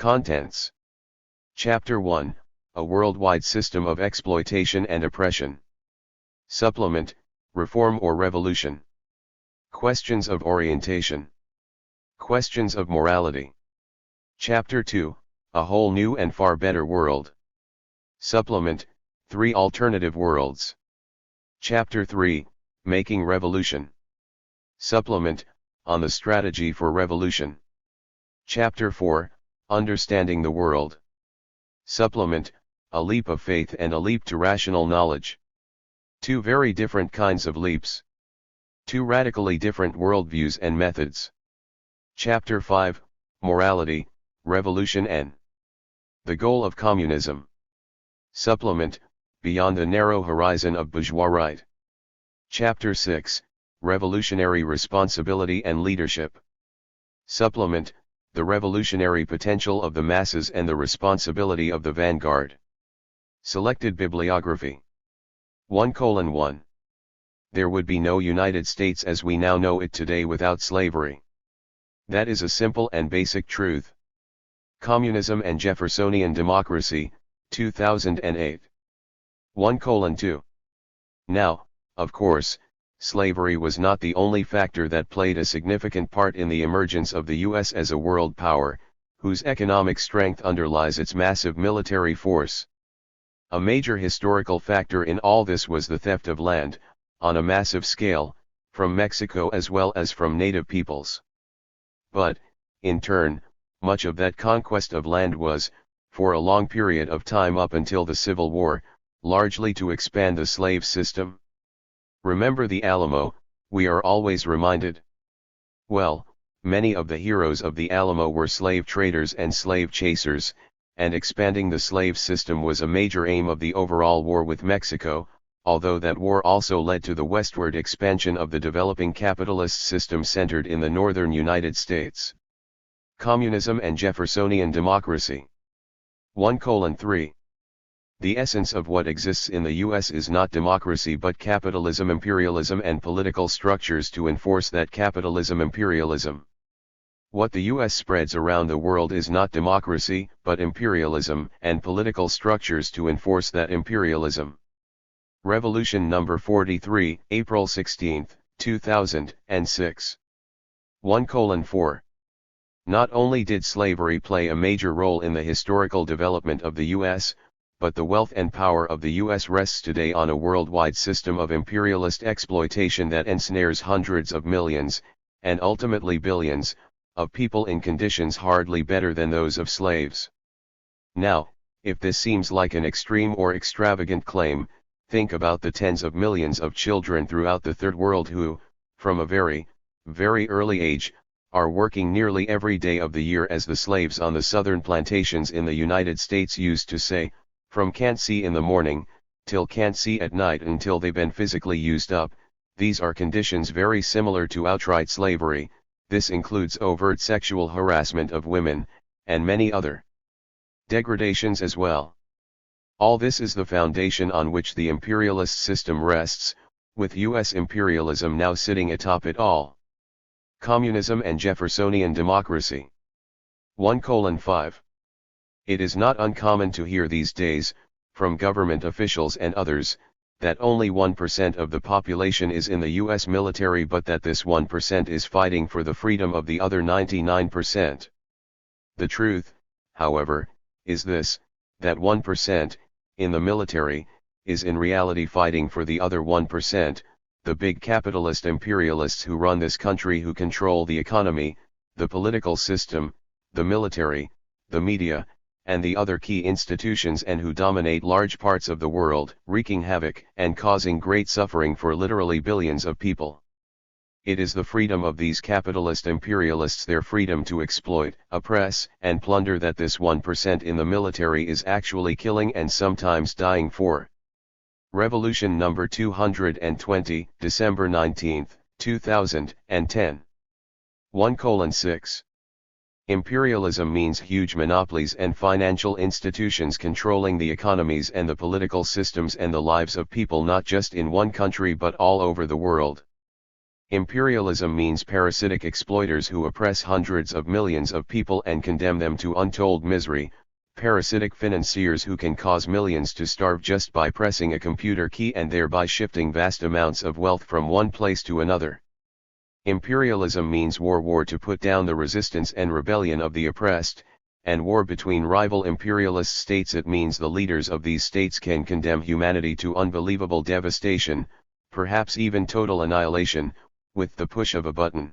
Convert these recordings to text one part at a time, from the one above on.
Contents. Chapter 1, A Worldwide System of Exploitation and Oppression. Supplement, Reform or Revolution. Questions of Orientation. Questions of Morality. Chapter 2, A Whole New and Far Better World. Supplement, 3 Alternative Worlds. Chapter 3, Making Revolution. Supplement, On the Strategy for Revolution. Chapter 4, Understanding the World. Supplement, A Leap of Faith and a Leap to Rational Knowledge. 2 very different kinds of leaps. 2 radically different worldviews and methods. Chapter 5, Morality, Revolution and the Goal of Communism. Supplement, Beyond the Narrow Horizon of Bourgeois Right. Chapter 6, Revolutionary Responsibility and Leadership. Supplement, The Revolutionary Potential of the Masses and the Responsibility of the Vanguard. Selected Bibliography. 1:1. There would be no United States as we now know it today without slavery. That is a simple and basic truth. Communism and Jeffersonian Democracy, 2008. 1:2. Now, of course, slavery was not the only factor that played a significant part in the emergence of the U.S. as a world power, whose economic strength underlies its massive military force. A major historical factor in all this was the theft of land, on a massive scale, from Mexico as well as from native peoples. But, in turn, much of that conquest of land was, for a long period of time up until the Civil War, largely to expand the slave system. Remember the Alamo, we are always reminded. Well, many of the heroes of the Alamo were slave traders and slave chasers, and expanding the slave system was a major aim of the overall war with Mexico, although that war also led to the westward expansion of the developing capitalist system centered in the northern United States. Communism and Jeffersonian Democracy. 1:3. The essence of what exists in the U.S. is not democracy but capitalism, imperialism, and political structures to enforce that capitalism, imperialism. What the U.S. spreads around the world is not democracy but imperialism and political structures to enforce that imperialism. Revolution number 43, April 16, 2006. 1:4. Not only did slavery play a major role in the historical development of the U.S., but the wealth and power of the U.S. rests today on a worldwide system of imperialist exploitation that ensnares hundreds of millions, and ultimately billions, of people in conditions hardly better than those of slaves. Now, if this seems like an extreme or extravagant claim, think about the tens of millions of children throughout the Third World who, from a very, very early age, are working nearly every day of the year as the slaves on the southern plantations in the United States used to say, from can't see in the morning, till can't see at night until they've been physically used up. These are conditions very similar to outright slavery. This includes overt sexual harassment of women, and many other degradations as well. All this is the foundation on which the imperialist system rests, with U.S. imperialism now sitting atop it all. Communism and Jeffersonian Democracy. 1:5. It is not uncommon to hear these days, from government officials and others, that only 1% of the population is in the U.S. military but that this 1% is fighting for the freedom of the other 99%. The truth, however, is this, that 1%, in the military, is in reality fighting for the other 1%, the big capitalist imperialists who run this country, who control the economy, the political system, the military, the media, and the other key institutions, and who dominate large parts of the world, wreaking havoc and causing great suffering for literally billions of people. It is the freedom of these capitalist imperialists, their freedom to exploit, oppress, and plunder, that this 1% in the military is actually killing and sometimes dying for. Revolution number 220, December 19, 2010. 1:6. Imperialism means huge monopolies and financial institutions controlling the economies and the political systems and the lives of people not just in one country but all over the world. Imperialism means parasitic exploiters who oppress hundreds of millions of people and condemn them to untold misery, parasitic financiers who can cause millions to starve just by pressing a computer key and thereby shifting vast amounts of wealth from one place to another. Imperialism means war to put down the resistance and rebellion of the oppressed, and war between rival imperialist states. It means the leaders of these states can condemn humanity to unbelievable devastation, perhaps even total annihilation, with the push of a button.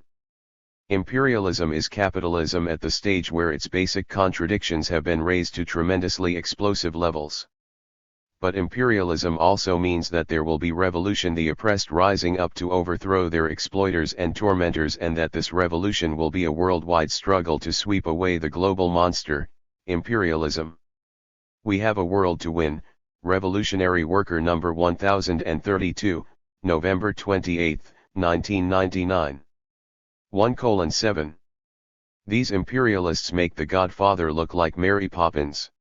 Imperialism is capitalism at the stage where its basic contradictions have been raised to tremendously explosive levels. But imperialism also means that there will be revolution, the oppressed rising up to overthrow their exploiters and tormentors, and that this revolution will be a worldwide struggle to sweep away the global monster, imperialism. We have a world to win. Revolutionary Worker number 1032, November 28, 1999. 1:7. These imperialists make the Godfather look like Mary Poppins.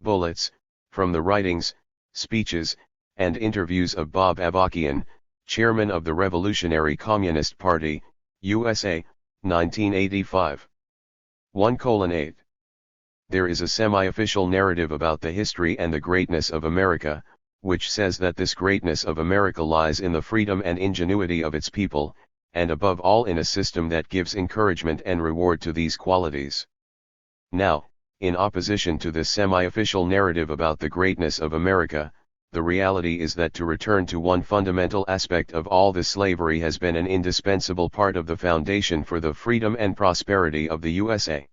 Bullets, from the writings, speeches, and interviews of Bob Avarkian, chairman of the Revolutionary Communist Party, USA, 1985. 1:8. There is a semi-official narrative about the history and the greatness of America, which says that this greatness of America lies in the freedom and ingenuity of its people, and above all in a system that gives encouragement and reward to these qualities. Now, in opposition to this semi-official narrative about the greatness of America, the reality is that to return to one fundamental aspect of all this, slavery has been an indispensable part of the foundation for the freedom and prosperity of the USA.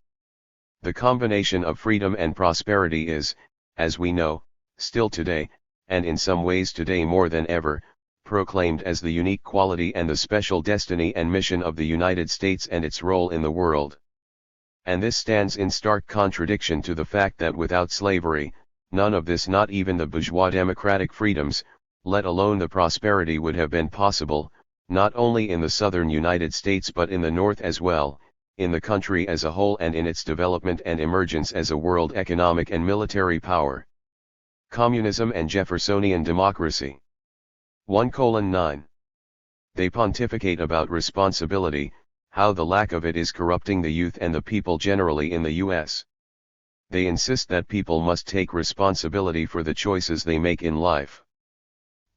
The combination of freedom and prosperity is, as we know, still today, and in some ways today more than ever, proclaimed as the unique quality and the special destiny and mission of the United States and its role in the world. And this stands in stark contradiction to the fact that without slavery, none of this, not even the bourgeois democratic freedoms, let alone the prosperity, would have been possible, not only in the southern United States but in the North as well, in the country as a whole, and in its development and emergence as a world economic and military power. Communism and Jeffersonian democracy. 1:9. They pontificate about responsibility, how the lack of it is corrupting the youth and the people generally in the U.S. They insist that people must take responsibility for the choices they make in life.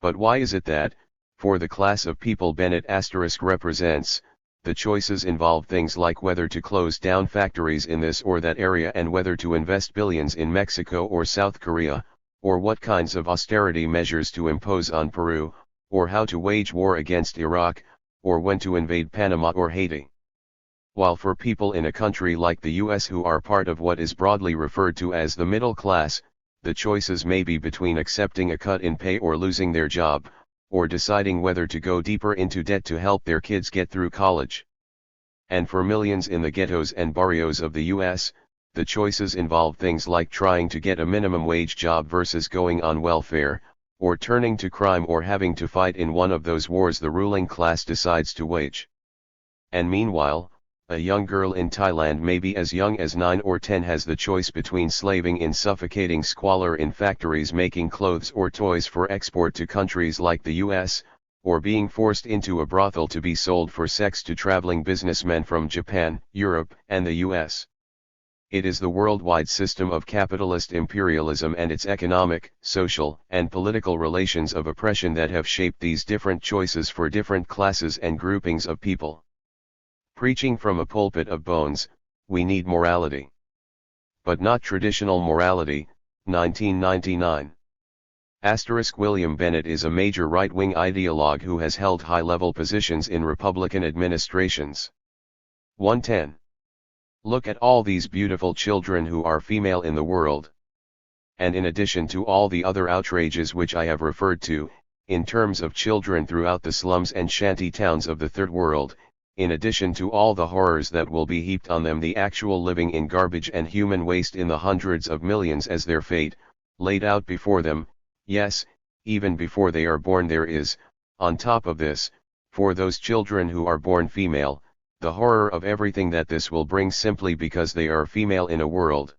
But why is it that, for the class of people Bennett * represents, the choices involve things like whether to close down factories in this or that area, and whether to invest billions in Mexico or South Korea, or what kinds of austerity measures to impose on Peru, or how to wage war against Iraq, or when to invade Panama or Haiti? While for people in a country like the US who are part of what is broadly referred to as the middle class, the choices may be between accepting a cut in pay or losing their job, or deciding whether to go deeper into debt to help their kids get through college. And for millions in the ghettos and barrios of the US, the choices involve things like trying to get a minimum wage job versus going on welfare, or turning to crime, or having to fight in one of those wars the ruling class decides to wage. And meanwhile, a young girl in Thailand, maybe as young as 9 or 10, has the choice between slaving in suffocating squalor in factories making clothes or toys for export to countries like the US, or being forced into a brothel to be sold for sex to traveling businessmen from Japan, Europe, and the US. It is the worldwide system of capitalist imperialism and its economic, social, and political relations of oppression that have shaped these different choices for different classes and groupings of people. Preaching from a pulpit of bones, we need morality. But not traditional morality. 1999. William Bennett is a major right-wing ideologue who has held high-level positions in Republican administrations. 110. Look at all these beautiful children who are female in the world. And in addition to all the other outrages which I have referred to, in terms of children throughout the slums and shanty towns of the Third World, in addition to all the horrors that will be heaped on them, the actual living in garbage and human waste in the hundreds of millions as their fate, laid out before them, yes, even before they are born, there is, on top of this, for those children who are born female, the horror of everything that this will bring simply because they are female in a world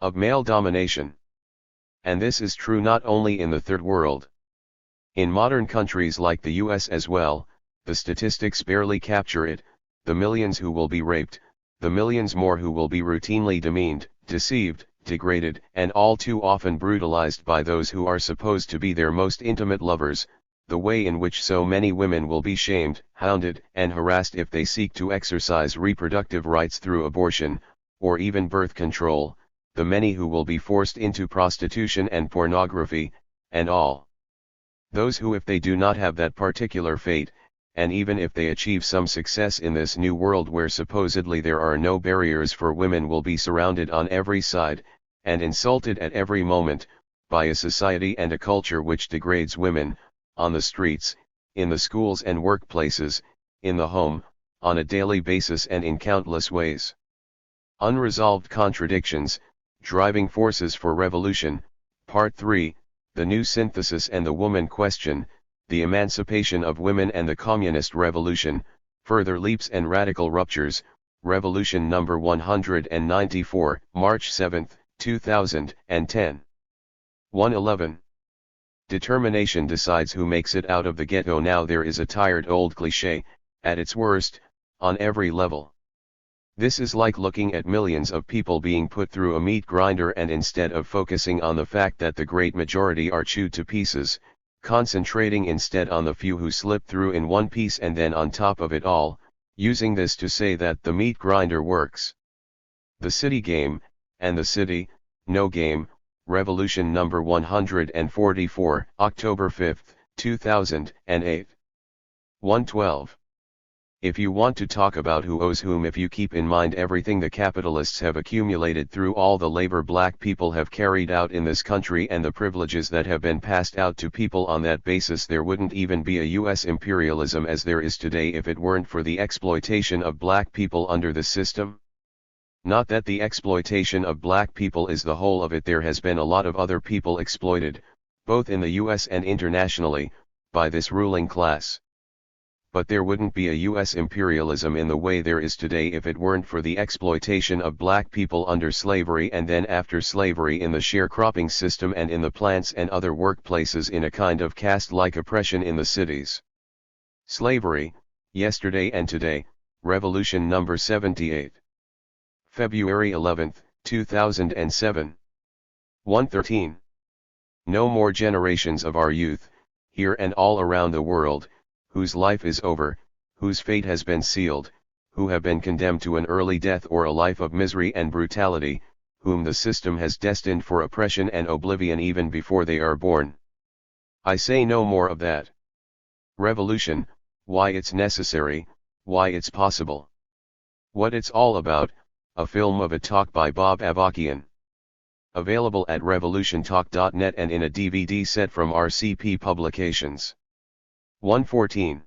of male domination. And this is true not only in the Third World. In modern countries like the US as well, the statistics barely capture it, the millions who will be raped, the millions more who will be routinely demeaned, deceived, degraded, and all too often brutalized by those who are supposed to be their most intimate lovers, the way in which so many women will be shamed, hounded, and harassed if they seek to exercise reproductive rights through abortion, or even birth control, the many who will be forced into prostitution and pornography, and all those who, if they do not have that particular fate, and even if they achieve some success in this new world where supposedly there are no barriers for women, will be surrounded on every side, and insulted at every moment, by a society and a culture which degrades women, on the streets, in the schools and workplaces, in the home, on a daily basis and in countless ways. Unresolved contradictions, driving forces for revolution. Part 3, The New Synthesis and the Woman Question, the Emancipation of Women and the Communist Revolution, Further Leaps and Radical Ruptures, Revolution number 194, March 7, 2010. 111. Determination decides who makes it out of the ghetto. Now there is a tired old cliché, at its worst, on every level. This is like looking at millions of people being put through a meat grinder, and instead of focusing on the fact that the great majority are chewed to pieces, concentrating instead on the few who slip through in one piece, and then on top of it all, using this to say that the meat grinder works. The city game, and the city, no game. Revolution number 144, October 5, 2008. 112. If you want to talk about who owes whom, if you keep in mind everything the capitalists have accumulated through all the labor black people have carried out in this country and the privileges that have been passed out to people on that basis, there wouldn't even be a U.S. imperialism as there is today if it weren't for the exploitation of black people under the system. Not that the exploitation of black people is the whole of it, there has been a lot of other people exploited, both in the US and internationally, by this ruling class. But there wouldn't be a US imperialism in the way there is today if it weren't for the exploitation of black people under slavery and then after slavery in the sharecropping system and in the plants and other workplaces in a kind of caste-like oppression in the cities. Slavery, yesterday and today, Revolution number 78. February 11, 2007. 113. No more generations of our youth, here and all around the world, whose life is over, whose fate has been sealed, who have been condemned to an early death or a life of misery and brutality, whom the system has destined for oppression and oblivion even before they are born. I say no more of that. Revolution, why it's necessary, why it's possible. What it's all about. A film of a talk by Bob Avarkian. Available at revolutiontalk.net and in a DVD set from RCP Publications. 114.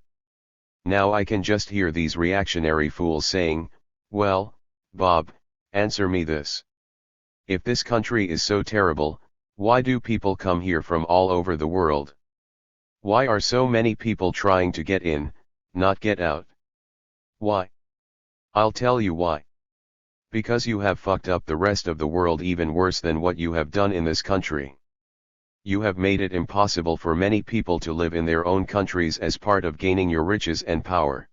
Now I can just hear these reactionary fools saying, well, Bob, answer me this. If this country is so terrible, why do people come here from all over the world? Why are so many people trying to get in, not get out? Why? I'll tell you why. Because you have fucked up the rest of the world even worse than what you have done in this country. You have made it impossible for many people to live in their own countries as part of gaining your riches and power.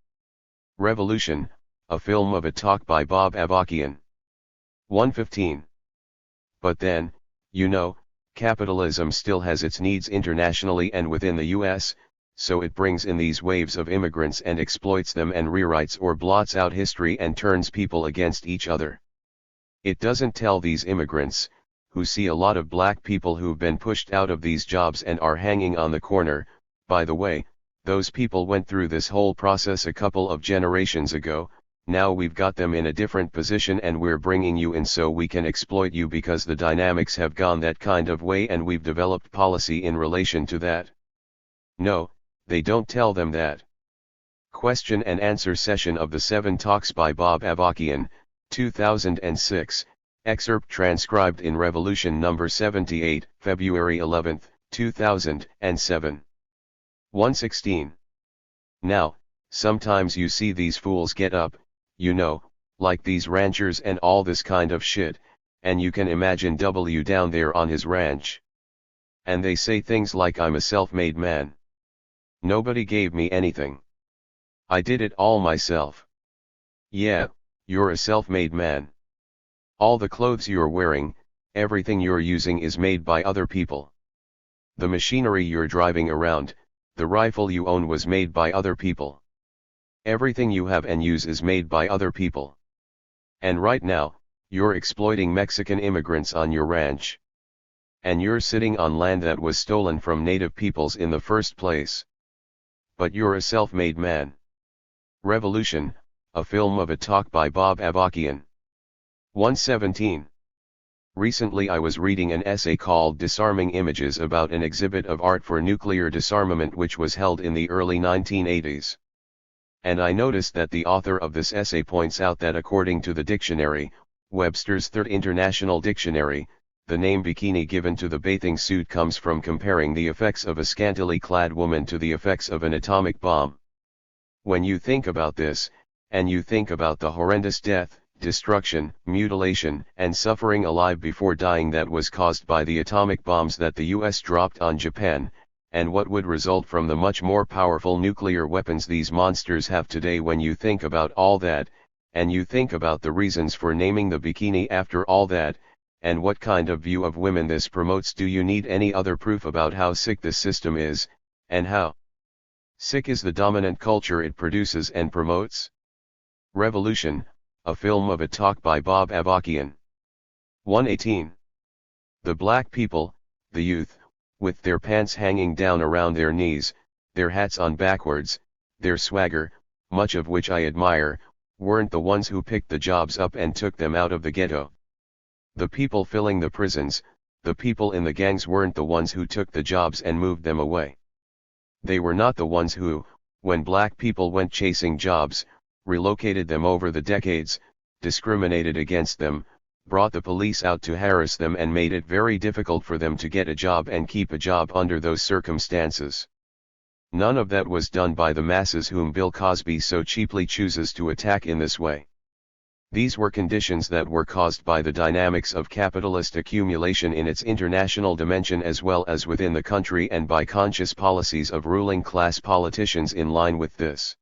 Revolution, a film of a talk by Bob Avarkian. 115. But then, you know, capitalism still has its needs internationally and within the US, so it brings in these waves of immigrants and exploits them and rewrites or blots out history and turns people against each other. It doesn't tell these immigrants, who see a lot of black people who've been pushed out of these jobs and are hanging on the corner, by the way, those people went through this whole process a couple of generations ago, now we've got them in a different position and we're bringing you in so we can exploit you because the dynamics have gone that kind of way and we've developed policy in relation to that. No. They don't tell them that. Question and answer session of the 7 talks by Bob Avarkian, 2006, excerpt transcribed in Revolution number 78, February 11, 2007. 116. Now, sometimes you see these fools get up, you know, like these ranchers and all this kind of shit, and you can imagine W down there on his ranch. And they say things like I'm a self-made man. Nobody gave me anything. I did it all myself. Yeah, you're a self-made man. All the clothes you're wearing, everything you're using is made by other people. The machinery you're driving around, the rifle you own was made by other people. Everything you have and use is made by other people. And right now, you're exploiting Mexican immigrants on your ranch. And you're sitting on land that was stolen from native peoples in the first place. But you're a self-made man. Revolution, a film of a talk by Bob Avarkian. 117. Recently I was reading an essay called Disarming Images about an exhibit of art for nuclear disarmament which was held in the early 1980s. And I noticed that the author of this essay points out that according to the dictionary, Webster's Third International Dictionary, the name bikini given to the bathing suit comes from comparing the effects of a scantily clad woman to the effects of an atomic bomb. When you think about this, and you think about the horrendous death, destruction, mutilation, and suffering alive before dying that was caused by the atomic bombs that the US dropped on Japan, and what would result from the much more powerful nuclear weapons these monsters have today, when you think about all that, and you think about the reasons for naming the bikini after all that, and what kind of view of women this promotes, do you need any other proof about how sick this system is, and how sick is the dominant culture it produces and promotes? Revolution, a film of a talk by Bob Avarkian. 118. The black people, the youth, with their pants hanging down around their knees, their hats on backwards, their swagger, much of which I admire, weren't the ones who picked the jobs up and took them out of the ghetto. The people filling the prisons, the people in the gangs weren't the ones who took the jobs and moved them away. They were not the ones who, when black people went chasing jobs, relocated them over the decades, discriminated against them, brought the police out to harass them and made it very difficult for them to get a job and keep a job under those circumstances. None of that was done by the masses whom Bill Cosby so cheaply chooses to attack in this way. These were conditions that were caused by the dynamics of capitalist accumulation in its international dimension as well as within the country, and by conscious policies of ruling class politicians in line with this.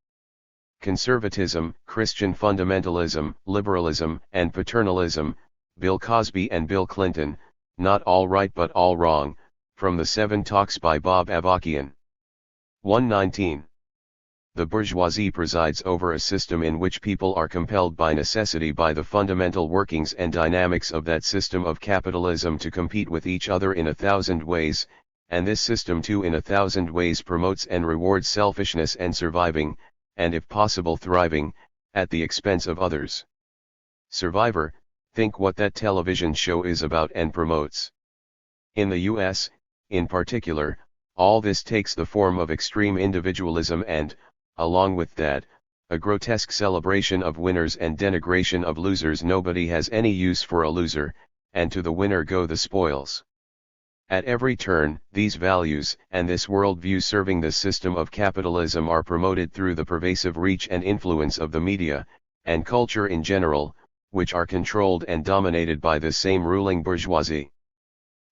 Conservatism, Christian fundamentalism, liberalism, and paternalism, Bill Cosby and Bill Clinton, not all right but all wrong, from the 7 Talks by Bob Avarkian. 119. The bourgeoisie presides over a system in which people are compelled by necessity by the fundamental workings and dynamics of that system of capitalism to compete with each other in 1,000 ways, and this system too in 1,000 ways promotes and rewards selfishness and surviving, and if possible thriving, at the expense of others. Survivor, think what that television show is about and promotes. In the US, in particular, all this takes the form of extreme individualism and, along with that, a grotesque celebration of winners and denigration of losers. Nobody has any use for a loser, and to the winner go the spoils. At every turn, these values and this worldview serving the system of capitalism are promoted through the pervasive reach and influence of the media, and culture in general, which are controlled and dominated by the same ruling bourgeoisie.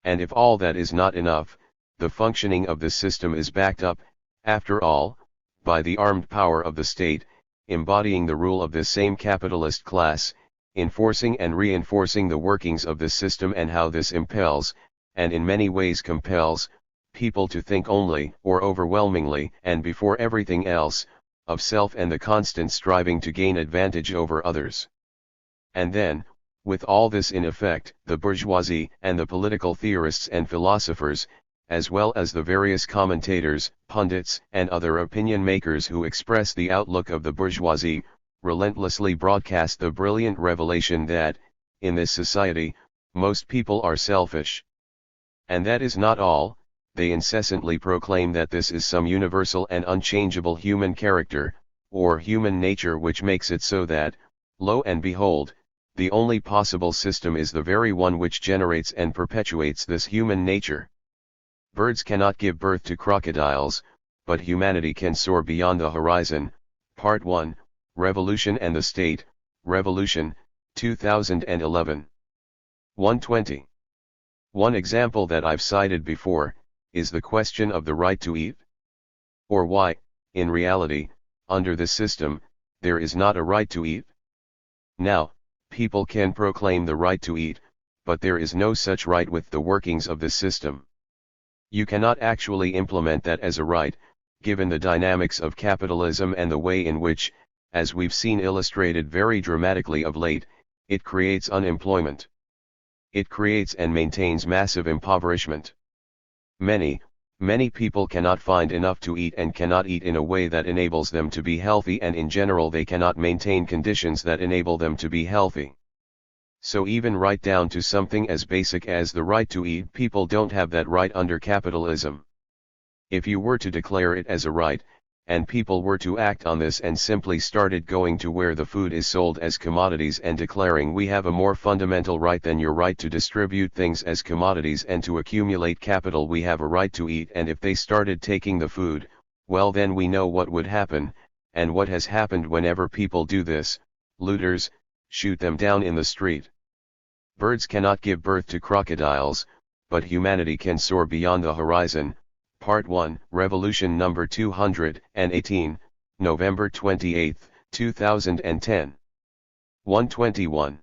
And if all that is not enough, the functioning of the system is backed up, after all, by the armed power of the state, embodying the rule of this same capitalist class, enforcing and reinforcing the workings of the system and how this impels, and in many ways compels, people to think only, or overwhelmingly, and before everything else, of self and the constant striving to gain advantage over others. And then, with all this in effect, the bourgeoisie and the political theorists and philosophers, as well as the various commentators, pundits, and other opinion makers who express the outlook of the bourgeoisie, relentlessly broadcast the brilliant revelation that, in this society, most people are selfish. And that is not all, they incessantly proclaim that this is some universal and unchangeable human character, or human nature, which makes it so that, lo and behold, the only possible system is the very one which generates and perpetuates this human nature. Birds cannot give birth to crocodiles, but humanity can soar beyond the horizon. Part 1, Revolution and the State, Revolution, 2011. 120. One example that I've cited before, is the question of the right to eat. Or why, in reality, under this system, there is not a right to eat. Now, people can proclaim the right to eat, but there is no such right with the workings of this system. You cannot actually implement that as a right, given the dynamics of capitalism and the way in which, as we've seen illustrated very dramatically of late, it creates unemployment. It creates and maintains massive impoverishment. Many people cannot find enough to eat and cannot eat in a way that enables them to be healthy, and in general they cannot maintain conditions that enable them to be healthy. So even right down to something as basic as the right to eat, people don't have that right under capitalism. If you were to declare it as a right, and people were to act on this and simply started going to where the food is sold as commodities and declaring we have a more fundamental right than your right to distribute things as commodities and to accumulate capital, we have a right to eat, and if they started taking the food, well then we know what would happen, and what has happened whenever people do this: looters, shoot them down in the street. Birds cannot give birth to crocodiles, but humanity can soar beyond the horizon. Part 1, Revolution number 218, November 28, 2010. 121.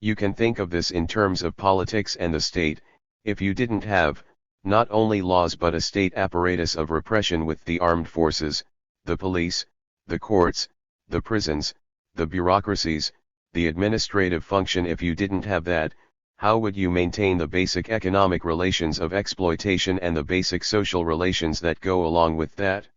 You can think of this in terms of politics and the state. If you didn't have, not only laws but a state apparatus of repression with the armed forces, the police, the courts, the prisons, the bureaucracies, the administrative function, if you didn't have that, how would you maintain the basic economic relations of exploitation and the basic social relations that go along with that?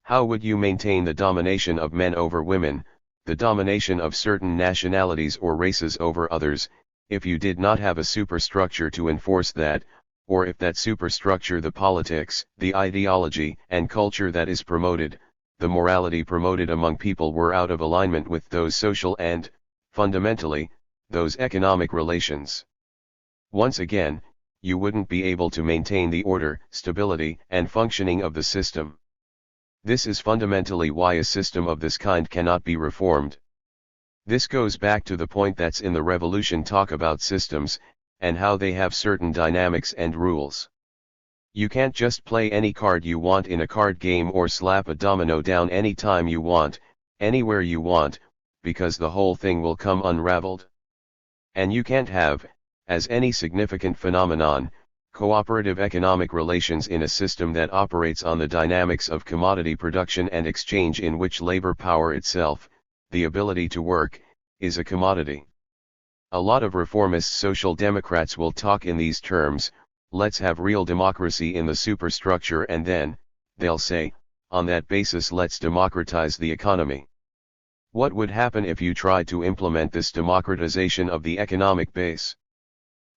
How would you maintain the domination of men over women, the domination of certain nationalities or races over others, if you did not have a superstructure to enforce that, or if that superstructure, the politics, the ideology and culture that is promoted, the morality promoted among people, were out of alignment with those social and, fundamentally, those economic relations? Once again, you wouldn't be able to maintain the order, stability, and functioning of the system. This is fundamentally why a system of this kind cannot be reformed. This goes back to the point that's in the revolution talk about systems, and how they have certain dynamics and rules. You can't just play any card you want in a card game or slap a domino down any time you want, anywhere you want, because the whole thing will come unraveled. And you can't have, as any significant phenomenon, cooperative economic relations in a system that operates on the dynamics of commodity production and exchange, in which labor power itself, the ability to work, is a commodity. A lot of reformist social democrats will talk in these terms: let's have real democracy in the superstructure, and then, they'll say, on that basis let's democratize the economy. What would happen if you tried to implement this democratization of the economic base?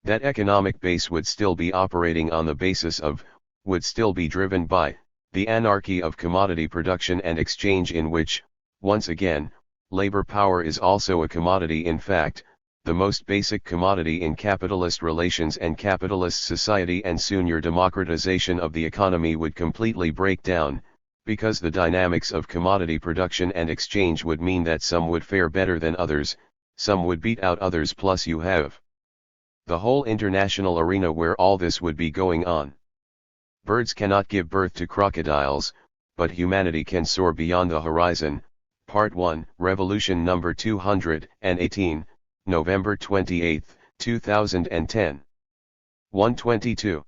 That economic base would still be operating on the basis of, would still be driven by, the anarchy of commodity production and exchange, in which, once again, labor power is also a commodity, in fact, the most basic commodity in capitalist relations and capitalist society, and soon your democratization of the economy would completely break down, because the dynamics of commodity production and exchange would mean that some would fare better than others, some would beat out others, plus you have the whole international arena where all this would be going on. Birds cannot give birth to crocodiles, but humanity can soar beyond the horizon. Part 1, Revolution number 218, November 28, 2010. 122.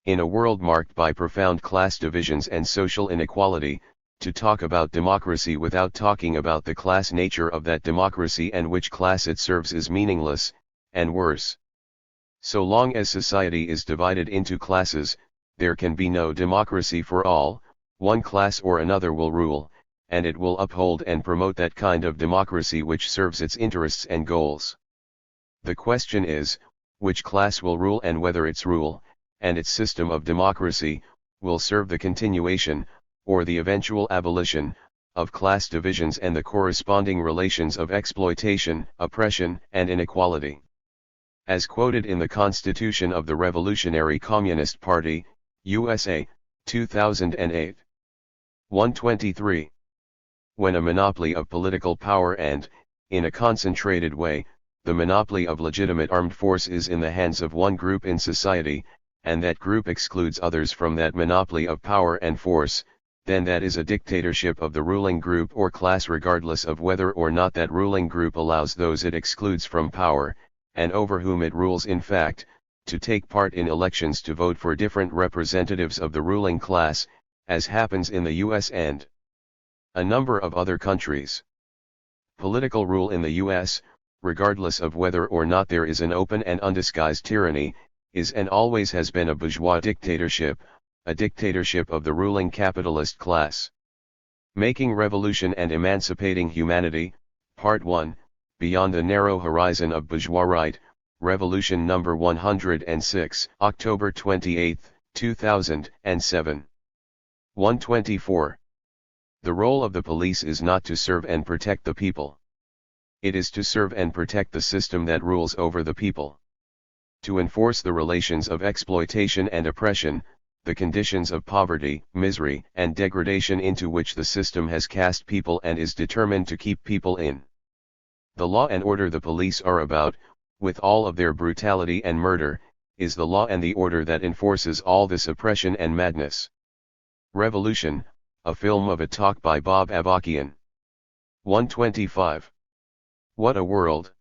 In a world marked by profound class divisions and social inequality, to talk about democracy without talking about the class nature of that democracy and which class it serves is meaningless, and worse. So long as society is divided into classes, there can be no democracy for all. One class or another will rule, and it will uphold and promote that kind of democracy which serves its interests and goals. The question is, which class will rule, and whether its rule, and its system of democracy, will serve the continuation, or the eventual abolition, of class divisions and the corresponding relations of exploitation, oppression, and inequality. As quoted in the Constitution of the Revolutionary Communist Party, USA, 2008. 123. When a monopoly of political power and, in a concentrated way, the monopoly of legitimate armed force is in the hands of one group in society, and that group excludes others from that monopoly of power and force, then that is a dictatorship of the ruling group or class regardless of whether or not that ruling group allows those it excludes from power, and over whom it rules in fact, to take part in elections to vote for different representatives of the ruling class, as happens in the US and a number of other countries. Political rule in the US, regardless of whether or not there is an open and undisguised tyranny, is and always has been a bourgeois dictatorship, a dictatorship of the ruling capitalist class. Making Revolution and Emancipating Humanity, Part 1, Beyond the Narrow Horizon of Bourgeois Right, Revolution No. 106, October 28, 2007. 124. The role of the police is not to serve and protect the people. It is to serve and protect the system that rules over the people. To enforce the relations of exploitation and oppression, the conditions of poverty, misery, and degradation into which the system has cast people and is determined to keep people in. The law and order the police are about, with all of their brutality and murder, is the law and the order that enforces all this oppression and madness. Revolution, a film of a talk by Bob Avarkian. 125. What a world!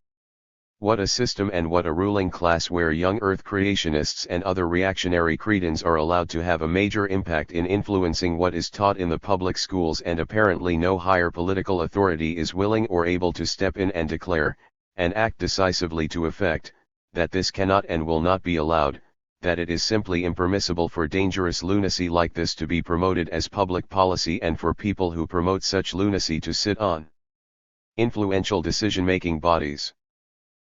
What a system and what a ruling class where young earth creationists and other reactionary cretins are allowed to have a major impact in influencing what is taught in the public schools, and apparently no higher political authority is willing or able to step in and declare, and act decisively to effect, that this cannot and will not be allowed, that it is simply impermissible for dangerous lunacy like this to be promoted as public policy and for people who promote such lunacy to sit on influential decision-making bodies.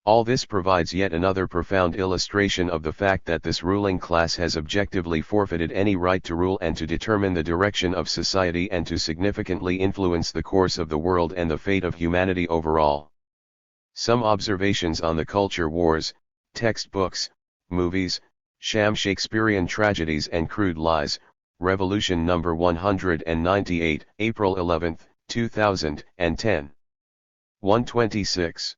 All this provides yet another profound illustration of the fact that this ruling class has objectively forfeited any right to rule and to determine the direction of society and to significantly influence the course of the world and the fate of humanity overall. Some observations on the culture wars, textbooks, movies, sham Shakespearean tragedies and crude lies, Revolution No. 198, April 11, 2010. 126.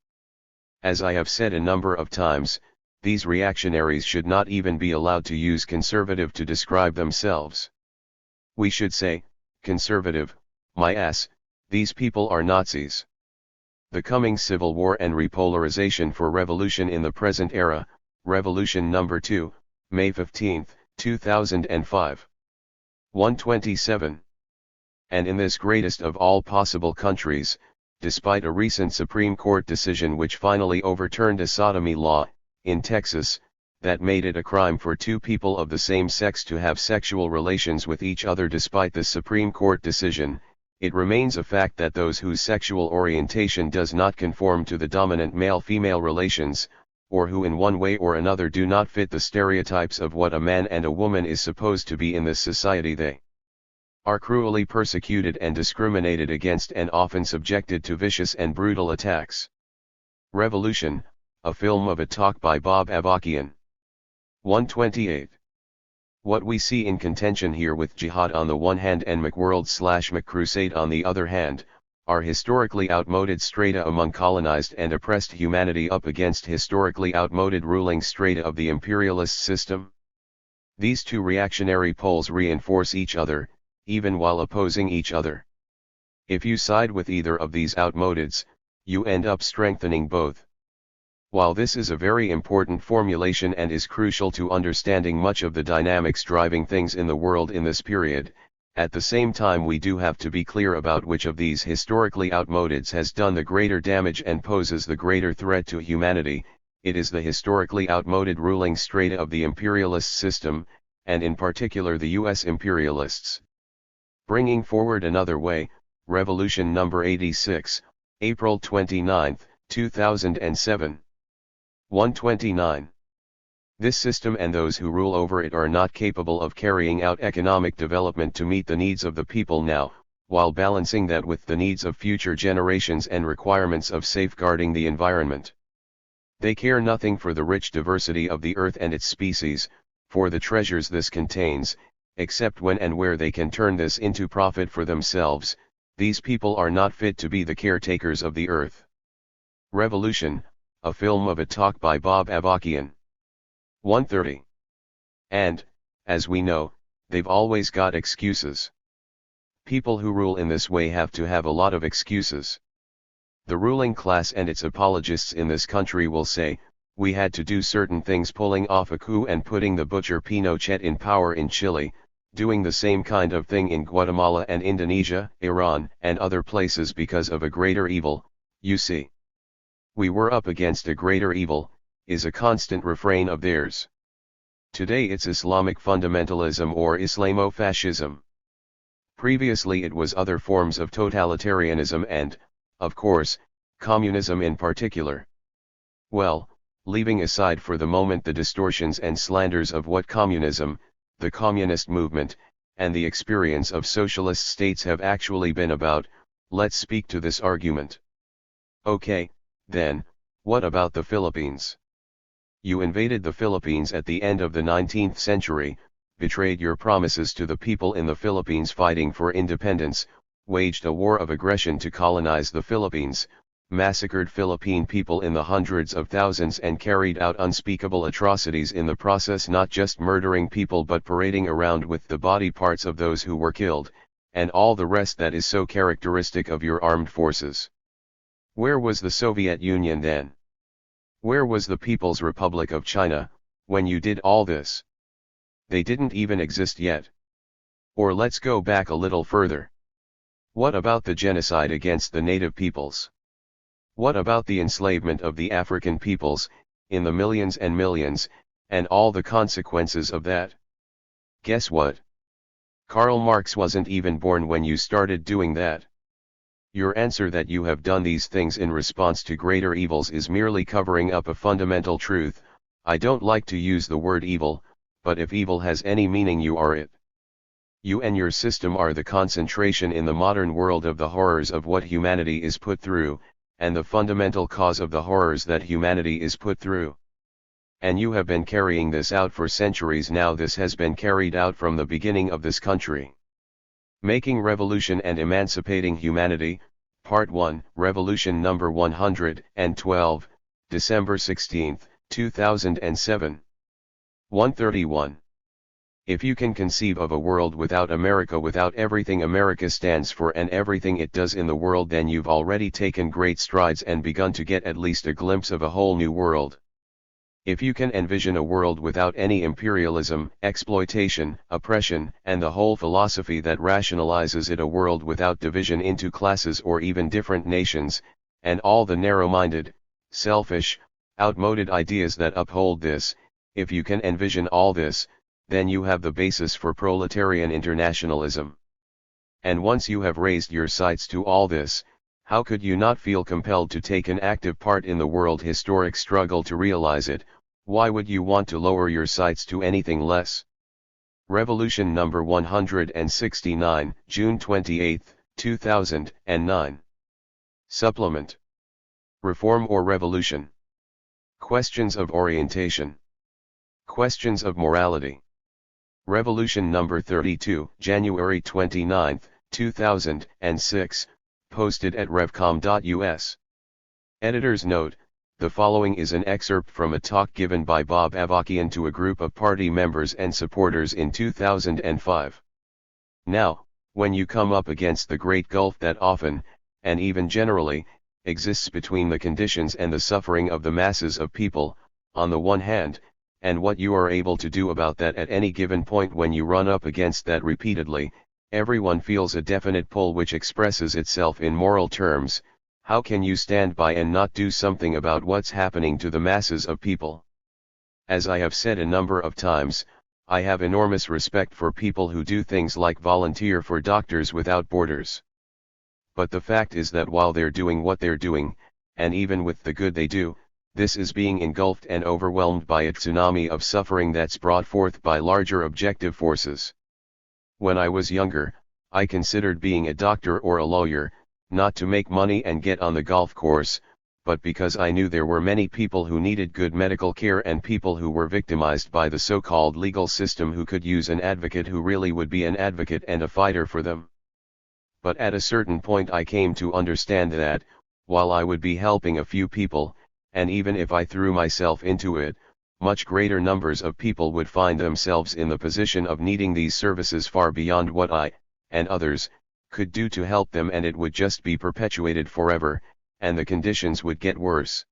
As I have said a number of times, these reactionaries should not even be allowed to use conservative to describe themselves. We should say, conservative, my ass, these people are Nazis. The coming civil war and repolarization for revolution in the present era, Revolution No. 2, May 15, 2005. 127. And in this greatest of all possible countries, despite a recent Supreme Court decision which finally overturned a sodomy law, in Texas, that made it a crime for two people of the same sex to have sexual relations with each other. Despite this Supreme Court decision, it remains a fact that those whose sexual orientation does not conform to the dominant male-female relations, or who in one way or another do not fit the stereotypes of what a man and a woman is supposed to be in this society, they are cruelly persecuted and discriminated against and often subjected to vicious and brutal attacks. Revolution, a film of a talk by Bob Avarkian. 128. What we see in contention here with jihad on the one hand and McWorld/McCrusade on the other hand, are historically outmoded strata among colonized and oppressed humanity up against historically outmoded ruling strata of the imperialist system. These two reactionary poles reinforce each other, even while opposing each other. If you side with either of these outmodeds, you end up strengthening both. While this is a very important formulation and is crucial to understanding much of the dynamics driving things in the world in this period, at the same time we do have to be clear about which of these historically outmodeds has done the greater damage and poses the greater threat to humanity. It is the historically outmoded ruling strata of the imperialist system, and in particular the US imperialists. Bringing forward another way, Revolution No. 86, April 29, 2007. 129. This system and those who rule over it are not capable of carrying out economic development to meet the needs of the people now, while balancing that with the needs of future generations and requirements of safeguarding the environment. They care nothing for the rich diversity of the earth and its species, for the treasures this contains, except when and where they can turn this into profit for themselves. These people are not fit to be the caretakers of the earth. Revolution, a film of a talk by Bob Avarkian. 130. And, as we know, they've always got excuses. People who rule in this way have to have a lot of excuses. The ruling class and its apologists in this country will say, we had to do certain things, pulling off a coup and putting the butcher Pinochet in power in Chile, doing the same kind of thing in Guatemala and Indonesia, Iran, and other places because of a greater evil. You see, we were up against a greater evil, is a constant refrain of theirs. Today it's Islamic fundamentalism or Islamofascism. Previously it was other forms of totalitarianism and, of course, communism in particular. Well, leaving aside for the moment the distortions and slanders of what communism, the communist movement, and the experience of socialist states have actually been about, let's speak to this argument. Okay, then, what about the Philippines? You invaded the Philippines at the end of the 19th century, betrayed your promises to the people in the Philippines fighting for independence, waged a war of aggression to colonize the Philippines, massacred Philippine people in the hundreds of thousands and carried out unspeakable atrocities in the process, not just murdering people but parading around with the body parts of those who were killed, and all the rest that is so characteristic of your armed forces. Where was the Soviet Union then? Where was the People's Republic of China, when you did all this? They didn't even exist yet. Or let's go back a little further. What about the genocide against the native peoples? What about the enslavement of the African peoples, in the millions and millions, and all the consequences of that? Guess what? Karl Marx wasn't even born when you started doing that. Your answer that you have done these things in response to greater evils is merely covering up a fundamental truth. I don't like to use the word evil, but if evil has any meaning, you are it. You and your system are the concentration in the modern world of the horrors of what humanity is put through, and the fundamental cause of the horrors that humanity is put through. And you have been carrying this out for centuries now. This has been carried out from the beginning of this country. Making Revolution and Emancipating Humanity, Part 1, Revolution number 112, December 16, 2007. 131. If you can conceive of a world without America, without everything America stands for and everything it does in the world, then you've already taken great strides and begun to get at least a glimpse of a whole new world. If you can envision a world without any imperialism, exploitation, oppression, and the whole philosophy that rationalizes it, a world without division into classes or even different nations, and all the narrow-minded, selfish, outmoded ideas that uphold this, if you can envision all this, then you have the basis for proletarian internationalism. And once you have raised your sights to all this, how could you not feel compelled to take an active part in the world historic struggle to realize it? Why would you want to lower your sights to anything less? Revolution number 169, June 28, 2009. Supplement. Reform or Revolution? Questions of orientation. Questions of morality. Revolution number 32, January 29, 2006, posted at revcom.us. Editor's note: the following is an excerpt from a talk given by Bob Avarkian to a group of party members and supporters in 2005. Now, when you come up against the great gulf that often, and even generally, exists between the conditions and the suffering of the masses of people, on the one hand, and what you are able to do about that at any given point, when you run up against that repeatedly, everyone feels a definite pull which expresses itself in moral terms. How can you stand by and not do something about what's happening to the masses of people? As I have said a number of times, I have enormous respect for people who do things like volunteer for Doctors Without Borders. But the fact is that while they're doing what they're doing, and even with the good they do, this is being engulfed and overwhelmed by a tsunami of suffering that's brought forth by larger objective forces. When I was younger, I considered being a doctor or a lawyer, not to make money and get on the golf course, but because I knew there were many people who needed good medical care and people who were victimized by the so-called legal system who could use an advocate who really would be an advocate and a fighter for them. But at a certain point I came to understand that, while I would be helping a few people, and even if I threw myself into it, much greater numbers of people would find themselves in the position of needing these services far beyond what I, and others, could do to help them, and it would just be perpetuated forever, and the conditions would get worse.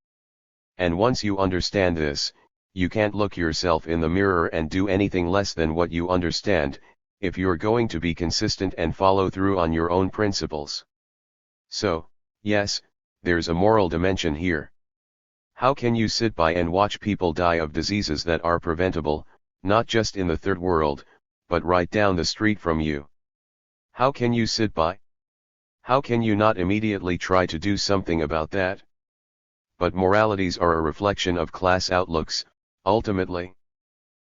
And once you understand this, you can't look yourself in the mirror and do anything less than what you understand, if you're going to be consistent and follow through on your own principles. So, yes, there's a moral dimension here. How can you sit by and watch people die of diseases that are preventable, not just in the third world, but right down the street from you? How can you sit by? How can you not immediately try to do something about that? But moralities are a reflection of class outlooks, ultimately.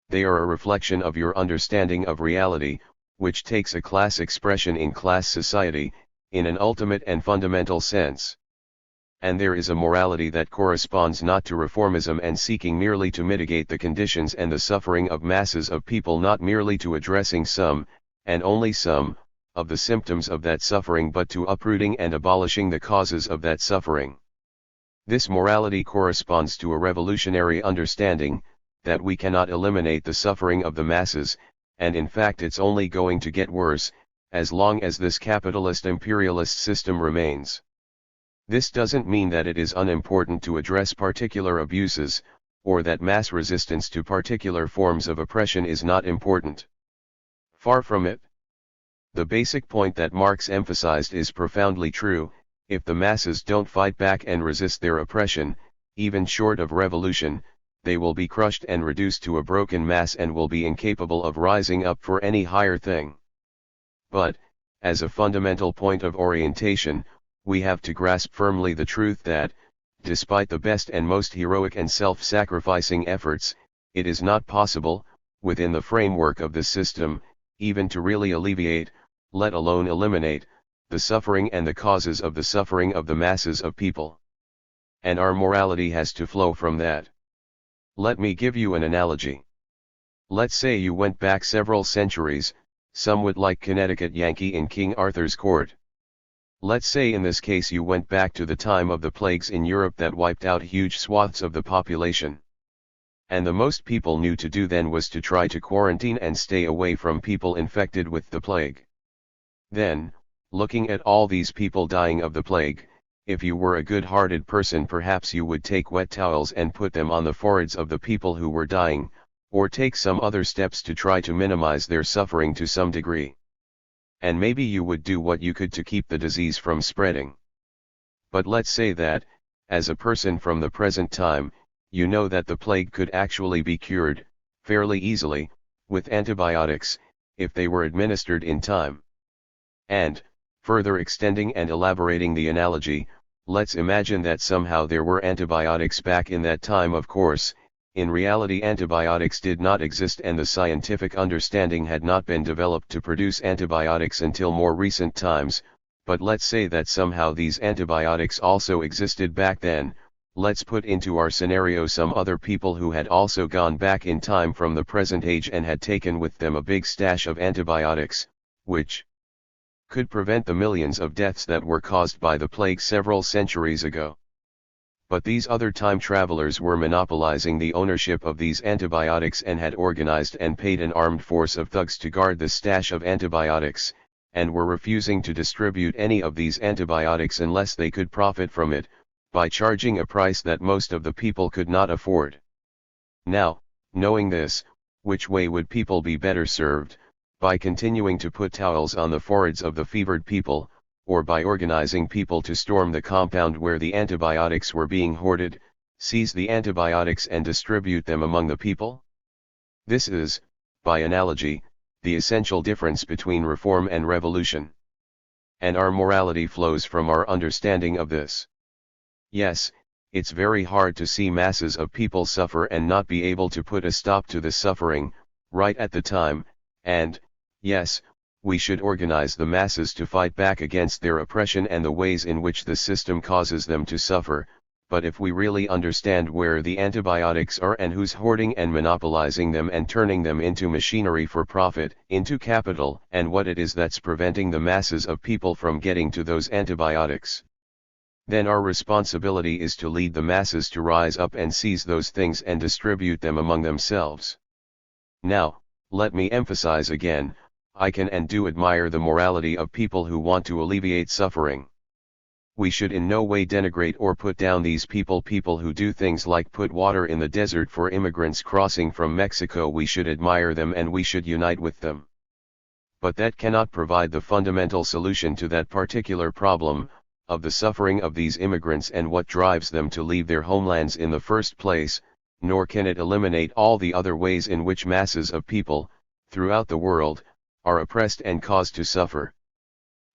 They are a reflection of your understanding of reality, which takes a class expression in class society, in an ultimate and fundamental sense. And there is a morality that corresponds not to reformism and seeking merely to mitigate the conditions and the suffering of masses of people, not merely to addressing some, and only some, of the symptoms of that suffering, but to uprooting and abolishing the causes of that suffering. This morality corresponds to a revolutionary understanding, that we cannot eliminate the suffering of the masses, and in fact it's only going to get worse, as long as this capitalist imperialist system remains. This doesn't mean that it is unimportant to address particular abuses, or that mass resistance to particular forms of oppression is not important. Far from it. The basic point that Marx emphasized is profoundly true: if the masses don't fight back and resist their oppression, even short of revolution, they will be crushed and reduced to a broken mass and will be incapable of rising up for any higher thing. But, as a fundamental point of orientation, we have to grasp firmly the truth that, despite the best and most heroic and self-sacrificing efforts, it is not possible, within the framework of the system, even to really alleviate, let alone eliminate, the suffering and the causes of the suffering of the masses of people. And our morality has to flow from that. Let me give you an analogy. Let's say you went back several centuries, somewhat like Connecticut Yankee in King Arthur's court. Let's say in this case you went back to the time of the plagues in Europe that wiped out huge swaths of the population. And the most people knew to do then was to try to quarantine and stay away from people infected with the plague. Then, looking at all these people dying of the plague, if you were a good-hearted person, perhaps you would take wet towels and put them on the foreheads of the people who were dying, or take some other steps to try to minimize their suffering to some degree. And maybe you would do what you could to keep the disease from spreading. But let's say that, as a person from the present time, you know that the plague could actually be cured, fairly easily, with antibiotics, if they were administered in time. And, further extending and elaborating the analogy, let's imagine that somehow there were antibiotics back in that time. Of course, in reality antibiotics did not exist, and the scientific understanding had not been developed to produce antibiotics until more recent times, but let's say that somehow these antibiotics also existed back then. Let's put into our scenario some other people who had also gone back in time from the present age and had taken with them a big stash of antibiotics, which could prevent the millions of deaths that were caused by the plague several centuries ago. But these other time travelers were monopolizing the ownership of these antibiotics and had organized and paid an armed force of thugs to guard the stash of antibiotics, and were refusing to distribute any of these antibiotics unless they could profit from it, by charging a price that most of the people could not afford. Now, knowing this, which way would people be better served? By continuing to put towels on the foreheads of the fevered people, or by organizing people to storm the compound where the antibiotics were being hoarded, seize the antibiotics and distribute them among the people? This is, by analogy, the essential difference between reform and revolution. And our morality flows from our understanding of this. Yes, it's very hard to see masses of people suffer and not be able to put a stop to the suffering, right at the time, and, yes, we should organize the masses to fight back against their oppression and the ways in which the system causes them to suffer, but if we really understand where the antibiotics are and who's hoarding and monopolizing them and turning them into machinery for profit, into capital, and what it is that's preventing the masses of people from getting to those antibiotics, then our responsibility is to lead the masses to rise up and seize those things and distribute them among themselves. Now, let me emphasize again, I can and do admire the morality of people who want to alleviate suffering. We should in no way denigrate or put down these people who do things like put water in the desert for immigrants crossing from Mexico. We should admire them and we should unite with them. But that cannot provide the fundamental solution to that particular problem, of the suffering of these immigrants and what drives them to leave their homelands in the first place, nor can it eliminate all the other ways in which masses of people, throughout the world, are oppressed and caused to suffer.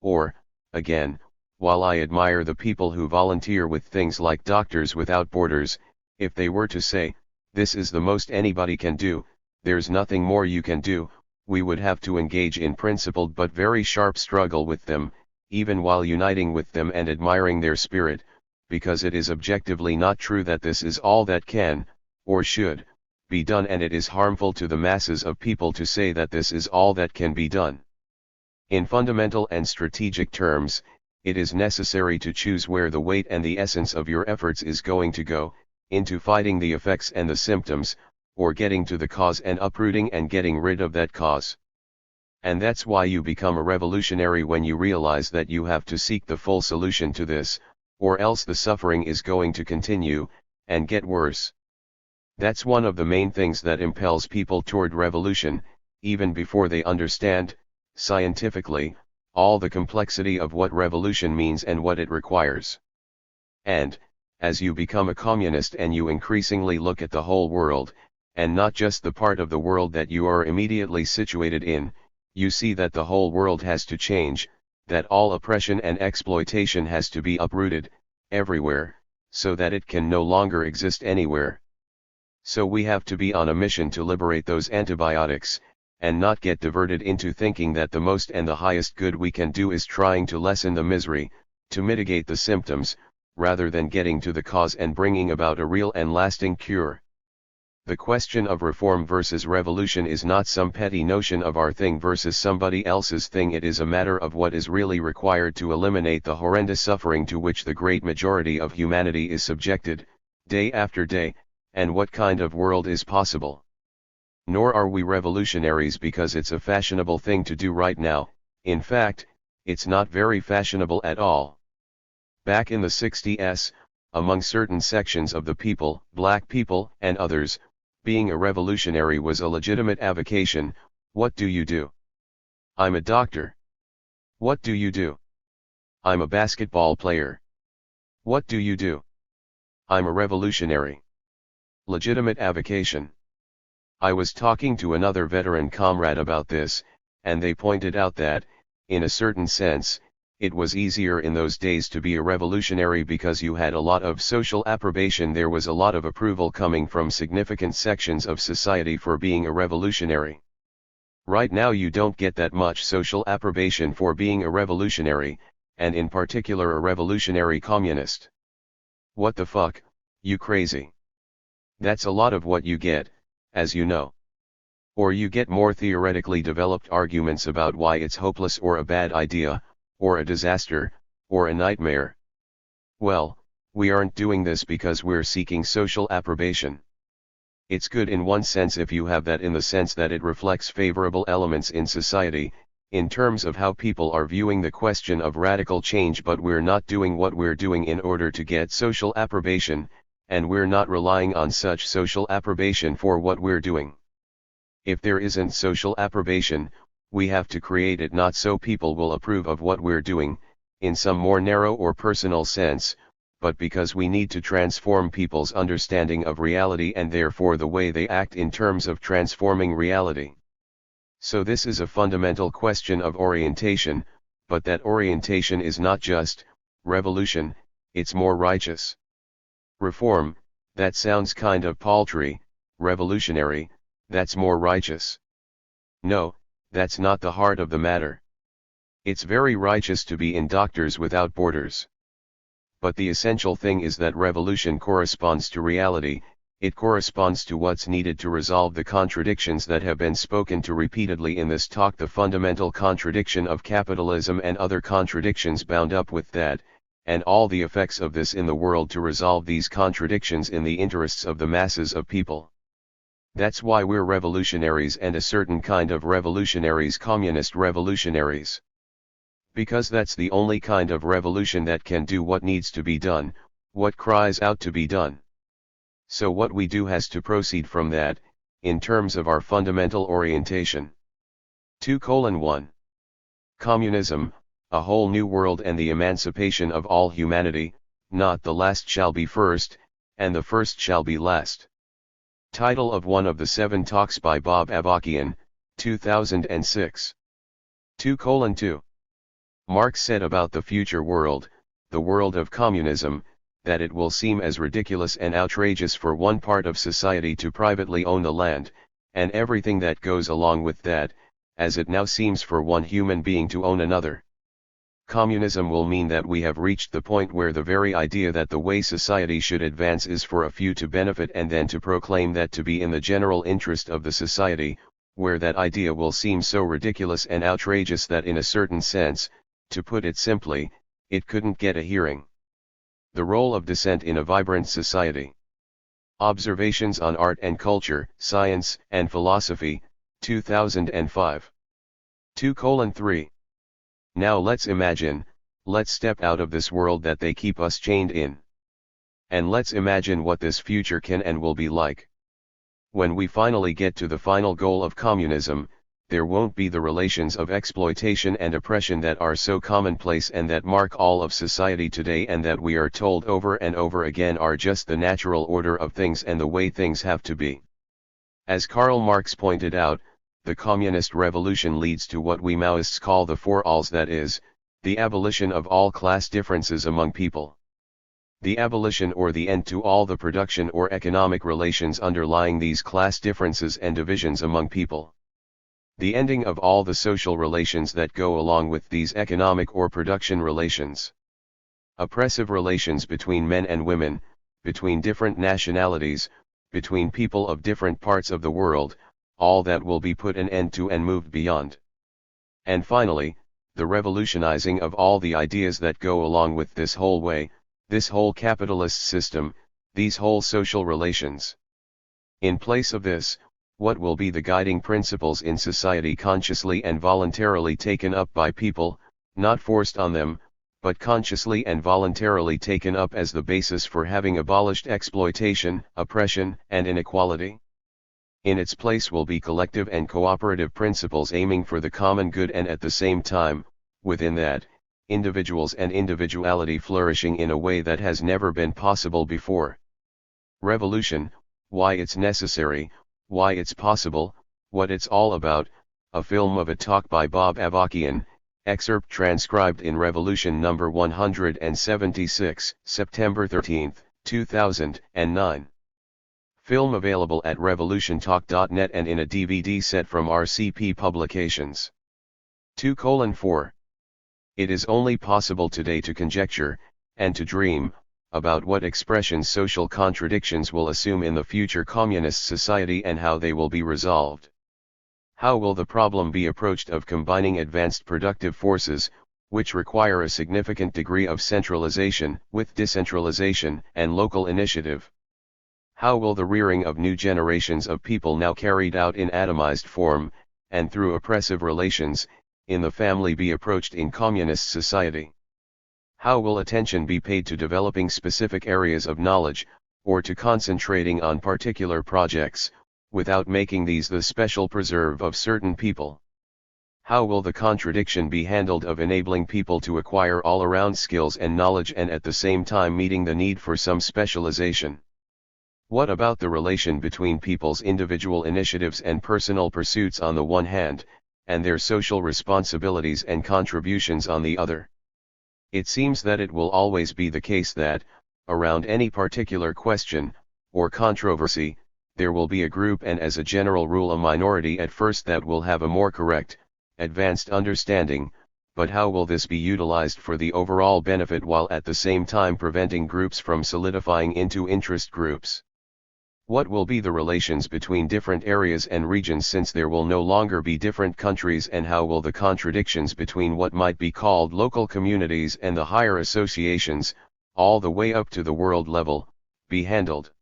Or, again, while I admire the people who volunteer with things like Doctors Without Borders, if they were to say, this is the most anybody can do, there's nothing more you can do, we would have to engage in principled but very sharp struggle with them, even while uniting with them and admiring their spirit, because it is objectively not true that this is all that can, or should, be done, and it is harmful to the masses of people to say that this is all that can be done. In fundamental and strategic terms, it is necessary to choose where the weight and the essence of your efforts is going to go, into fighting the effects and the symptoms, or getting to the cause and uprooting and getting rid of that cause. And that's why you become a revolutionary when you realize that you have to seek the full solution to this, or else the suffering is going to continue, and get worse. That's one of the main things that impels people toward revolution, even before they understand, scientifically, all the complexity of what revolution means and what it requires. And, as you become a communist and you increasingly look at the whole world, and not just the part of the world that you are immediately situated in, you see that the whole world has to change, that all oppression and exploitation has to be uprooted, everywhere, so that it can no longer exist anywhere. So we have to be on a mission to liberate those antibiotics, and not get diverted into thinking that the most and the highest good we can do is trying to lessen the misery, to mitigate the symptoms, rather than getting to the cause and bringing about a real and lasting cure. The question of reform versus revolution is not some petty notion of our thing versus somebody else's thing. It is a matter of what is really required to eliminate the horrendous suffering to which the great majority of humanity is subjected, day after day, and what kind of world is possible. Nor are we revolutionaries because it's a fashionable thing to do right now. In fact, it's not very fashionable at all. Back in the 60s, among certain sections of the people, black people and others, being a revolutionary was a legitimate avocation. What do you do? I'm a doctor. What do you do? I'm a basketball player. What do you do? I'm a revolutionary. Legitimate avocation. I was talking to another veteran comrade about this, and they pointed out that, in a certain sense, it was easier in those days to be a revolutionary because you had a lot of social approbation. There was a lot of approval coming from significant sections of society for being a revolutionary. Right now you don't get that much social approbation for being a revolutionary, and in particular a revolutionary communist. What the fuck, you crazy? That's a lot of what you get, as you know. Or you get more theoretically developed arguments about why it's hopeless or a bad idea, or a disaster, or a nightmare. Well, we aren't doing this because we're seeking social approbation. It's good in one sense if you have that, in the sense that it reflects favorable elements in society, in terms of how people are viewing the question of radical change, but we're not doing what we're doing in order to get social approbation, and we're not relying on such social approbation for what we're doing. If there isn't social approbation, we have to create it, not so people will approve of what we're doing, in some more narrow or personal sense, but because we need to transform people's understanding of reality and therefore the way they act in terms of transforming reality. So this is a fundamental question of orientation, but that orientation is not just revolution, it's more righteous. Reform, that sounds kind of paltry. Revolutionary, that's more righteous. No, that's not the heart of the matter. It's very righteous to be in Doctors Without Borders. But the essential thing is that revolution corresponds to reality, it corresponds to what's needed to resolve the contradictions that have been spoken to repeatedly in this talk, the fundamental contradiction of capitalism and other contradictions bound up with that, and all the effects of this in the world, to resolve these contradictions in the interests of the masses of people. That's why we're revolutionaries, and a certain kind of revolutionaries, communist revolutionaries. Because that's the only kind of revolution that can do what needs to be done, what cries out to be done. So what we do has to proceed from that, in terms of our fundamental orientation. 2:1 Communism, a whole new world and the emancipation of all humanity, not the last shall be first, and the first shall be last. Title of one of the 7 talks by Bob Avarkian, 2006. 2:2 Marx said about the future world, the world of communism, that it will seem as ridiculous and outrageous for one part of society to privately own the land, and everything that goes along with that, as it now seems for one human being to own another. Communism will mean that we have reached the point where the very idea that the way society should advance is for a few to benefit and then to proclaim that to be in the general interest of the society, where that idea will seem so ridiculous and outrageous that in a certain sense, to put it simply, it couldn't get a hearing. The role of dissent in a vibrant society. Observations on Art and Culture, Science and Philosophy, 2005. 2:3 Now let's imagine, let's step out of this world that they keep us chained in. And let's imagine what this future can and will be like. When we finally get to the final goal of communism, there won't be the relations of exploitation and oppression that are so commonplace and that mark all of society today, and that we are told over and over again are just the natural order of things and the way things have to be. As Karl Marx pointed out, the communist revolution leads to what we Maoists call the four alls, that is, the abolition of all class differences among people. The abolition or the end to all the production or economic relations underlying these class differences and divisions among people. The ending of all the social relations that go along with these economic or production relations. Oppressive relations between men and women, between different nationalities, between people of different parts of the world, all that will be put an end to and moved beyond. And finally, the revolutionizing of all the ideas that go along with this whole way, this whole capitalist system, these whole social relations. In place of this, what will be the guiding principles in society consciously and voluntarily taken up by people, not forced on them, but consciously and voluntarily taken up as the basis for having abolished exploitation, oppression, and inequality? In its place will be collective and cooperative principles aiming for the common good, and at the same time, within that, individuals and individuality flourishing in a way that has never been possible before. Revolution, why it's necessary, why it's possible, what it's all about, a film of a talk by Bob Avarkian, excerpt transcribed in Revolution number 176, September 13, 2009. Film available at revolutiontalk.net and in a DVD set from RCP Publications. 2:4 It is only possible today to conjecture, and to dream, about what expressions social contradictions will assume in the future communist society and how they will be resolved. How will the problem be approached of combining advanced productive forces, which require a significant degree of centralization, with decentralization and local initiative? How will the rearing of new generations of people now carried out in atomized form, and through oppressive relations, in the family be approached in communist society? How will attention be paid to developing specific areas of knowledge, or to concentrating on particular projects, without making these the special preserve of certain people? How will the contradiction be handled of enabling people to acquire all-around skills and knowledge and at the same time meeting the need for some specialization? What about the relation between people's individual initiatives and personal pursuits on the one hand, and their social responsibilities and contributions on the other? It seems that it will always be the case that, around any particular question, or controversy, there will be a group and as a general rule a minority at first that will have a more correct, advanced understanding, but how will this be utilized for the overall benefit while at the same time preventing groups from solidifying into interest groups? What will be the relations between different areas and regions, since there will no longer be different countries, and how will the contradictions between what might be called local communities and the higher associations, all the way up to the world level, be handled?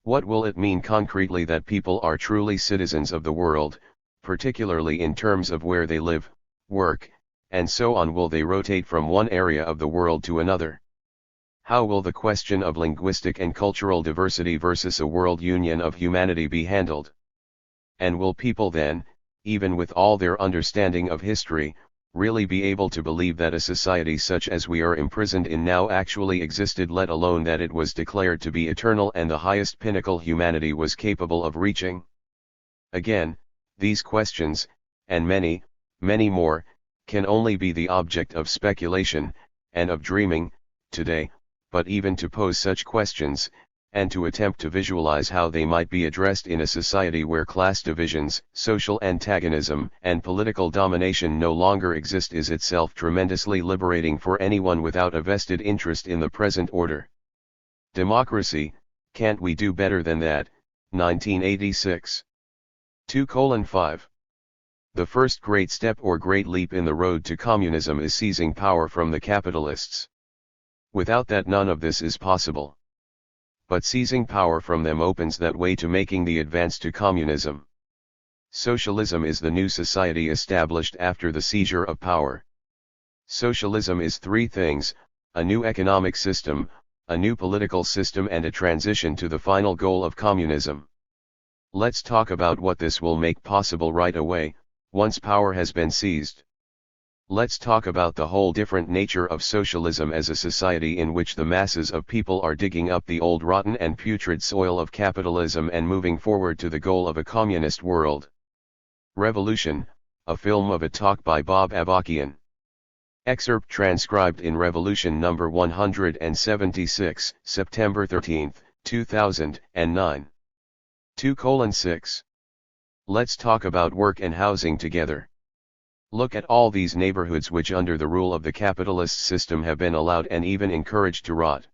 What will it mean concretely that people are truly citizens of the world, particularly in terms of where they live, work, and so on? Will they rotate from one area of the world to another? How will the question of linguistic and cultural diversity versus a world union of humanity be handled? And will people then, even with all their understanding of history, really be able to believe that a society such as we are imprisoned in now actually existed, let alone that it was declared to be eternal and the highest pinnacle humanity was capable of reaching? Again, these questions, and many, many more, can only be the object of speculation, and of dreaming, today, but even to pose such questions, and to attempt to visualize how they might be addressed in a society where class divisions, social antagonism, and political domination no longer exist is itself tremendously liberating for anyone without a vested interest in the present order. Democracy, can't we do better than that? 1986. 2:5. The first great step or great leap in the road to communism is seizing power from the capitalists. Without that none of this is possible. But seizing power from them opens that way to making the advance to communism. Socialism is the new society established after the seizure of power. Socialism is three things: a new economic system, a new political system, and a transition to the final goal of communism. Let's talk about what this will make possible right away, once power has been seized. Let's talk about the whole different nature of socialism as a society in which the masses of people are digging up the old rotten and putrid soil of capitalism and moving forward to the goal of a communist world. Revolution, a film of a talk by Bob Avarkian. Excerpt transcribed in Revolution number 176, September 13, 2009. 2:6. Let's talk about work and housing together. Look at all these neighborhoods which under the rule of the capitalist system have been allowed and even encouraged to rot.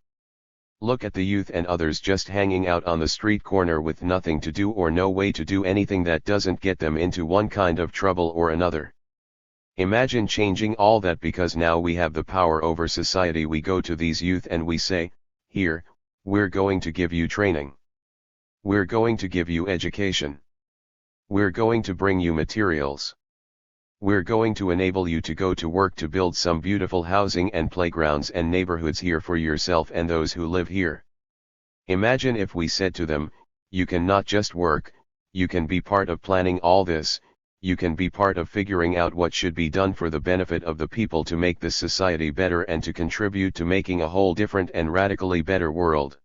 Look at the youth and others just hanging out on the street corner with nothing to do or no way to do anything that doesn't get them into one kind of trouble or another. Imagine changing all that because now we have the power over society. We go to these youth and we say, here, we're going to give you training. We're going to give you education. We're going to bring you materials. We're going to enable you to go to work to build some beautiful housing and playgrounds and neighborhoods here for yourself and those who live here. Imagine if we said to them, you can not just work, you can be part of planning all this, you can be part of figuring out what should be done for the benefit of the people to make this society better and to contribute to making a whole different and radically better world.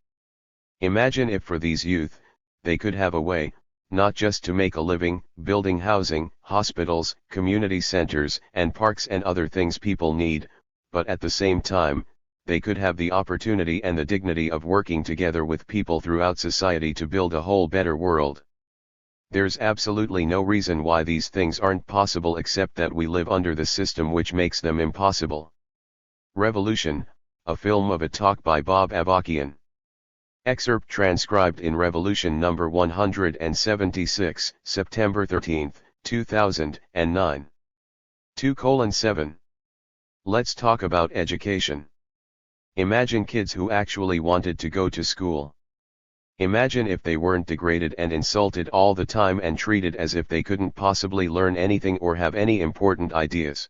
Imagine if for these youth, they could have a way, not just to make a living, building housing, hospitals, community centers, and parks and other things people need, but at the same time, they could have the opportunity and the dignity of working together with people throughout society to build a whole better world. There's absolutely no reason why these things aren't possible except that we live under the system which makes them impossible. Revolution, a film of a talk by Bob Avarkian. Excerpt transcribed in Revolution number 176, September 13, 2009. 2:7. Let's talk about education. Imagine kids who actually wanted to go to school. Imagine if they weren't degraded and insulted all the time and treated as if they couldn't possibly learn anything or have any important ideas.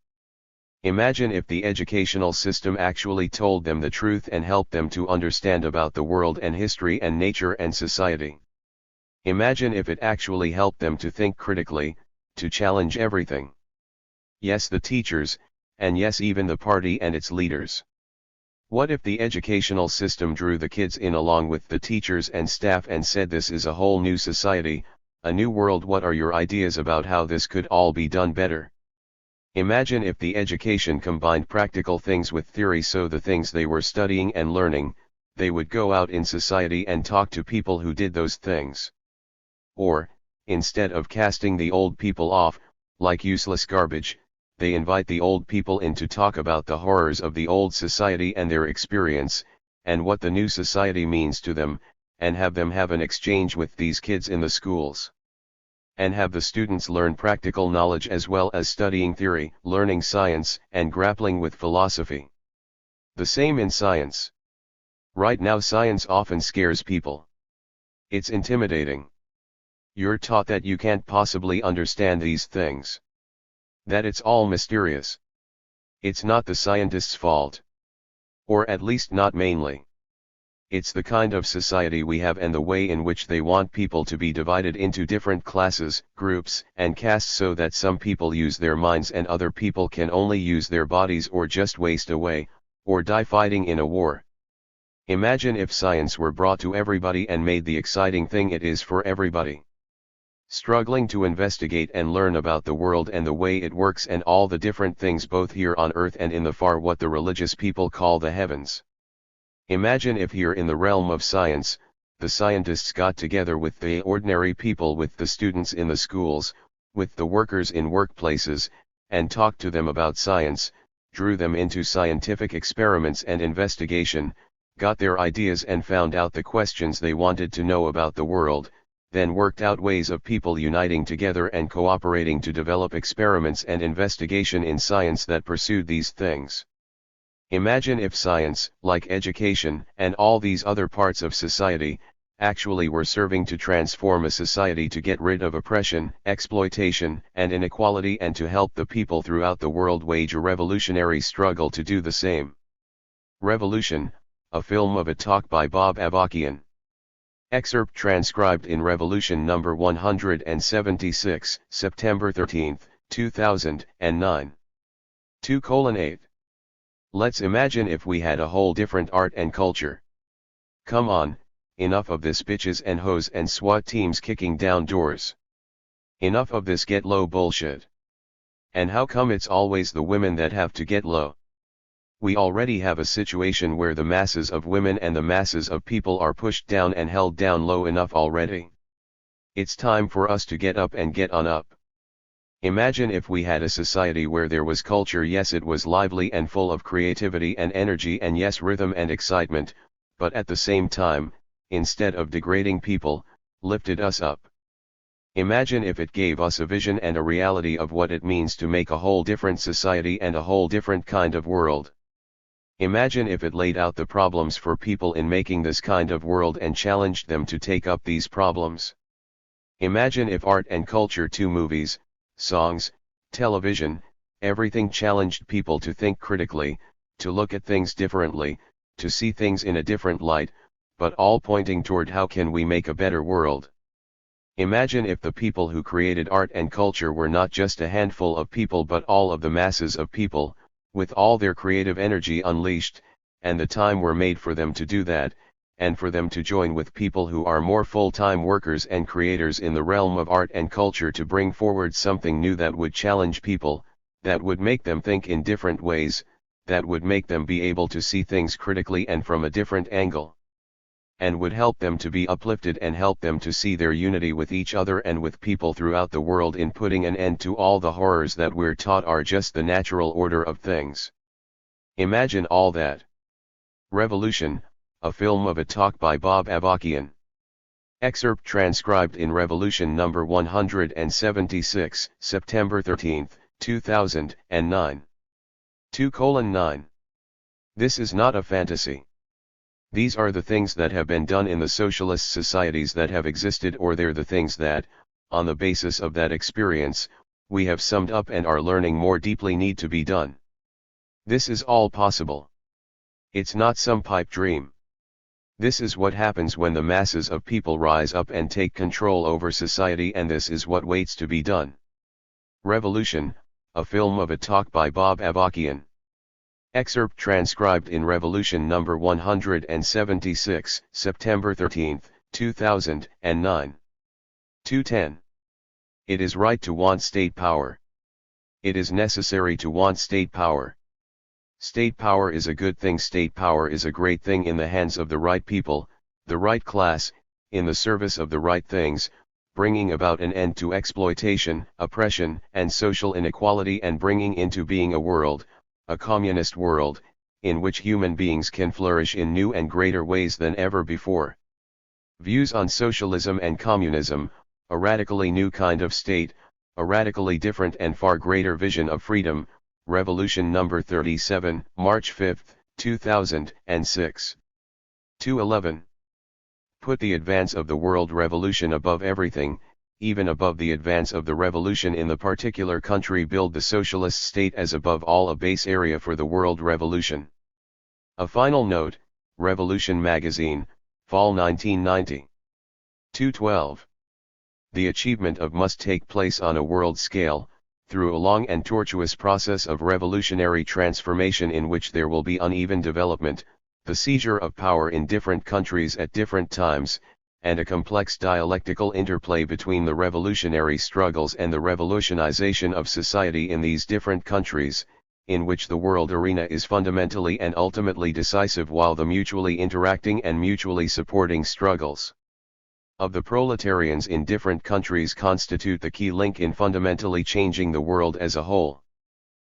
Imagine if the educational system actually told them the truth and helped them to understand about the world and history and nature and society. Imagine if it actually helped them to think critically, to challenge everything. Yes, the teachers, and yes, even the party and its leaders. What if the educational system drew the kids in along with the teachers and staff and said, this is a whole new society, a new world, what are your ideas about how this could all be done better? Imagine if the education combined practical things with theory, so the things they were studying and learning, they would go out in society and talk to people who did those things. Or, instead of casting the old people off, like useless garbage, they invite the old people in to talk about the horrors of the old society and their experience, and what the new society means to them, and have them have an exchange with these kids in the schools. And have the students learn practical knowledge as well as studying theory, learning science, and grappling with philosophy. The same in science. Right now science often scares people. It's intimidating. You're taught that you can't possibly understand these things. That it's all mysterious. It's not the scientists' fault. Or at least not mainly. It's the kind of society we have and the way in which they want people to be divided into different classes, groups, and castes so that some people use their minds and other people can only use their bodies or just waste away, or die fighting in a war. Imagine if science were brought to everybody and made the exciting thing it is for everybody. Struggling to investigate and learn about the world and the way it works and all the different things both here on earth and in the far what the religious people call the heavens. Imagine if here in the realm of science, the scientists got together with the ordinary people, with the students in the schools, with the workers in workplaces, and talked to them about science, drew them into scientific experiments and investigation, got their ideas and found out the questions they wanted to know about the world, then worked out ways of people uniting together and cooperating to develop experiments and investigation in science that pursued these things. Imagine if science, like education and all these other parts of society, actually were serving to transform a society to get rid of oppression, exploitation, and inequality and to help the people throughout the world wage a revolutionary struggle to do the same. Revolution, a film of a talk by Bob Avarkian. Excerpt transcribed in Revolution number 176, September 13, 2009. 2:8. Let's imagine if we had a whole different art and culture. Come on, enough of this bitches and hoes and SWAT teams kicking down doors. Enough of this get low bullshit. And how come it's always the women that have to get low? We already have a situation where the masses of women and the masses of people are pushed down and held down low enough already. It's time for us to get up and get on up. Imagine if we had a society where there was culture, yes it was lively and full of creativity and energy and yes rhythm and excitement, but at the same time, instead of degrading people, lifted us up. Imagine if it gave us a vision and a reality of what it means to make a whole different society and a whole different kind of world. Imagine if it laid out the problems for people in making this kind of world and challenged them to take up these problems. Imagine if art and culture, to movies, songs, television, everything challenged people to think critically, to look at things differently, to see things in a different light, but all pointing toward how can we make a better world. Imagine if the people who created art and culture were not just a handful of people but all of the masses of people, with all their creative energy unleashed, and the time were made for them to do that, and for them to join with people who are more full-time workers and creators in the realm of art and culture to bring forward something new that would challenge people, that would make them think in different ways, that would make them be able to see things critically and from a different angle, and would help them to be uplifted and help them to see their unity with each other and with people throughout the world in putting an end to all the horrors that we're taught are just the natural order of things. Imagine all that. Revolution, a film of a talk by Bob Avarkian. Excerpt transcribed in Revolution number 176, September 13, 2009. 2:9. This is not a fantasy. These are the things that have been done in the socialist societies that have existed, or they're the things that, on the basis of that experience, we have summed up and are learning more deeply need to be done. This is all possible. It's not some pipe dream. This is what happens when the masses of people rise up and take control over society, and this is what waits to be done. Revolution, a film of a talk by Bob Avarkian. Excerpt transcribed in Revolution number 176, September 13, 2009. 2:10. It is right to want state power. It is necessary to want state power. State power is a good thing. State power is a great thing in the hands of the right people, the right class, in the service of the right things, bringing about an end to exploitation, oppression, and social inequality, and bringing into being a world, a communist world, in which human beings can flourish in new and greater ways than ever before. Views on socialism and communism, a radically new kind of state, a radically different and far greater vision of freedom. Revolution number 37, March 5, 2006. 2:11. Put the advance of the world revolution above everything, even above the advance of the revolution in the particular country. Build the socialist state as above all a base area for the world revolution. A final note, Revolution Magazine, Fall 1990. 212. The achievement of must take place on a world scale, through a long and tortuous process of revolutionary transformation in which there will be uneven development, the seizure of power in different countries at different times, and a complex dialectical interplay between the revolutionary struggles and the revolutionization of society in these different countries, in which the world arena is fundamentally and ultimately decisive, while the mutually interacting and mutually supporting struggles of the proletarians in different countries constitute the key link in fundamentally changing the world as a whole.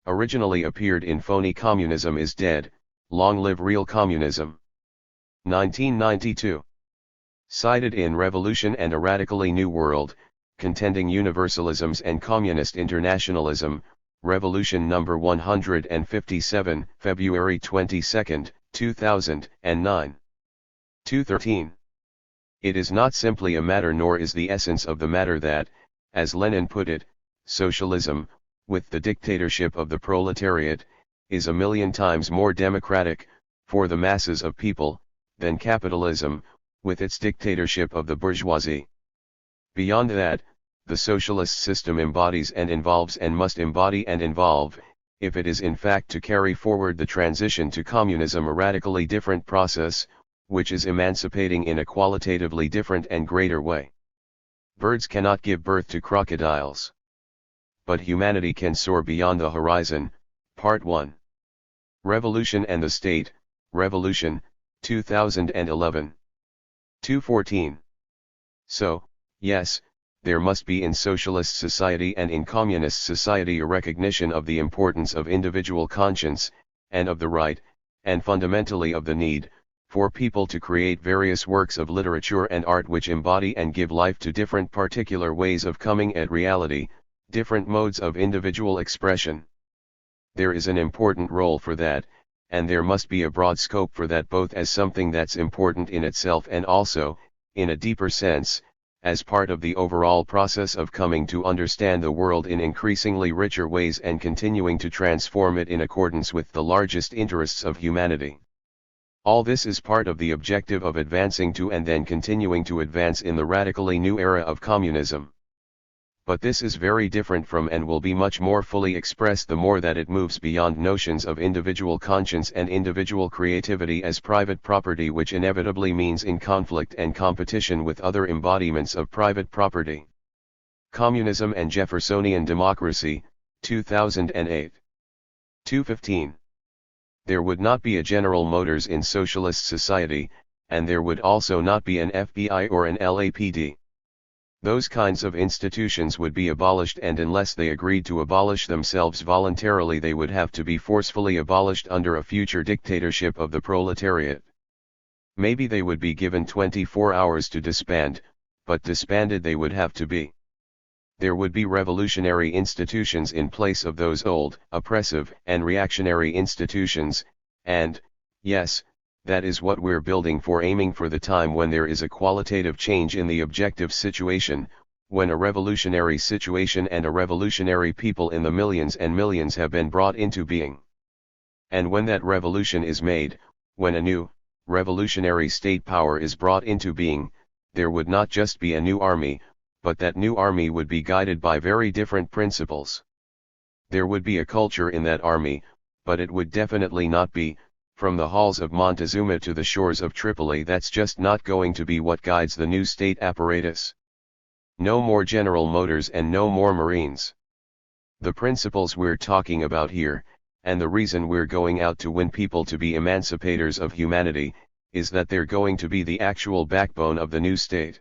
Originally appeared in Phony Communism is Dead, Long Live Real Communism. 1992. Cited in Revolution and a Radically New World, Contending Universalisms and Communist Internationalism, Revolution No. 157, February 22, 2009. 213. It is not simply a matter, nor is the essence of the matter that, as Lenin put it, socialism, with the dictatorship of the proletariat, is a million times more democratic, for the masses of people, than capitalism, with its dictatorship of the bourgeoisie. Beyond that, the socialist system embodies and involves and must embody and involve, if it is in fact to carry forward the transition to communism, a radically different process, which is emancipating in a qualitatively different and greater way. Birds cannot give birth to crocodiles. But humanity can soar beyond the horizon. Part 1. Revolution and the State, Revolution, 2011. 214. So, yes, there must be in socialist society and in communist society a recognition of the importance of individual conscience, and of the right, and fundamentally of the need, for people to create various works of literature and art which embody and give life to different particular ways of coming at reality, different modes of individual expression. There is an important role for that, and there must be a broad scope for that, both as something that's important in itself and also, in a deeper sense, as part of the overall process of coming to understand the world in increasingly richer ways and continuing to transform it in accordance with the largest interests of humanity. All this is part of the objective of advancing to and then continuing to advance in the radically new era of communism. But this is very different from and will be much more fully expressed the more that it moves beyond notions of individual conscience and individual creativity as private property, which inevitably means in conflict and competition with other embodiments of private property. Communism and Jeffersonian Democracy, 2008. 215. There would not be a General Motors in socialist society, and there would also not be an FBI or an LAPD. Those kinds of institutions would be abolished, and unless they agreed to abolish themselves voluntarily, they would have to be forcefully abolished under a future dictatorship of the proletariat. Maybe they would be given 24 hours to disband, but disbanded they would have to be. There would be revolutionary institutions in place of those old, oppressive, and reactionary institutions, and, yes, that is what we're building for, aiming for the time when there is a qualitative change in the objective situation, when a revolutionary situation and a revolutionary people in the millions and millions have been brought into being. And when that revolution is made, when a new, revolutionary state power is brought into being, there would not just be a new army, but that new army would be guided by very different principles. There would be a culture in that army, but it would definitely not be, from the halls of Montezuma to the shores of Tripoli. That's just not going to be what guides the new state apparatus. No more General Motors and no more Marines. The principles we're talking about here, and the reason we're going out to win people to be emancipators of humanity, is that they're going to be the actual backbone of the new state.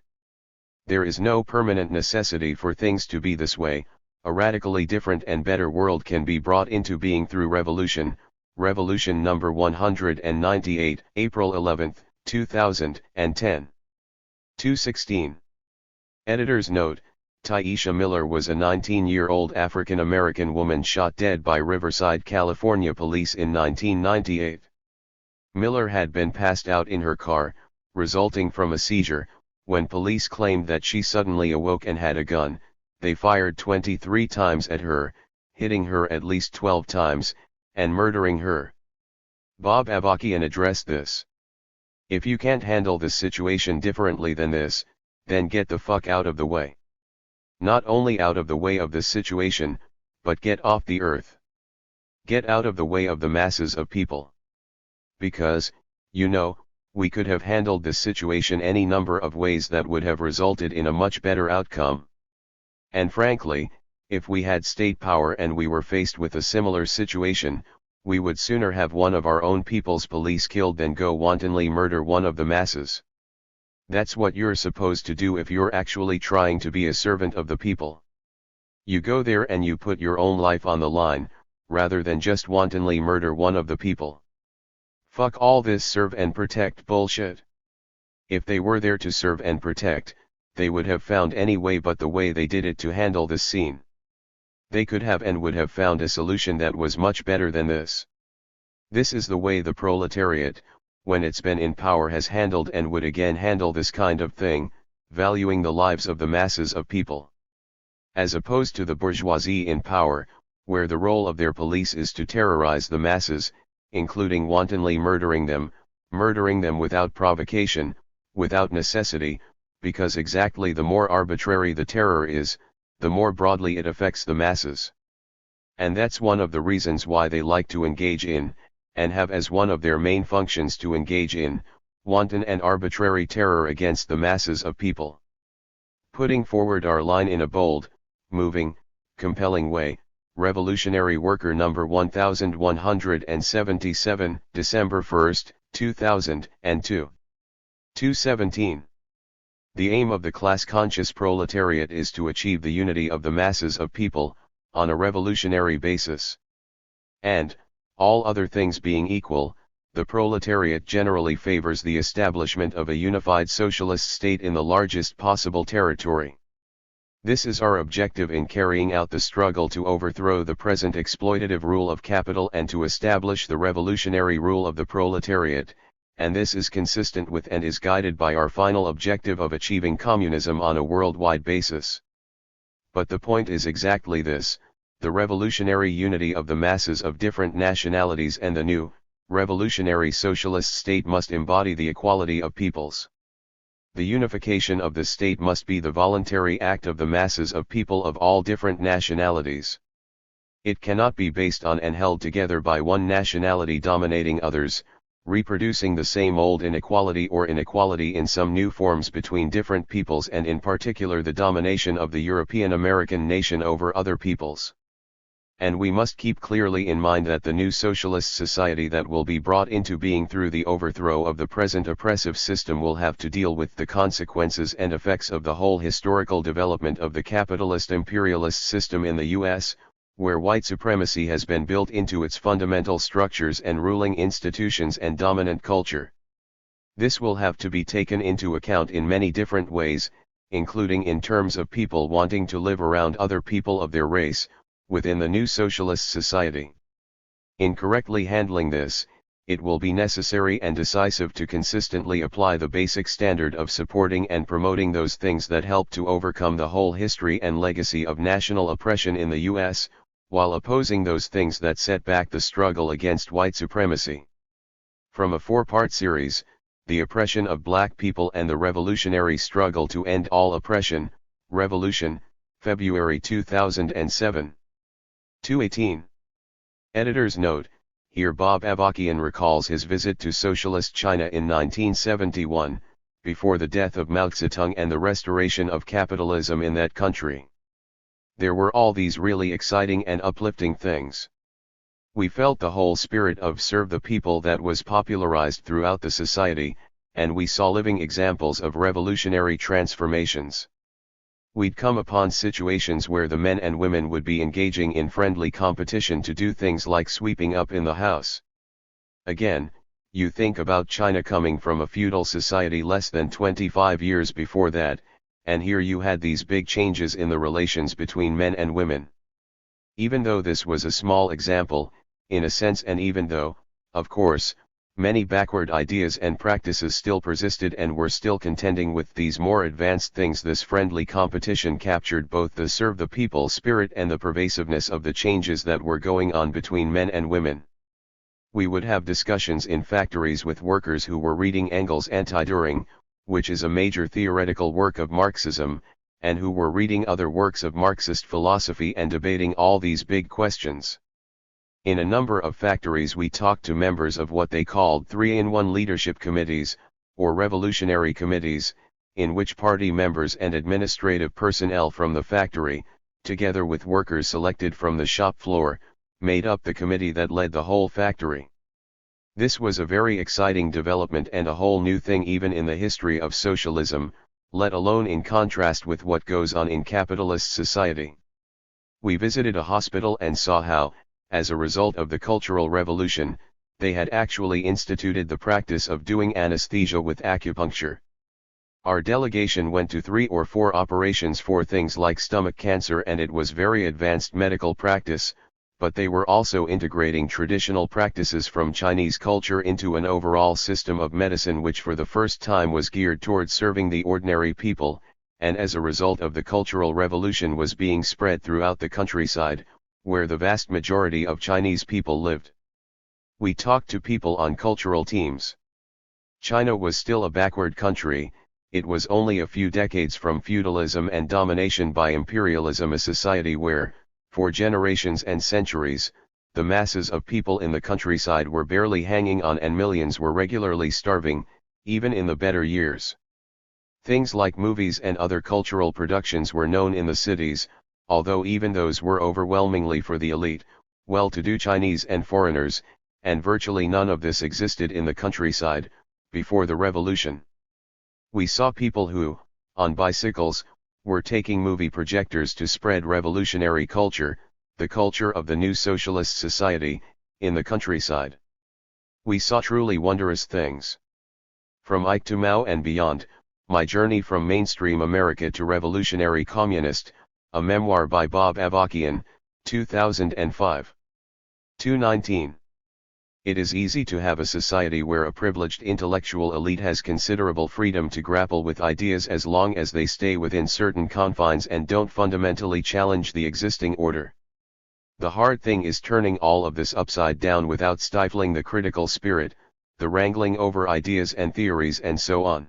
There is no permanent necessity for things to be this way. A radically different and better world can be brought into being through revolution. Revolution number 198, April 11, 2010. 216. Editor's note: Tyesha Miller was a 19-year-old African-American woman shot dead by Riverside, California police in 1998. Miller had been passed out in her car, resulting from a seizure. When police claimed that she suddenly awoke and had a gun, they fired 23 times at her, hitting her at least 12 times, and murdering her. Bob Avakian addressed this. If you can't handle the situation differently than this, then get the fuck out of the way. Not only out of the way of the situation, but get off the earth. Get out of the way of the masses of people. Because, you know, we could have handled this situation any number of ways that would have resulted in a much better outcome. And frankly, if we had state power and we were faced with a similar situation, we would sooner have one of our own people's police killed than go wantonly murder one of the masses. That's what you're supposed to do if you're actually trying to be a servant of the people. You go there and you put your own life on the line, rather than just wantonly murder one of the people. Fuck all this serve and protect bullshit. If they were there to serve and protect, they would have found any way but the way they did it to handle this scene. They could have and would have found a solution that was much better than this. This is the way the proletariat, when it's been in power, has handled and would again handle this kind of thing, valuing the lives of the masses of people. As opposed to the bourgeoisie in power, where the role of their police is to terrorize the masses, including wantonly murdering them without provocation, without necessity, because exactly the more arbitrary the terror is, the more broadly it affects the masses. And that's one of the reasons why they like to engage in, and have as one of their main functions to engage in, wanton and arbitrary terror against the masses of people. Putting forward our line in a bold, moving, compelling way, Revolutionary Worker number 1177, December 1, 2002. 217. The aim of the class-conscious proletariat is to achieve the unity of the masses of people, on a revolutionary basis. And, all other things being equal, the proletariat generally favors the establishment of a unified socialist state in the largest possible territory. This is our objective in carrying out the struggle to overthrow the present exploitative rule of capital and to establish the revolutionary rule of the proletariat, and this is consistent with and is guided by our final objective of achieving communism on a worldwide basis. But the point is exactly this: the revolutionary unity of the masses of different nationalities, and the new, revolutionary socialist state must embody the equality of peoples. The unification of the state must be the voluntary act of the masses of people of all different nationalities. It cannot be based on and held together by one nationality dominating others, reproducing the same old inequality or inequality in some new forms between different peoples, and in particular the domination of the European American nation over other peoples. And we must keep clearly in mind that the new socialist society that will be brought into being through the overthrow of the present oppressive system will have to deal with the consequences and effects of the whole historical development of the capitalist imperialist system in the U.S., where white supremacy has been built into its fundamental structures and ruling institutions and dominant culture. This will have to be taken into account in many different ways, including in terms of people wanting to live around other people of their race, within the new socialist society. In correctly handling this, it will be necessary and decisive to consistently apply the basic standard of supporting and promoting those things that help to overcome the whole history and legacy of national oppression in the U.S., while opposing those things that set back the struggle against white supremacy. From a 4-part series, The Oppression of Black People and the Revolutionary Struggle to End All Oppression, Revolution, February 2007. 218. Editor's note: here Bob Avakian recalls his visit to socialist China in 1971, before the death of Mao Zedong and the restoration of capitalism in that country. There were all these really exciting and uplifting things. We felt the whole spirit of serve the people that was popularized throughout the society, and we saw living examples of revolutionary transformations. We'd come upon situations where the men and women would be engaging in friendly competition to do things like sweeping up in the house. Again, you think about China coming from a feudal society less than 25 years before that, and here you had these big changes in the relations between men and women. Even though this was a small example, in a sense, and even though, of course, Many backward ideas and practices still persisted and were still contending with these more advanced things. This friendly competition captured both the serve the people spirit and the pervasiveness of the changes that were going on between men and women. We would have discussions in factories with workers who were reading Engels' Anti-Düring, which is a major theoretical work of Marxism, and who were reading other works of Marxist philosophy and debating all these big questions. In a number of factories we talked to members of what they called 3-in-1 leadership committees, or revolutionary committees, in which party members and administrative personnel from the factory, together with workers selected from the shop floor, made up the committee that led the whole factory. This was a very exciting development and a whole new thing even in the history of socialism, let alone in contrast with what goes on in capitalist society. We visited a hospital and saw how, as a result of the Cultural Revolution, they had actually instituted the practice of doing anesthesia with acupuncture. Our delegation went to 3 or 4 operations for things like stomach cancer, and it was very advanced medical practice, but they were also integrating traditional practices from Chinese culture into an overall system of medicine which for the first time was geared towards serving the ordinary people, and as a result of the Cultural Revolution was being spread throughout the countryside, where the vast majority of Chinese people lived. We talked to people on cultural teams. China was still a backward country. It was only a few decades from feudalism and domination by imperialism, a society where, for generations and centuries, the masses of people in the countryside were barely hanging on and millions were regularly starving, even in the better years. Things like movies and other cultural productions were known in the cities, although even those were overwhelmingly for the elite, well-to-do Chinese and foreigners, and virtually none of this existed in the countryside, before the revolution. We saw people who, on bicycles, were taking movie projectors to spread revolutionary culture, the culture of the new socialist society, in the countryside. We saw truly wondrous things. From Ike to Mao and beyond, My Journey from Mainstream America to Revolutionary Communist, a memoir by Bob Avarkian, 2005. 219. It is easy to have a society where a privileged intellectual elite has considerable freedom to grapple with ideas as long as they stay within certain confines and don't fundamentally challenge the existing order. The hard thing is turning all of this upside down without stifling the critical spirit, the wrangling over ideas and theories and so on.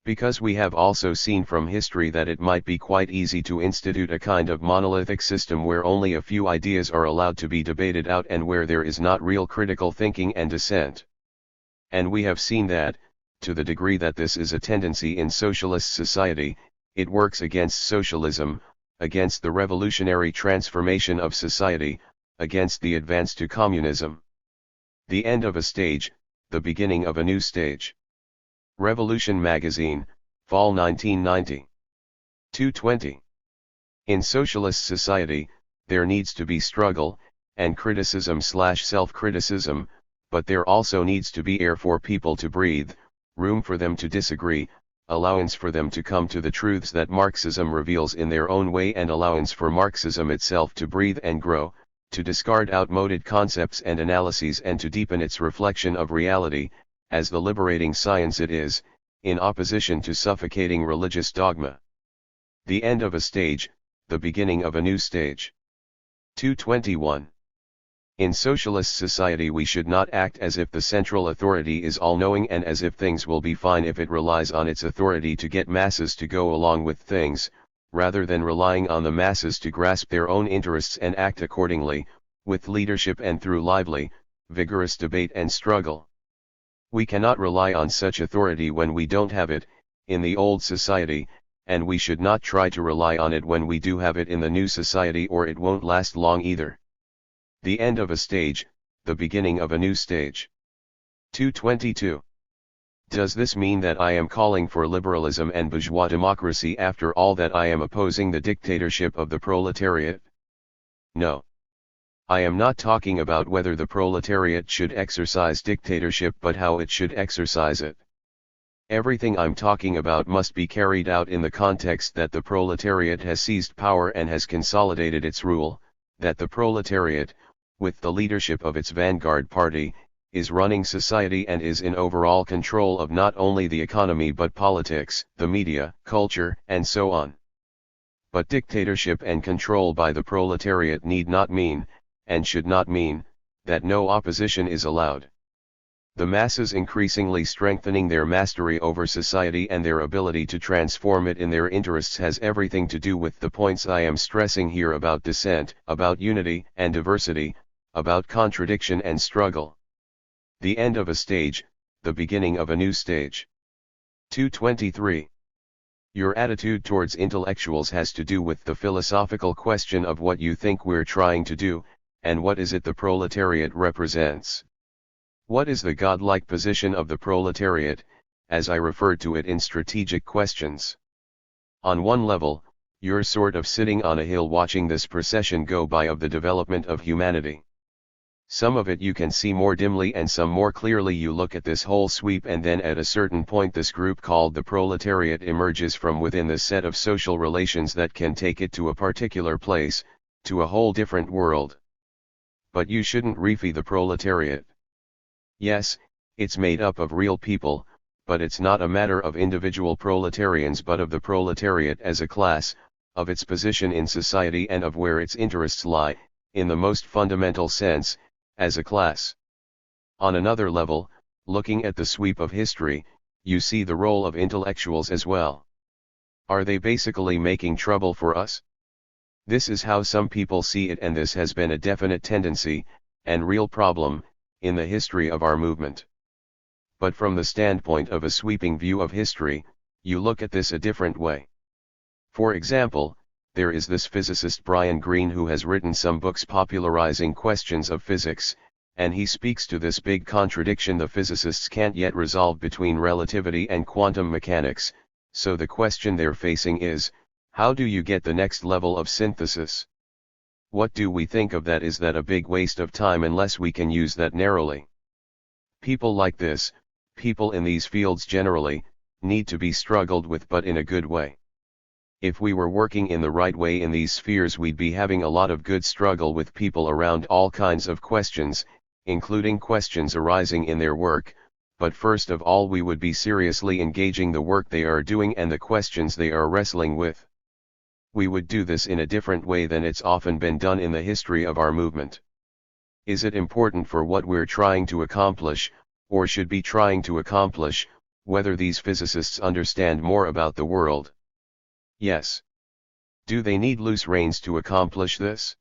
Because we have also seen from history that it might be quite easy to institute a kind of monolithic system where only a few ideas are allowed to be debated out and where there is not real critical thinking and dissent. And we have seen that, to the degree that this is a tendency in socialist society, it works against socialism, against the revolutionary transformation of society, against the advance to communism. The end of a stage, the beginning of a new stage. Revolution Magazine, Fall 1990. 220. In socialist society, there needs to be struggle, and criticism/self-criticism, but there also needs to be air for people to breathe, room for them to disagree, allowance for them to come to the truths that Marxism reveals in their own way, and allowance for Marxism itself to breathe and grow, to discard outmoded concepts and analyses and to deepen its reflection of reality, as the liberating science it is, in opposition to suffocating religious dogma. The end of a stage, the beginning of a new stage. 221. In socialist society we should not act as if the central authority is all-knowing and as if things will be fine if it relies on its authority to get masses to go along with things, rather than relying on the masses to grasp their own interests and act accordingly, with leadership and through lively, vigorous debate and struggle. We cannot rely on such authority when we don't have it, in the old society, and we should not try to rely on it when we do have it in the new society, or it won't last long either. The end of a stage, the beginning of a new stage. 222. Does this mean that I am calling for liberalism and bourgeois democracy after all, that I am opposing the dictatorship of the proletariat? No. I am not talking about whether the proletariat should exercise dictatorship but how it should exercise it. Everything I'm talking about must be carried out in the context that the proletariat has seized power and has consolidated its rule, that the proletariat, with the leadership of its vanguard party, is running society and is in overall control of not only the economy but politics, the media, culture, and so on. But dictatorship and control by the proletariat need not mean, and should not mean, that no opposition is allowed. The masses increasingly strengthening their mastery over society and their ability to transform it in their interests has everything to do with the points I am stressing here about dissent, about unity and diversity, about contradiction and struggle. The end of a stage, the beginning of a new stage. 223. Your attitude towards intellectuals has to do with the philosophical question of what you think we're trying to do, and what is it the proletariat represents. What is the godlike position of the proletariat, as I referred to it in strategic questions? On one level, you're sort of sitting on a hill watching this procession go by of the development of humanity. Some of it you can see more dimly and some more clearly. You look at this whole sweep and then at a certain point this group called the proletariat emerges from within the set of social relations that can take it to a particular place, to a whole different world. But you shouldn't refee the proletariat. Yes, it's made up of real people, but it's not a matter of individual proletarians but of the proletariat as a class, of its position in society and of where its interests lie, in the most fundamental sense, as a class. On another level, looking at the sweep of history, you see the role of intellectuals as well. Are they basically making trouble for us? This is how some people see it, and this has been a definite tendency, and real problem, in the history of our movement. But from the standpoint of a sweeping view of history, you look at this a different way. For example, there is this physicist Brian Greene who has written some books popularizing questions of physics, and he speaks to this big contradiction the physicists can't yet resolve between relativity and quantum mechanics. So the question they're facing is, how do you get the next level of synthesis? What do we think of that? Is that a big waste of time unless we can use that narrowly? People like this, people in these fields generally, need to be struggled with, but in a good way. If we were working in the right way in these spheres, we'd be having a lot of good struggle with people around all kinds of questions, including questions arising in their work, but first of all we would be seriously engaging the work they are doing and the questions they are wrestling with. We would do this in a different way than it's often been done in the history of our movement. Is it important for what we're trying to accomplish, or should be trying to accomplish, whether these physicists understand more about the world? Yes. Do they need loose reins to accomplish this?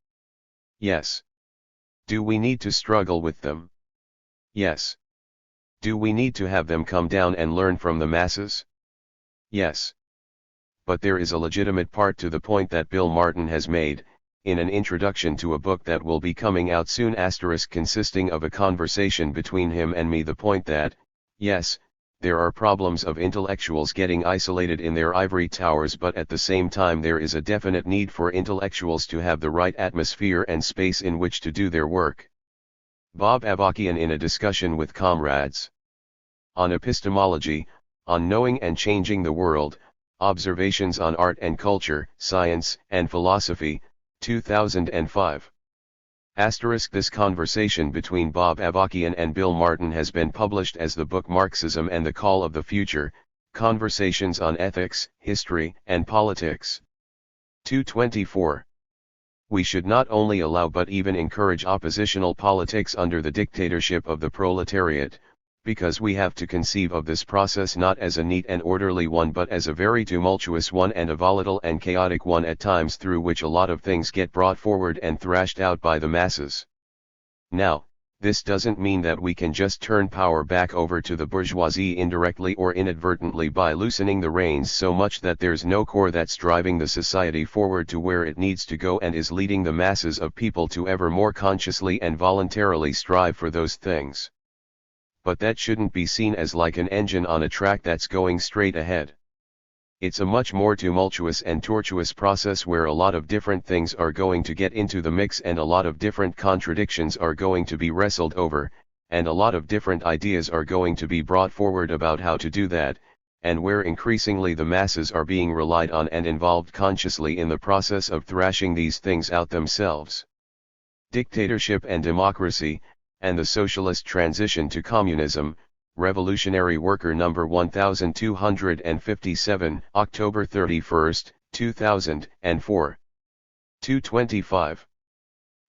Yes. Do we need to struggle with them? Yes. Do we need to have them come down and learn from the masses? Yes. But there is a legitimate part to the point that Bill Martin has made, in an introduction to a book that will be coming out soon *, consisting of a conversation between him and me, the point that, yes, there are problems of intellectuals getting isolated in their ivory towers, but at the same time there is a definite need for intellectuals to have the right atmosphere and space in which to do their work. Bob Avarkian in a discussion with comrades on epistemology, on knowing and changing the world, Observations on Art and Culture, Science and Philosophy, 2005. This conversation between Bob Avarkian and Bill Martin has been published as the book Marxism and the Call of the Future, Conversations on Ethics, History and Politics. 224. We should not only allow but even encourage oppositional politics under the dictatorship of the proletariat, because we have to conceive of this process not as a neat and orderly one but as a very tumultuous one and a volatile and chaotic one at times, through which a lot of things get brought forward and thrashed out by the masses. Now, this doesn't mean that we can just turn power back over to the bourgeoisie indirectly or inadvertently by loosening the reins so much that there's no core that's driving the society forward to where it needs to go and is leading the masses of people to ever more consciously and voluntarily strive for those things. But that shouldn't be seen as like an engine on a track that's going straight ahead. It's a much more tumultuous and tortuous process where a lot of different things are going to get into the mix and a lot of different contradictions are going to be wrestled over, and a lot of different ideas are going to be brought forward about how to do that, and where increasingly the masses are being relied on and involved consciously in the process of thrashing these things out themselves. Dictatorship and democracy, and the socialist transition to communism, Revolutionary Worker number 1257, October 31, 2004. 225.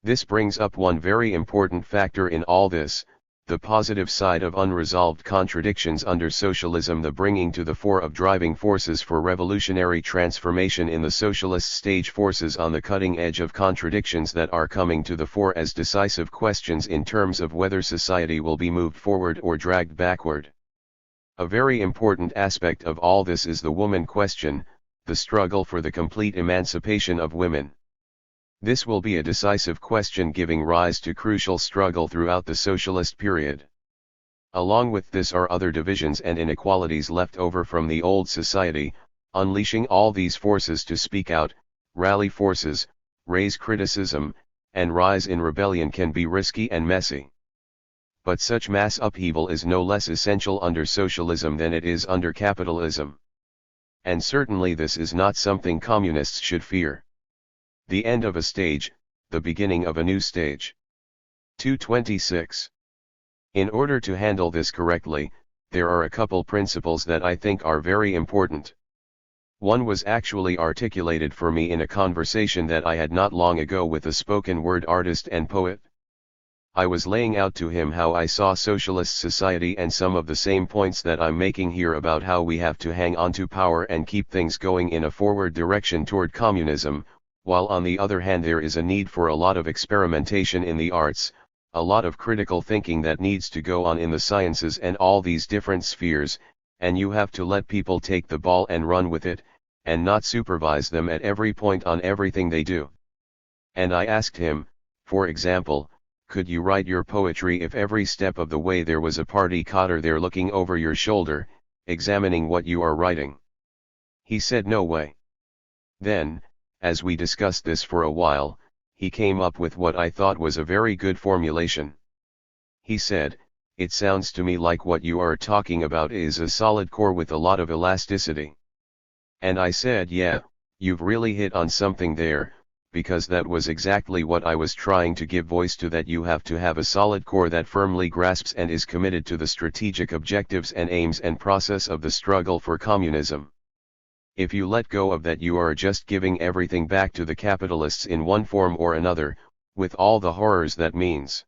This brings up one very important factor in all this, the positive side of unresolved contradictions under socialism, the bringing to the fore of driving forces for revolutionary transformation in the socialist stage, forces on the cutting edge of contradictions that are coming to the fore as decisive questions in terms of whether society will be moved forward or dragged backward. A very important aspect of all this is the woman question, the struggle for the complete emancipation of women. This will be a decisive question giving rise to crucial struggle throughout the socialist period. Along with this are other divisions and inequalities left over from the old society. Unleashing all these forces to speak out, rally forces, raise criticism, and rise in rebellion can be risky and messy. But such mass upheaval is no less essential under socialism than it is under capitalism. And certainly this is not something communists should fear. The end of a stage, the beginning of a new stage. 226. In order to handle this correctly, there are a couple principles that I think are very important. One was actually articulated for me in a conversation that I had not long ago with a spoken word artist and poet. I was laying out to him how I saw socialist society and some of the same points that I'm making here about how we have to hang on to power and keep things going in a forward direction toward communism, while on the other hand there is a need for a lot of experimentation in the arts, a lot of critical thinking that needs to go on in the sciences and all these different spheres, and you have to let people take the ball and run with it, and not supervise them at every point on everything they do. And I asked him, for example, could you write your poetry if every step of the way there was a party cotter there looking over your shoulder, examining what you are writing? He said no way. Then, as we discussed this for a while, he came up with what I thought was a very good formulation. He said, "It sounds to me like what you are talking about is a solid core with a lot of elasticity." And I said, yeah, you've really hit on something there, because that was exactly what I was trying to give voice to, that you have to have a solid core that firmly grasps and is committed to the strategic objectives and aims and process of the struggle for communism. If you let go of that, you are just giving everything back to the capitalists in one form or another, with all the horrors that means.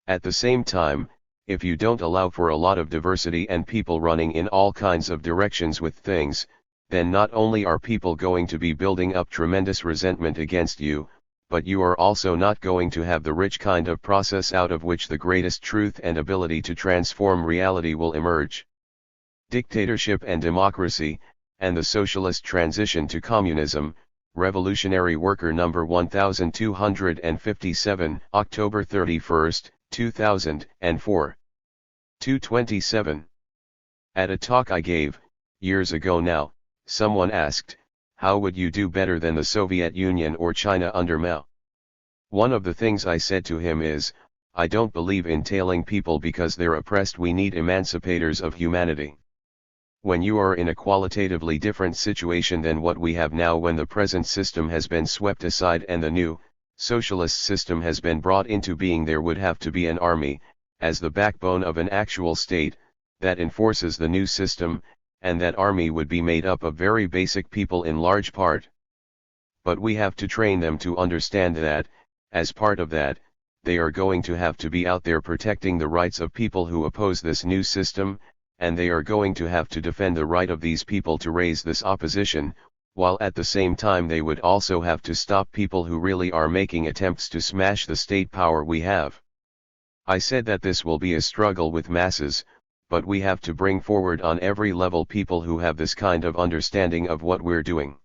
At the same time, if you don't allow for a lot of diversity and people running in all kinds of directions with things, then not only are people going to be building up tremendous resentment against you, but you are also not going to have the rich kind of process out of which the greatest truth and ability to transform reality will emerge. Dictatorship and Democracy, and the Socialist Transition to Communism, Revolutionary Worker number 1257, October 31, 2004. 227. At a talk I gave, years ago now, someone asked, how would you do better than the Soviet Union or China under Mao? One of the things I said to him is, I don't believe in tailing people because they're oppressed. We need emancipators of humanity. When you are in a qualitatively different situation than what we have now, when the present system has been swept aside and the new, socialist system has been brought into being, there would have to be an army, as the backbone of an actual state, that enforces the new system, and that army would be made up of very basic people in large part. But we have to train them to understand that, as part of that, they are going to have to be out there protecting the rights of people who oppose this new system, and they are going to have to defend the right of these people to raise this opposition, while at the same time they would also have to stop people who really are making attempts to smash the state power we have. I said that this will be a struggle with masses, but we have to bring forward on every level people who have this kind of understanding of what we're doing.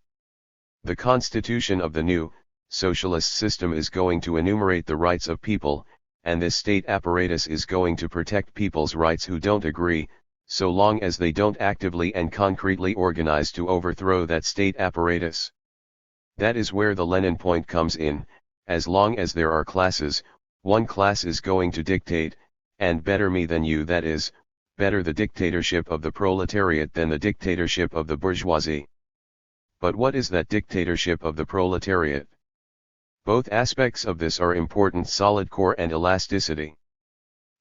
The constitution of the new, socialist system is going to enumerate the rights of people, and this state apparatus is going to protect people's rights who don't agree, so long as they don't actively and concretely organize to overthrow that state apparatus. That is where the Lenin point comes in. As long as there are classes, one class is going to dictate, and better me than you, that is, better the dictatorship of the proletariat than the dictatorship of the bourgeoisie. But what is that dictatorship of the proletariat? Both aspects of this are important: solid core and elasticity.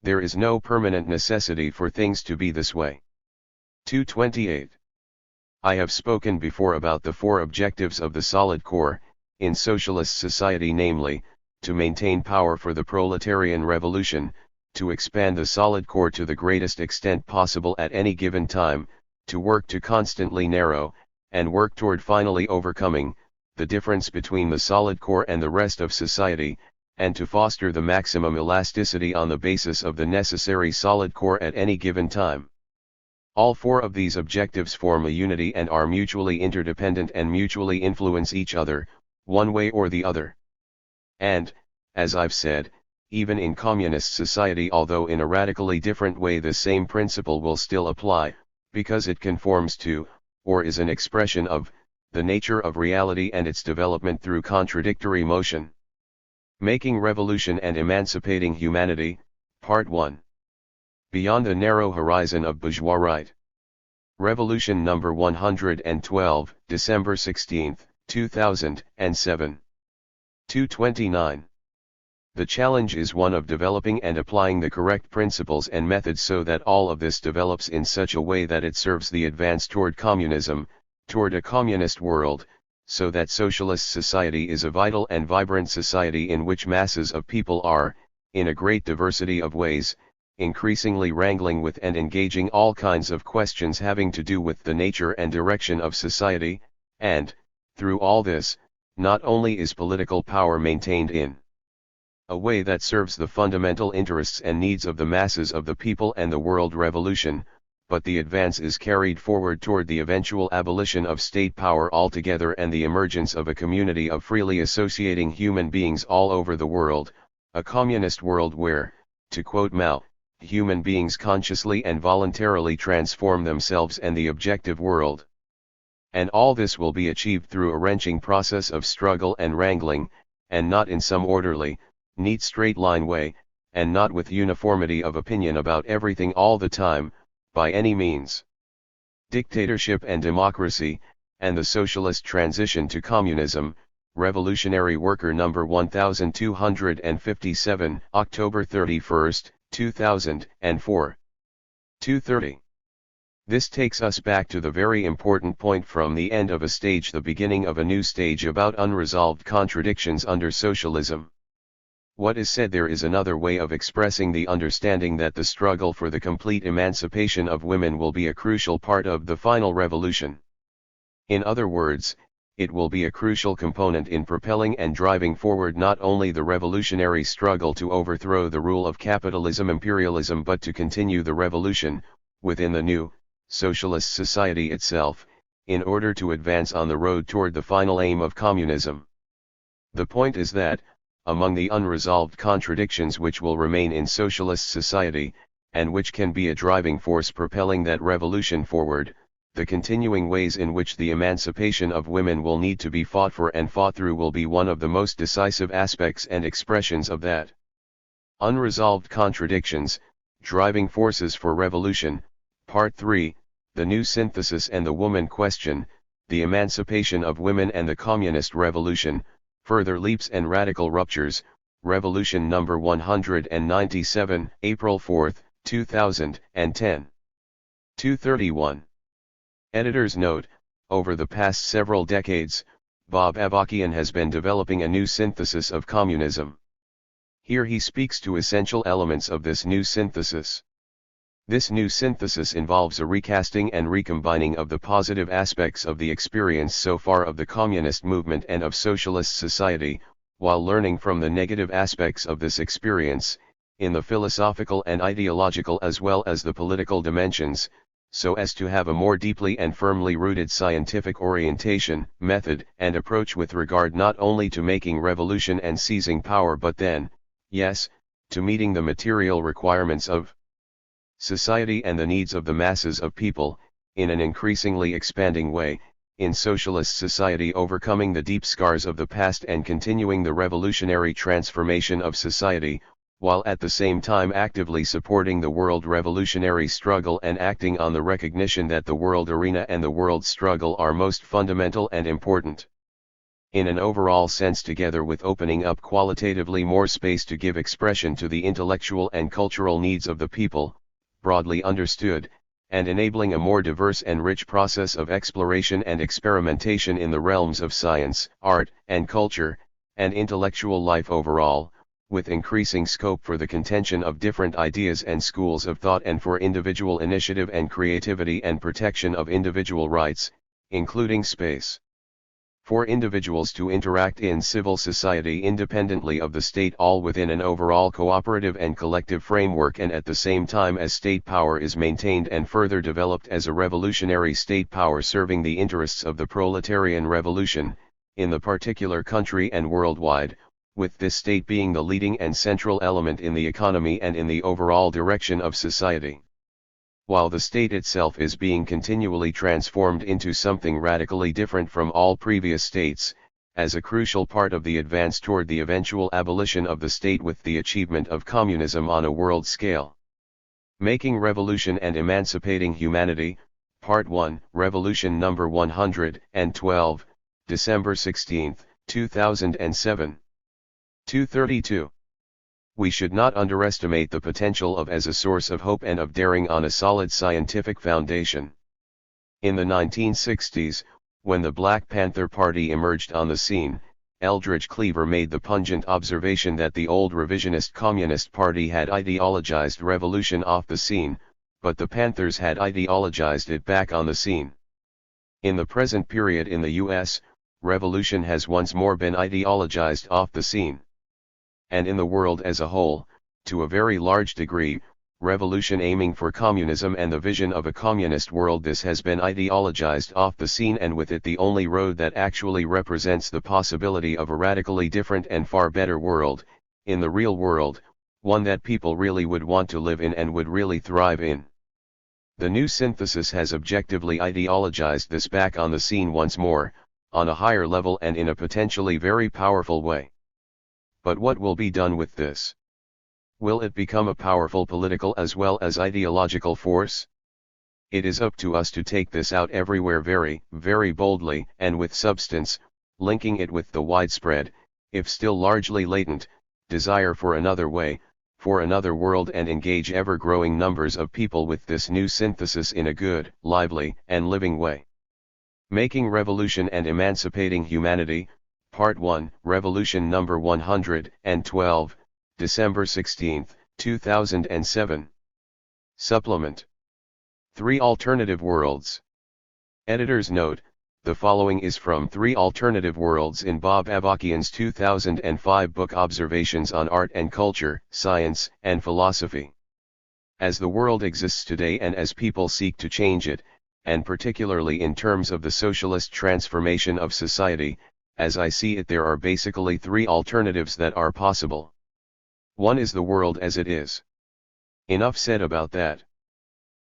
There is no permanent necessity for things to be this way. 228. I have spoken before about the four objectives of the solid core, in socialist society, namely, to maintain power for the proletarian revolution, to expand the solid core to the greatest extent possible at any given time, to work to constantly narrow, and work toward finally overcoming, the difference between the solid core and the rest of society, and to foster the maximum elasticity on the basis of the necessary solid core at any given time. All four of these objectives form a unity and are mutually interdependent and mutually influence each other, one way or the other. And, as I've said, even in communist society, although in a radically different way, the same principle will still apply, because it conforms to, or is an expression of, the nature of reality and its development through contradictory motion. Making Revolution and Emancipating Humanity, Part 1. Beyond the Narrow Horizon of Bourgeois Right. Revolution number 112, December 16, 2007. 229. The challenge is one of developing and applying the correct principles and methods so that all of this develops in such a way that it serves the advance toward communism, toward a communist world, so that socialist society is a vital and vibrant society in which masses of people are, in a great diversity of ways, increasingly wrangling with and engaging all kinds of questions having to do with the nature and direction of society, and, through all this, not only is political power maintained in a way that serves the fundamental interests and needs of the masses of the people and the world revolution, but the advance is carried forward toward the eventual abolition of state power altogether and the emergence of a community of freely associating human beings all over the world, a communist world where, to quote Mao, human beings consciously and voluntarily transform themselves and the objective world. And all this will be achieved through a wrenching process of struggle and wrangling, and not in some orderly, neat straight-line way, and not with uniformity of opinion about everything all the time, by any means. Dictatorship and Democracy, and the Socialist Transition to Communism, Revolutionary Worker number 1257, October 31, 2004. 230. This takes us back to the very important point from the end of a stage, the beginning of a new stage about unresolved contradictions under socialism. What is said there is another way of expressing the understanding that the struggle for the complete emancipation of women will be a crucial part of the final revolution. In other words, it will be a crucial component in propelling and driving forward not only the revolutionary struggle to overthrow the rule of capitalism imperialism but to continue the revolution, within the new, socialist society itself, in order to advance on the road toward the final aim of communism. The point is that, among the unresolved contradictions which will remain in socialist society, and which can be a driving force propelling that revolution forward, the continuing ways in which the emancipation of women will need to be fought for and fought through will be one of the most decisive aspects and expressions of that. Unresolved contradictions, driving forces for revolution, Part 3, the new synthesis and the woman question, the emancipation of women and the communist revolution, further leaps and radical ruptures, Revolution number 197, April 4, 2010. 231. Editor's note: over the past several decades, Bob Avakian has been developing a new synthesis of communism. Here he speaks to essential elements of this new synthesis. This new synthesis involves a recasting and recombining of the positive aspects of the experience so far of the communist movement and of socialist society, while learning from the negative aspects of this experience, in the philosophical and ideological as well as the political dimensions, so as to have a more deeply and firmly rooted scientific orientation, method, and approach with regard not only to making revolution and seizing power but then, yes, to meeting the material requirements of society and the needs of the masses of people, in an increasingly expanding way, in socialist society, overcoming the deep scars of the past and continuing the revolutionary transformation of society, while at the same time actively supporting the world revolutionary struggle and acting on the recognition that the world arena and the world struggle are most fundamental and important. in an overall sense, together with opening up qualitatively more space to give expression to the intellectual and cultural needs of the people, broadly understood, and enabling a more diverse and rich process of exploration and experimentation in the realms of science, art, and culture, and intellectual life overall, with increasing scope for the contention of different ideas and schools of thought, and for individual initiative and creativity and protection of individual rights, including space for individuals to interact in civil society independently of the state, all within an overall cooperative and collective framework, and at the same time as state power is maintained and further developed as a revolutionary state power serving the interests of the proletarian revolution, in the particular country and worldwide, with this state being the leading and central element in the economy and in the overall direction of society. While the state itself is being continually transformed into something radically different from all previous states, as a crucial part of the advance toward the eventual abolition of the state with the achievement of communism on a world scale. Making Revolution and Emancipating Humanity, Part 1, Revolution Number 112, December 16, 2007. 232. We should not underestimate the potential of as a source of hope and of daring on a solid scientific foundation. In the 1960s, when the Black Panther Party emerged on the scene, Eldridge Cleaver made the pungent observation that the old revisionist Communist Party had ideologized revolution off the scene, but the Panthers had ideologized it back on the scene. In the present period in the U.S., revolution has once more been ideologized off the scene. And in the world as a whole, to a very large degree, revolution aiming for communism and the vision of a communist world, this has been ideologized off the scene, and with it the only road that actually represents the possibility of a radically different and far better world, in the real world, one that people really would want to live in and would really thrive in. The new synthesis has objectively ideologized this back on the scene once more, on a higher level and in a potentially very powerful way. But what will be done with this? Will it become a powerful political as well as ideological force? It is up to us to take this out everywhere very, very boldly and with substance, linking it with the widespread, if still largely latent, desire for another way, for another world, and engage ever-growing numbers of people with this new synthesis in a good, lively, and living way. Making Revolution and Emancipating Humanity, Part 1, Revolution Number 112, December 16, 2007. Supplement. 3 Alternative Worlds. Editor's note: the following is from 3 Alternative Worlds in Bob Avakian's 2005 book Observations on Art and Culture, Science, and Philosophy. As the world exists today and as people seek to change it, and particularly in terms of the socialist transformation of society, as I see it, there are basically 3 alternatives that are possible. One is the world as it is. Enough said about that.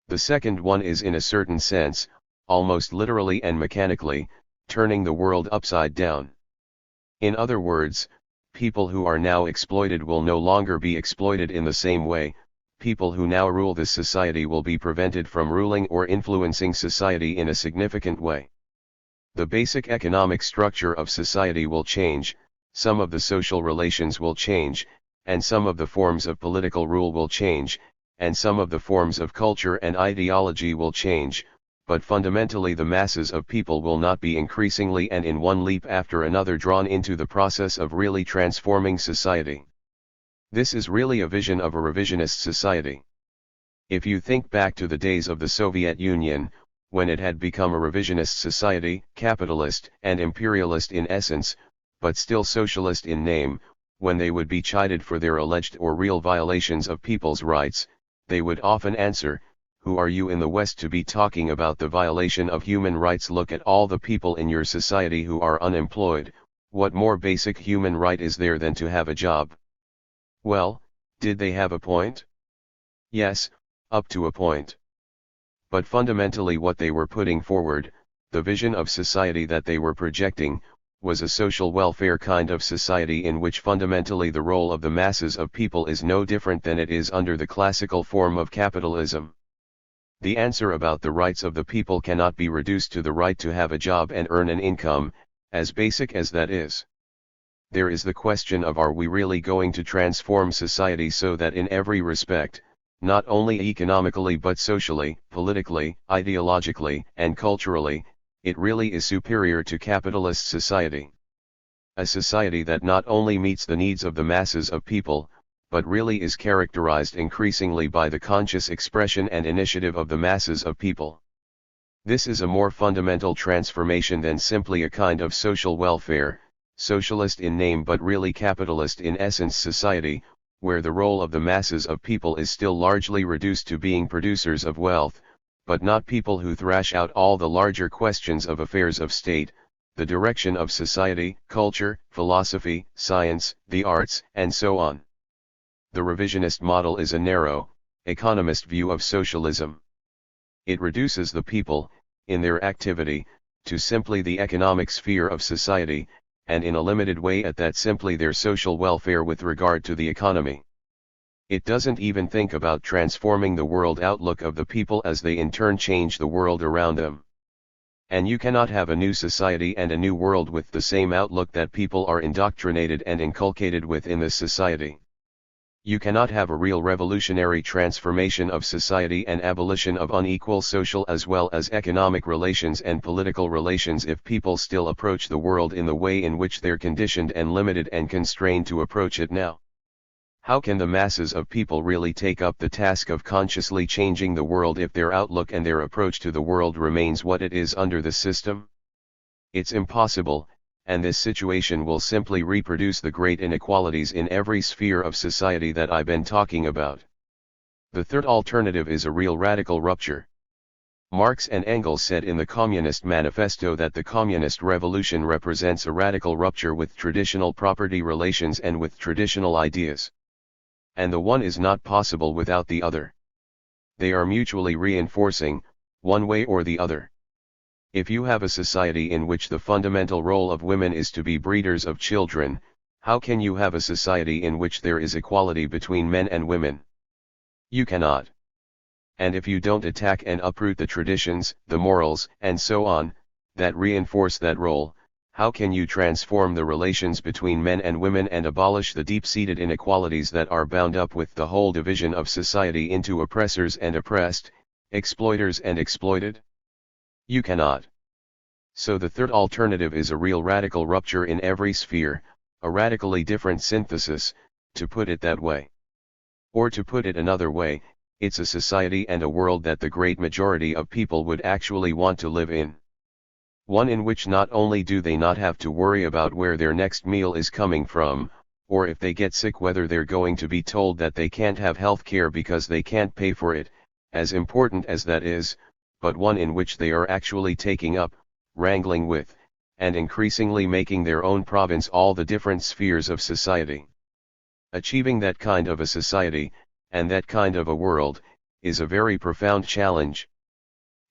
The second one is, in a certain sense, almost literally and mechanically, turning the world upside down. In other words, people who are now exploited will no longer be exploited in the same way. People who now rule this society will be prevented from ruling or influencing society in a significant way. The basic economic structure of society will change, some of the social relations will change, and some of the forms of political rule will change, and some of the forms of culture and ideology will change, but fundamentally the masses of people will not be increasingly and in one leap after another drawn into the process of really transforming society. This is really a vision of a revisionist society. If you think back to the days of the Soviet Union, when it had become a revisionist society, capitalist and imperialist in essence, but still socialist in name, when they would be chided for their alleged or real violations of people's rights, they would often answer, "Who are you in the West to be talking about the violation of human rights? Look at all the people in your society who are unemployed. What more basic human right is there than to have a job?" Well, did they have a point? Yes, up to a point. But fundamentally what they were putting forward, the vision of society that they were projecting, was a social welfare kind of society in which fundamentally the role of the masses of people is no different than it is under the classical form of capitalism. The answer about the rights of the people cannot be reduced to the right to have a job and earn an income, As basic as that is. There is the question of, are we really going to transform society so that in every respect, not only economically but socially, politically, ideologically, and culturally, it really is superior to capitalist society. A society that not only meets the needs of the masses of people, but really is characterized increasingly by the conscious expression and initiative of the masses of people. This is a more fundamental transformation than simply a kind of social welfare, socialist in name but really capitalist in essence society, where the role of the masses of people is still largely reduced to being producers of wealth, but not people who thrash out all the larger questions of affairs of state, the direction of society, culture, philosophy, science, the arts, and so on. The revisionist model is a narrow, economist view of socialism. It reduces the people, in their activity, to simply the economic sphere of society, and in a limited way at that simply their social welfare with regard to the economy. It doesn't even think about transforming the world outlook of the people as they in turn change the world around them. And you cannot have a new society and a new world with the same outlook that people are indoctrinated and inculcated with in this society. You cannot have a real revolutionary transformation of society and abolition of unequal social as well as economic relations and political relations if people still approach the world in the way in which they're conditioned and limited and constrained to approach it now. How can the masses of people really take up the task of consciously changing the world if their outlook and their approach to the world remains what it is under the system? It's impossible, and this situation will simply reproduce the great inequalities in every sphere of society that I've been talking about. The third alternative is a real radical rupture. Marx and Engels said in the Communist Manifesto that the communist revolution represents a radical rupture with traditional property relations and with traditional ideas. And the one is not possible without the other. They are mutually reinforcing, one way or the other. If you have a society in which the fundamental role of women is to be breeders of children, how can you have a society in which there is equality between men and women? You cannot. And if you don't attack and uproot the traditions, the morals, and so on, that reinforce that role, how can you transform the relations between men and women and abolish the deep-seated inequalities that are bound up with the whole division of society into oppressors and oppressed, exploiters and exploited? You cannot. So the third alternative is a real radical rupture in every sphere, a radically different synthesis, to put it that way. Or to put it another way, it's a society and a world that the great majority of people would actually want to live in. One in which not only do they not have to worry about where their next meal is coming from, or if they get sick whether they're going to be told that they can't have health care because they can't pay for it, as important as that is, but one in which they are actually taking up, wrangling with, and increasingly making their own province all the different spheres of society. Achieving that kind of a society, and that kind of a world, is a very profound challenge.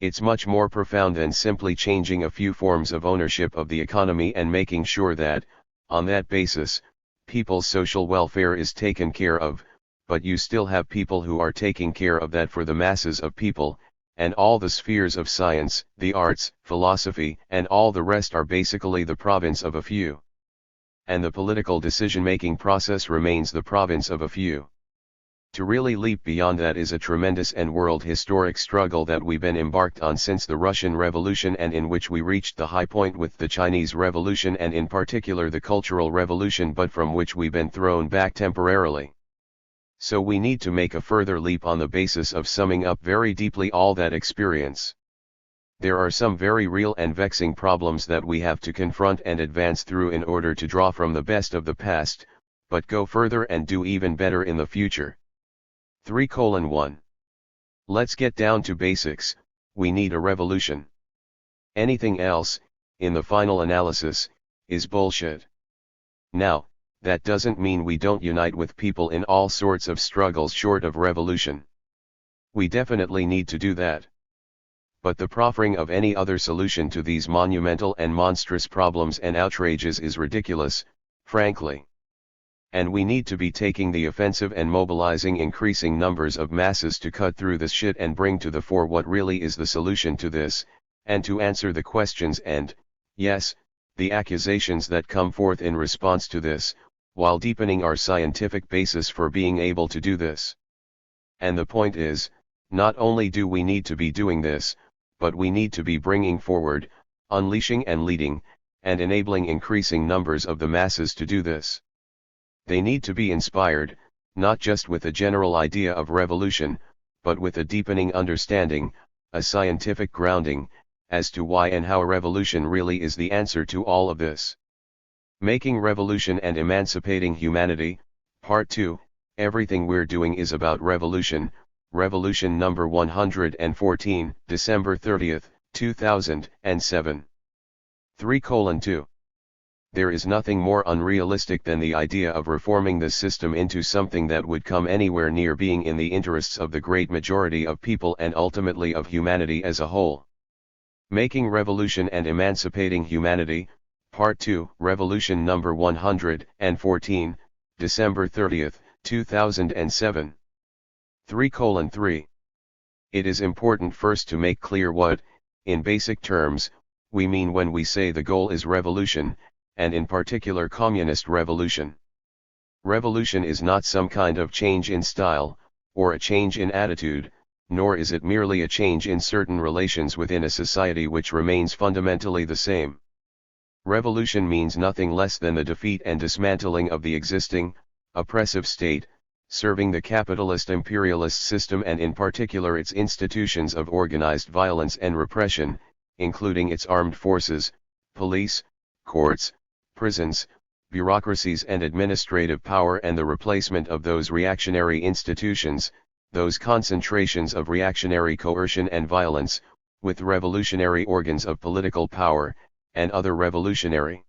It's much more profound than simply changing a few forms of ownership of the economy and making sure that, on that basis, people's social welfare is taken care of, but you still have people who are taking care of that for the masses of people, and all the spheres of science, the arts, philosophy, and all the rest are basically the province of a few. And the political decision-making process remains the province of a few. To really leap beyond that is a tremendous and world historic struggle that we've been embarked on since the Russian Revolution and in which we reached the high point with the Chinese Revolution and in particular the Cultural Revolution, but from which we've been thrown back temporarily. So we need to make a further leap on the basis of summing up very deeply all that experience. There are some very real and vexing problems that we have to confront and advance through in order to draw from the best of the past, but go further and do even better in the future. 3:1. Let's get down to basics. We need a revolution. Anything else, in the final analysis, is bullshit. Now, that doesn't mean we don't unite with people in all sorts of struggles short of revolution. We definitely need to do that. But the proffering of any other solution to these monumental and monstrous problems and outrages is ridiculous, frankly. And we need to be taking the offensive and mobilizing increasing numbers of masses to cut through this shit and bring to the fore what really is the solution to this, and to answer the questions and, yes, the accusations that come forth in response to this, while deepening our scientific basis for being able to do this. And the point is, not only do we need to be doing this, but we need to be bringing forward, unleashing and leading, and enabling increasing numbers of the masses to do this. They need to be inspired, not just with a general idea of revolution, but with a deepening understanding, a scientific grounding, as to why and how a revolution really is the answer to all of this. Making Revolution and Emancipating Humanity, Part 2, Everything We're Doing is About Revolution, Revolution number 114, December 30, 2007. 3:2. There is nothing more unrealistic than the idea of reforming this system into something that would come anywhere near being in the interests of the great majority of people and ultimately of humanity as a whole. Making Revolution and Emancipating Humanity, Part 2, Revolution number 114, December 30, 2007. 3:3. It is important first to make clear what, in basic terms, we mean when we say the goal is revolution, and in particular communist revolution. Revolution is not some kind of change in style, or a change in attitude, nor is it merely a change in certain relations within a society which remains fundamentally the same. Revolution means nothing less than the defeat and dismantling of the existing, oppressive state, serving the capitalist imperialist system and in particular its institutions of organized violence and repression, including its armed forces, police, courts, prisons, bureaucracies and administrative power, and the replacement of those reactionary institutions, those concentrations of reactionary coercion and violence, with revolutionary organs of political power, and other revolutionary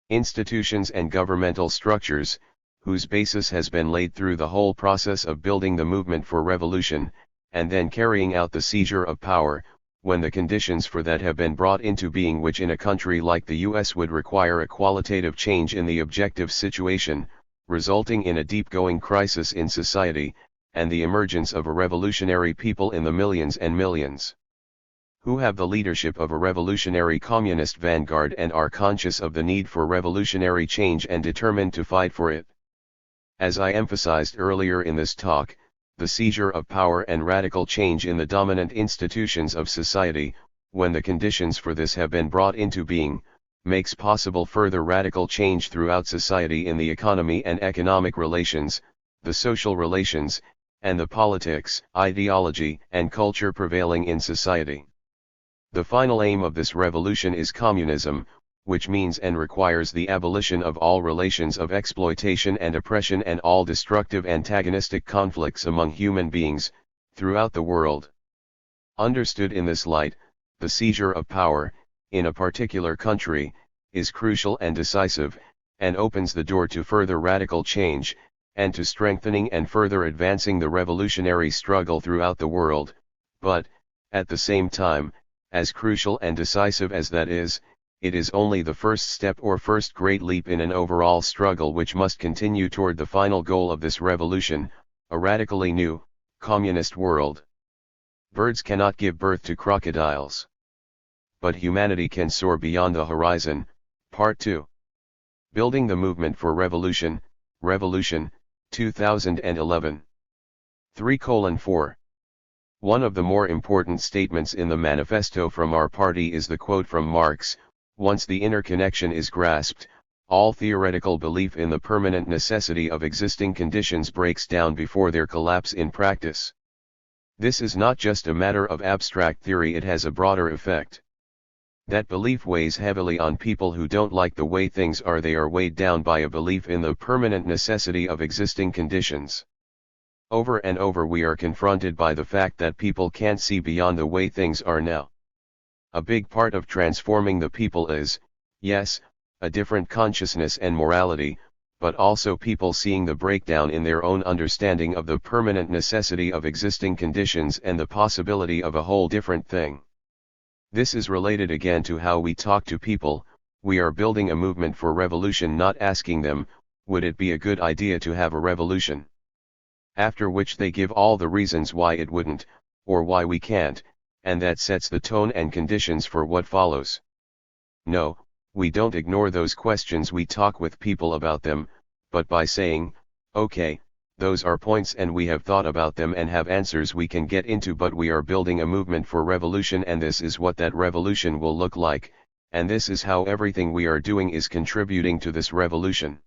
institutions and governmental structures, whose basis has been laid through the whole process of building the movement for revolution, and then carrying out the seizure of power, when the conditions for that have been brought into being, which in a country like the US would require a qualitative change in the objective situation, resulting in a deep-going crisis in society, and the emergence of a revolutionary people in the millions and millions, who have the leadership of a revolutionary communist vanguard and are conscious of the need for revolutionary change and determined to fight for it. As I emphasized earlier in this talk, the seizure of power and radical change in the dominant institutions of society, when the conditions for this have been brought into being, makes possible further radical change throughout society in the economy and economic relations, the social relations, and the politics, ideology, and culture prevailing in society. The final aim of this revolution is communism, which means and requires the abolition of all relations of exploitation and oppression and all destructive antagonistic conflicts among human beings, throughout the world. Understood in this light, the seizure of power, in a particular country, is crucial and decisive, and opens the door to further radical change, and to strengthening and further advancing the revolutionary struggle throughout the world, but, at the same time, as crucial and decisive as that is, it is only the first step or first great leap in an overall struggle which must continue toward the final goal of this revolution, a radically new, communist world. Birds cannot give birth to crocodiles. But humanity can soar beyond the horizon. Part 2. Building the Movement for Revolution, Revolution, 2011. 3:4. One of the more important statements in the manifesto from our party is the quote from Marx: "Once the interconnection is grasped, all theoretical belief in the permanent necessity of existing conditions breaks down before their collapse in practice." This is not just a matter of abstract theory, it has a broader effect. That belief weighs heavily on people who don't like the way things are. They are weighed down by a belief in the permanent necessity of existing conditions. Over and over we are confronted by the fact that people can't see beyond the way things are now. A big part of transforming the people is, yes, a different consciousness and morality, but also people seeing the breakdown in their own understanding of the permanent necessity of existing conditions and the possibility of a whole different thing. This is related again to how we talk to people. We are building a movement for revolution, not asking them, would it be a good idea to have a revolution? After which they give all the reasons why it wouldn't, or why we can't, and that sets the tone and conditions for what follows. No, We don't ignore those questions, we talk with people about them, but by saying, okay, those are points and we have thought about them and have answers we can get into, but we are building a movement for revolution and this is what that revolution will look like, and this is how everything we are doing is contributing to this revolution.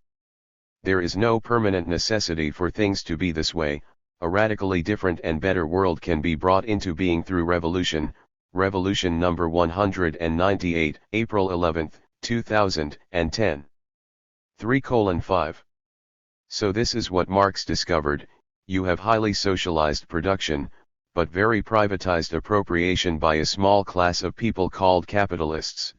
There is no permanent necessity for things to be this way. A radically different and better world can be brought into being through revolution. Revolution number 198, April 11, 2010. 3:5. So this is what Marx discovered: you have highly socialized production, but very privatized appropriation by a small class of people called capitalists.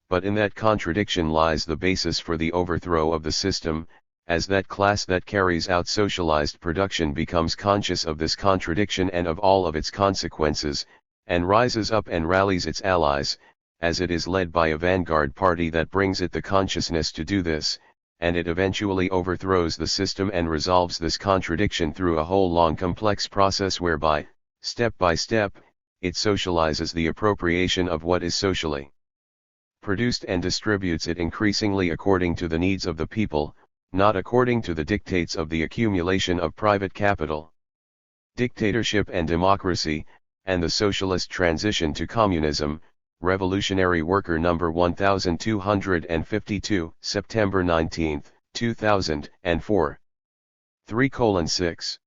But in that contradiction lies the basis for the overthrow of the system, as that class that carries out socialized production becomes conscious of this contradiction and of all of its consequences, and rises up and rallies its allies, as it is led by a vanguard party that brings it the consciousness to do this, and it eventually overthrows the system and resolves this contradiction through a whole long complex process whereby, step by step, it socializes the appropriation of what is socially produced and distributes it increasingly according to the needs of the people, not according to the dictates of the accumulation of private capital. Dictatorship and democracy, and the socialist transition to communism. Revolutionary Worker number 1252, September 19, 2004. 3:6.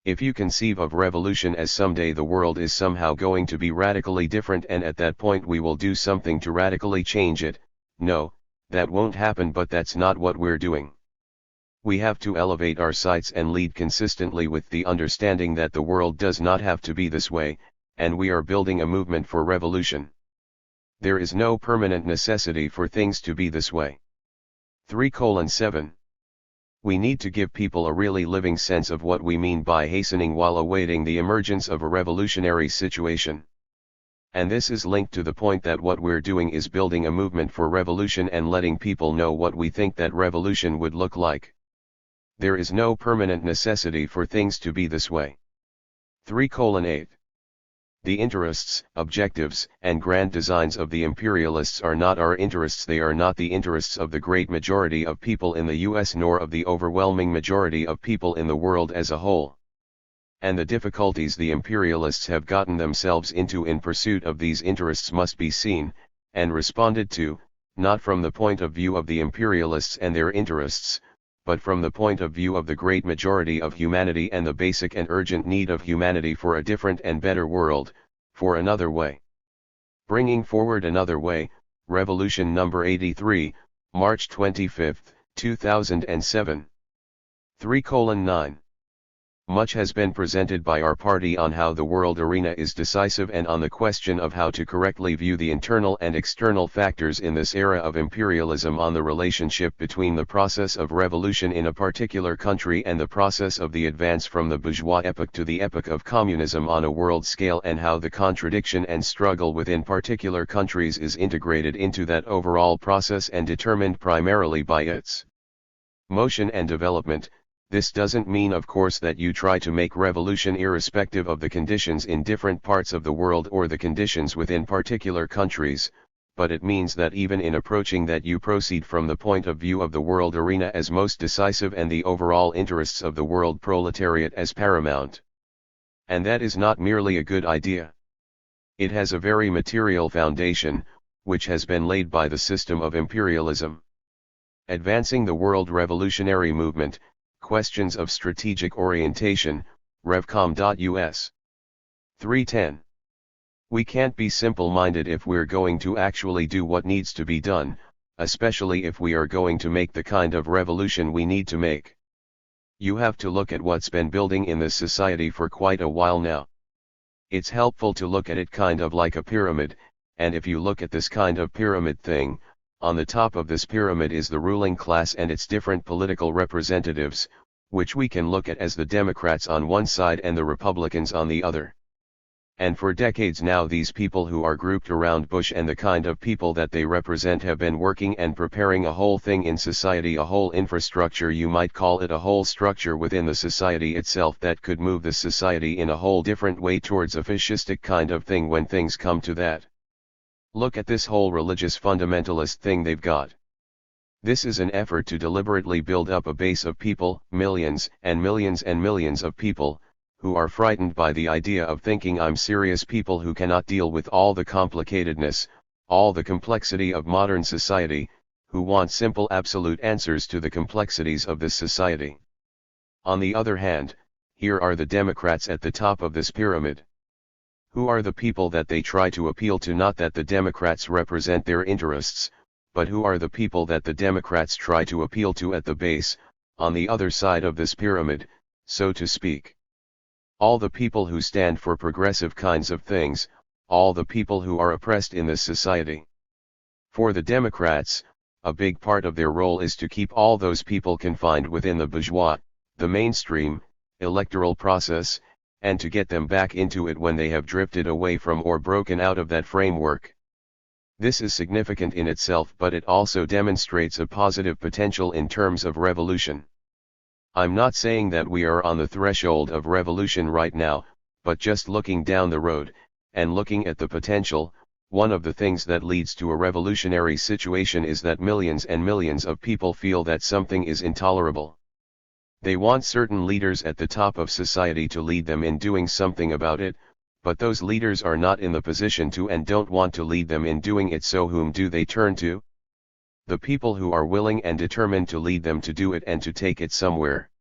If you conceive of revolution as someday the world is somehow going to be radically different and at that point we will do something to radically change it, no, that won't happen, but that's not what we're doing. We have to elevate our sights and lead consistently with the understanding that the world does not have to be this way, and we are building a movement for revolution. There is no permanent necessity for things to be this way. 3:7. We need to give people a really living sense of what we mean by hastening while awaiting the emergence of a revolutionary situation. And this is linked to the point that what we're doing is building a movement for revolution and letting people know what we think that revolution would look like. There is no permanent necessity for things to be this way. 3:8. The interests, objectives, and grand designs of the imperialists are not our interests. They are not the interests of the great majority of people in the US nor of the overwhelming majority of people in the world as a whole. And the difficulties the imperialists have gotten themselves into in pursuit of these interests must be seen, and responded to, not from the point of view of the imperialists and their interests, but from the point of view of the great majority of humanity and the basic and urgent need of humanity for a different and better world, for another way. Bringing forward another way. Revolution number 83, March 25, 2007. 3:9. Much has been presented by our party on how the world arena is decisive and on the question of how to correctly view the internal and external factors in this era of imperialism, on the relationship between the process of revolution in a particular country and the process of the advance from the bourgeois epoch to the epoch of communism on a world scale, and how the contradiction and struggle within particular countries is integrated into that overall process and determined primarily by its motion and development. This doesn't mean, of course, that you try to make revolution irrespective of the conditions in different parts of the world or the conditions within particular countries, but it means that even in approaching that you proceed from the point of view of the world arena as most decisive and the overall interests of the world proletariat as paramount. And that is not merely a good idea. It has a very material foundation, which has been laid by the system of imperialism. Advancing the world revolutionary movement. Questions of Strategic Orientation, Revcom.us. 3:10. We can't be simple-minded if we're going to actually do what needs to be done, especially if we are going to make the kind of revolution we need to make. You have to look at what's been building in this society for quite a while now. It's helpful to look at it kind of like a pyramid, and if you look at this kind of pyramid thing, on the top of this pyramid is the ruling class and its different political representatives, which we can look at as the Democrats on one side and the Republicans on the other. And for decades now these people who are grouped around Bush and the kind of people that they represent have been working and preparing a whole thing in society, a whole infrastructure, you might call it a whole structure within the society itself that could move the society in a whole different way towards a fascistic kind of thing when things come to that. Look at this whole religious fundamentalist thing they've got. This is an effort to deliberately build up a base of people, millions and millions and millions of people, who are frightened by the idea of thinking I'm serious, people who cannot deal with all the complicatedness, all the complexity of modern society, who want simple absolute answers to the complexities of this society. On the other hand, here are the Democrats at the top of this pyramid. Who are the people that they try to appeal to? Not that the Democrats represent their interests, but who are the people that the Democrats try to appeal to at the base, on the other side of this pyramid, so to speak? All the people who stand for progressive kinds of things, all the people who are oppressed in this society. For the Democrats, a big part of their role is to keep all those people confined within the bourgeois, the mainstream, electoral process, and to get them back into it when they have drifted away from or broken out of that framework. This is significant in itself, but it also demonstrates a positive potential in terms of revolution. I'm not saying that we are on the threshold of revolution right now, but just looking down the road, and looking at the potential, one of the things that leads to a revolutionary situation is that millions and millions of people feel that something is intolerable. They want certain leaders at the top of society to lead them in doing something about it, but those leaders are not in the position to and don't want to lead them in doing it, so whom do they turn to? The people who are willing and determined to lead them to do it and to take it somewhere.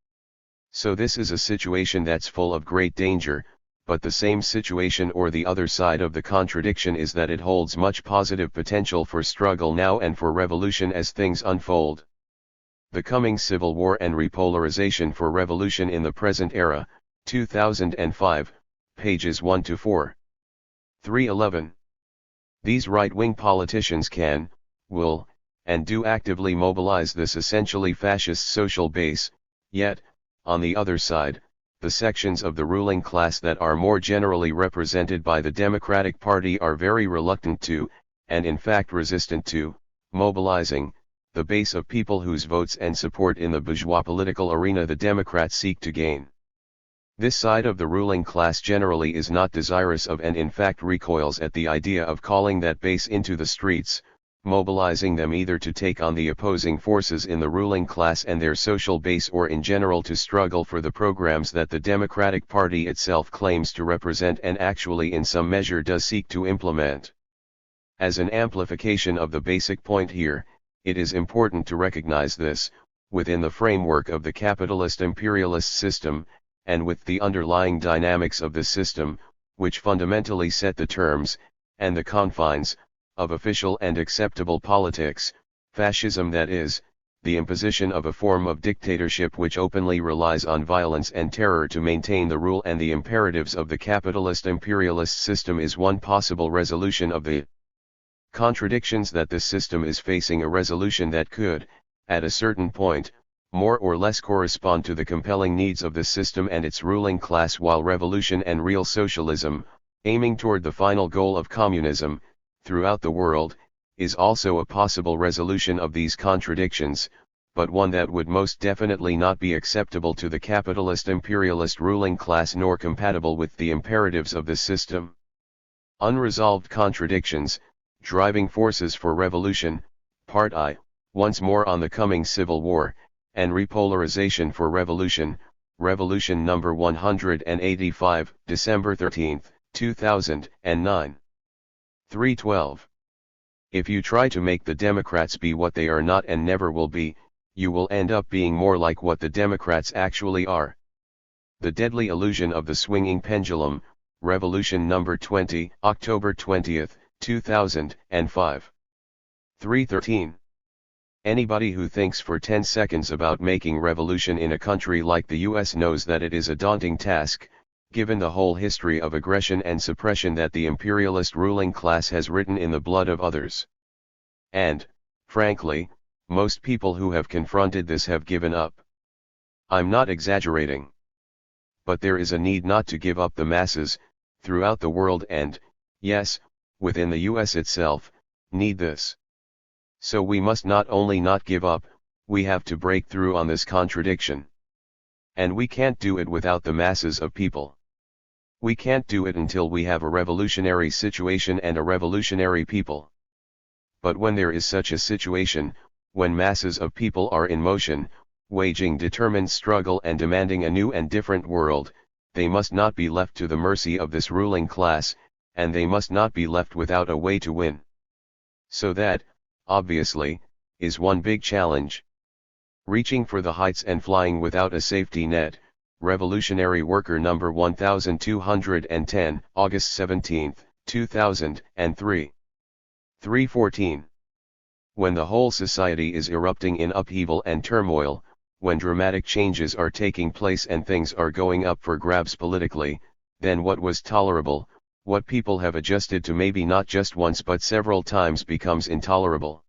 So this is a situation that's full of great danger, but the same situation or the other side of the contradiction is that it holds much positive potential for struggle now and for revolution as things unfold. The coming civil war and repolarization for revolution in the present era, 2005, pages 1-4. 311. These right-wing politicians can, will, and do actively mobilize this essentially fascist social base, yet, on the other side, the sections of the ruling class that are more generally represented by the Democratic Party are very reluctant to, and in fact resistant to, mobilizing the base of people whose votes and support in the bourgeois political arena the Democrats seek to gain. This side of the ruling class generally is not desirous of and in fact recoils at the idea of calling that base into the streets, mobilizing them either to take on the opposing forces in the ruling class and their social base or in general to struggle for the programs that the Democratic Party itself claims to represent and actually in some measure does seek to implement. As an amplification of the basic point here, it is important to recognize this, within the framework of the capitalist imperialist system, and with the underlying dynamics of the system, which fundamentally set the terms, and the confines, of official and acceptable politics, fascism, that is, the imposition of a form of dictatorship which openly relies on violence and terror to maintain the rule and the imperatives of the capitalist imperialist system, is one possible resolution of the contradictions that this system is facing, a resolution that could, at a certain point, more or less correspond to the compelling needs of the system and its ruling class, while revolution and real socialism, aiming toward the final goal of communism, throughout the world, is also a possible resolution of these contradictions, but one that would most definitely not be acceptable to the capitalist imperialist ruling class nor compatible with the imperatives of the system. Unresolved contradictions, driving forces for revolution, Part I, once more on the coming civil war, and repolarization for revolution, Revolution number 185, December 13, 2009. 312. If you try to make the Democrats be what they are not and never will be, you will end up being more like what the Democrats actually are. The Deadly Illusion of the Swinging Pendulum, Revolution number 20, October 20, 2005. 313. Anybody who thinks for 10 seconds about making revolution in a country like the US knows that it is a daunting task, given the whole history of aggression and suppression that the imperialist ruling class has written in the blood of others. And, frankly, most people who have confronted this have given up. I'm not exaggerating. But there is a need not to give up. The masses, throughout the world and, yes, within the US itself, need this. So we must not only not give up, we have to break through on this contradiction. And we can't do it without the masses of people. We can't do it until we have a revolutionary situation and a revolutionary people. But when there is such a situation, when masses of people are in motion, waging determined struggle and demanding a new and different world, they must not be left to the mercy of this ruling class, and they must not be left without a way to win. So that, obviously, is one big challenge. Reaching for the heights and flying without a safety net. Revolutionary Worker number 1210, August 17, 2003. 314. When the whole society is erupting in upheaval and turmoil, when dramatic changes are taking place and things are going up for grabs politically, then what was tolerable, what people have adjusted to maybe not just once but several times becomes intolerable.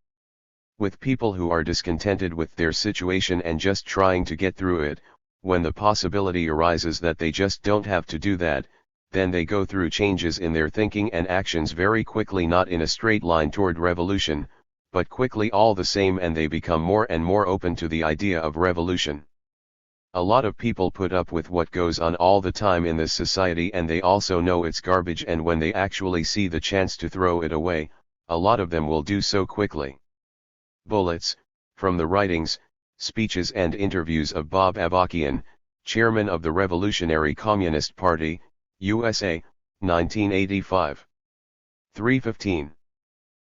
With people who are discontented with their situation and just trying to get through it, when the possibility arises that they just don't have to do that, then they go through changes in their thinking and actions very quickly, not in a straight line toward revolution, but quickly all the same, and they become more and more open to the idea of revolution. A lot of people put up with what goes on all the time in this society, and they also know it's garbage, and when they actually see the chance to throw it away, a lot of them will do so quickly. Bullets, from the writings, speeches and interviews of Bob Avarkian, chairman of the Revolutionary Communist Party, USA, 1985. 315.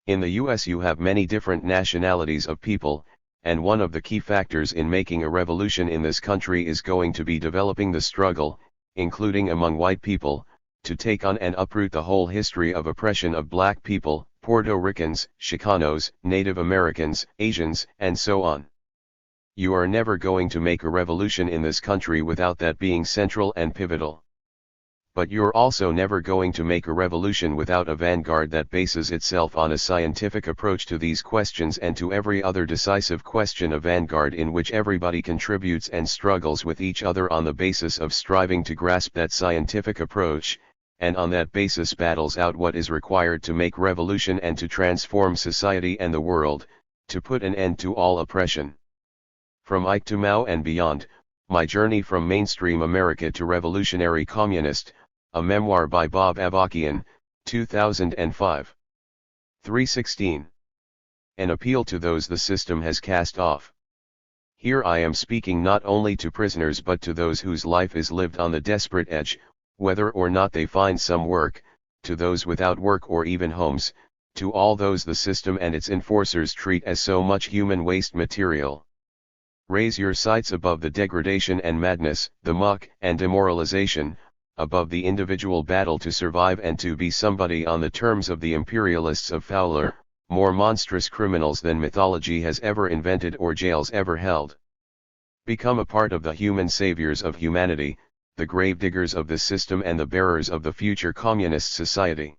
In the US you have many different nationalities of people, and one of the key factors in making a revolution in this country is going to be developing the struggle, including among white people, to take on and uproot the whole history of oppression of black people, Puerto Ricans, Chicanos, Native Americans, Asians, and so on. You are never going to make a revolution in this country without that being central and pivotal. But you're also never going to make a revolution without a vanguard that bases itself on a scientific approach to these questions and to every other decisive question, a vanguard in which everybody contributes and struggles with each other on the basis of striving to grasp that scientific approach, and on that basis battles out what is required to make revolution and to transform society and the world, to put an end to all oppression. From Ike to Mao and Beyond, My Journey from Mainstream America to Revolutionary Communist, a memoir by Bob Avarkian, 2005. 316. An appeal to those the system has cast off. Here I am speaking not only to prisoners but to those whose life is lived on the desperate edge, whether or not they find some work, to those without work or even homes, to all those the system and its enforcers treat as so much human waste material. Raise your sights above the degradation and madness, the muck and demoralization, above the individual battle to survive and to be somebody on the terms of the imperialists of fouler, more monstrous criminals than mythology has ever invented or jails ever held. Become a part of the human saviors of humanity, the gravediggers of the system and the bearers of the future communist society.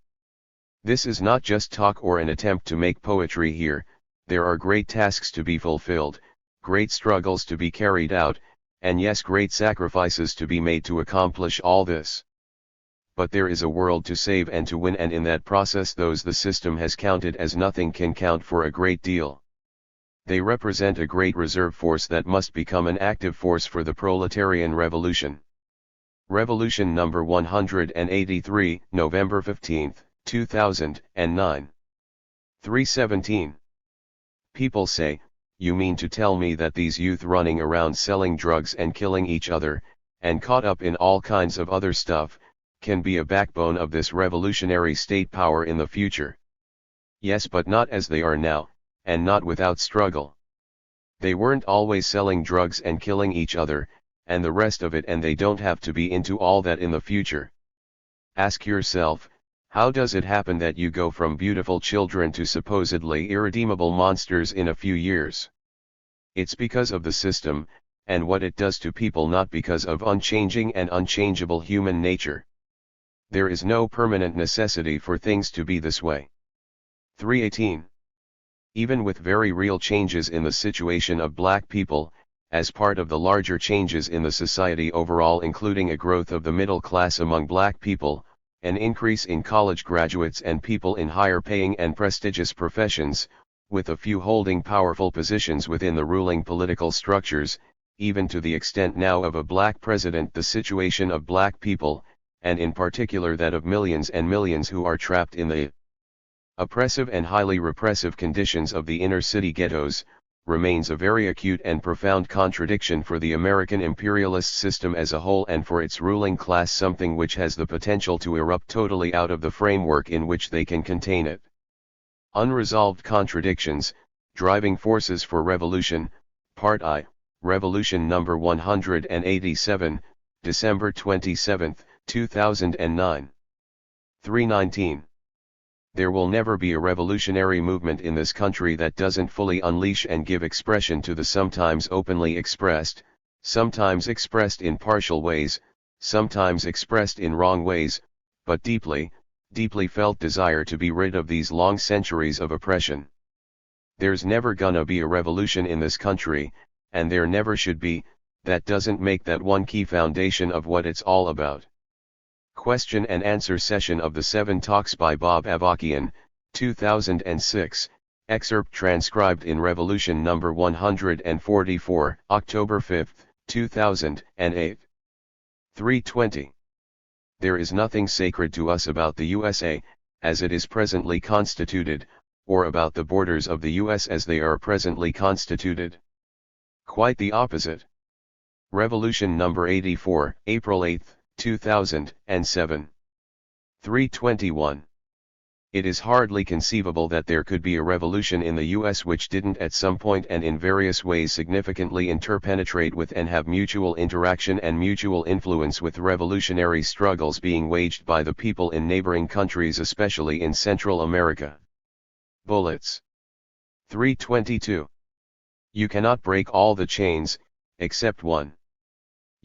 This is not just talk or an attempt to make poetry here, there are great tasks to be fulfilled, great struggles to be carried out, and yes, great sacrifices to be made to accomplish all this. But there is a world to save and to win, and in that process those the system has counted as nothing can count for a great deal. They represent a great reserve force that must become an active force for the proletarian revolution. Revolution number 183, November 15, 2009. 317. People say, you mean to tell me that these youth running around selling drugs and killing each other, and caught up in all kinds of other stuff, can be a backbone of this revolutionary state power in the future? Yes, but not as they are now, and not without struggle. They weren't always selling drugs and killing each other, and the rest of it, and they don't have to be into all that in the future. Ask yourself, how does it happen that you go from beautiful children to supposedly irredeemable monsters in a few years? It's because of the system, and what it does to people, not because of unchanging and unchangeable human nature. There is no permanent necessity for things to be this way. 318. Even with very real changes in the situation of black people, as part of the larger changes in the society overall, including a growth of the middle class among black people, an increase in college graduates and people in higher paying and prestigious professions, with a few holding powerful positions within the ruling political structures, even to the extent now of a black president, the situation of black people, and in particular that of millions and millions who are trapped in the oppressive and highly repressive conditions of the inner city ghettos, remains a very acute and profound contradiction for the American imperialist system as a whole and for its ruling class, something which has the potential to erupt totally out of the framework in which they can contain it. Unresolved contradictions, driving forces for revolution, Part I, Revolution number 187, December 27, 2009. 319. There will never be a revolutionary movement in this country that doesn't fully unleash and give expression to the sometimes openly expressed, sometimes expressed in partial ways, sometimes expressed in wrong ways, but deeply, deeply felt desire to be rid of these long centuries of oppression. There's never gonna be a revolution in this country, and there never should be, that doesn't make that one key foundation of what it's all about. Question and answer session of the 7 Talks by Bob Avarkian, 2006, excerpt transcribed in Revolution number 144, October 5, 2008. 320. There is nothing sacred to us about the USA, as it is presently constituted, or about the borders of the US as they are presently constituted. Quite the opposite. Revolution number 84, April 8, 2007. 321. It is hardly conceivable that there could be a revolution in the US which didn't at some point and in various ways significantly interpenetrate with and have mutual interaction and mutual influence with revolutionary struggles being waged by the people in neighboring countries, especially in Central America. Bullets. 322. You cannot break all the chains, except one.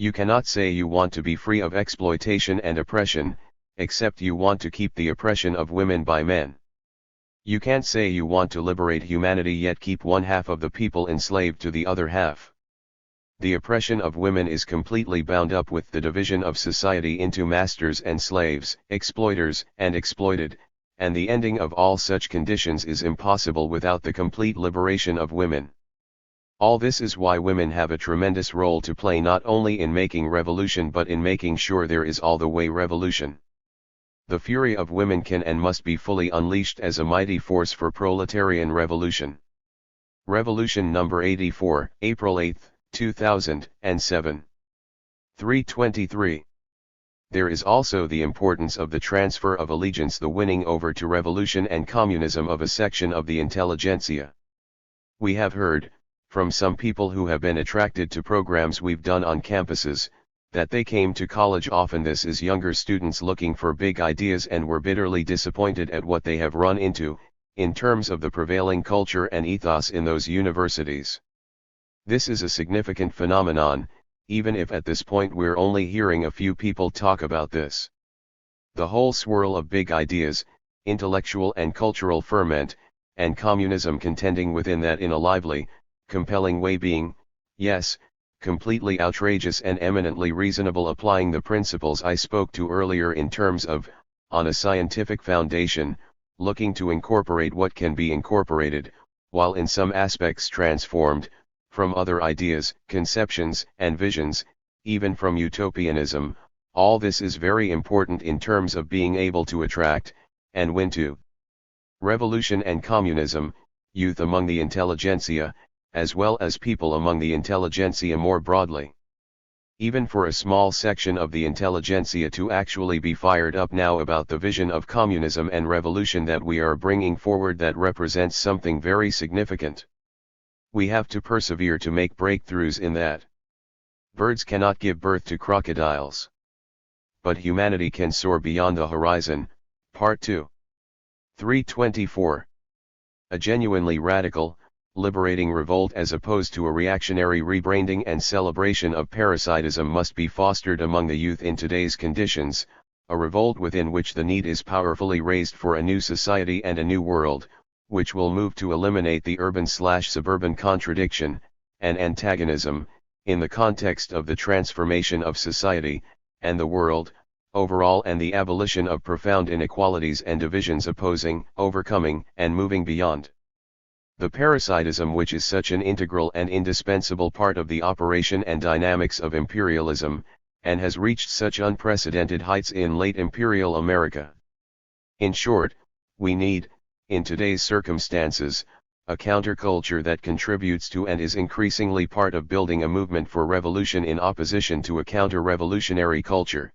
You cannot say you want to be free of exploitation and oppression, except you want to keep the oppression of women by men. You can't say you want to liberate humanity yet keep one half of the people enslaved to the other half. The oppression of women is completely bound up with the division of society into masters and slaves, exploiters and exploited, and the ending of all such conditions is impossible without the complete liberation of women. All this is why women have a tremendous role to play not only in making revolution but in making sure there is all the way revolution. The fury of women can and must be fully unleashed as a mighty force for proletarian revolution. Revolution number 84, April 8, 2007. 323. There is also the importance of the transfer of allegiance, the winning over to revolution and communism of a section of the intelligentsia. We have heard, from some people who have been attracted to programs we've done on campuses, that they came to college often this is younger students looking for big ideas and were bitterly disappointed at what they have run into, in terms of the prevailing culture and ethos in those universities. This is a significant phenomenon, even if at this point we're only hearing a few people talk about this. The whole swirl of big ideas, intellectual and cultural ferment, and communism contending within that in a lively, compelling way being, yes, completely outrageous and eminently reasonable, applying the principles I spoke to earlier in terms of, on a scientific foundation, looking to incorporate what can be incorporated, while in some aspects transformed, from other ideas, conceptions, and visions, even from utopianism. All this is very important in terms of being able to attract, and win to revolution and communism, youth among the intelligentsia, as well as people among the intelligentsia more broadly. Even for a small section of the intelligentsia to actually be fired up now about the vision of communism and revolution that we are bringing forward, that represents something very significant. We have to persevere to make breakthroughs in that. Birds cannot give birth to crocodiles. But humanity can soar beyond the horizon. Part 2. 324. A genuinely radical, liberating revolt as opposed to a reactionary rebranding and celebration of parasitism must be fostered among the youth in today's conditions, a revolt within which the need is powerfully raised for a new society and a new world, which will move to eliminate the urban/suburban contradiction, and antagonism, in the context of the transformation of society, and the world, overall, and the abolition of profound inequalities and divisions, opposing, overcoming, and moving beyond the parasitism which is such an integral and indispensable part of the operation and dynamics of imperialism, and has reached such unprecedented heights in late imperial America. In short, we need, in today's circumstances, a counterculture that contributes to and is increasingly part of building a movement for revolution in opposition to a counter-revolutionary culture.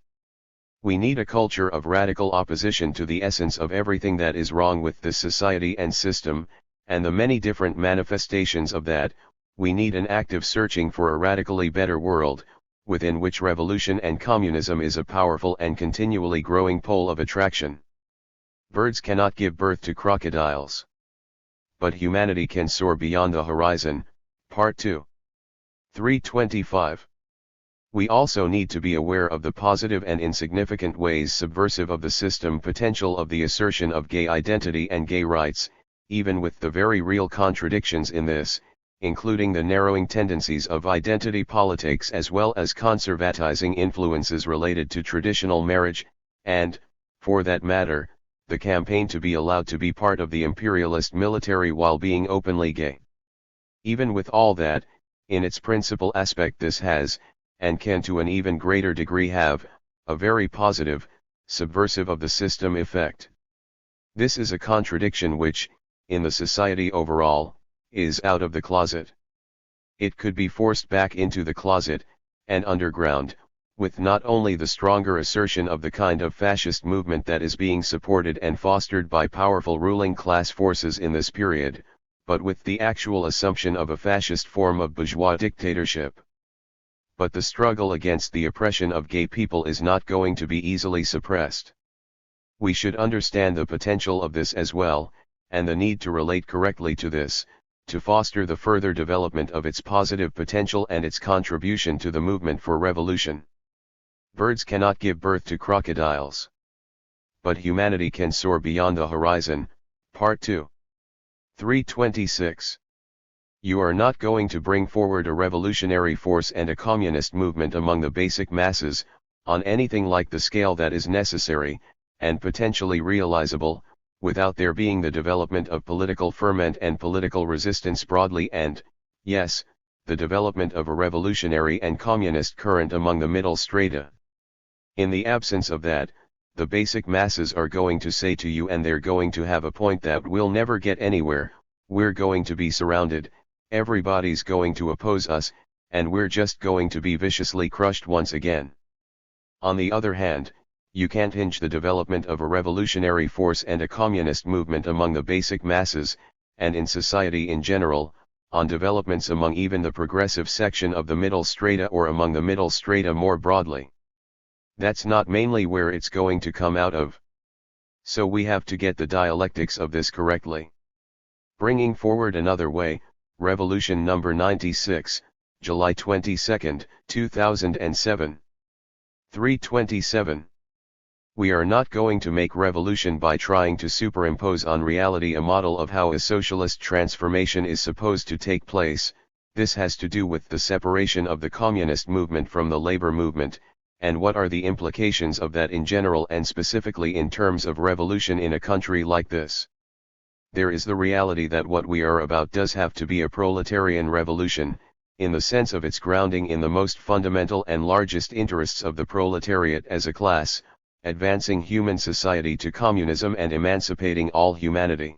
We need a culture of radical opposition to the essence of everything that is wrong with this society and system, and the many different manifestations of that. We need an active searching for a radically better world, within which revolution and communism is a powerful and continually growing pole of attraction. Birds cannot give birth to crocodiles. But humanity can soar beyond the horizon. Part 2. 325. We also need to be aware of the positive and insignificant ways subversive of the system potential of the assertion of gay identity and gay rights, even with the very real contradictions in this, including the narrowing tendencies of identity politics as well as conservatizing influences related to traditional marriage, and, for that matter, the campaign to be allowed to be part of the imperialist military while being openly gay. Even with all that, in its principal aspect this has, and can to an even greater degree have, a very positive, subversive of the system effect. This is a contradiction which, in the society overall, is out of the closet. It could be forced back into the closet, and underground, with not only the stronger assertion of the kind of fascist movement that is being supported and fostered by powerful ruling class forces in this period, but with the actual assumption of a fascist form of bourgeois dictatorship. But the struggle against the oppression of gay people is not going to be easily suppressed. We should understand the potential of this as well, and the need to relate correctly to this, to foster the further development of its positive potential and its contribution to the movement for revolution. Birds cannot give birth to crocodiles. But humanity can soar beyond the horizon. Part 2. 326. You are not going to bring forward a revolutionary force and a communist movement among the basic masses, on anything like the scale that is necessary, and potentially realizable, without there being the development of political ferment and political resistance broadly and, yes, the development of a revolutionary and communist current among the middle strata. In the absence of that, the basic masses are going to say to you, and they're going to have a point, that we'll never get anywhere, we're going to be surrounded, everybody's going to oppose us, and we're just going to be viciously crushed once again. On the other hand, you can't hinge the development of a revolutionary force and a communist movement among the basic masses, and in society in general, on developments among even the progressive section of the middle strata or among the middle strata more broadly. That's not mainly where it's going to come out of. So we have to get the dialectics of this correctly. Bringing forward another way, Revolution number 96, July 22, 2007. 327. We are not going to make revolution by trying to superimpose on reality a model of how a socialist transformation is supposed to take place. This has to do with the separation of the communist movement from the labor movement, and what are the implications of that in general and specifically in terms of revolution in a country like this. There is the reality that what we are about does have to be a proletarian revolution, in the sense of its grounding in the most fundamental and largest interests of the proletariat as a class, advancing human society to communism and emancipating all humanity.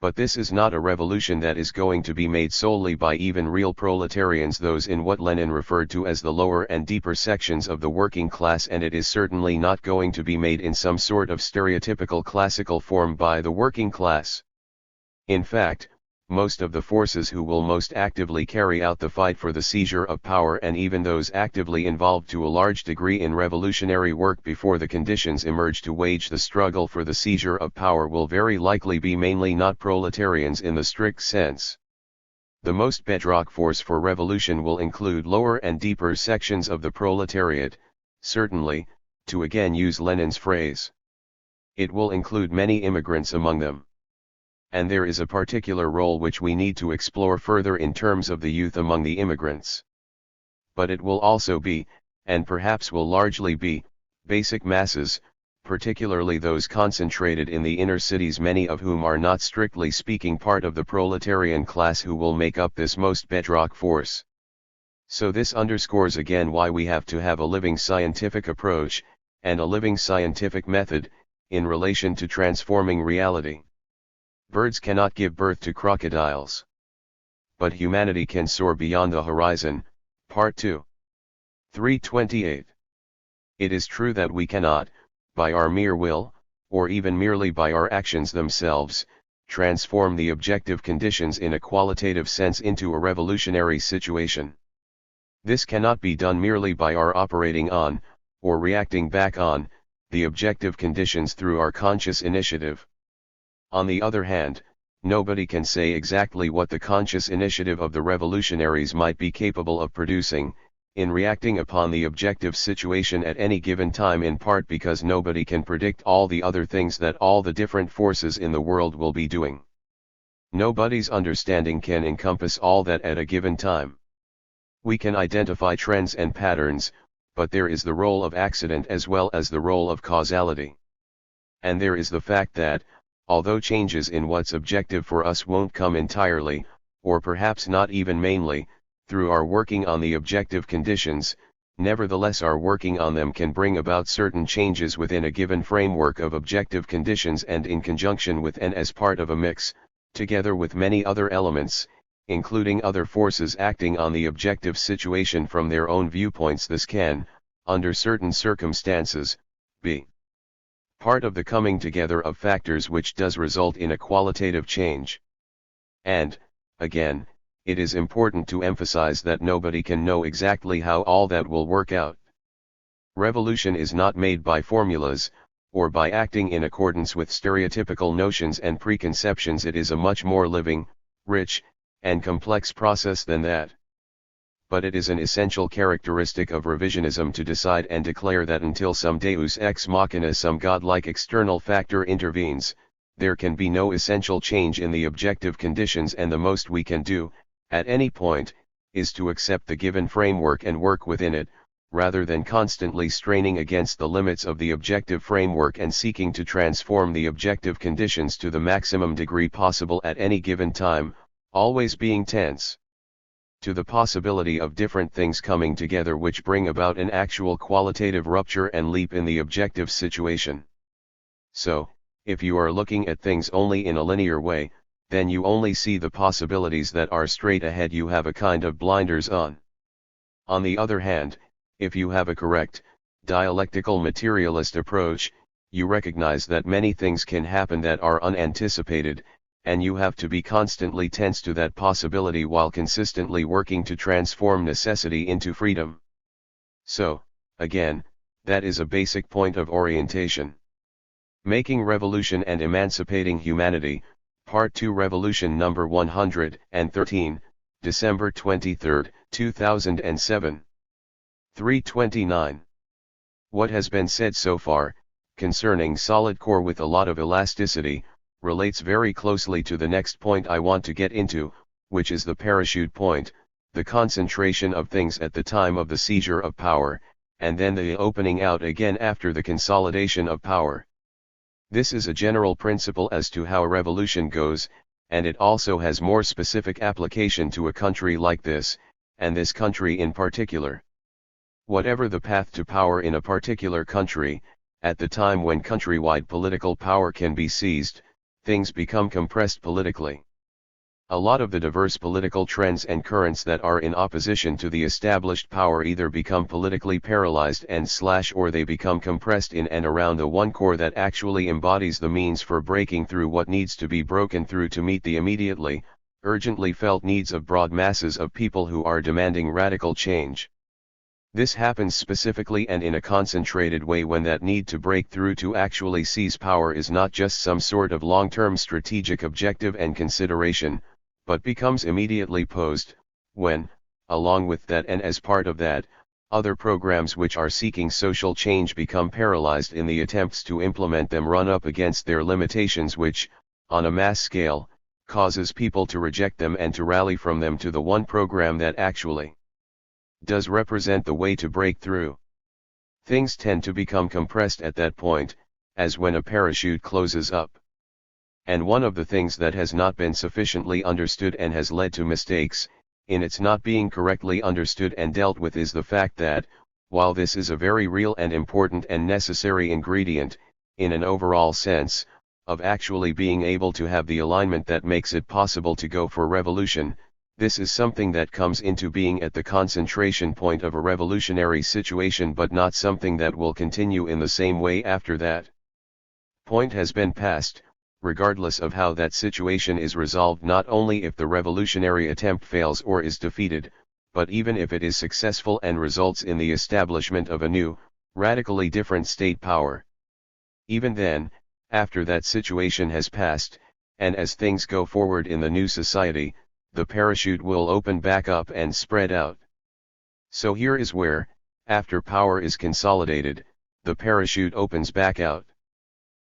But this is not a revolution that is going to be made solely by even real proletarians, those in what Lenin referred to as the lower and deeper sections of the working class, and it is certainly not going to be made in some sort of stereotypical classical form by the working class. In fact, most of the forces who will most actively carry out the fight for the seizure of power, and even those actively involved to a large degree in revolutionary work before the conditions emerge to wage the struggle for the seizure of power, will very likely be mainly not proletarians in the strict sense. The most bedrock force for revolution will include lower and deeper sections of the proletariat, certainly, to again use Lenin's phrase. It will include many immigrants among them. And there is a particular role which we need to explore further in terms of the youth among the immigrants. But it will also be, and perhaps will largely be, basic masses, particularly those concentrated in the inner cities, many of whom are not strictly speaking part of the proletarian class, who will make up this most bedrock force. So this underscores again why we have to have a living scientific approach, and a living scientific method, in relation to transforming reality. Birds cannot give birth to crocodiles. But humanity can soar beyond the horizon. Part 2. 328. It is true that we cannot, by our mere will, or even merely by our actions themselves, transform the objective conditions in a qualitative sense into a revolutionary situation. This cannot be done merely by our operating on, or reacting back on, the objective conditions through our conscious initiative. On the other hand, nobody can say exactly what the conscious initiative of the revolutionaries might be capable of producing, in reacting upon the objective situation at any given time, in part because nobody can predict all the other things that all the different forces in the world will be doing. Nobody's understanding can encompass all that at a given time. We can identify trends and patterns, but there is the role of accident as well as the role of causality. And there is the fact that, although changes in what's objective for us won't come entirely, or perhaps not even mainly, through our working on the objective conditions, nevertheless our working on them can bring about certain changes within a given framework of objective conditions and in conjunction with and as part of a mix, together with many other elements, including other forces acting on the objective situation from their own viewpoints. This can, under certain circumstances, be part of the coming together of factors which does result in a qualitative change. And, again, it is important to emphasize that nobody can know exactly how all that will work out. Revolution is not made by formulas, or by acting in accordance with stereotypical notions and preconceptions. It is a much more living, rich, and complex process than that. But it is an essential characteristic of revisionism to decide and declare that until some deus ex machina, some godlike external factor intervenes, there can be no essential change in the objective conditions, and the most we can do, at any point, is to accept the given framework and work within it, rather than constantly straining against the limits of the objective framework and seeking to transform the objective conditions to the maximum degree possible at any given time, always being tense to the possibility of different things coming together which bring about an actual qualitative rupture and leap in the objective situation. So, if you are looking at things only in a linear way, then you only see the possibilities that are straight ahead. You have a kind of blinders on. On the other hand, if you have a correct, dialectical materialist approach, you recognize that many things can happen that are unanticipated, and you have to be constantly tense to that possibility while consistently working to transform necessity into freedom. So, again, that is a basic point of orientation. Making Revolution and Emancipating Humanity, Part 2, Revolution number 113, December 23, 2007. 329. What has been said so far, concerning solid core with a lot of elasticity, relates very closely to the next point I want to get into, which is the parachute point, the concentration of things at the time of the seizure of power, and then the opening out again after the consolidation of power. This is a general principle as to how a revolution goes, and it also has more specific application to a country like this, and this country in particular. Whatever the path to power in a particular country, at the time when countrywide political power can be seized, things become compressed politically. A lot of the diverse political trends and currents that are in opposition to the established power either become politically paralyzed and or they become compressed in and around the one core that actually embodies the means for breaking through what needs to be broken through to meet the immediately, urgently felt needs of broad masses of people who are demanding radical change. This happens specifically and in a concentrated way when that need to break through to actually seize power is not just some sort of long-term strategic objective and consideration, but becomes immediately posed, when, along with that and as part of that, other programs which are seeking social change become paralyzed in the attempts to implement them, run up against their limitations, which, on a mass scale, causes people to reject them and to rally from them to the one program that actually does represent the way to break through. Things tend to become compressed at that point, as when a parachute closes up. And one of the things that has not been sufficiently understood and has led to mistakes, in its not being correctly understood and dealt with is the fact that, while this is a very real and important and necessary ingredient, in an overall sense, of actually being able to have the alignment that makes it possible to go for revolution, this is something that comes into being at the concentration point of a revolutionary situation but not something that will continue in the same way after that point has been passed, regardless of how that situation is resolved, not only if the revolutionary attempt fails or is defeated, but even if it is successful and results in the establishment of a new, radically different state power. Even then, after that situation has passed, and as things go forward in the new society, the parachute will open back up and spread out. So here is where, after power is consolidated, the parachute opens back out.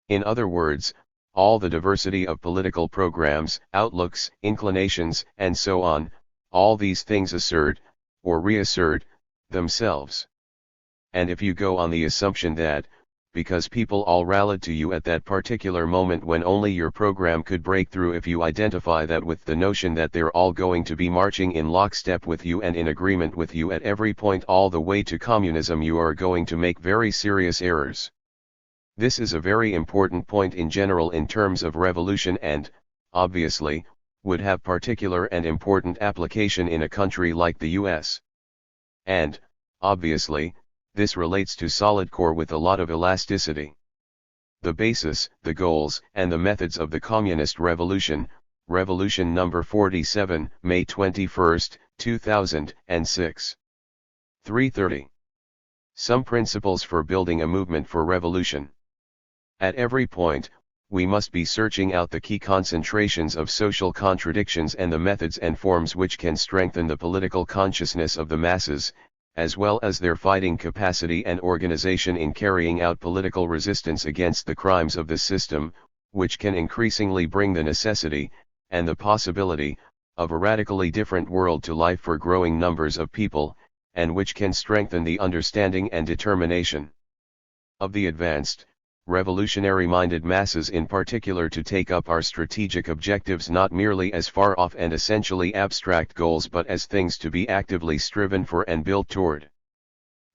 In other words, all the diversity of political programs, outlooks, inclinations, and so on, all these things assert, or reassert, themselves. And if you go on the assumption that, because people all rallied to you at that particular moment when only your program could break through, if you identify that with the notion that they're all going to be marching in lockstep with you and in agreement with you at every point all the way to communism, you are going to make very serious errors. This is a very important point in general in terms of revolution and, obviously, would have particular and important application in a country like the US. And, obviously, this relates to solid core with a lot of elasticity. The basis, the goals, and the methods of the Communist Revolution, Revolution number 47, May 21, 2006. 330. Some principles for building a movement for revolution. At every point, we must be searching out the key concentrations of social contradictions and the methods and forms which can strengthen the political consciousness of the masses, as well as their fighting capacity and organization in carrying out political resistance against the crimes of the system, which can increasingly bring the necessity, and the possibility, of a radically different world to life for growing numbers of people, and which can strengthen the understanding and determination of the advanced, revolutionary-minded masses in particular to take up our strategic objectives not merely as far-off and essentially abstract goals but as things to be actively striven for and built toward.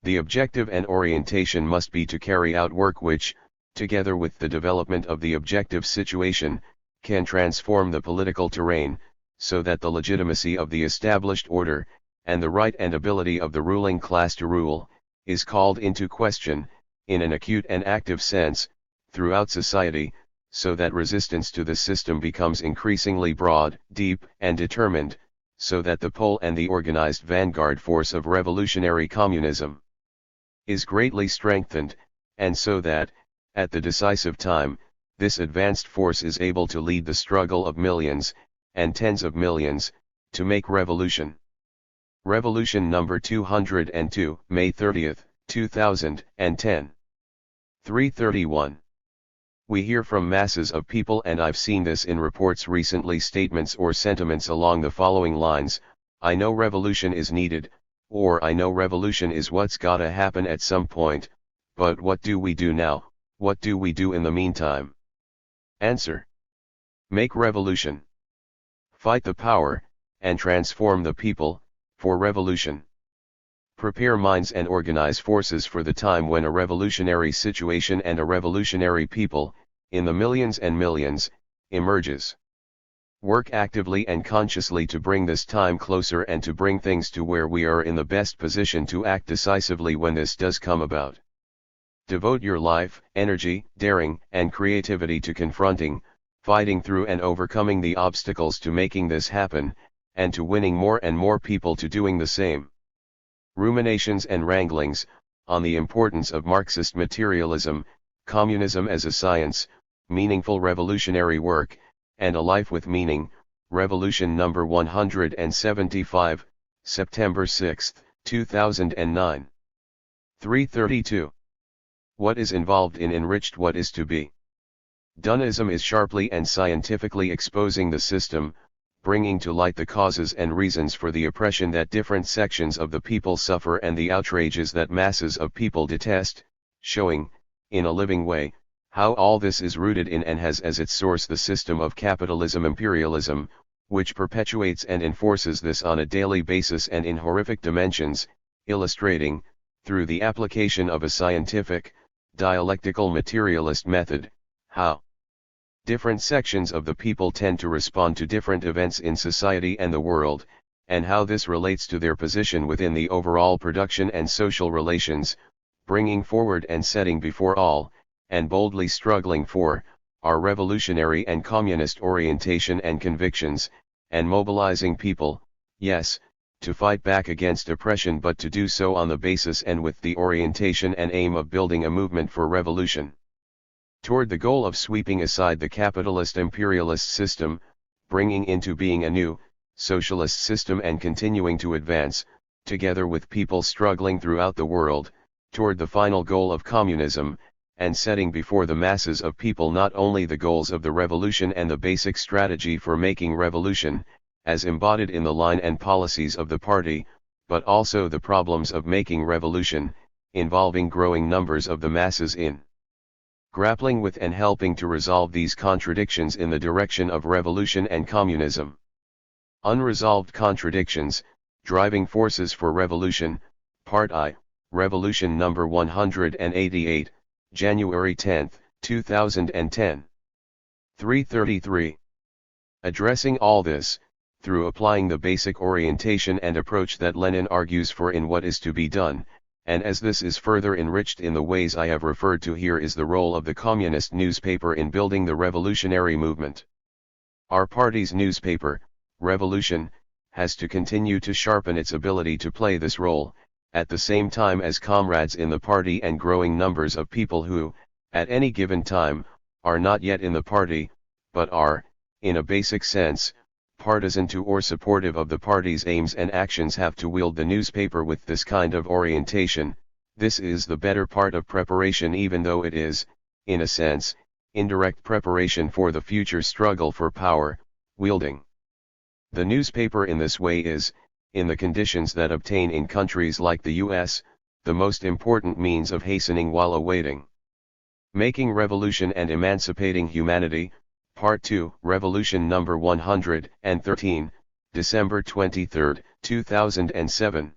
The objective and orientation must be to carry out work which, together with the development of the objective situation, can transform the political terrain, so that the legitimacy of the established order, and the right and ability of the ruling class to rule, is called into question, in an acute and active sense, throughout society, so that resistance to the system becomes increasingly broad, deep, and determined, so that the pole and the organized vanguard force of revolutionary communism is greatly strengthened, and so that, at the decisive time, this advanced force is able to lead the struggle of millions, and tens of millions, to make revolution. Revolution number 202, May 30, 2010. 331. We hear from masses of people, and I've seen this in reports recently, statements or sentiments along the following lines: I know revolution is needed, or I know revolution is what's gotta happen at some point, but what do we do now, what do we do in the meantime? Answer: make revolution. Fight the power, and transform the people, for revolution. Prepare minds and organize forces for the time when a revolutionary situation and a revolutionary people, in the millions and millions, emerges. Work actively and consciously to bring this time closer and to bring things to where we are in the best position to act decisively when this does come about. Devote your life, energy, daring, and creativity to confronting, fighting through and overcoming the obstacles to making this happen, and to winning more and more people to doing the same. Ruminations and wranglings, on the importance of Marxist materialism, communism as a science, meaningful revolutionary work, and a life with meaning, Revolution number 175, September 6, 2009. 332. What is involved in enriched what is to be? Dunism is sharply and scientifically exposing the system, bringing to light the causes and reasons for the oppression that different sections of the people suffer and the outrages that masses of people detest, showing, in a living way, how all this is rooted in and has as its source the system of capitalism, imperialism, which perpetuates and enforces this on a daily basis and in horrific dimensions, illustrating, through the application of a scientific, dialectical materialist method, how different sections of the people tend to respond to different events in society and the world, and how this relates to their position within the overall production and social relations, bringing forward and setting before all, and boldly struggling for, our revolutionary and communist orientation and convictions, and mobilizing people, yes, to fight back against oppression, but to do so on the basis and with the orientation and aim of building a movement for revolution toward the goal of sweeping aside the capitalist imperialist system, bringing into being a new, socialist system, and continuing to advance, together with people struggling throughout the world, toward the final goal of communism, and setting before the masses of people not only the goals of the revolution and the basic strategy for making revolution, as embodied in the line and policies of the party, but also the problems of making revolution, involving growing numbers of the masses in grappling with and helping to resolve these contradictions in the direction of revolution and communism. Unresolved contradictions, driving forces for revolution, Part I, Revolution number 188, January 10, 2010. 333. Addressing all this, through applying the basic orientation and approach that Lenin argues for in what is to be done, and as this is further enriched in the ways I have referred to here, is the role of the communist newspaper in building the revolutionary movement. Our party's newspaper, Revolution, has to continue to sharpen its ability to play this role, at the same time as comrades in the party and growing numbers of people who, at any given time, are not yet in the party, but are, in a basic sense, partisan to or supportive of the party's aims and actions, have to wield the newspaper with this kind of orientation. This is the better part of preparation, even though it is, in a sense, indirect preparation for the future struggle for power, wielding the newspaper in this way is, in the conditions that obtain in countries like the US, the most important means of hastening while awaiting making revolution and emancipating humanity. Part 2, Revolution number 113, December 23, 2007.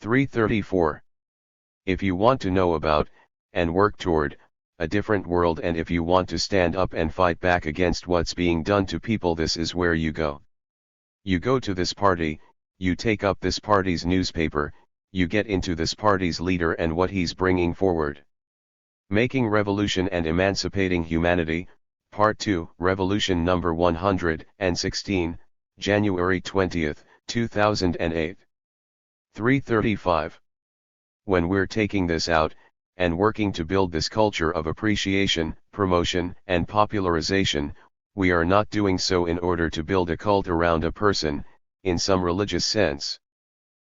334. If you want to know about, and work toward, a different world, and if you want to stand up and fight back against what's being done to people, this is where you go. You go to this party, you take up this party's newspaper, you get into this party's leader and what he's bringing forward. Making revolution and emancipating humanity, Part 2, Revolution number 116, January 20, 2008. 335. When we're taking this out, and working to build this culture of appreciation, promotion, and popularization, we are not doing so in order to build a cult around a person, in some religious sense.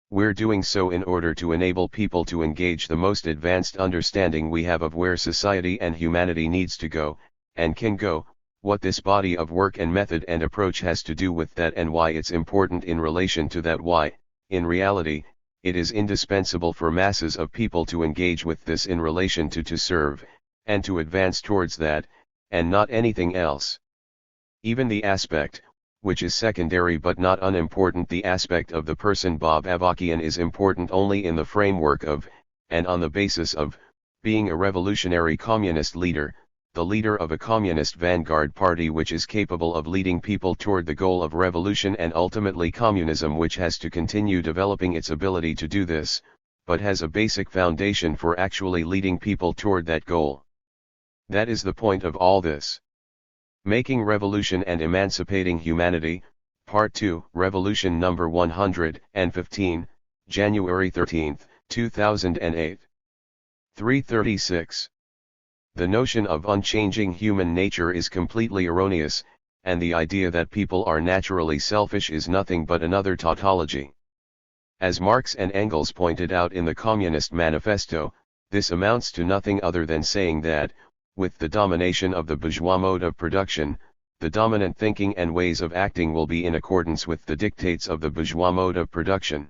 We're doing so in order to enable people to engage the most advanced understanding we have of where society and humanity needs to go, and can go, what this body of work and method and approach has to do with that, and why it's important in relation to that, why, in reality, it is indispensable for masses of people to engage with this in relation to serve, and to advance towards that, and not anything else. Even the aspect, which is secondary but not unimportant, the aspect of the person Bob Avakian, is important only in the framework of, and on the basis of, being a revolutionary communist leader, the leader of a communist vanguard party which is capable of leading people toward the goal of revolution and ultimately communism, which has to continue developing its ability to do this, but has a basic foundation for actually leading people toward that goal. That is the point of all this. Making revolution and emancipating humanity, Part 2, Revolution number 115, January 13, 2008. 336. The notion of unchanging human nature is completely erroneous, and the idea that people are naturally selfish is nothing but another tautology. As Marx and Engels pointed out in the Communist Manifesto, this amounts to nothing other than saying that, with the domination of the bourgeois mode of production, the dominant thinking and ways of acting will be in accordance with the dictates of the bourgeois mode of production.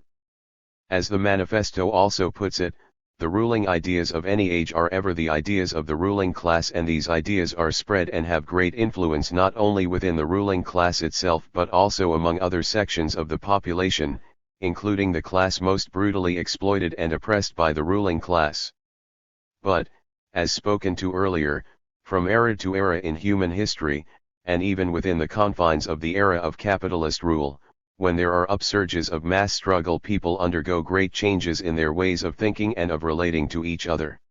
As the manifesto also puts it, The ruling ideas of any age are ever the ideas of the ruling class, and these ideas are spread and have great influence not only within the ruling class itself but also among other sections of the population, including the class most brutally exploited and oppressed by the ruling class. But, as spoken to earlier, from era to era in human history, and even within the confines of the era of capitalist rule, when there are upsurges of mass struggle, people undergo great changes in their ways of thinking and of relating to each other.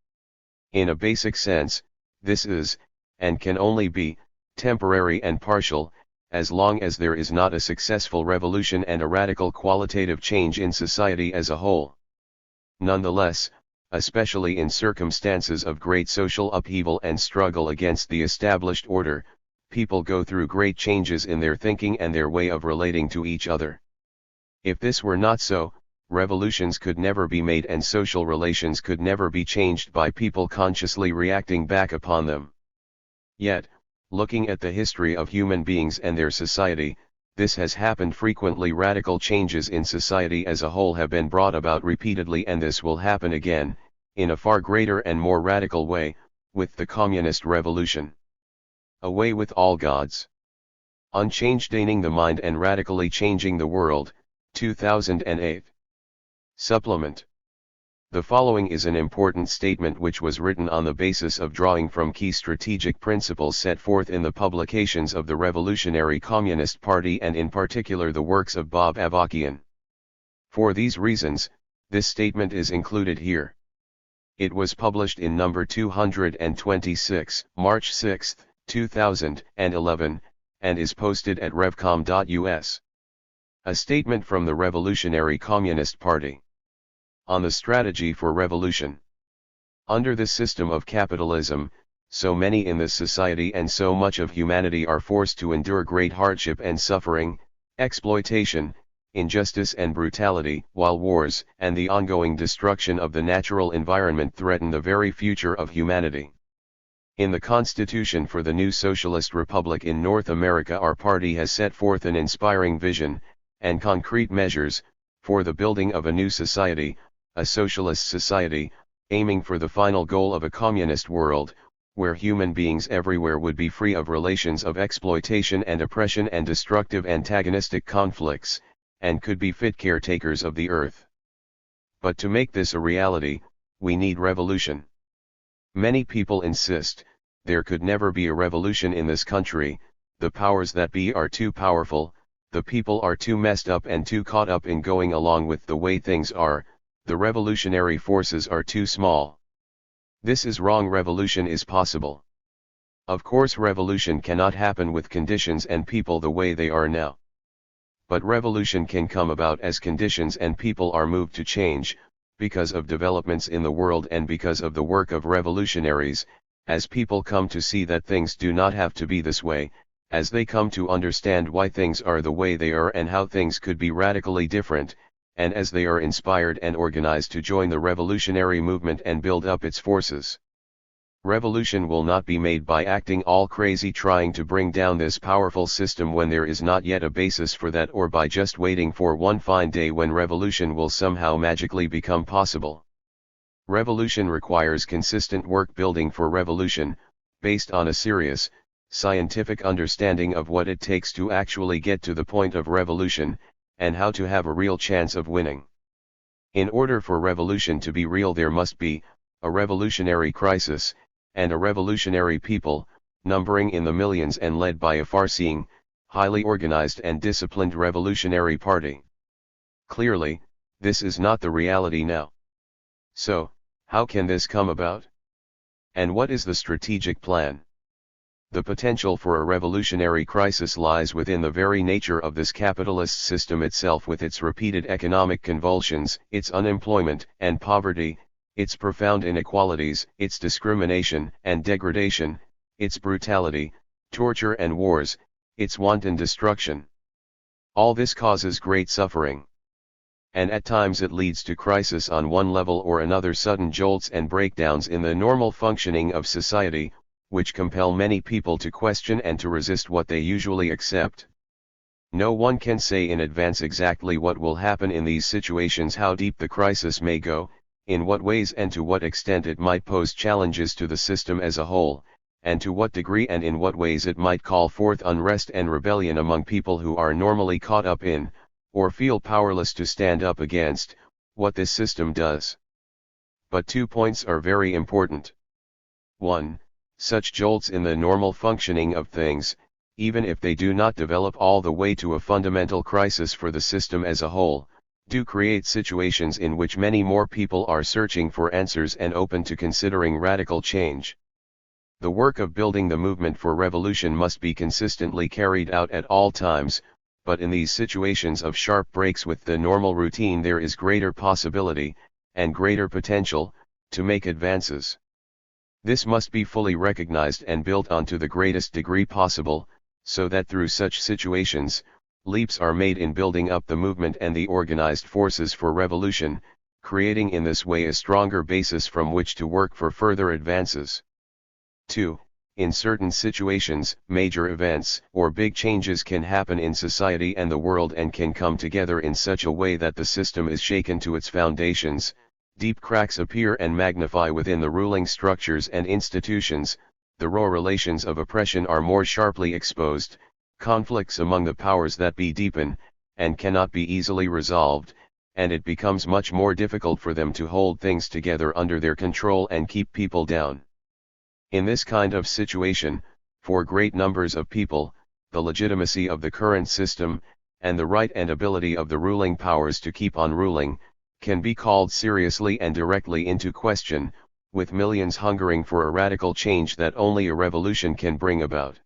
In a basic sense, this is, and can only be, temporary and partial, as long as there is not a successful revolution and a radical qualitative change in society as a whole. Nonetheless, especially in circumstances of great social upheaval and struggle against the established order, people go through great changes in their thinking and their way of relating to each other. If this were not so, revolutions could never be made and social relations could never be changed by people consciously reacting back upon them. Yet, looking at the history of human beings and their society, this has happened frequently. Radical changes in society as a whole have been brought about repeatedly, and this will happen again, in a far greater and more radical way, with the communist revolution. Away with all gods. Unchanging the mind and radically changing the world, 2008. Supplement. The following is an important statement which was written on the basis of drawing from key strategic principles set forth in the publications of the Revolutionary Communist Party and in particular the works of Bob Avarkian. For these reasons, this statement is included here. It was published in number 226, March 6, 2011, and is posted at revcom.us. A statement from the Revolutionary Communist Party. On the strategy for revolution. Under the system of capitalism, so many in this society and so much of humanity are forced to endure great hardship and suffering, exploitation, injustice and brutality, while wars and the ongoing destruction of the natural environment threaten the very future of humanity. In the Constitution for the new Socialist Republic in North America, our party has set forth an inspiring vision, and concrete measures, for the building of a new society, a socialist society, aiming for the final goal of a communist world, where human beings everywhere would be free of relations of exploitation and oppression and destructive antagonistic conflicts, and could be fit caretakers of the earth. But to make this a reality, we need revolution. Many people insist, there could never be a revolution in this country, the powers that be are too powerful, the people are too messed up and too caught up in going along with the way things are, the revolutionary forces are too small. This is wrong. Revolution is possible. Of course, revolution cannot happen with conditions and people the way they are now. But revolution can come about as conditions and people are moved to change, because of developments in the world and because of the work of revolutionaries, as people come to see that things do not have to be this way, as they come to understand why things are the way they are and how things could be radically different, and as they are inspired and organized to join the revolutionary movement and build up its forces. Revolution will not be made by acting all crazy trying to bring down this powerful system when there is not yet a basis for that, or by just waiting for one fine day when revolution will somehow magically become possible. Revolution requires consistent work. Building for revolution, based on a serious, scientific understanding of what it takes to actually get to the point of revolution, and how to have a real chance of winning. In order for revolution to be real, there must be a revolutionary crisis, and a revolutionary people, numbering in the millions and led by a far-seeing, highly organized and disciplined revolutionary party. Clearly, this is not the reality now. So, how can this come about? And what is the strategic plan? The potential for a revolutionary crisis lies within the very nature of this capitalist system itself, with its repeated economic convulsions, its unemployment and poverty, its profound inequalities, its discrimination and degradation, its brutality, torture and wars, its wanton destruction. All this causes great suffering. And at times it leads to crisis on one level or another, sudden jolts and breakdowns in the normal functioning of society, which compel many people to question and to resist what they usually accept. No one can say in advance exactly what will happen in these situations, how deep the crisis may go, in what ways and to what extent it might pose challenges to the system as a whole, and to what degree and in what ways it might call forth unrest and rebellion among people who are normally caught up in, or feel powerless to stand up against, what this system does. But 2 points are very important. 1. Such jolts in the normal functioning of things, even if they do not develop all the way to a fundamental crisis for the system as a whole, do create situations in which many more people are searching for answers and open to considering radical change. The work of building the movement for revolution must be consistently carried out at all times, but in these situations of sharp breaks with the normal routine there is greater possibility, and greater potential, to make advances. This must be fully recognized and built on to the greatest degree possible, so that through such situations, leaps are made in building up the movement and the organized forces for revolution, creating in this way a stronger basis from which to work for further advances. 2. In certain situations, major events or big changes can happen in society and the world and can come together in such a way that the system is shaken to its foundations, deep cracks appear and magnify within the ruling structures and institutions, the raw relations of oppression are more sharply exposed, conflicts among the powers that be deepen, and cannot be easily resolved, and it becomes much more difficult for them to hold things together under their control and keep people down. In this kind of situation, for great numbers of people, the legitimacy of the current system, and the right and ability of the ruling powers to keep on ruling, can be called seriously and directly into question, with millions hungering for a radical change that only a revolution can bring about.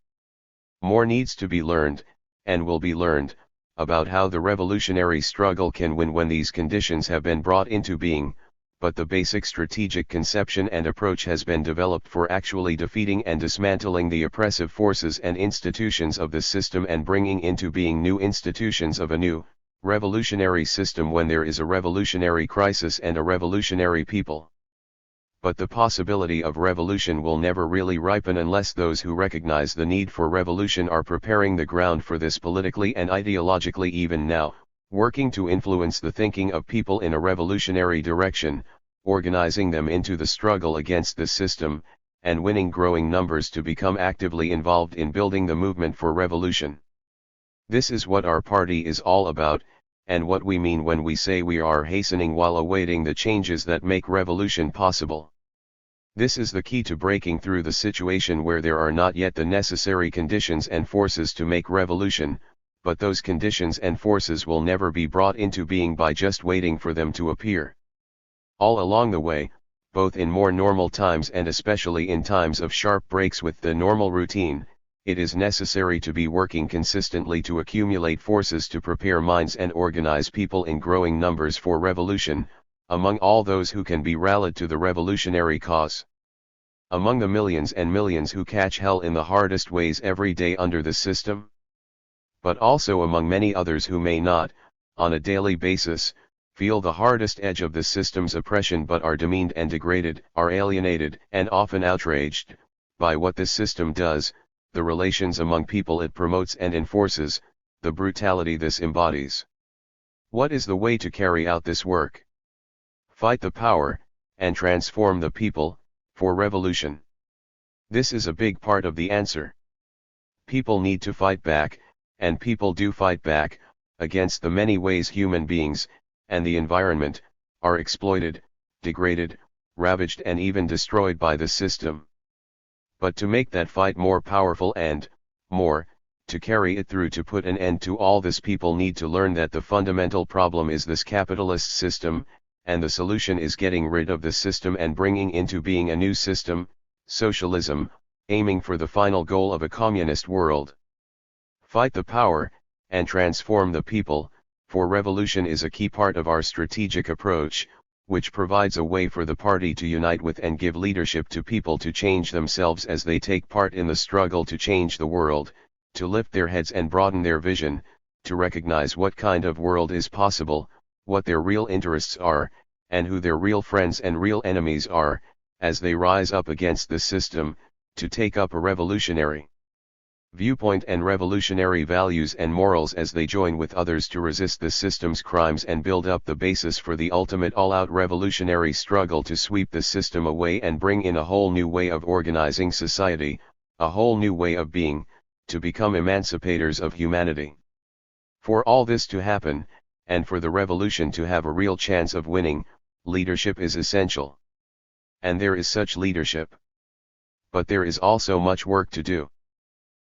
More needs to be learned, and will be learned, about how the revolutionary struggle can win when these conditions have been brought into being, but the basic strategic conception and approach has been developed for actually defeating and dismantling the oppressive forces and institutions of the system and bringing into being new institutions of a new, revolutionary system when there is a revolutionary crisis and a revolutionary people. But the possibility of revolution will never really ripen unless those who recognize the need for revolution are preparing the ground for this politically and ideologically even now, working to influence the thinking of people in a revolutionary direction, organizing them into the struggle against the system, and winning growing numbers to become actively involved in building the movement for revolution. This is what our party is all about, and what we mean when we say we are hastening while awaiting the changes that make revolution possible. This is the key to breaking through the situation where there are not yet the necessary conditions and forces to make revolution, but those conditions and forces will never be brought into being by just waiting for them to appear. All along the way, both in more normal times and especially in times of sharp breaks with the normal routine, it is necessary to be working consistently to accumulate forces to prepare minds and organize people in growing numbers for revolution, among all those who can be rallied to the revolutionary cause. Among the millions and millions who catch hell in the hardest ways every day under the system, but also among many others who may not, on a daily basis, feel the hardest edge of the system's oppression but are demeaned and degraded, are alienated and often outraged, by what this system does, the relations among people it promotes and enforces, the brutality this embodies. What is the way to carry out this work? Fight the power, and transform the people, for revolution. This is a big part of the answer. People need to fight back, and people do fight back, against the many ways human beings, and the environment, are exploited, degraded, ravaged and even destroyed by the system. But to make that fight more powerful and, more, to carry it through to put an end to all this, people need to learn that the fundamental problem is this capitalist system, and the solution is getting rid of the system and bringing into being a new system, socialism, aiming for the final goal of a communist world. Fight the power, and transform the people, for revolution is a key part of our strategic approach, which provides a way for the party to unite with and give leadership to people to change themselves as they take part in the struggle to change the world, to lift their heads and broaden their vision, to recognize what kind of world is possible, what their real interests are, and who their real friends and real enemies are, as they rise up against the system, to take up a revolutionary viewpoint and revolutionary values and morals as they join with others to resist the system's crimes and build up the basis for the ultimate all-out revolutionary struggle to sweep the system away and bring in a whole new way of organizing society, a whole new way of being, to become emancipators of humanity. For all this to happen, and for the revolution to have a real chance of winning, leadership is essential. And there is such leadership. But there is also much work to do.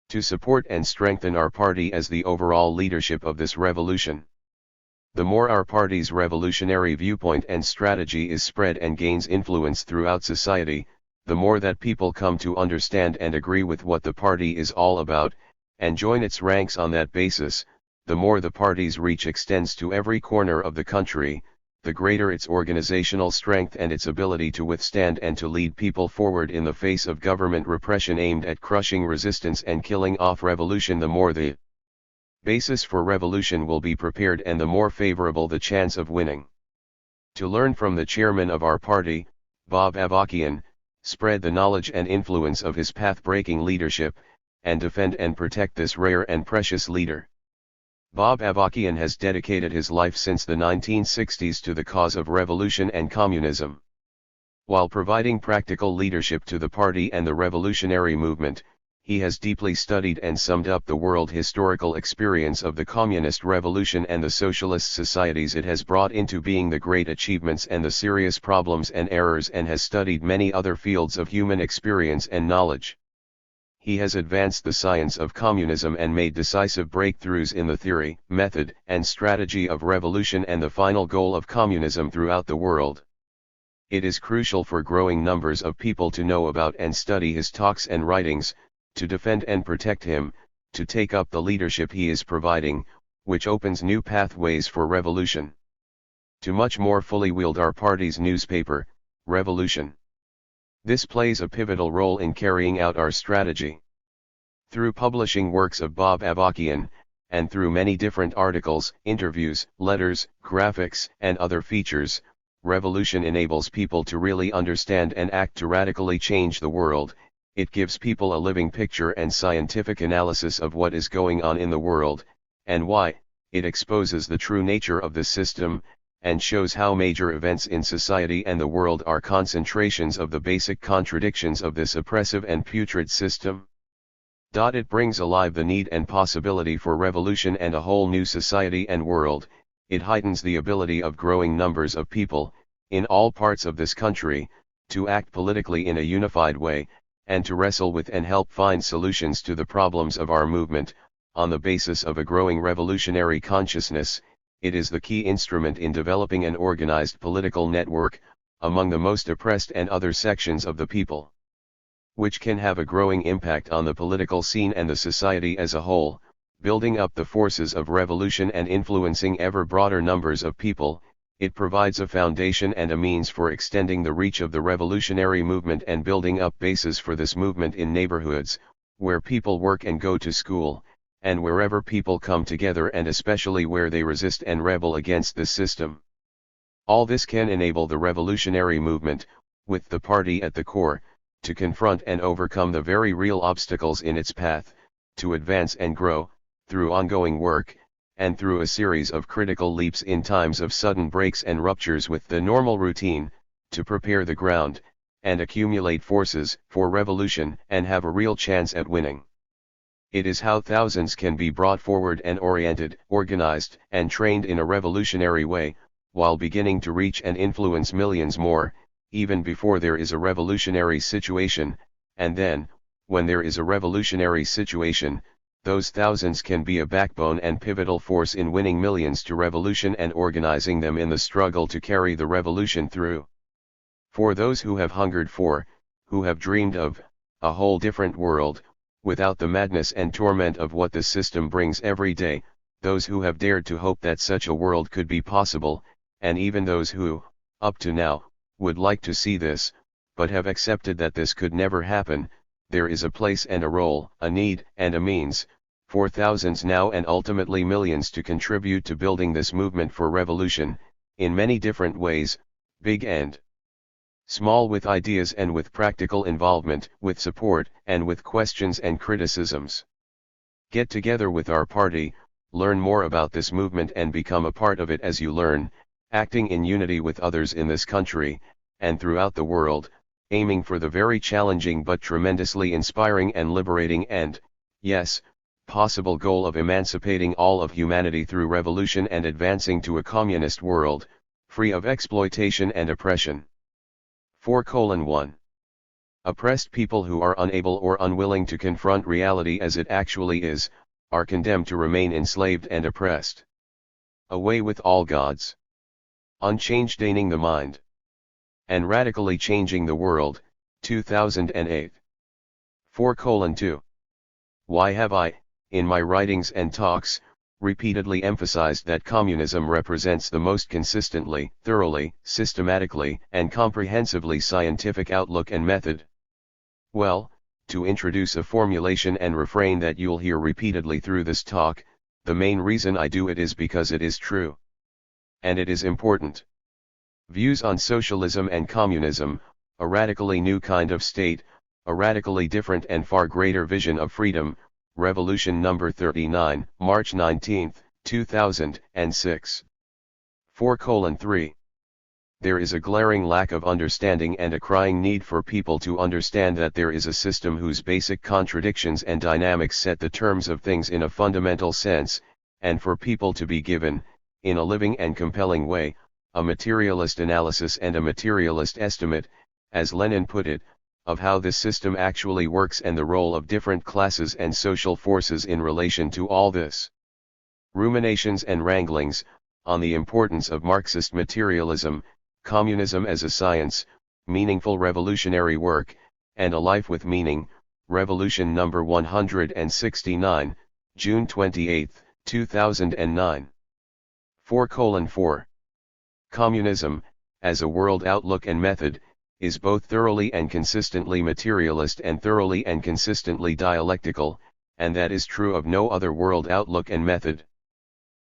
To support and strengthen our party as the overall leadership of this revolution. The more our party's revolutionary viewpoint and strategy is spread and gains influence throughout society, the more that people come to understand and agree with what the party is all about, and join its ranks on that basis, the more the party's reach extends to every corner of the country, the greater its organizational strength and its ability to withstand and to lead people forward in the face of government repression aimed at crushing resistance and killing off revolution, the more the basis for revolution will be prepared and the more favorable the chance of winning. To learn from the chairman of our party, Bob Avarkian, spread the knowledge and influence of his path-breaking leadership, and defend and protect this rare and precious leader. Bob Avarkian has dedicated his life since the 1960s to the cause of revolution and communism. While providing practical leadership to the party and the revolutionary movement, he has deeply studied and summed up the world historical experience of the communist revolution and the socialist societies it has brought into being, the great achievements and the serious problems and errors, and has studied many other fields of human experience and knowledge. He has advanced the science of communism and made decisive breakthroughs in the theory, method, and strategy of revolution and the final goal of communism throughout the world. It is crucial for growing numbers of people to know about and study his talks and writings, to defend and protect him, to take up the leadership he is providing, which opens new pathways for revolution. To much more fully wield our party's newspaper, Revolution. This plays a pivotal role in carrying out our strategy. Through publishing works of Bob Avarkian, and through many different articles, interviews, letters, graphics, and other features, Revolution enables people to really understand and act to radically change the world. It gives people a living picture and scientific analysis of what is going on in the world, and why. It exposes the true nature of the system, and shows how major events in society and the world are concentrations of the basic contradictions of this oppressive and putrid system. It brings alive the need and possibility for revolution and a whole new society and world. It heightens the ability of growing numbers of people, in all parts of this country, to act politically in a unified way, and to wrestle with and help find solutions to the problems of our movement, on the basis of a growing revolutionary consciousness. It is the key instrument in developing an organized political network, among the most oppressed and other sections of the people, which can have a growing impact on the political scene and the society as a whole, building up the forces of revolution and influencing ever broader numbers of people. It provides a foundation and a means for extending the reach of the revolutionary movement and building up bases for this movement in neighborhoods, where people work and go to school, and wherever people come together, and especially where they resist and rebel against the system. All this can enable the revolutionary movement, with the party at the core, to confront and overcome the very real obstacles in its path, to advance and grow, through ongoing work, and through a series of critical leaps in times of sudden breaks and ruptures with the normal routine, to prepare the ground, and accumulate forces for revolution and have a real chance at winning. It is how thousands can be brought forward and oriented, organized, and trained in a revolutionary way, while beginning to reach and influence millions more, even before there is a revolutionary situation, and then, when there is a revolutionary situation, those thousands can be a backbone and pivotal force in winning millions to revolution and organizing them in the struggle to carry the revolution through. For those who have hungered for, who have dreamed of, a whole different world, without the madness and torment of what the system brings every day, those who have dared to hope that such a world could be possible, and even those who, up to now, would like to see this, but have accepted that this could never happen, there is a place and a role, a need and a means, for thousands now and ultimately millions to contribute to building this movement for revolution, in many different ways, big and small, with ideas and with practical involvement, with support and with questions and criticisms. Get together with our party, learn more about this movement and become a part of it as you learn, acting in unity with others in this country, and throughout the world, aiming for the very challenging but tremendously inspiring and liberating and, yes, possible goal of emancipating all of humanity through revolution and advancing to a communist world, free of exploitation and oppression. 4:1. Oppressed people who are unable or unwilling to confront reality as it actually is, are condemned to remain enslaved and oppressed. Away with all gods. Unchanging the mind. And radically changing the world, 2008. 4:2. Why have I, in my writings and talks, repeatedly emphasized that communism represents the most consistently, thoroughly, systematically, and comprehensively scientific outlook and method? Well, to introduce a formulation and refrain that you'll hear repeatedly through this talk, the main reason I do it is because it is true. And it is important. Views on socialism and communism, a radically new kind of state, a radically different and far greater vision of freedom, Revolution number 39, March 19, 2006. 4:3. There is a glaring lack of understanding and a crying need for people to understand that there is a system whose basic contradictions and dynamics set the terms of things in a fundamental sense, and for people to be given, in a living and compelling way, a materialist analysis and a materialist estimate, as Lenin put it, of how this system actually works and the role of different classes and social forces in relation to all this. Ruminations and wranglings, on the importance of Marxist materialism, communism as a science, meaningful revolutionary work, and a life with meaning, Revolution number 169, June 28, 2009. 4:4. Communism, as a world outlook and method, is both thoroughly and consistently materialist and thoroughly and consistently dialectical, and that is true of no other world outlook and method.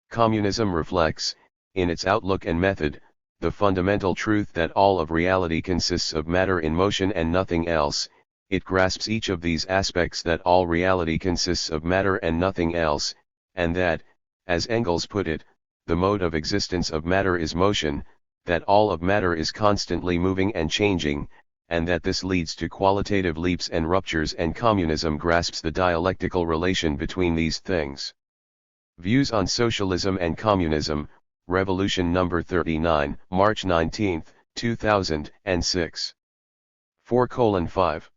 Communism reflects, in its outlook and method, the fundamental truth that all of reality consists of matter in motion and nothing else. It grasps each of these aspects that all reality consists of matter and nothing else, and that, as Engels put it, the mode of existence of matter is motion, that all of matter is constantly moving and changing, and that this leads to qualitative leaps and ruptures, and communism grasps the dialectical relation between these things. Views on socialism and communism, Revolution number 39, March 19, 2006. 4:5.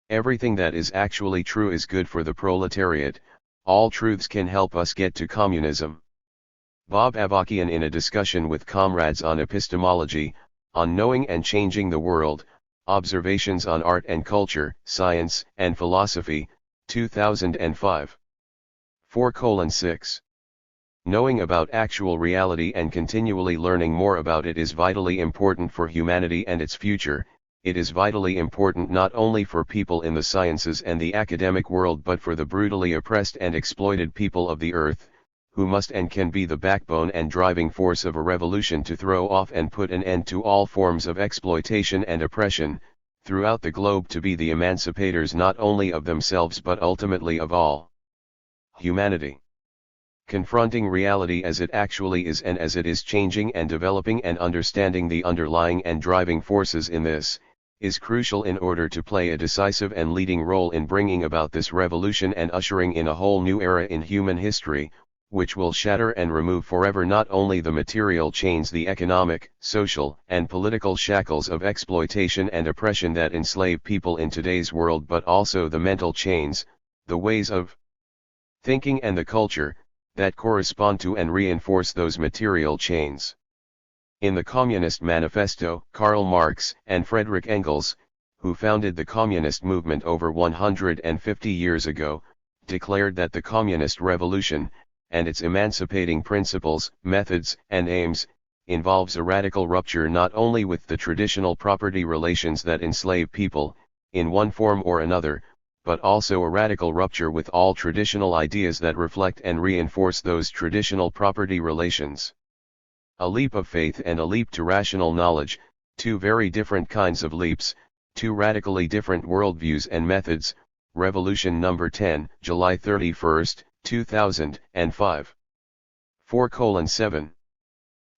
Everything that is actually true is good for the proletariat, all truths can help us get to communism. Bob Avarkian, in a discussion with comrades on epistemology, on knowing and changing the world, observations on art and culture, science and philosophy, 2005. 4:6. Knowing about actual reality and continually learning more about it is vitally important for humanity and its future. It is vitally important not only for people in the sciences and the academic world but for the brutally oppressed and exploited people of the earth, who must and can be the backbone and driving force of a revolution to throw off and put an end to all forms of exploitation and oppression, throughout the globe, to be the emancipators not only of themselves but ultimately of all humanity. Confronting reality as it actually is and as it is changing and developing, and understanding the underlying and driving forces in this, is crucial in order to play a decisive and leading role in bringing about this revolution and ushering in a whole new era in human history, which will shatter and remove forever not only the material chains, the economic, social, and political shackles of exploitation and oppression that enslave people in today's world, but also the mental chains, the ways of thinking and the culture that correspond to and reinforce those material chains. In the Communist Manifesto, Karl Marx and Friedrich Engels, who founded the communist movement over 150 years ago, declared that the communist revolution, and its emancipating principles, methods, and aims, involves a radical rupture not only with the traditional property relations that enslave people, in one form or another, but also a radical rupture with all traditional ideas that reflect and reinforce those traditional property relations. A leap of faith and a leap to rational knowledge, two very different kinds of leaps, two radically different worldviews and methods, Revolution Number 10, July 31, 2005. 4:7.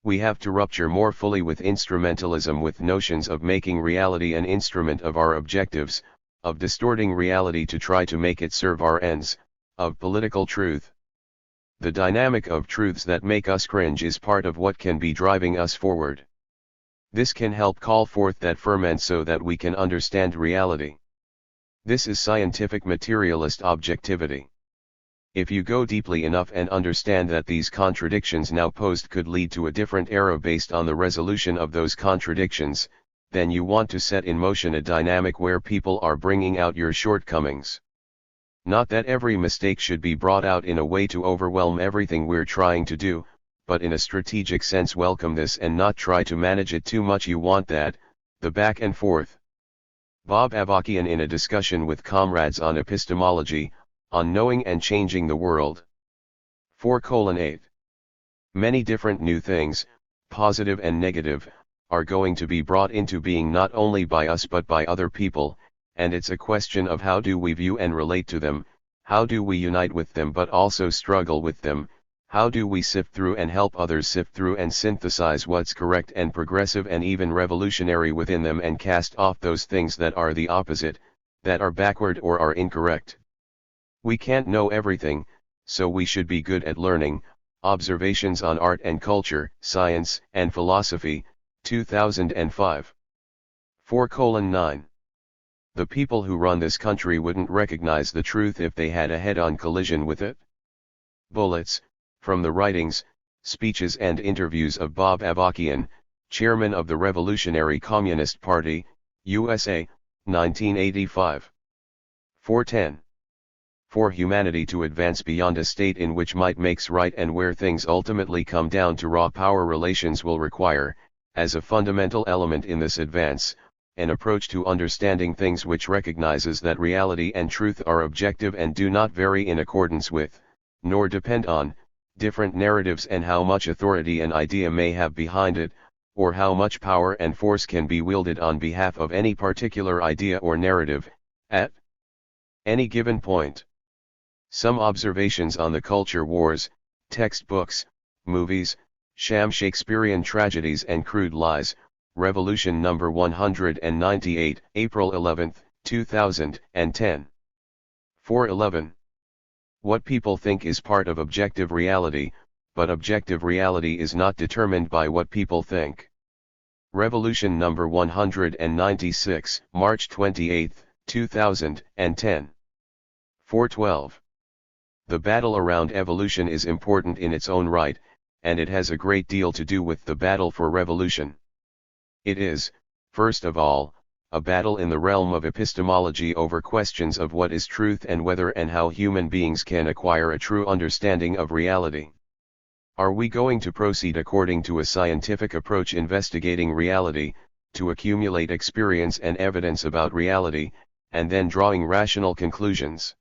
We have to rupture more fully with instrumentalism, with notions of making reality an instrument of our objectives, of distorting reality to try to make it serve our ends, of political truth. The dynamic of truths that make us cringe is part of what can be driving us forward. This can help call forth that ferment so that we can understand reality. This is scientific materialist objectivity. If you go deeply enough and understand that these contradictions now posed could lead to a different era based on the resolution of those contradictions, then you want to set in motion a dynamic where people are bringing out your shortcomings. Not that every mistake should be brought out in a way to overwhelm everything we're trying to do, but in a strategic sense welcome this and not try to manage it too much. You want that, the back and forth. Bob Avarkian in a discussion with comrades on epistemology, on knowing and changing the world. 4:8. Many different new things, positive and negative, are going to be brought into being not only by us but by other people, and it's a question of how do we view and relate to them, how do we unite with them but also struggle with them, how do we sift through and help others sift through and synthesize what's correct and progressive and even revolutionary within them and cast off those things that are the opposite, that are backward or are incorrect. We can't know everything, so we should be good at learning. Observations on Art and Culture, Science and Philosophy, 2005. 4:9. The people who run this country wouldn't recognize the truth if they had a head-on collision with it. Bullets, from the writings, speeches and interviews of Bob Avarkian, chairman of the Revolutionary Communist Party, USA, 1985. 4:10. For humanity to advance beyond a state in which might makes right and where things ultimately come down to raw power relations will require, as a fundamental element in this advance, an approach to understanding things which recognizes that reality and truth are objective and do not vary in accordance with, nor depend on, different narratives and how much authority an idea may have behind it, or how much power and force can be wielded on behalf of any particular idea or narrative, at any given point. Some observations on the culture wars, textbooks, movies, sham Shakespearean tragedies and crude lies. Revolution Number 198, April 11, 2010. 4:11. What people think is part of objective reality, but objective reality is not determined by what people think. Revolution Number 196, March 28, 2010. 4:12. The battle around evolution is important in its own right, and it has a great deal to do with the battle for revolution. It is, first of all, a battle in the realm of epistemology over questions of what is truth and whether and how human beings can acquire a true understanding of reality. Are we going to proceed according to a scientific approach investigating reality, to accumulate experience and evidence about reality, and then drawing rational conclusions?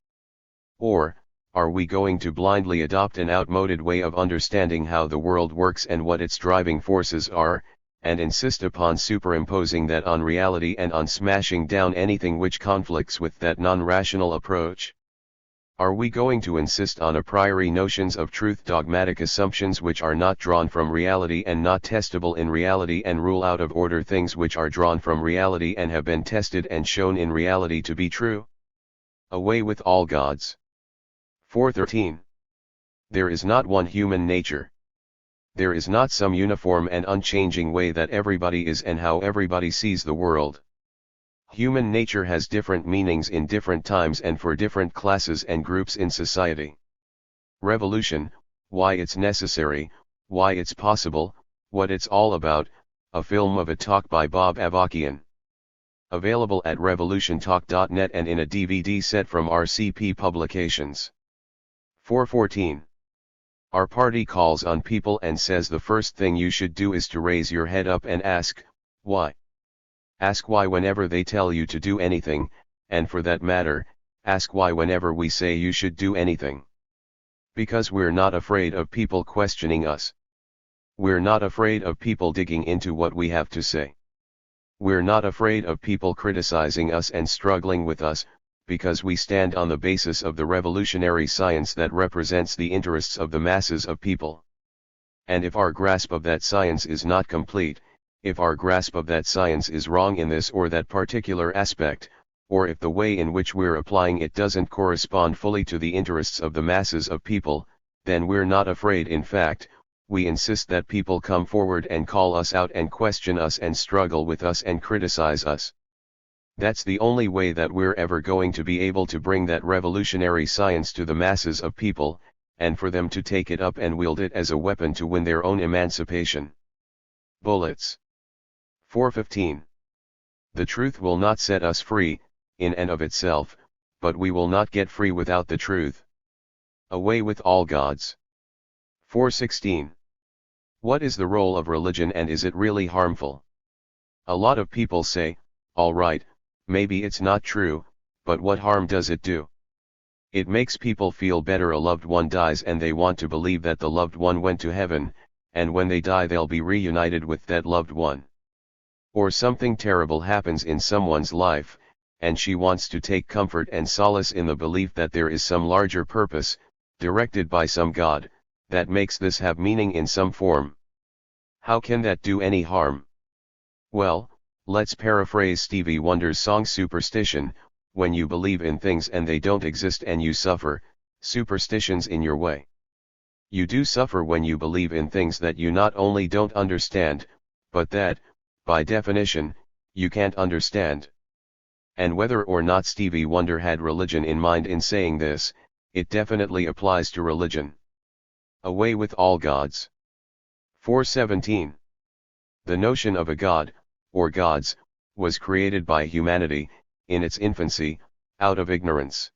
Or, are we going to blindly adopt an outmoded way of understanding how the world works and what its driving forces are, and insist upon superimposing that on reality and on smashing down anything which conflicts with that non-rational approach? Are we going to insist on a priori notions of truth, dogmatic assumptions which are not drawn from reality and not testable in reality, and rule out of order things which are drawn from reality and have been tested and shown in reality to be true? Away with all gods. 4:13. There is not one human nature. There is not some uniform and unchanging way that everybody is and how everybody sees the world. Human nature has different meanings in different times and for different classes and groups in society. Revolution, why it's necessary, why it's possible, what it's all about, a film of a talk by Bob Avarkian. Available at revolutiontalk.net and in a DVD set from RCP Publications. 4:14. Our party calls on people and says the first thing you should do is to raise your head up and ask, why? Ask why whenever they tell you to do anything, and for that matter, ask why whenever we say you should do anything. Because we're not afraid of people questioning us. We're not afraid of people digging into what we have to say. We're not afraid of people criticizing us and struggling with us, because we stand on the basis of the revolutionary science that represents the interests of the masses of people. And if our grasp of that science is not complete, if our grasp of that science is wrong in this or that particular aspect, or if the way in which we're applying it doesn't correspond fully to the interests of the masses of people, then we're not afraid. In fact, we insist that people come forward and call us out and question us and struggle with us and criticize us. That's the only way that we're ever going to be able to bring that revolutionary science to the masses of people, and for them to take it up and wield it as a weapon to win their own emancipation. Bullets. 4:15. The truth will not set us free, in and of itself, but we will not get free without the truth. Away with all gods. 4:16. What is the role of religion and is it really harmful? A lot of people say, all right, maybe it's not true, but what harm does it do? It makes people feel better. A loved one dies and they want to believe that the loved one went to heaven, and when they die they'll be reunited with that loved one. Or something terrible happens in someone's life, and she wants to take comfort and solace in the belief that there is some larger purpose, directed by some God, that makes this have meaning in some form. How can that do any harm? Well, let's paraphrase Stevie Wonder's song Superstition. When you believe in things and they don't exist and you suffer, superstition's in your way. You do suffer when you believe in things that you not only don't understand, but that, by definition, you can't understand. And whether or not Stevie Wonder had religion in mind in saying this, it definitely applies to religion. Away with all gods. 4:17. The notion of a god, or gods, was created by humanity, in its infancy, out of ignorance.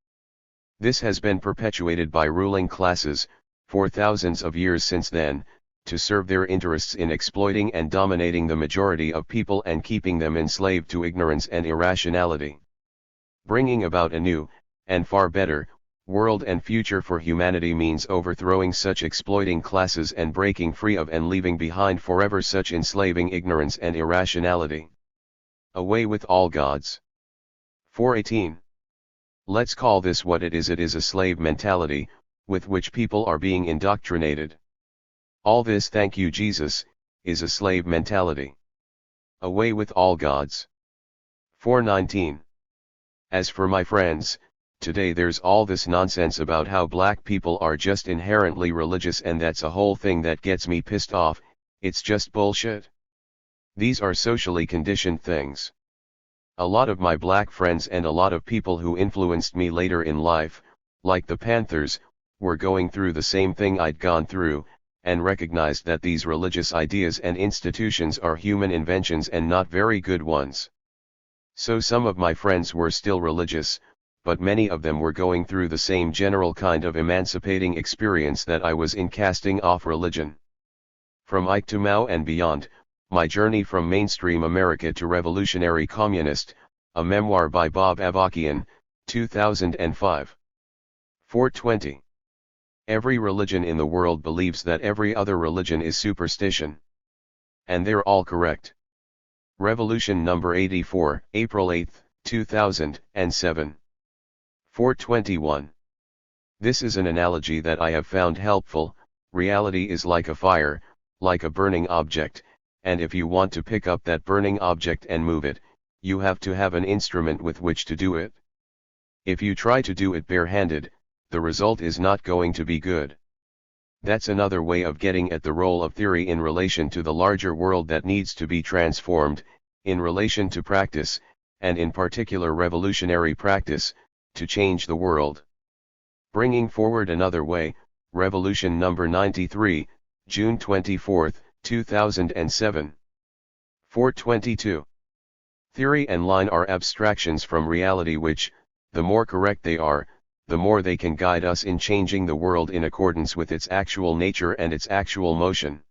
This has been perpetuated by ruling classes, for thousands of years since then, to serve their interests in exploiting and dominating the majority of people and keeping them enslaved to ignorance and irrationality. Bringing about a new, and far better, world and future for humanity means overthrowing such exploiting classes and breaking free of and leaving behind forever such enslaving ignorance and irrationality. Away with all gods. 4:18. Let's call this what it is a slave mentality, with which people are being indoctrinated. All this, thank you Jesus, is a slave mentality. Away with all gods. 4:19. As for my friends, today there's all this nonsense about how black people are just inherently religious, and that's a whole thing that gets me pissed off. It's just bullshit. These are socially conditioned things. A lot of my black friends and a lot of people who influenced me later in life, like the Panthers, were going through the same thing I'd gone through, and recognized that these religious ideas and institutions are human inventions and not very good ones. So some of my friends were still religious, but many of them were going through the same general kind of emancipating experience that I was in, casting off religion. From Ike to Mao and beyond, My Journey from Mainstream America to Revolutionary Communist, a memoir by Bob Avarkian, 2005. 4:20. Every religion in the world believes that every other religion is superstition. And they're all correct. Revolution number 84, April 8, 2007. 4:21. This is an analogy that I have found helpful. Reality is like a fire, like a burning object, and if you want to pick up that burning object and move it, you have to have an instrument with which to do it. If you try to do it barehanded, the result is not going to be good. That's another way of getting at the role of theory in relation to the larger world that needs to be transformed, in relation to practice, and in particular revolutionary practice, to change the world. Bringing forward another way, Revolution number 93, June 24, 2007. 4:22. Theory and line are abstractions from reality which, the more correct they are, the more they can guide us in changing the world in accordance with its actual nature and its actual motion.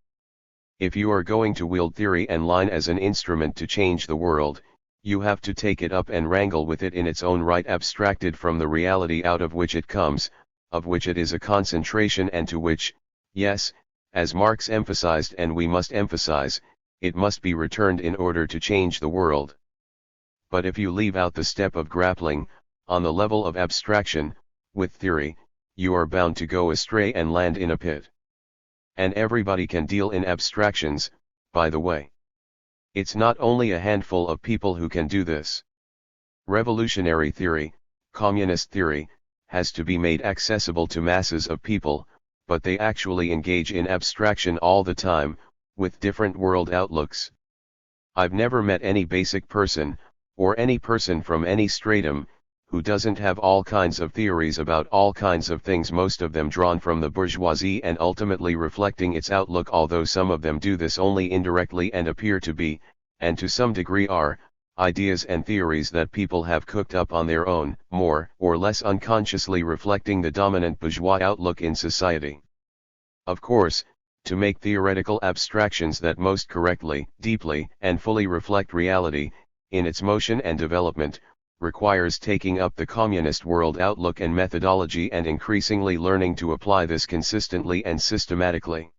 If you are going to wield theory and line as an instrument to change the world, you have to take it up and wrangle with it in its own right, abstracted from the reality out of which it comes, of which it is a concentration, and to which, yes, as Marx emphasized and we must emphasize, it must be returned in order to change the world. But if you leave out the step of grappling, on the level of abstraction, with theory, you are bound to go astray and land in a pit. And everybody can deal in abstractions, by the way. It's not only a handful of people who can do this. Revolutionary theory, communist theory, has to be made accessible to masses of people, but they actually engage in abstraction all the time, with different world outlooks. I've never met any basic person, or any person from any stratum, who doesn't have all kinds of theories about all kinds of things, most of them drawn from the bourgeoisie and ultimately reflecting its outlook, although some of them do this only indirectly and appear to be, and to some degree are, ideas and theories that people have cooked up on their own, more or less unconsciously reflecting the dominant bourgeois outlook in society. Of course, to make theoretical abstractions that most correctly, deeply, and fully reflect reality, in its motion and development, requires taking up the communist world outlook and methodology and increasingly learning to apply this consistently and systematically.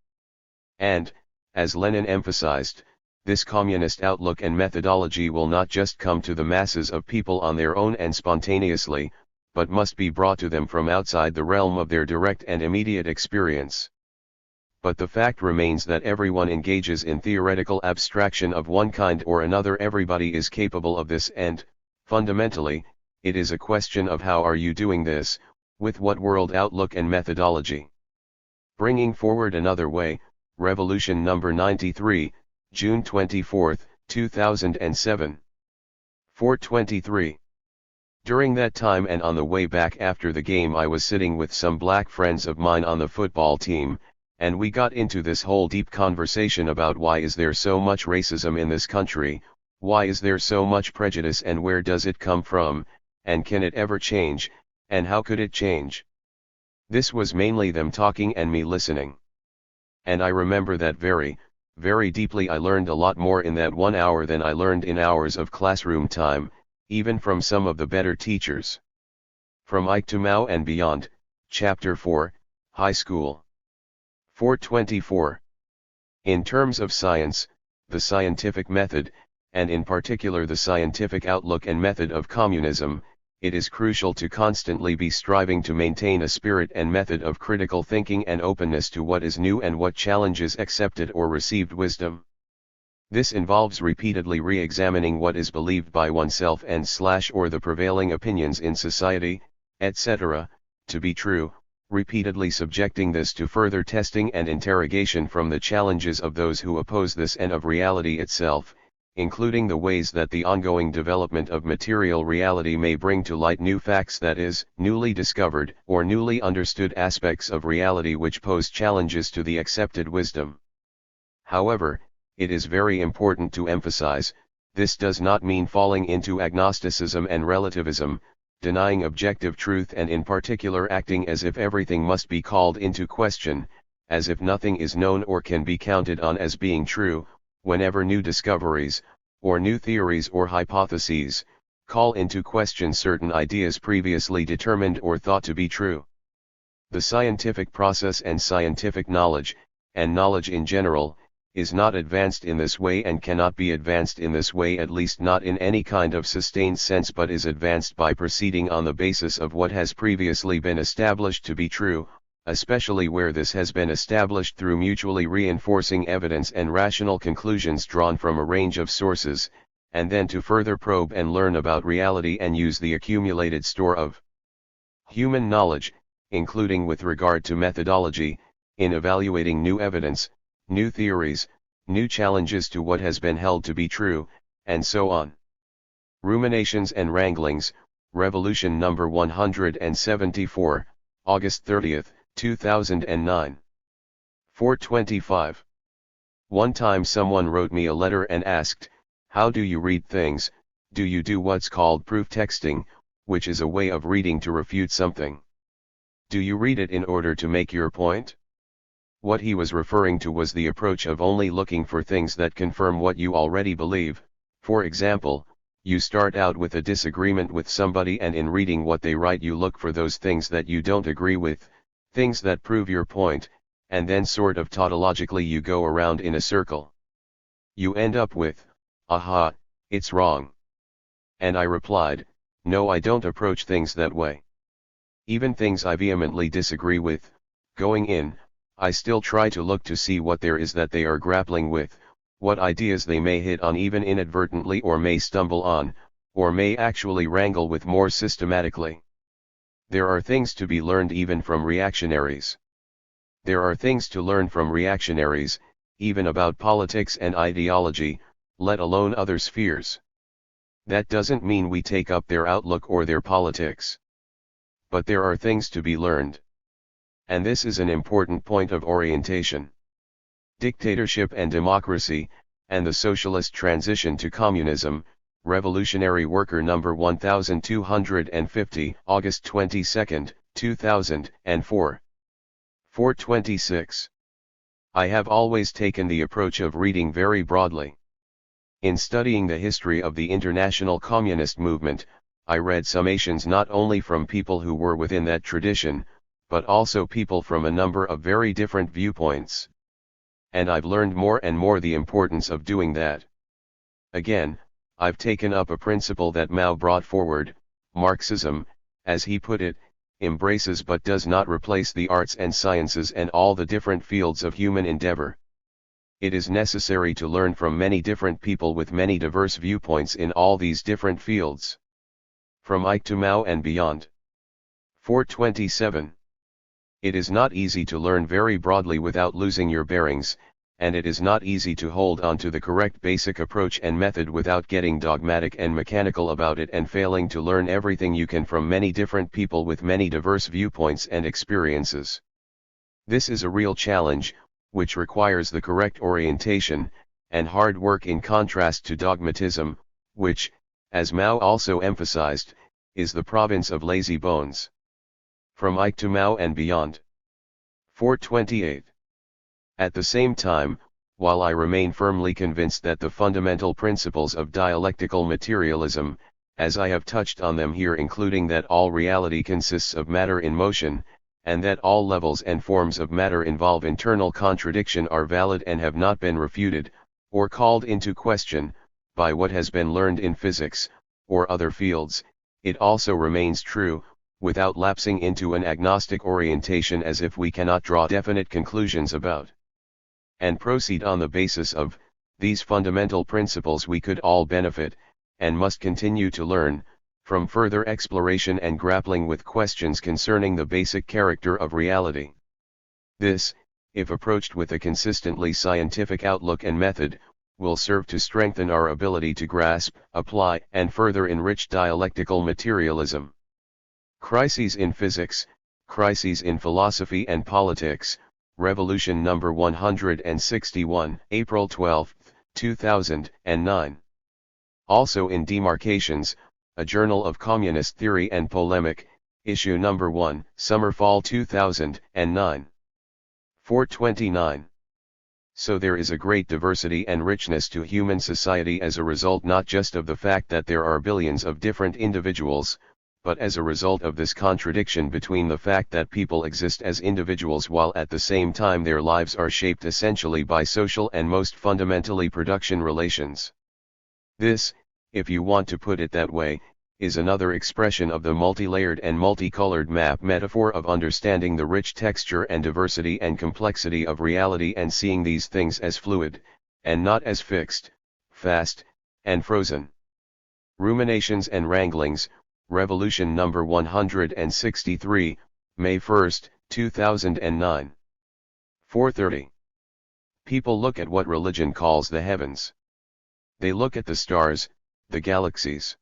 And, as Lenin emphasized, this communist outlook and methodology will not just come to the masses of people on their own and spontaneously, but must be brought to them from outside the realm of their direct and immediate experience. But the fact remains that everyone engages in theoretical abstraction of one kind or another. Everybody is capable of this, and, fundamentally, it is a question of how are you doing this, with what world outlook and methodology. Bringing forward another way, Revolution number 93, June 24, 2007. 4:23. During that time and on the way back after the game, I was sitting with some black friends of mine on the football team, and we got into this whole deep conversation about why is there so much racism in this country, why is there so much prejudice, and where does it come from, and can it ever change, and how could it change? This was mainly them talking and me listening. And I remember that very deeply. I learned a lot more in that 1 hour than I learned in hours of classroom time, even from some of the better teachers. From Ike to Mao and Beyond, Chapter 4, High School. 4:24. In terms of science, the scientific method, and in particular the scientific outlook and method of communism, it is crucial to constantly be striving to maintain a spirit and method of critical thinking and openness to what is new and what challenges accepted or received wisdom. This involves repeatedly re-examining what is believed by oneself and or the prevailing opinions in society, etc., to be true, repeatedly subjecting this to further testing and interrogation from the challenges of those who oppose this and of reality itself, including the ways that the ongoing development of material reality may bring to light new facts, that is, newly discovered or newly understood aspects of reality which pose challenges to the accepted wisdom. However, it is very important to emphasize, this does not mean falling into agnosticism and relativism, denying objective truth and in particular acting as if everything must be called into question, as if nothing is known or can be counted on as being true, whenever new discoveries, or new theories or hypotheses, call into question certain ideas previously determined or thought to be true. The scientific process and scientific knowledge, and knowledge in general, is not advanced in this way and cannot be advanced in this way, at least not in any kind of sustained sense, but is advanced by proceeding on the basis of what has previously been established to be true, especially where this has been established through mutually reinforcing evidence and rational conclusions drawn from a range of sources, and then to further probe and learn about reality and use the accumulated store of human knowledge, including with regard to methodology, in evaluating new evidence, new theories, new challenges to what has been held to be true, and so on. Ruminations and Wranglings, Revolution number 174, August 30, 2009. 4:25. One time someone wrote me a letter and asked, "How do you read things? Do you do what's called proof texting, which is a way of reading to refute something? Do you read it in order to make your point?" What he was referring to was the approach of only looking for things that confirm what you already believe. For example, you start out with a disagreement with somebody, and in reading what they write you look for those things that you don't agree with, things that prove your point, and then sort of tautologically you go around in a circle. You end up with, "Aha, it's wrong." And I replied, No, I don't approach things that way. Even things I vehemently disagree with, going in, I still try to look to see what there is that they are grappling with, what ideas they may hit on even inadvertently or may stumble on, or may actually wrangle with more systematically. There are things to be learned even from reactionaries. There are things to learn from reactionaries, even about politics and ideology, let alone other spheres. That doesn't mean we take up their outlook or their politics. But there are things to be learned. And this is an important point of orientation. Dictatorship and Democracy, and the Socialist Transition to Communism, Revolutionary Worker number 1250, August 22, 2004. 426. I have always taken the approach of reading very broadly. In studying the history of the international communist movement, I read summations not only from people who were within that tradition, but also people from a number of very different viewpoints. And I've learned more and more the importance of doing that. Again, I've taken up a principle that Mao brought forward: Marxism, as he put it, embraces but does not replace the arts and sciences and all the different fields of human endeavor. It is necessary to learn from many different people with many diverse viewpoints in all these different fields. From Ike to Mao and beyond. 427. It is not easy to learn very broadly without losing your bearings, and it is not easy to hold on to the correct basic approach and method without getting dogmatic and mechanical about it and failing to learn everything you can from many different people with many diverse viewpoints and experiences. This is a real challenge, which requires the correct orientation, and hard work in contrast to dogmatism, which, as Mao also emphasized, is the province of lazy bones. From Ike to Mao and beyond. 428. At the same time, while I remain firmly convinced that the fundamental principles of dialectical materialism, as I have touched on them here, including that all reality consists of matter in motion, and that all levels and forms of matter involve internal contradiction, are valid and have not been refuted, or called into question, by what has been learned in physics, or other fields, it also remains true, without lapsing into an agnostic orientation as if we cannot draw definite conclusions about, and proceed on the basis of, these fundamental principles, we could all benefit, and must continue to learn, from further exploration and grappling with questions concerning the basic character of reality. This, if approached with a consistently scientific outlook and method, will serve to strengthen our ability to grasp, apply, and further enrich dialectical materialism. Crises in Physics, Crises in Philosophy and Politics, Revolution number 161, April 12, 2009. Also in Demarcations, a journal of communist theory and polemic, issue number 1, summer-fall 2009. 429. So there is a great diversity and richness to human society as a result not just of the fact that there are billions of different individuals, but as a result of this contradiction between the fact that people exist as individuals while at the same time their lives are shaped essentially by social and most fundamentally production relations. This, if you want to put it that way, is another expression of the multi-layered and multicolored map metaphor of understanding the rich texture and diversity and complexity of reality and seeing these things as fluid, and not as fixed, fast, and frozen. Ruminations and Wranglings, Revolution number 163, May 1, 2009. 430. People look at what religion calls the heavens. They look at the stars, the galaxies.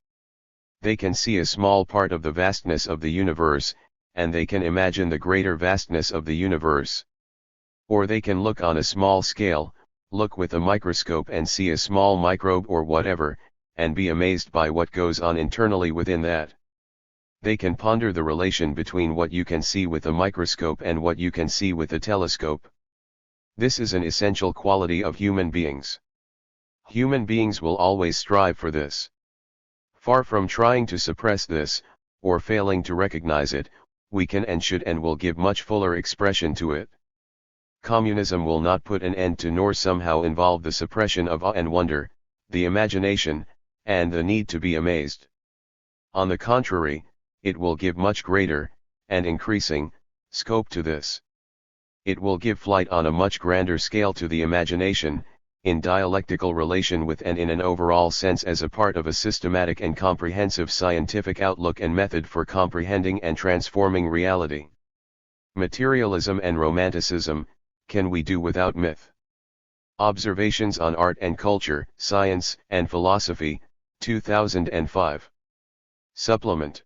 They can see a small part of the vastness of the universe, and they can imagine the greater vastness of the universe. Or they can look on a small scale, look with a microscope and see a small microbe or whatever, and be amazed by what goes on internally within that. They can ponder the relation between what you can see with a microscope and what you can see with a telescope. This is an essential quality of human beings. Human beings will always strive for this. Far from trying to suppress this, or failing to recognize it, we can and should and will give much fuller expression to it. Communism will not put an end to nor somehow involve the suppression of awe and wonder, the imagination, and the need to be amazed. On the contrary, it will give much greater, and increasing, scope to this. It will give flight on a much grander scale to the imagination, in dialectical relation with and in an overall sense as a part of a systematic and comprehensive scientific outlook and method for comprehending and transforming reality. Materialism and Romanticism, Can We Do Without Myth? Observations on Art and Culture, Science and Philosophy, 2005. Supplement.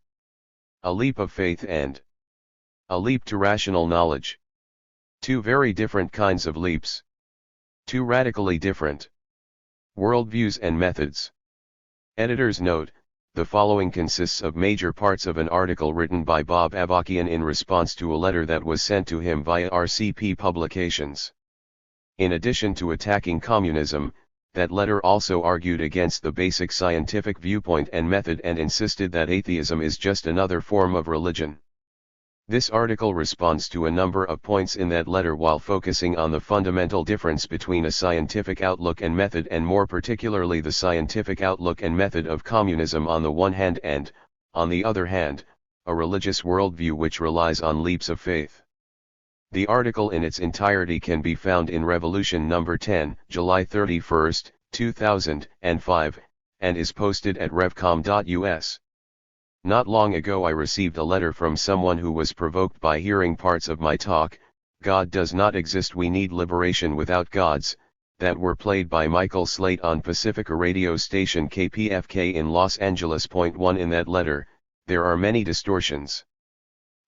A Leap of Faith and A Leap to Rational Knowledge. Two very different kinds of leaps. Two radically different worldviews and methods. Editor's note: the following consists of major parts of an article written by Bob Avarkian in response to a letter that was sent to him via RCP Publications. In addition to attacking communism, that letter also argued against the basic scientific viewpoint and method and insisted that atheism is just another form of religion. This article responds to a number of points in that letter while focusing on the fundamental difference between a scientific outlook and method, and more particularly the scientific outlook and method of communism on the one hand and, on the other hand, a religious worldview which relies on leaps of faith. The article in its entirety can be found in Revolution No. 10, July 31, 2005, and is posted at revcom.us. Not long ago I received a letter from someone who was provoked by hearing parts of my talk, "God Does Not Exist, We Need Liberation Without Gods," that were played by Michael Slate on Pacifica radio station KPFK in Los Angeles. Point 1 in that letter: there are many distortions.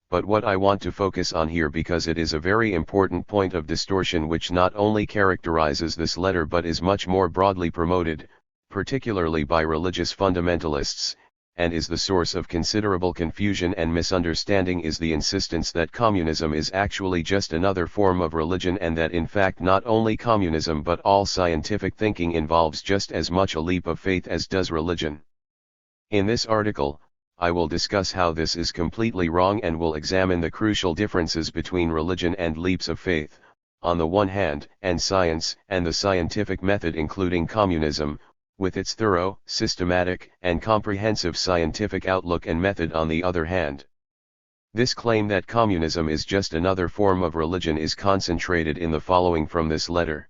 But what I want to focus on here, because it is a very important point of distortion which not only characterizes this letter but is much more broadly promoted, particularly by religious fundamentalists, and is the source of considerable confusion and misunderstanding, is the insistence that communism is actually just another form of religion, and that in fact not only communism but all scientific thinking involves just as much a leap of faith as does religion. In this article, I will discuss how this is completely wrong and will examine the crucial differences between religion and leaps of faith, on the one hand, and science and the scientific method including communism, with its thorough, systematic, and comprehensive scientific outlook and method on the other hand. This claim that communism is just another form of religion is concentrated in the following from this letter.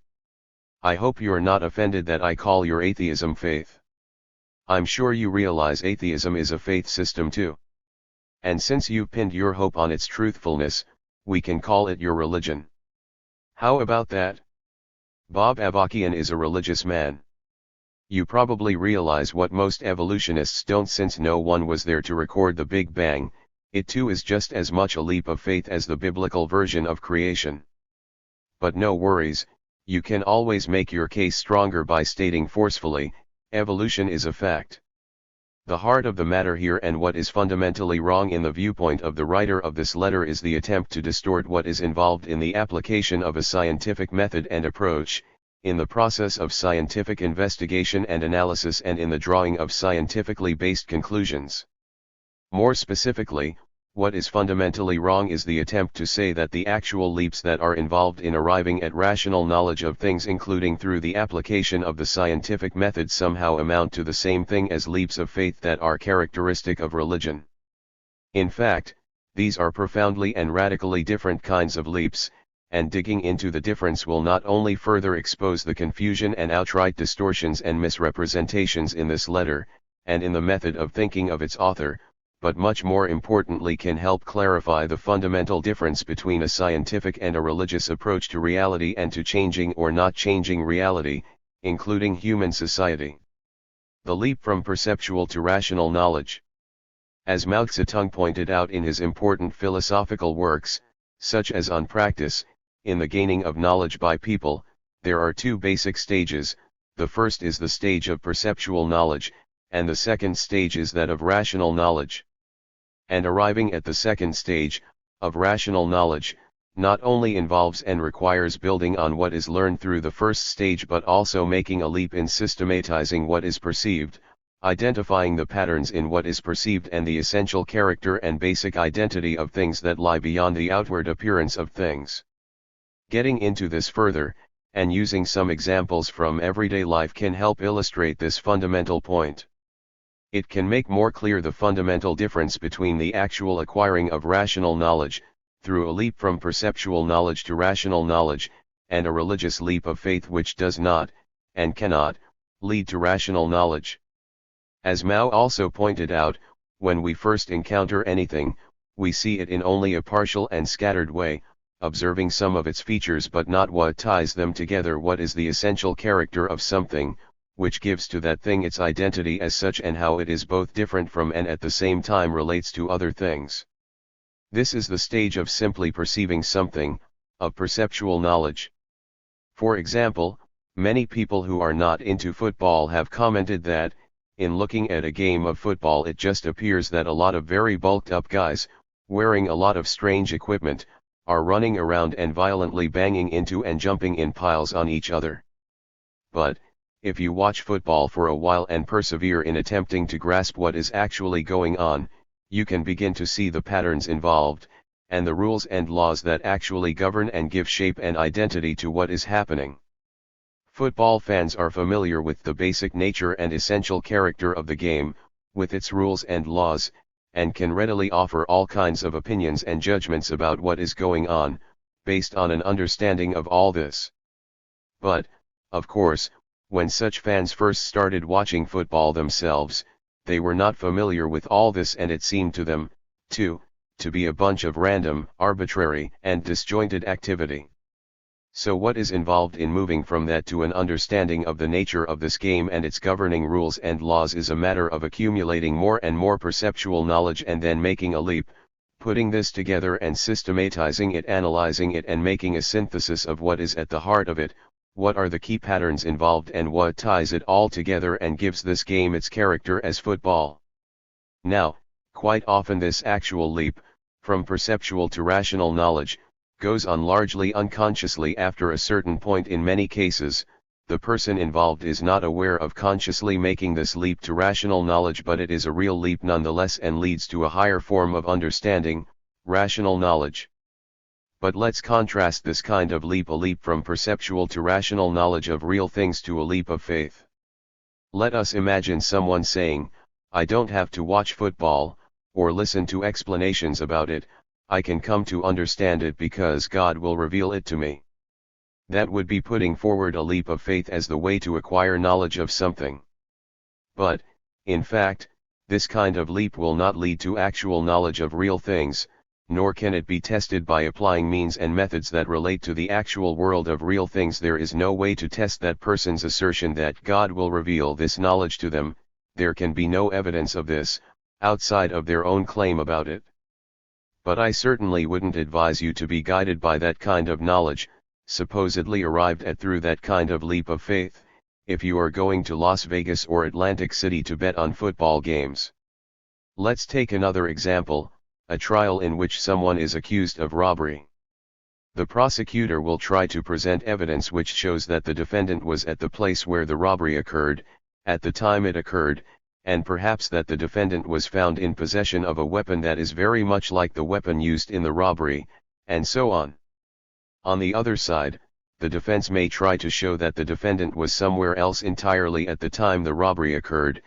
I hope you're not offended that I call your atheism faith. I'm sure you realize atheism is a faith system too. And since you've pinned your hope on its truthfulness, we can call it your religion. How about that? Bob Avarkian is a religious man. You probably realize what most evolutionists don't, since no one was there to record the Big Bang. It too is just as much a leap of faith as the biblical version of creation. But no worries, you can always make your case stronger by stating forcefully, evolution is a fact. The heart of the matter here, and what is fundamentally wrong in the viewpoint of the writer of this letter, is the attempt to distort what is involved in the application of a scientific method and approach, in the process of scientific investigation and analysis, and in the drawing of scientifically based conclusions. More specifically, what is fundamentally wrong is the attempt to say that the actual leaps that are involved in arriving at rational knowledge of things, including through the application of the scientific method, somehow amount to the same thing as leaps of faith that are characteristic of religion. In fact, these are profoundly and radically different kinds of leaps, and digging into the difference will not only further expose the confusion and outright distortions and misrepresentations in this letter, and in the method of thinking of its author, but much more importantly can help clarify the fundamental difference between a scientific and a religious approach to reality and to changing or not changing reality, including human society. The leap from perceptual to rational knowledge. As Mao Zedong pointed out in his important philosophical works, such as On Practice, in the gaining of knowledge by people, there are two basic stages. The first is the stage of perceptual knowledge, and the second stage is that of rational knowledge. And arriving at the second stage, of rational knowledge, not only involves and requires building on what is learned through the first stage, but also making a leap in systematizing what is perceived, identifying the patterns in what is perceived and the essential character and basic identity of things that lie beyond the outward appearance of things. Getting into this further, and using some examples from everyday life, can help illustrate this fundamental point. It can make more clear the fundamental difference between the actual acquiring of rational knowledge, through a leap from perceptual knowledge to rational knowledge, and a religious leap of faith which does not, and cannot, lead to rational knowledge. As Mao also pointed out, when we first encounter anything, we see it in only a partial and scattered way, observing some of its features but not what ties them together, what is the essential character of something, which gives to that thing its identity as such, and how it is both different from and at the same time relates to other things. This is the stage of simply perceiving something, of perceptual knowledge. For example, many people who are not into football have commented that, in looking at a game of football, it just appears that a lot of very bulked up guys, wearing a lot of strange equipment, are running around and violently banging into and jumping in piles on each other. But, if you watch football for a while and persevere in attempting to grasp what is actually going on, you can begin to see the patterns involved, and the rules and laws that actually govern and give shape and identity to what is happening. Football fans are familiar with the basic nature and essential character of the game, with its rules and laws, and can readily offer all kinds of opinions and judgments about what is going on, based on an understanding of all this. But, of course, when such fans first started watching football themselves, they were not familiar with all this, and it seemed to them, too, to be a bunch of random, arbitrary, and disjointed activity. So what is involved in moving from that to an understanding of the nature of this game and its governing rules and laws is a matter of accumulating more and more perceptual knowledge and then making a leap, putting this together and systematizing it, analyzing it, and making a synthesis of what is at the heart of it, what are the key patterns involved and what ties it all together and gives this game its character as football. Now, quite often this actual leap, from perceptual to rational knowledge, goes on largely unconsciously. After a certain point, in many cases, the person involved is not aware of consciously making this leap to rational knowledge, but it is a real leap nonetheless and leads to a higher form of understanding, rational knowledge. But let's contrast this kind of leap, a leap from perceptual to rational knowledge of real things, to a leap of faith. Let us imagine someone saying, I don't have to watch football, or listen to explanations about it, I can come to understand it because God will reveal it to me. That would be putting forward a leap of faith as the way to acquire knowledge of something. But, in fact, this kind of leap will not lead to actual knowledge of real things, nor can it be tested by applying means and methods that relate to the actual world of real things. There is no way to test that person's assertion that God will reveal this knowledge to them. There can be no evidence of this, outside of their own claim about it. But I certainly wouldn't advise you to be guided by that kind of knowledge, supposedly arrived at through that kind of leap of faith, if you are going to Las Vegas or Atlantic City to bet on football games. Let's take another example, a trial in which someone is accused of robbery. The prosecutor will try to present evidence which shows that the defendant was at the place where the robbery occurred, at the time it occurred, and perhaps that the defendant was found in possession of a weapon that is very much like the weapon used in the robbery, and so on. On the other side, the defense may try to show that the defendant was somewhere else entirely at the time the robbery occurred,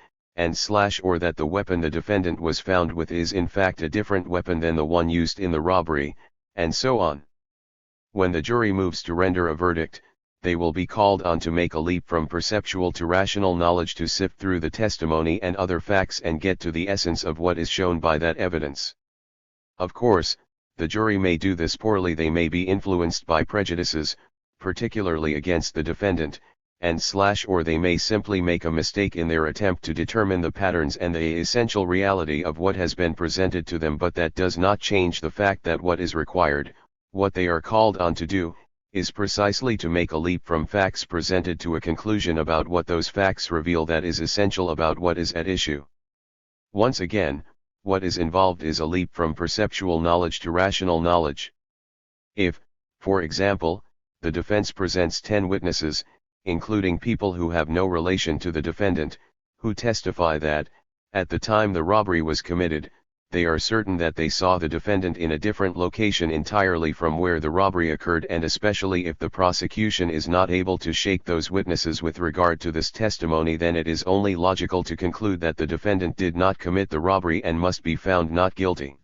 or that the weapon the defendant was found with is in fact a different weapon than the one used in the robbery, and so on. When the jury moves to render a verdict, they will be called on to make a leap from perceptual to rational knowledge, to sift through the testimony and other facts and get to the essence of what is shown by that evidence. Of course, the jury may do this poorly. They may be influenced by prejudices, particularly against the defendant, or they may simply make a mistake in their attempt to determine the patterns and the essential reality of what has been presented to them. But that does not change the fact that what is required, what they are called on to do, is precisely to make a leap from facts presented to a conclusion about what those facts reveal that is essential about what is at issue. Once again, what is involved is a leap from perceptual knowledge to rational knowledge. If, for example, the defense presents 10 witnesses, including people who have no relation to the defendant, who testify that, at the time the robbery was committed, they are certain that they saw the defendant in a different location entirely from where the robbery occurred, and especially if the prosecution is not able to shake those witnesses with regard to this testimony, then it is only logical to conclude that the defendant did not commit the robbery and must be found not guilty.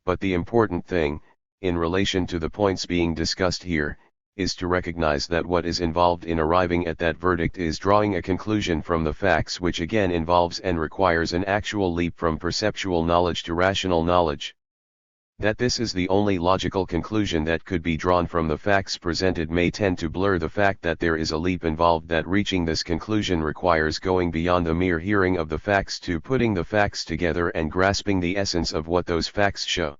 But the important thing, in relation to the points being discussed here, is to recognize that what is involved in arriving at that verdict is drawing a conclusion from the facts, which again involves and requires an actual leap from perceptual knowledge to rational knowledge. That this is the only logical conclusion that could be drawn from the facts presented may tend to blur the fact that there is a leap involved, that reaching this conclusion requires going beyond the mere hearing of the facts to putting the facts together and grasping the essence of what those facts show.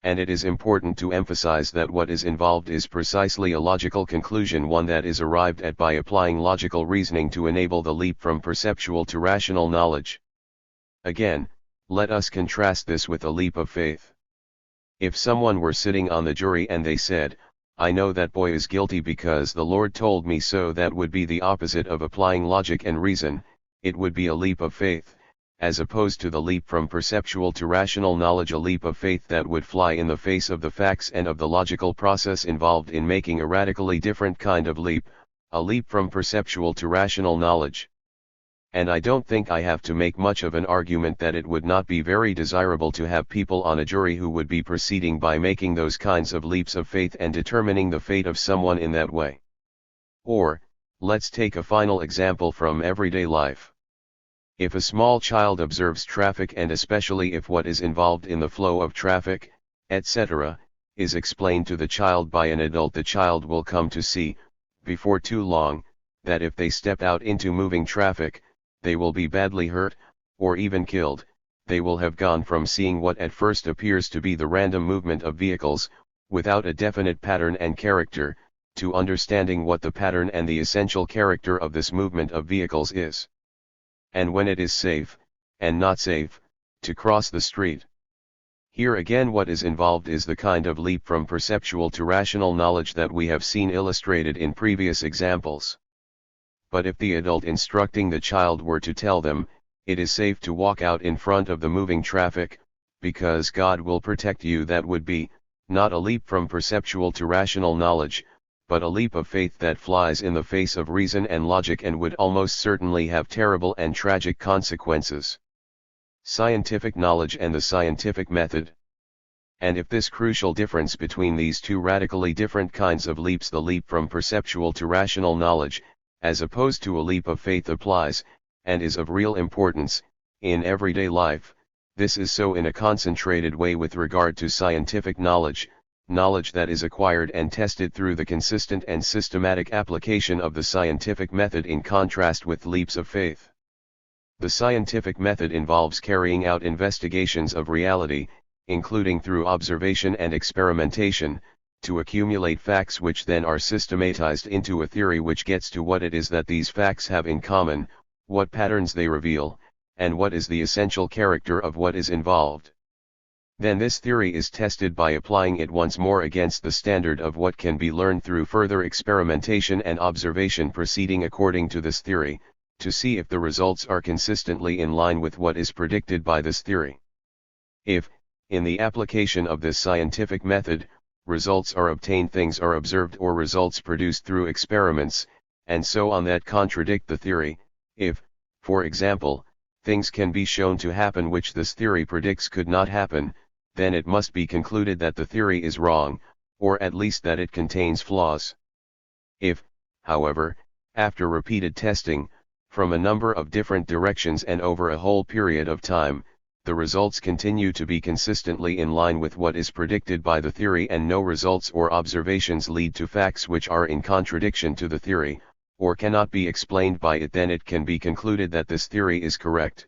And it is important to emphasize that what is involved is precisely a logical conclusion, one that is arrived at by applying logical reasoning to enable the leap from perceptual to rational knowledge. Again, let us contrast this with a leap of faith. If someone were sitting on the jury and they said, "I know that boy is guilty because the Lord told me so," that would be the opposite of applying logic and reason. It would be a leap of faith, as opposed to the leap from perceptual to rational knowledge, a leap of faith that would fly in the face of the facts and of the logical process involved in making a radically different kind of leap, a leap from perceptual to rational knowledge. And I don't think I have to make much of an argument that it would not be very desirable to have people on a jury who would be proceeding by making those kinds of leaps of faith and determining the fate of someone in that way. Or, let's take a final example from everyday life. If a small child observes traffic, and especially if what is involved in the flow of traffic, etc., is explained to the child by an adult, the child will come to see, before too long, that if they step out into moving traffic, they will be badly hurt, or even killed. They will have gone from seeing what at first appears to be the random movement of vehicles, without a definite pattern and character, to understanding what the pattern and the essential character of this movement of vehicles is. And when it is safe, and not safe, to cross the street. Here again what is involved is the kind of leap from perceptual to rational knowledge that we have seen illustrated in previous examples. But if the adult instructing the child were to tell them, "It is safe to walk out in front of the moving traffic, because God will protect you," that would be, not a leap from perceptual to rational knowledge, but a leap of faith that flies in the face of reason and logic and would almost certainly have terrible and tragic consequences. Scientific knowledge and the scientific method. And if this crucial difference between these two radically different kinds of leaps, the leap from perceptual to rational knowledge, as opposed to a leap of faith, applies, and is of real importance, in everyday life, this is so in a concentrated way with regard to scientific knowledge, knowledge that is acquired and tested through the consistent and systematic application of the scientific method, in contrast with leaps of faith. The scientific method involves carrying out investigations of reality, including through observation and experimentation, to accumulate facts which then are systematized into a theory which gets to what it is that these facts have in common, what patterns they reveal, and what is the essential character of what is involved. Then this theory is tested by applying it once more against the standard of what can be learned through further experimentation and observation proceeding according to this theory, to see if the results are consistently in line with what is predicted by this theory. If, in the application of this scientific method, results are obtained, things are observed, or results produced through experiments, and so on, that contradict the theory, if, for example, things can be shown to happen which this theory predicts could not happen, then it must be concluded that the theory is wrong, or at least that it contains flaws. If, however, after repeated testing, from a number of different directions and over a whole period of time, the results continue to be consistently in line with what is predicted by the theory, and no results or observations lead to facts which are in contradiction to the theory, or cannot be explained by it, then it can be concluded that this theory is correct.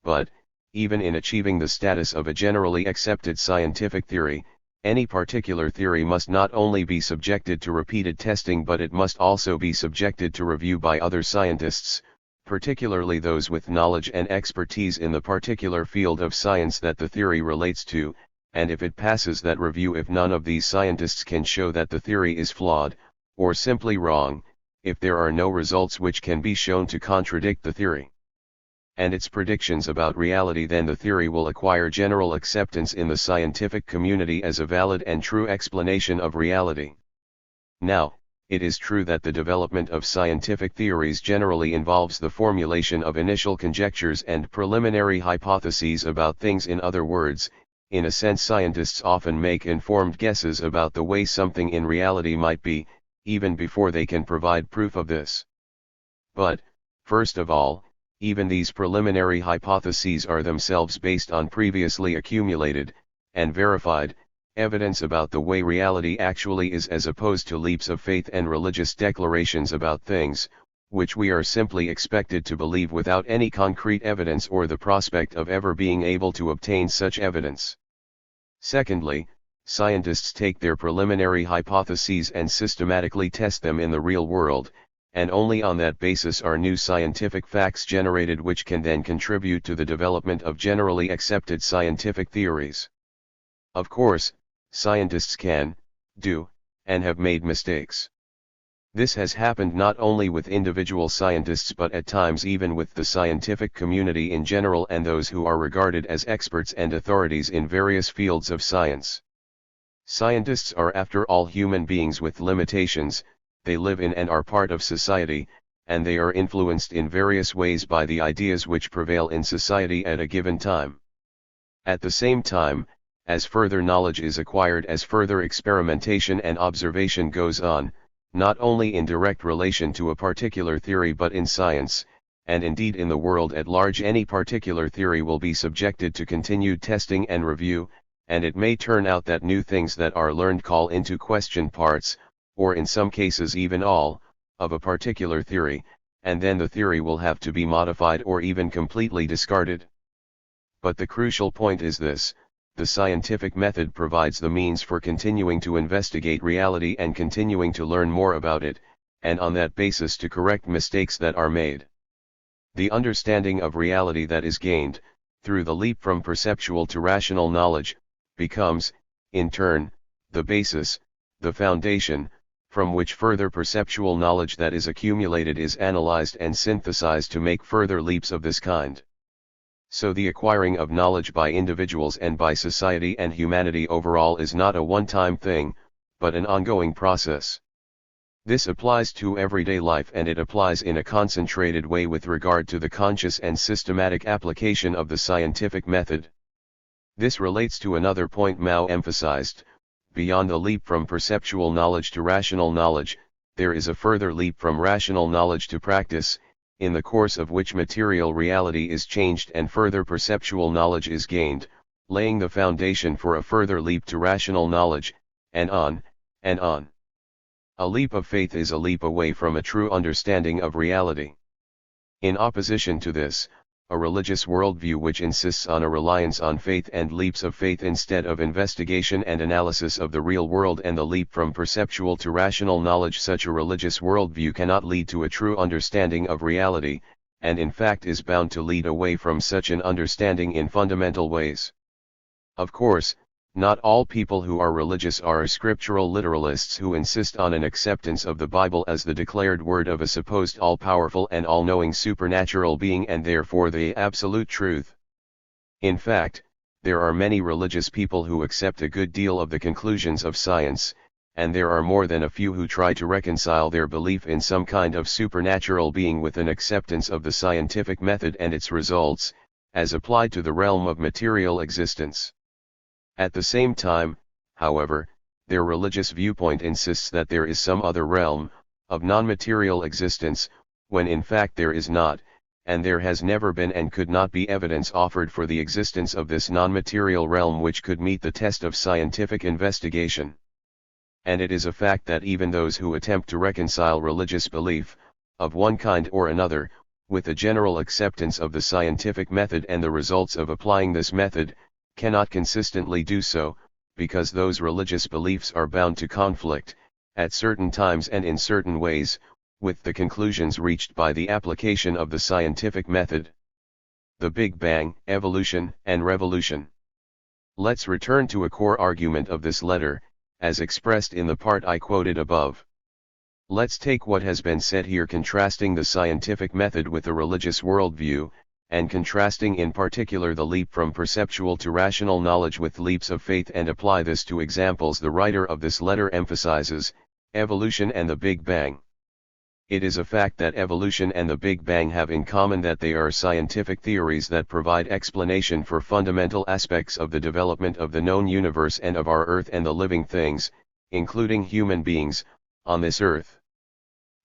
But, even in achieving the status of a generally accepted scientific theory, any particular theory must not only be subjected to repeated testing, but it must also be subjected to review by other scientists, particularly those with knowledge and expertise in the particular field of science that the theory relates to, and if it passes that review, if none of these scientists can show that the theory is flawed, or simply wrong, if there are no results which can be shown to contradict the theory, and its predictions about reality, then the theory will acquire general acceptance in the scientific community as a valid and true explanation of reality. Now, it is true that the development of scientific theories generally involves the formulation of initial conjectures and preliminary hypotheses about things. In other words, in a sense, scientists often make informed guesses about the way something in reality might be, even before they can provide proof of this. But, first of all, even these preliminary hypotheses are themselves based on previously accumulated, and verified, evidence about the way reality actually is, as opposed to leaps of faith and religious declarations about things, which we are simply expected to believe without any concrete evidence or the prospect of ever being able to obtain such evidence. Secondly, scientists take their preliminary hypotheses and systematically test them in the real world, and only on that basis are new scientific facts generated, which can then contribute to the development of generally accepted scientific theories. Of course, scientists can, do, and have made mistakes. This has happened not only with individual scientists but at times even with the scientific community in general and those who are regarded as experts and authorities in various fields of science. Scientists are, after all, human beings with limitations. They live in and are part of society, and they are influenced in various ways by the ideas which prevail in society at a given time. At the same time, as further knowledge is acquired, as further experimentation and observation goes on, not only in direct relation to a particular theory but in science, and indeed in the world at large, any particular theory will be subjected to continued testing and review, and it may turn out that new things that are learned call into question parts, or in some cases even all, of a particular theory, and then the theory will have to be modified or even completely discarded. But the crucial point is this: the scientific method provides the means for continuing to investigate reality and continuing to learn more about it, and on that basis to correct mistakes that are made. The understanding of reality that is gained, through the leap from perceptual to rational knowledge, becomes, in turn, the basis, the foundation, from which further perceptual knowledge that is accumulated is analyzed and synthesized to make further leaps of this kind. So the acquiring of knowledge by individuals and by society and humanity overall is not a one-time thing, but an ongoing process. This applies to everyday life, and it applies in a concentrated way with regard to the conscious and systematic application of the scientific method. This relates to another point Mao emphasized: beyond the leap from perceptual knowledge to rational knowledge, there is a further leap from rational knowledge to practice, in the course of which material reality is changed and further perceptual knowledge is gained, laying the foundation for a further leap to rational knowledge, and on, and on. A leap of faith is a leap away from a true understanding of reality. In opposition to this, a religious worldview which insists on a reliance on faith and leaps of faith instead of investigation and analysis of the real world and the leap from perceptual to rational knowledge, such a religious worldview cannot lead to a true understanding of reality, and in fact is bound to lead away from such an understanding in fundamental ways. Of course, not all people who are religious are scriptural literalists who insist on an acceptance of the Bible as the declared word of a supposed all-powerful and all-knowing supernatural being and therefore the absolute truth. In fact, there are many religious people who accept a good deal of the conclusions of science, and there are more than a few who try to reconcile their belief in some kind of supernatural being with an acceptance of the scientific method and its results, as applied to the realm of material existence. At the same time, however, their religious viewpoint insists that there is some other realm, of non-material existence, when in fact there is not, and there has never been and could not be evidence offered for the existence of this non-material realm which could meet the test of scientific investigation. And it is a fact that even those who attempt to reconcile religious belief, of one kind or another, with a general acceptance of the scientific method and the results of applying this method, cannot consistently do so, because those religious beliefs are bound to conflict, at certain times and in certain ways, with the conclusions reached by the application of the scientific method. The Big Bang, Evolution, and Revolution. Let's return to a core argument of this letter, as expressed in the part I quoted above. Let's take what has been said here contrasting the scientific method with the religious worldview, and contrasting in particular the leap from perceptual to rational knowledge with leaps of faith, and apply this to examples the writer of this letter emphasizes, evolution and the Big Bang. It is a fact that evolution and the Big Bang have in common that they are scientific theories that provide explanation for fundamental aspects of the development of the known universe and of our Earth and the living things, including human beings, on this Earth.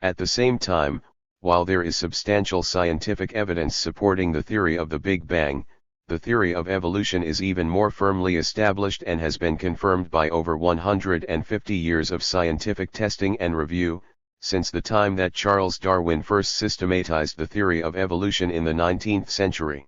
At the same time, while there is substantial scientific evidence supporting the theory of the Big Bang, the theory of evolution is even more firmly established and has been confirmed by over 150 years of scientific testing and review, since the time that Charles Darwin first systematized the theory of evolution in the 19th century.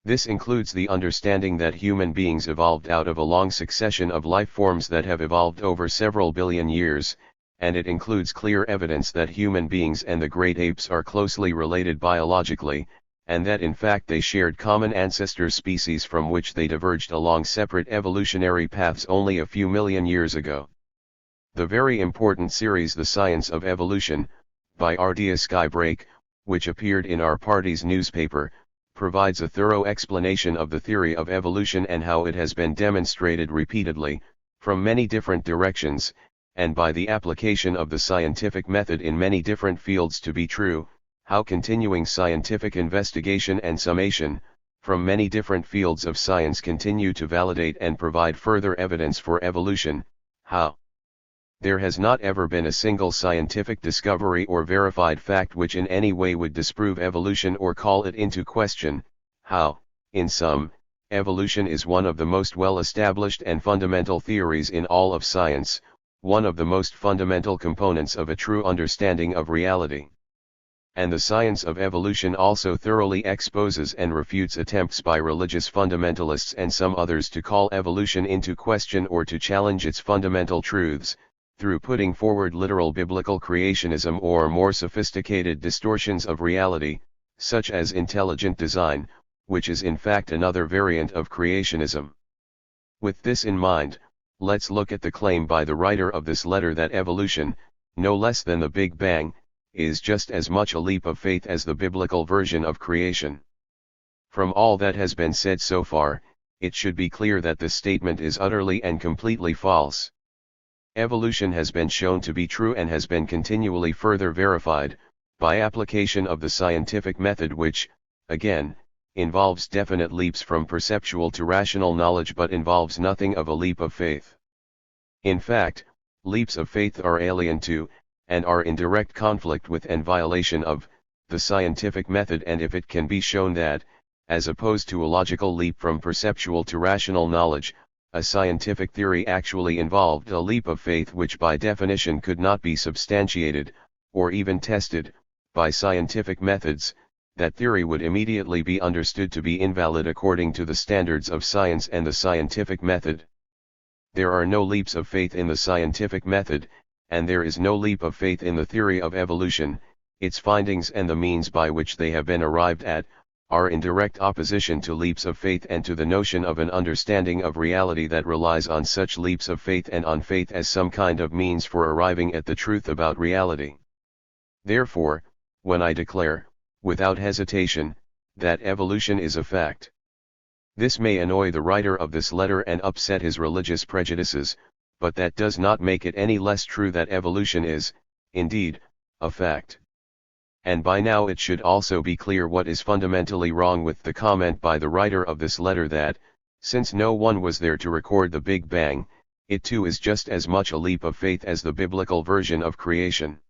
This includes the understanding that human beings evolved out of a long succession of life forms that have evolved over several billion years, and it includes clear evidence that human beings and the great apes are closely related biologically, and that in fact they shared common ancestor species from which they diverged along separate evolutionary paths only a few million years ago. The very important series The Science of Evolution, by Ardea Skybreak, which appeared in our party's newspaper, provides a thorough explanation of the theory of evolution and how it has been demonstrated repeatedly, from many different directions, and by the application of the scientific method in many different fields to be true, how continuing scientific investigation and summation, from many different fields of science continue to validate and provide further evidence for evolution, how there has not ever been a single scientific discovery or verified fact which in any way would disprove evolution or call it into question, how, in sum, evolution is one of the most well-established and fundamental theories in all of science, one of the most fundamental components of a true understanding of reality. And the science of evolution also thoroughly exposes and refutes attempts by religious fundamentalists and some others to call evolution into question or to challenge its fundamental truths, through putting forward literal biblical creationism or more sophisticated distortions of reality, such as intelligent design, which is in fact another variant of creationism. With this in mind, let's look at the claim by the writer of this letter that evolution, no less than the Big Bang, is just as much a leap of faith as the biblical version of creation. From all that has been said so far, it should be clear that this statement is utterly and completely false. Evolution has been shown to be true and has been continually further verified, by application of the scientific method which, again, involves definite leaps from perceptual to rational knowledge but involves nothing of a leap of faith. In fact, leaps of faith are alien to, and are in direct conflict with and violation of, the scientific method, and if it can be shown that, as opposed to a logical leap from perceptual to rational knowledge, a scientific theory actually involved a leap of faith which by definition could not be substantiated, or even tested, by scientific methods, that theory would immediately be understood to be invalid according to the standards of science and the scientific method. There are no leaps of faith in the scientific method, and there is no leap of faith in the theory of evolution. Its findings and the means by which they have been arrived at, are in direct opposition to leaps of faith and to the notion of an understanding of reality that relies on such leaps of faith and on faith as some kind of means for arriving at the truth about reality. Therefore, when I declare, without hesitation, that evolution is a fact, this may annoy the writer of this letter and upset his religious prejudices, but that does not make it any less true that evolution is, indeed, a fact. And by now it should also be clear what is fundamentally wrong with the comment by the writer of this letter that, since no one was there to record the Big Bang, it too is just as much a leap of faith as the biblical version of creation.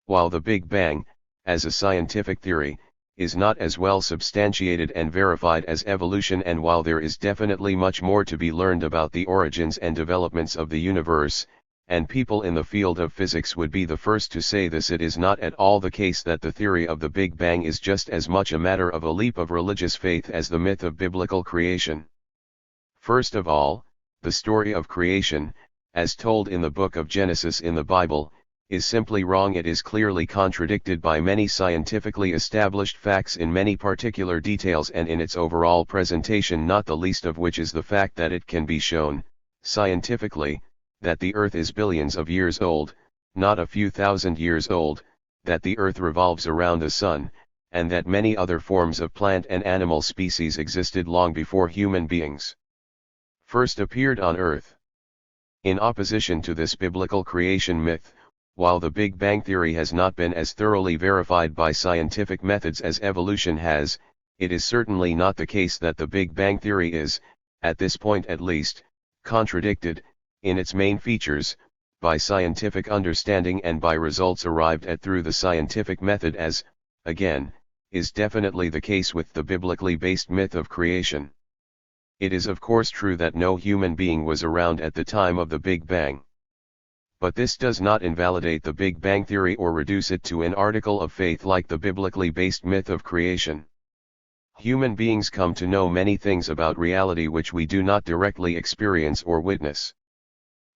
While the Big Bang, as a scientific theory, is not as well substantiated and verified as evolution, and while there is definitely much more to be learned about the origins and developments of the universe, and people in the field of physics would be the first to say this, it is not at all the case that the theory of the Big Bang is just as much a matter of a leap of religious faith as the myth of biblical creation. First of all, the story of creation, as told in the book of Genesis in the Bible, is simply wrong. It is clearly contradicted by many scientifically established facts in many particular details and in its overall presentation, not the least of which is the fact that it can be shown, scientifically, that the Earth is billions of years old, not a few thousand years old, that the Earth revolves around the Sun, and that many other forms of plant and animal species existed long before human beings first appeared on Earth. In opposition to this biblical creation myth, while the Big Bang theory has not been as thoroughly verified by scientific methods as evolution has, it is certainly not the case that the Big Bang theory is, at this point at least, contradicted, in its main features, by scientific understanding and by results arrived at through the scientific method as, again, is definitely the case with the biblically based myth of creation. It is of course true that no human being was around at the time of the Big Bang. But this does not invalidate the Big Bang theory or reduce it to an article of faith like the biblically based myth of creation. Human beings come to know many things about reality which we do not directly experience or witness.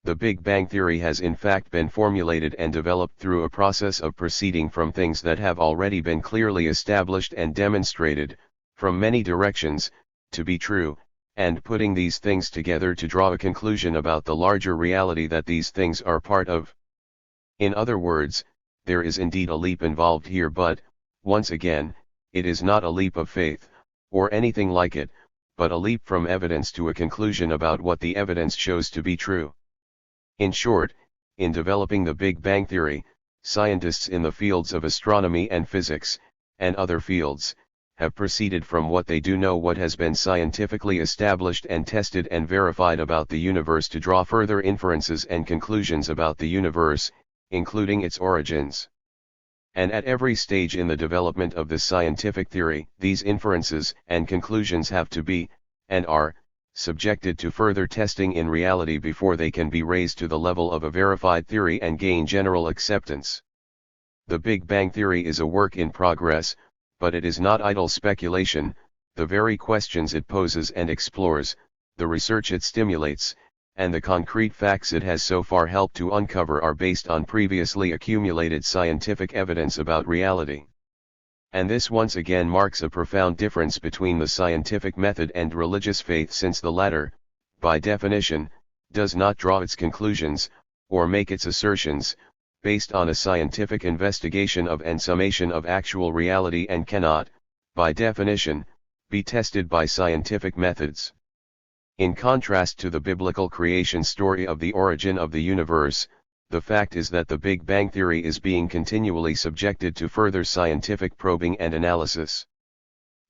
The Big Bang theory has in fact been formulated and developed through a process of proceeding from things that have already been clearly established and demonstrated, from many directions, to be true, and putting these things together to draw a conclusion about the larger reality that these things are part of. In other words, there is indeed a leap involved here, but, once again, it is not a leap of faith, or anything like it, but a leap from evidence to a conclusion about what the evidence shows to be true. In short, in developing the Big Bang theory, scientists in the fields of astronomy and physics, and other fields, have proceeded from what they do know, what has been scientifically established and tested and verified about the universe, to draw further inferences and conclusions about the universe, including its origins. And at every stage in the development of this scientific theory, these inferences and conclusions have to be, and are, subjected to further testing in reality before they can be raised to the level of a verified theory and gain general acceptance. The Big Bang theory is a work in progress, but it is not idle speculation. The very questions it poses and explores, the research it stimulates, and the concrete facts it has so far helped to uncover are based on previously accumulated scientific evidence about reality. And this once again marks a profound difference between the scientific method and religious faith, since the latter, by definition, does not draw its conclusions, or make its assertions, based on a scientific investigation of and summation of actual reality, and cannot, by definition, be tested by scientific methods. In contrast to the biblical creation story of the origin of the universe, the fact is that the Big Bang theory is being continually subjected to further scientific probing and analysis.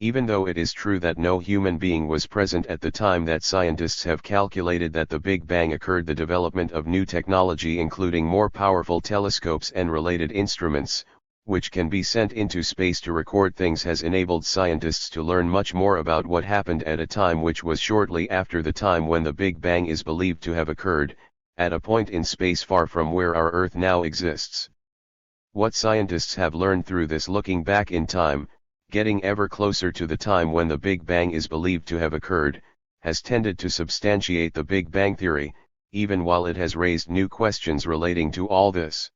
Even though it is true that no human being was present at the time that scientists have calculated that the Big Bang occurred, the development of new technology, including more powerful telescopes and related instruments, which can be sent into space to record things, has enabled scientists to learn much more about what happened at a time which was shortly after the time when the Big Bang is believed to have occurred, at a point in space far from where our Earth now exists. What scientists have learned through this looking back in time, getting ever closer to the time when the Big Bang is believed to have occurred, has tended to substantiate the Big Bang theory, even while it has raised new questions relating to all this.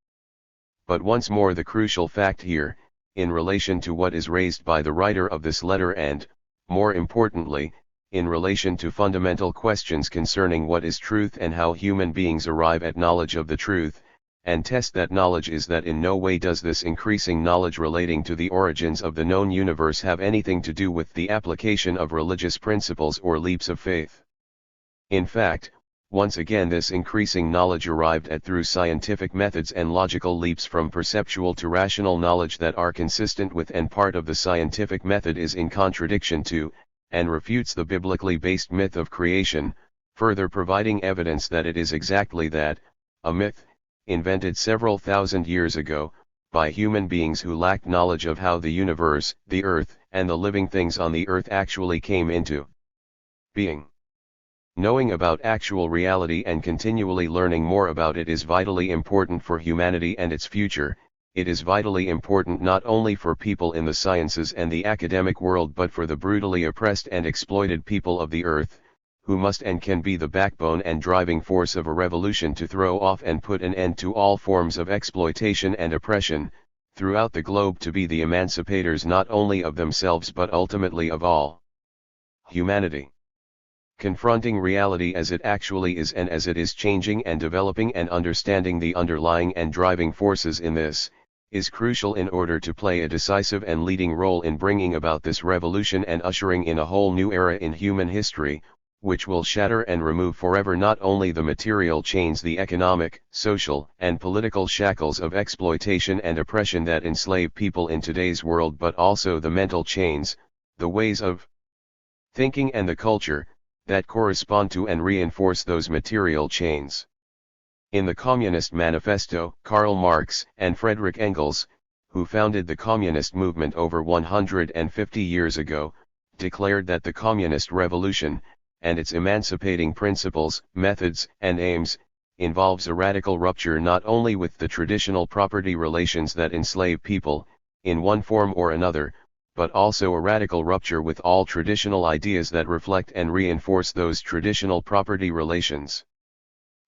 But once more, the crucial fact here, in relation to what is raised by the writer of this letter and, more importantly, in relation to fundamental questions concerning what is truth and how human beings arrive at knowledge of the truth, and test that knowledge, is that in no way does this increasing knowledge relating to the origins of the known universe have anything to do with the application of religious principles or leaps of faith. In fact, once again, this increasing knowledge arrived at through scientific methods and logical leaps from perceptual to rational knowledge that are consistent with and part of the scientific method, is in contradiction to, and refutes the biblically based myth of creation, further providing evidence that it is exactly that, a myth, invented several thousand years ago, by human beings who lacked knowledge of how the universe, the earth, and the living things on the earth actually came into being. Knowing about actual reality and continually learning more about it is vitally important for humanity and its future. It is vitally important not only for people in the sciences and the academic world, but for the brutally oppressed and exploited people of the earth, who must and can be the backbone and driving force of a revolution to throw off and put an end to all forms of exploitation and oppression, throughout the globe, to be the emancipators not only of themselves but ultimately of all humanity. Confronting reality as it actually is and as it is changing and developing, and understanding the underlying and driving forces in this, is crucial in order to play a decisive and leading role in bringing about this revolution and ushering in a whole new era in human history, which will shatter and remove forever not only the material chains, the economic, social, and political shackles of exploitation and oppression that enslave people in today's world, but also the mental chains, the ways of thinking and the culture, that correspond to and reinforce those material chains. In the Communist Manifesto, Karl Marx and Friedrich Engels, who founded the communist movement over 150 years ago, declared that the communist revolution, and its emancipating principles, methods, and aims, involves a radical rupture not only with the traditional property relations that enslave people, in one form or another, but also a radical rupture with all traditional ideas that reflect and reinforce those traditional property relations.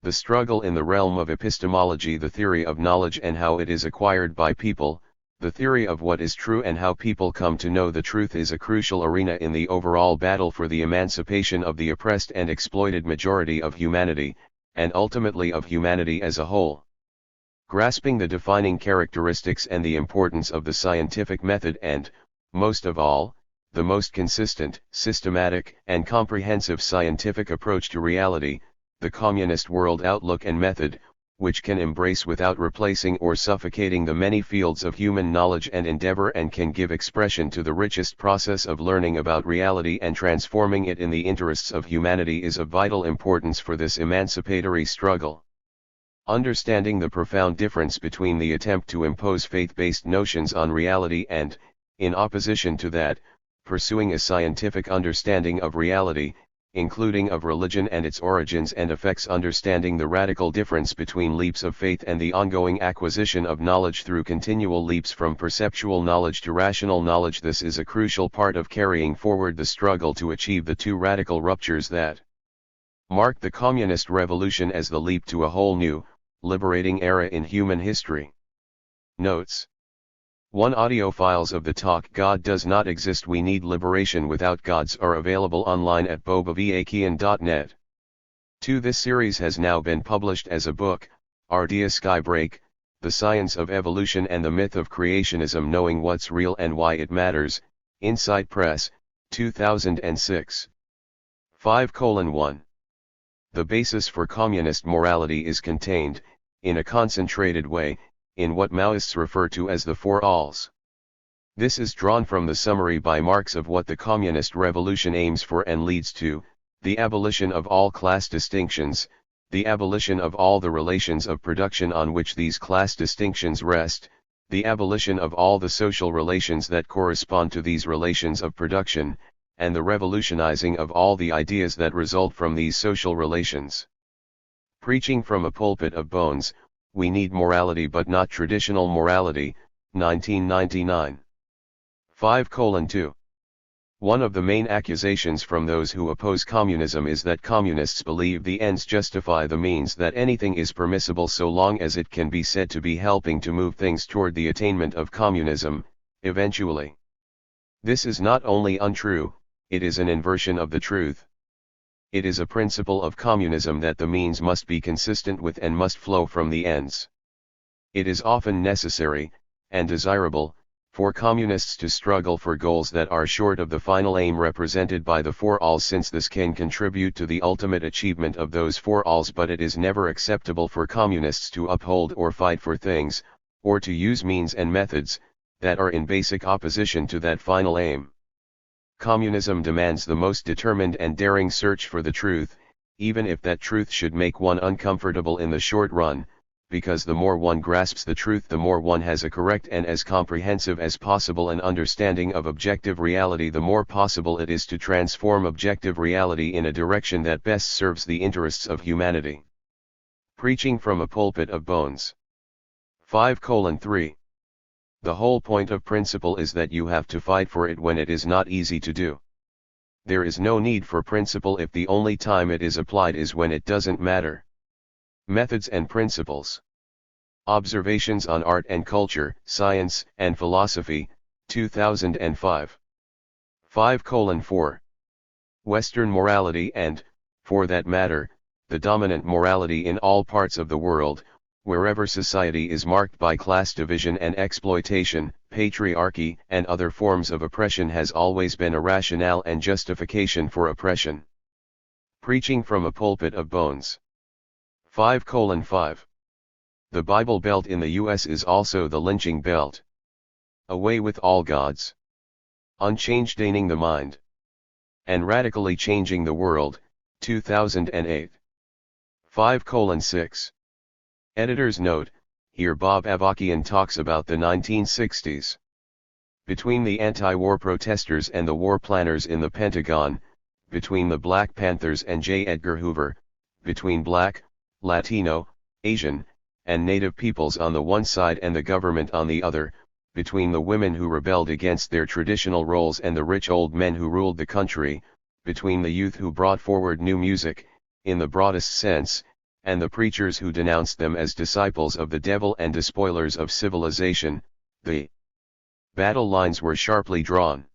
The struggle in the realm of epistemology, the theory of knowledge and how it is acquired by people, the theory of what is true and how people come to know the truth, is a crucial arena in the overall battle for the emancipation of the oppressed and exploited majority of humanity, and ultimately of humanity as a whole. Grasping the defining characteristics and the importance of the scientific method and, most of all, the most consistent, systematic, and comprehensive scientific approach to reality, the communist world outlook and method, which can embrace without replacing or suffocating the many fields of human knowledge and endeavor, and can give expression to the richest process of learning about reality and transforming it in the interests of humanity, is of vital importance for this emancipatory struggle. Understanding the profound difference between the attempt to impose faith-based notions on reality and, in opposition to that, pursuing a scientific understanding of reality, including of religion and its origins and effects, understanding the radical difference between leaps of faith and the ongoing acquisition of knowledge through continual leaps from perceptual knowledge to rational knowledge. This is a crucial part of carrying forward the struggle to achieve the two radical ruptures that mark the communist revolution as the leap to a whole new, liberating era in human history. Notes: 1. Audio files of the talk "God Does Not Exist, We Need Liberation Without Gods" are available online at bobaviakian.net. 2. This series has now been published as a book, Ardea Skybreak, The Science of Evolution and the Myth of Creationism, Knowing What's Real and Why It Matters, Insight Press, 2006. 5:1. The basis for communist morality is contained, in a concentrated way, in what Maoists refer to as the Four Alls. This is drawn from the summary by Marx of what the communist revolution aims for and leads to: the abolition of all class distinctions, the abolition of all the relations of production on which these class distinctions rest, the abolition of all the social relations that correspond to these relations of production, and the revolutionizing of all the ideas that result from these social relations. Preaching from a Pulpit of Bones, We Need Morality But Not Traditional Morality, 1999. 5:2. One of the main accusations from those who oppose communism is that communists believe the ends justify the means, that anything is permissible so long as it can be said to be helping to move things toward the attainment of communism, eventually. This is not only untrue, it is an inversion of the truth. It is a principle of communism that the means must be consistent with and must flow from the ends. It is often necessary, and desirable, for communists to struggle for goals that are short of the final aim represented by the Four Alls, since this can contribute to the ultimate achievement of those Four Alls, but it is never acceptable for communists to uphold or fight for things, or to use means and methods, that are in basic opposition to that final aim. Communism demands the most determined and daring search for the truth, even if that truth should make one uncomfortable in the short run, because the more one grasps the truth, the more one has a correct and as comprehensive as possible an understanding of objective reality, the more possible it is to transform objective reality in a direction that best serves the interests of humanity. Preaching from a Pulpit of Bones. 5:3. The whole point of principle is that you have to fight for it when it is not easy to do. There is no need for principle if the only time it is applied is when it doesn't matter. Methods and Principles. Observations on Art and Culture, Science and Philosophy, 2005. 5:4. Western morality and, for that matter, the dominant morality in all parts of the world, Wherever society is marked by class division and exploitation, patriarchy and other forms of oppression has always been a rationale and justification for oppression. Preaching from a pulpit of bones. 5:5. The Bible Belt in the U.S. is also the lynching belt. Away with all gods. Unchanging the mind. And radically changing the world, 2008. 5:6. Editor's note, here Bob Avarkian talks about the 1960s. Between the anti-war protesters and the war planners in the Pentagon, between the Black Panthers and J. Edgar Hoover, between Black, Latino, Asian, and Native peoples on the one side and the government on the other, between the women who rebelled against their traditional roles and the rich old men who ruled the country, between the youth who brought forward new music, in the broadest sense, and the preachers who denounced them as disciples of the devil and despoilers of civilization, the battle lines were sharply drawn.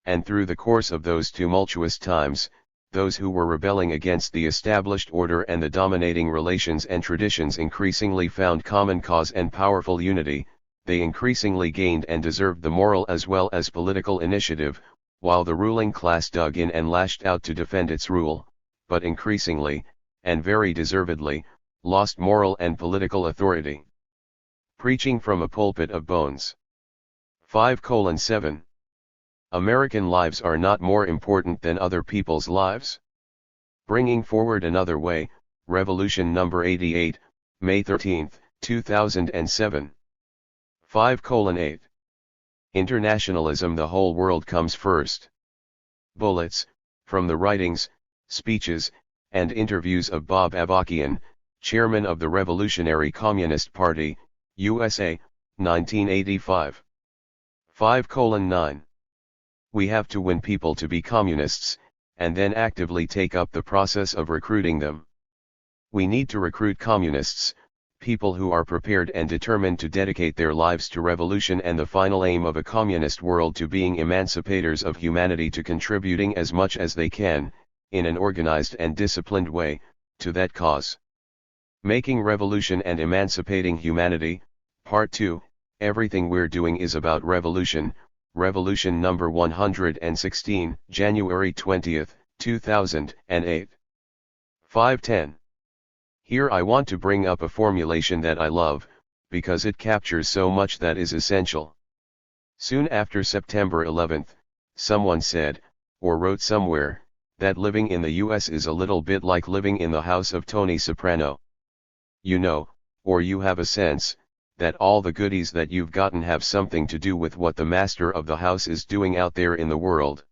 And through the course of those tumultuous times, those who were rebelling against the established order and the dominating relations and traditions increasingly found common cause and powerful unity. They increasingly gained and deserved the moral as well as political initiative, while the ruling class dug in and lashed out to defend its rule, but increasingly, and very deservedly, lost moral and political authority. Preaching from a pulpit of bones. 5:7. American lives are not more important than other people's lives. Bringing forward another way, Revolution number 88, May 13, 2007. 5:8. Internationalism. The whole world comes first. Bullets, from the writings, speeches, and interviews of Bob Avarkian, chairman of the Revolutionary Communist Party, USA, 1985. 5:9. We have to win people to be communists, and then actively take up the process of recruiting them. We need to recruit communists, people who are prepared and determined to dedicate their lives to revolution and the final aim of a communist world, to being emancipators of humanity, to contributing as much as they can, in an organized and disciplined way, to that cause. Making revolution and emancipating humanity, Part 2, Everything We're Doing is About Revolution, Revolution number 116, January 20, 2008. 5:10. Here I want to bring up a formulation that I love, because it captures so much that is essential. Soon after September 11, someone said, or wrote somewhere, that living in the US is a little bit like living in the house of Tony Soprano. You know, or you have a sense, that all the goodies that you've gotten have something to do with what the master of the house is doing out there in the world.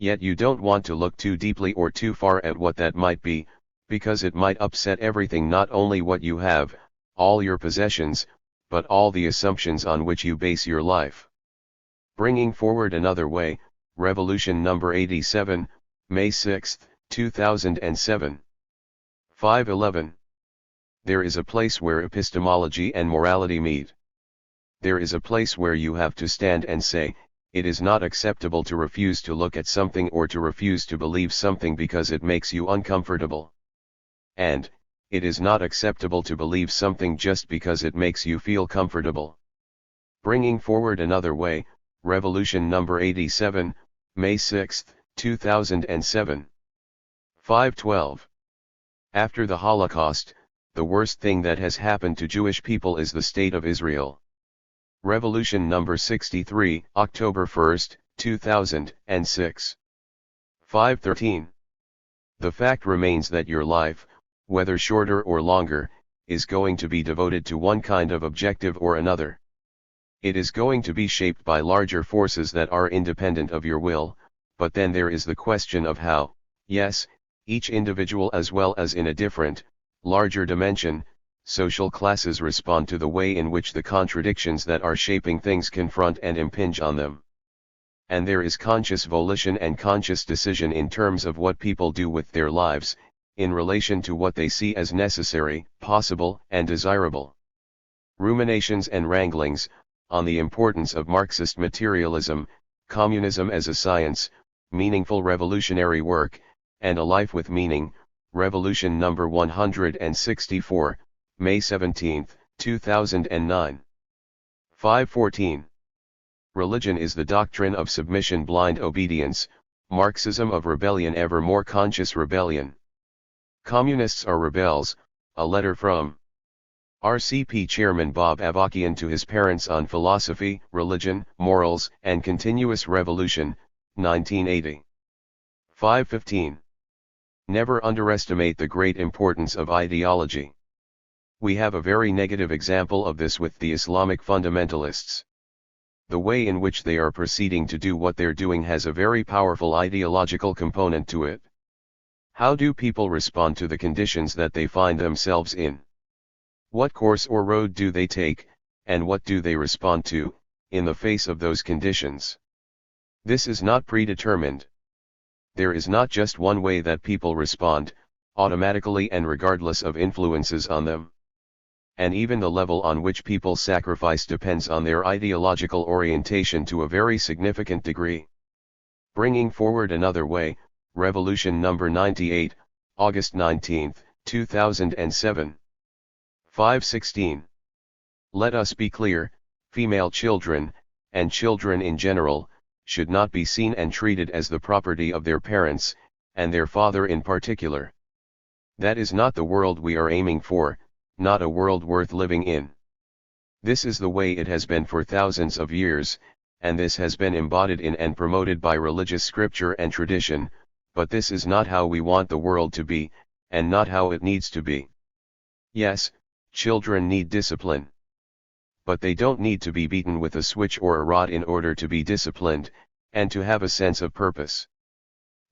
Yet you don't want to look too deeply or too far at what that might be, because it might upset everything, not only what you have, all your possessions, but all the assumptions on which you base your life. Bringing forward another way, Revolution number 87, May 6, 2007. 5:11. There is a place where epistemology and morality meet. There is a place where you have to stand and say, it is not acceptable to refuse to look at something or to refuse to believe something because it makes you uncomfortable. And, it is not acceptable to believe something just because it makes you feel comfortable. Bringing forward another way, Revolution number 87, May 6, 2007. 5:12. After the Holocaust, the worst thing that has happened to Jewish people is the State of Israel. Revolution number 63, October 1, 2006. 5:13. The fact remains that your life, whether shorter or longer, is going to be devoted to one kind of objective or another. It is going to be shaped by larger forces that are independent of your will, but then there is the question of how, yes, each individual as well as in a different, larger dimension, social classes respond to the way in which the contradictions that are shaping things confront and impinge on them. And there is conscious volition and conscious decision in terms of what people do with their lives, in relation to what they see as necessary, possible, and desirable. Ruminations and wranglings, on the importance of Marxist materialism, communism as a science, meaningful revolutionary work, and a life with meaning, Revolution number 164, May 17, 2009. 514. Religion is the doctrine of submission, blind obedience, Marxism of rebellion, ever more conscious rebellion. Communists are rebels. A letter from RCP Chairman Bob Avarkian to his parents on philosophy, religion, morals, and continuous revolution, 1980. 515. Never underestimate the great importance of ideology. We have a very negative example of this with the Islamic fundamentalists. The way in which they are proceeding to do what they're doing has a very powerful ideological component to it. How do people respond to the conditions that they find themselves in? What course or road do they take, and what do they respond to, in the face of those conditions? This is not predetermined. There is not just one way that people respond, automatically and regardless of influences on them. And even the level on which people sacrifice depends on their ideological orientation to a very significant degree. Bringing forward another way, Revolution number 98, August 19, 2007. 516. Let us be clear, female children, and children in general, should not be seen and treated as the property of their parents, and their father in particular. That is not the world we are aiming for, not a world worth living in. This is the way it has been for thousands of years, and this has been embodied in and promoted by religious scripture and tradition, but this is not how we want the world to be, and not how it needs to be. Yes, children need discipline. But they don't need to be beaten with a switch or a rod in order to be disciplined, and to have a sense of purpose.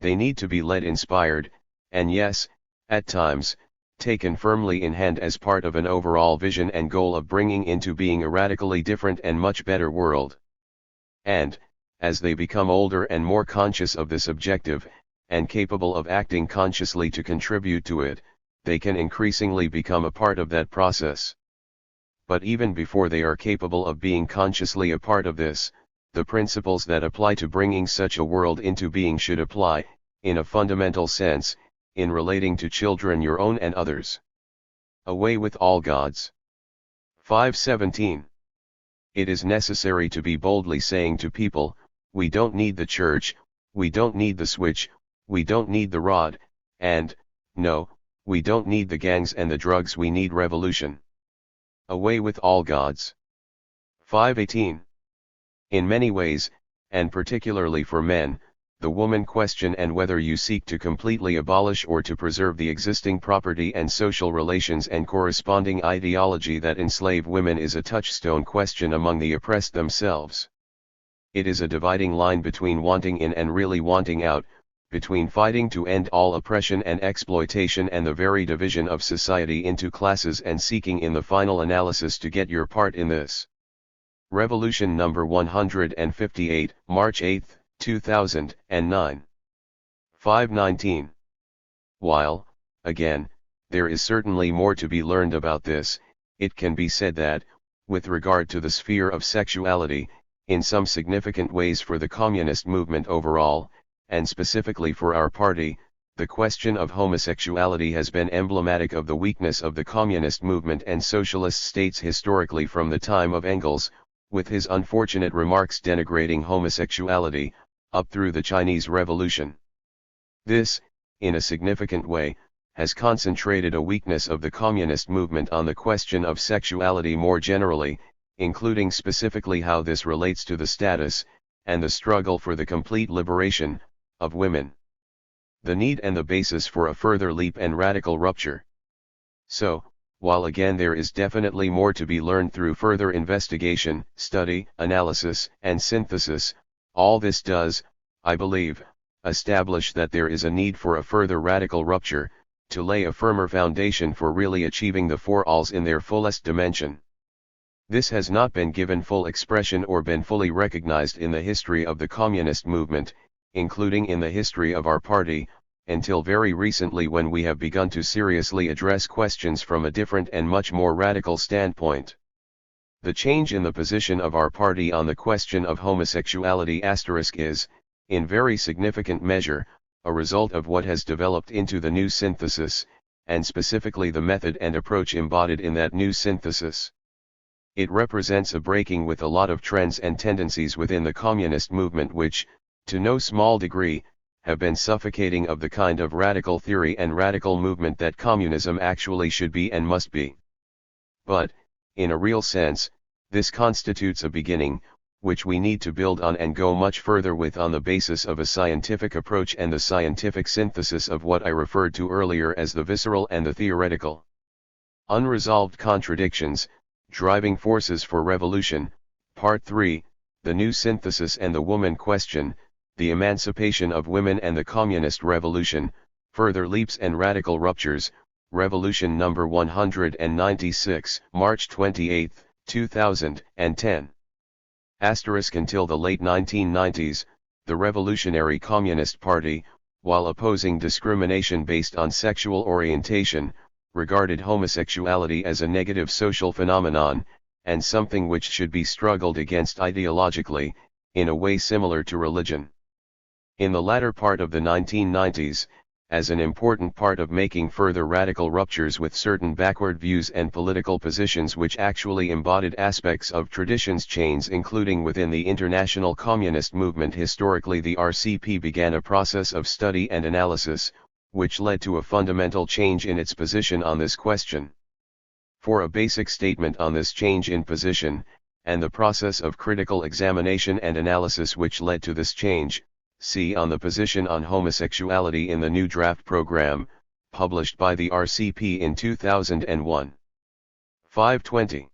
They need to be led, inspired, and yes, at times, taken firmly in hand as part of an overall vision and goal of bringing into being a radically different and much better world. And, as they become older and more conscious of this objective, and capable of acting consciously to contribute to it, they can increasingly become a part of that process. But even before they are capable of being consciously a part of this, the principles that apply to bringing such a world into being should apply, in a fundamental sense, in relating to children, your own and others. Away with all gods. 517. It is necessary to be boldly saying to people, we don't need the church, we don't need the switch, we don't need the rod, and, no, we don't need the gangs and the drugs, we need revolution. Away with all gods. 518. In many ways, and particularly for men, the woman question and whether you seek to completely abolish or to preserve the existing property and social relations and corresponding ideology that enslave women is a touchstone question among the oppressed themselves. It is a dividing line between wanting in and really wanting out, between fighting to end all oppression and exploitation and the very division of society into classes and seeking in the final analysis to get your part in this. Revolution number 158, March 8, 2009. 519. While, again, there is certainly more to be learned about this, it can be said that, with regard to the sphere of sexuality, in some significant ways for the communist movement overall, and specifically for our party, the question of homosexuality has been emblematic of the weakness of the communist movement and socialist states historically from the time of Engels, with his unfortunate remarks denigrating homosexuality, up through the Chinese Revolution. This, in a significant way, has concentrated a weakness of the communist movement on the question of sexuality more generally, including specifically how this relates to the status, and the struggle for the complete liberation, of women. The need and the basis for a further leap and radical rupture. So, while again there is definitely more to be learned through further investigation, study, analysis, and synthesis, all this does, I believe, establish that there is a need for a further radical rupture, to lay a firmer foundation for really achieving the four alls in their fullest dimension. This has not been given full expression or been fully recognized in the history of the communist movement, including in the history of our party, until very recently when we have begun to seriously address questions from a different and much more radical standpoint. The change in the position of our party on the question of homosexuality is, in very significant measure, a result of what has developed into the new synthesis, and specifically the method and approach embodied in that new synthesis. It represents a breaking with a lot of trends and tendencies within the communist movement which, to no small degree, have been suffocating of the kind of radical theory and radical movement that communism actually should be and must be. But, in a real sense, this constitutes a beginning, which we need to build on and go much further with on the basis of a scientific approach and the scientific synthesis of what I referred to earlier as the visceral and the theoretical. Unresolved contradictions, driving forces for revolution, Part 3, the new synthesis and the woman question, the emancipation of women and the communist revolution, further leaps and radical ruptures, Revolution number 196, March 28, 2010. Until the late 1990s, the Revolutionary Communist Party, while opposing discrimination based on sexual orientation, regarded homosexuality as a negative social phenomenon, and something which should be struggled against ideologically, in a way similar to religion. In the latter part of the 1990s, as an important part of making further radical ruptures with certain backward views and political positions which actually embodied aspects of traditions chains including within the international communist movement historically, the RCP began a process of study and analysis, which led to a fundamental change in its position on this question. For a basic statement on this change in position, and the process of critical examination and analysis which led to this change, see on the position on homosexuality in the new draft program, published by the RCP in 2001. 520.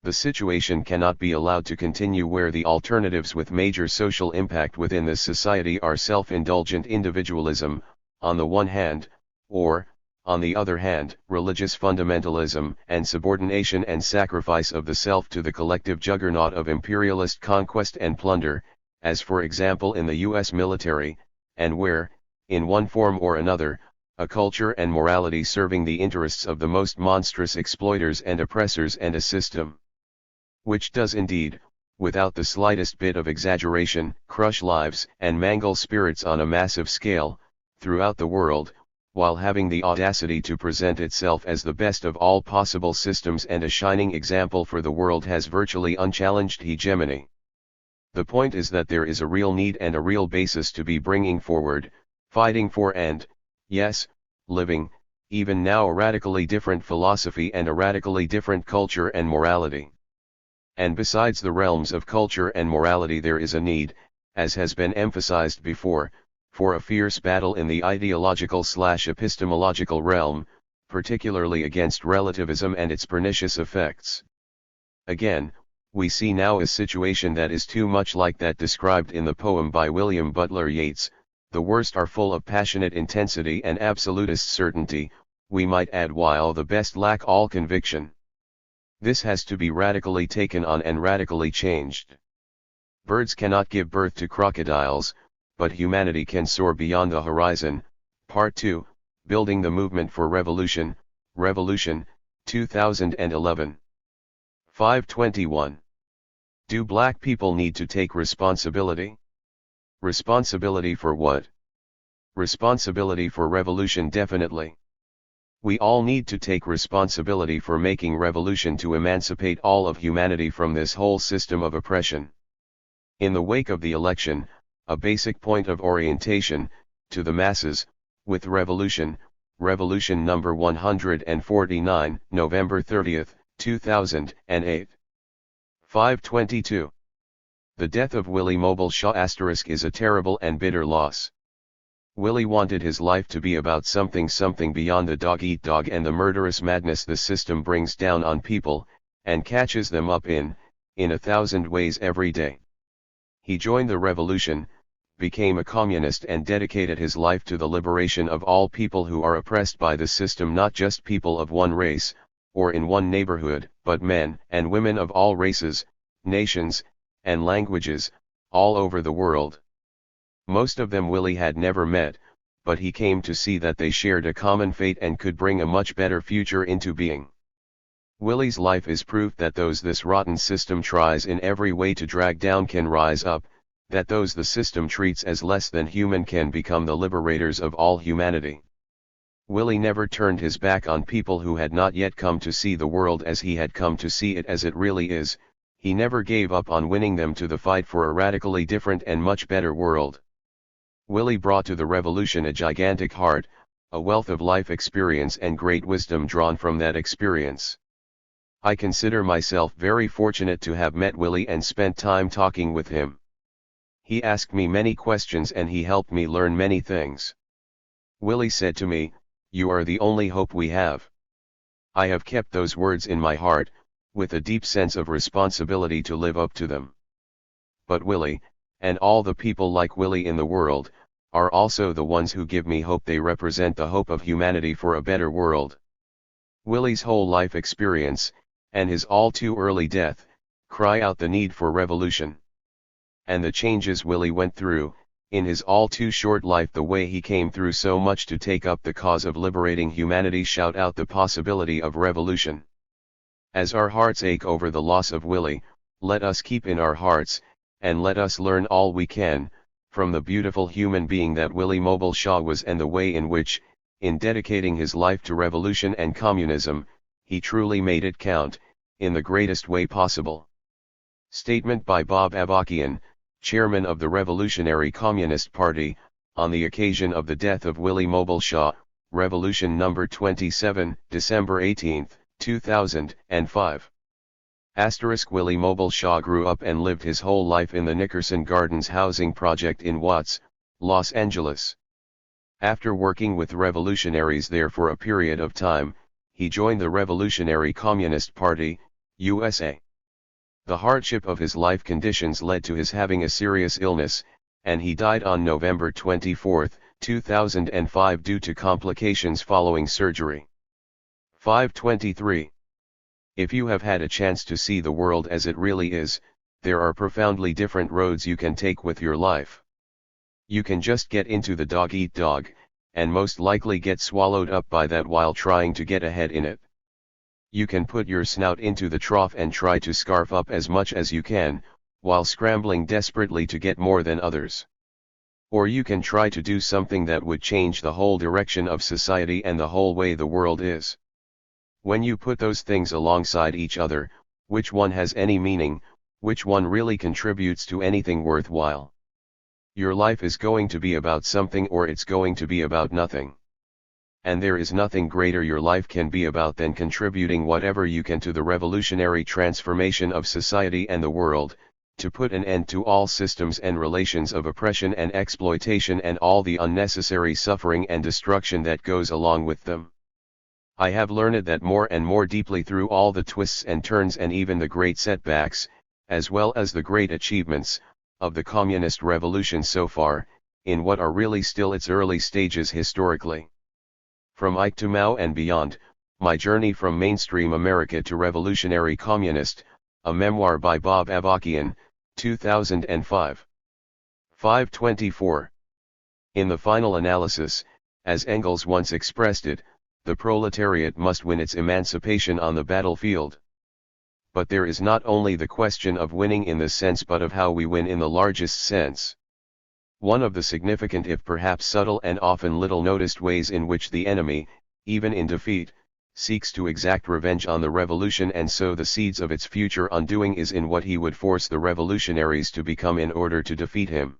The situation cannot be allowed to continue where the alternatives with major social impact within this society are self-indulgent individualism, on the one hand, or, on the other hand, religious fundamentalism and subordination and sacrifice of the self to the collective juggernaut of imperialist conquest and plunder, as for example in the U.S. military, and where, in one form or another, a culture and morality serving the interests of the most monstrous exploiters and oppressors and a system which does indeed, without the slightest bit of exaggeration, crush lives and mangle spirits on a massive scale, throughout the world, while having the audacity to present itself as the best of all possible systems and a shining example for the world has virtually unchallenged hegemony. The point is that there is a real need and a real basis to be bringing forward, fighting for and, yes, living, even now a radically different philosophy and a radically different culture and morality. And besides the realms of culture and morality there is a need, as has been emphasized before, for a fierce battle in the ideological/epistemological realm, particularly against relativism and its pernicious effects. Again, we see now a situation that is too much like that described in the poem by William Butler Yeats, the worst are full of passionate intensity and absolutist certainty, we might add while the best lack all conviction. This has to be radically taken on and radically changed. Birds cannot give birth to crocodiles, but humanity can soar beyond the horizon. Part 2, Building the Movement for Revolution, Revolution, 2011. 521. Do black people need to take responsibility? Responsibility for what? Responsibility for revolution definitely. We all need to take responsibility for making revolution to emancipate all of humanity from this whole system of oppression. In the wake of the election, a basic point of orientation, to the masses, with Revolution number 149, November 30, 2008. 522. The death of Willie Mobile Shaw * is a terrible and bitter loss. Willie wanted his life to be about something beyond the dog-eat-dog and the murderous madness the system brings down on people, and catches them up in 1,000 ways every day. He joined the revolution, became a communist and dedicated his life to the liberation of all people who are oppressed by the system, not just people of one race, or in one neighborhood, but men and women of all races, nations, and languages, all over the world. Most of them Willie had never met, but he came to see that they shared a common fate and could bring a much better future into being. Willie's life is proof that those this rotten system tries in every way to drag down can rise up, that those the system treats as less than human can become the liberators of all humanity. Willie never turned his back on people who had not yet come to see the world as he had come to see it as it really is. He never gave up on winning them to the fight for a radically different and much better world. Willie brought to the revolution a gigantic heart, a wealth of life experience and great wisdom drawn from that experience. I consider myself very fortunate to have met Willie and spent time talking with him. He asked me many questions and he helped me learn many things. Willie said to me, "You are the only hope we have." I have kept those words in my heart, with a deep sense of responsibility to live up to them. But Willie, and all the people like Willie in the world, are also the ones who give me hope. They represent the hope of humanity for a better world. Willie's whole life experience, and his all too early death, cry out the need for revolution. And the changes Willie went through, in his all too short life, the way he came through so much to take up the cause of liberating humanity, shout out the possibility of revolution. As our hearts ache over the loss of Willie, let us keep in our hearts, and let us learn all we can, from the beautiful human being that Willie Mobile Shaw was, and the way in which, in dedicating his life to revolution and communism, he truly made it count, in the greatest way possible. Statement by Bob Avarkian, chairman of the Revolutionary Communist Party, on the occasion of the death of Willie Mobile Shaw, Revolution number 27, December 18, 2005. Willie Mobile Shaw grew up and lived his whole life in the Nickerson Gardens housing project in Watts, Los Angeles. After working with revolutionaries there for a period of time, he joined the Revolutionary Communist Party, USA. The hardship of his life conditions led to his having a serious illness, and he died on November 24, 2005 due to complications following surgery. 523. If you have had a chance to see the world as it really is, there are profoundly different roads you can take with your life. You can just get into the dog-eat-dog, and most likely get swallowed up by that while trying to get ahead in it. You can put your snout into the trough and try to scarf up as much as you can, while scrambling desperately to get more than others. Or you can try to do something that would change the whole direction of society and the whole way the world is. When you put those things alongside each other, which one has any meaning, which one really contributes to anything worthwhile? Your life is going to be about something, or it's going to be about nothing. And there is nothing greater your life can be about than contributing whatever you can to the revolutionary transformation of society and the world, to put an end to all systems and relations of oppression and exploitation and all the unnecessary suffering and destruction that goes along with them. I have learned that more and more deeply through all the twists and turns and even the great setbacks, as well as the great achievements, of the communist revolution so far, in what are really still its early stages historically. From Ike to Mao and beyond, My Journey from Mainstream America to Revolutionary Communist, a memoir by Bob Avarkian, 2005. 524. In the final analysis, as Engels once expressed it, the proletariat must win its emancipation on the battlefield. But there is not only the question of winning in this sense but of how we win in the largest sense. One of the significant, if perhaps subtle and often little noticed ways in which the enemy, even in defeat, seeks to exact revenge on the revolution and sow the seeds of its future undoing is in what he would force the revolutionaries to become in order to defeat him.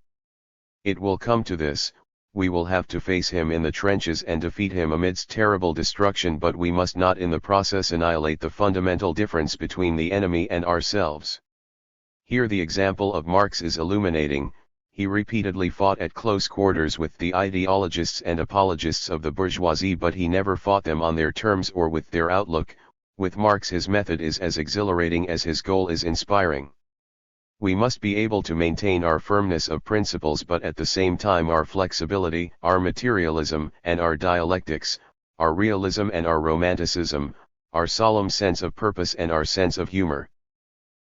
It will come to this: we will have to face him in the trenches and defeat him amidst terrible destruction, but we must not in the process annihilate the fundamental difference between the enemy and ourselves. Here the example of Marx is illuminating. He repeatedly fought at close quarters with the ideologists and apologists of the bourgeoisie, but he never fought them on their terms or with their outlook. With Marx his method is as exhilarating as his goal is inspiring. We must be able to maintain our firmness of principles but at the same time our flexibility, our materialism and our dialectics, our realism and our romanticism, our solemn sense of purpose and our sense of humor.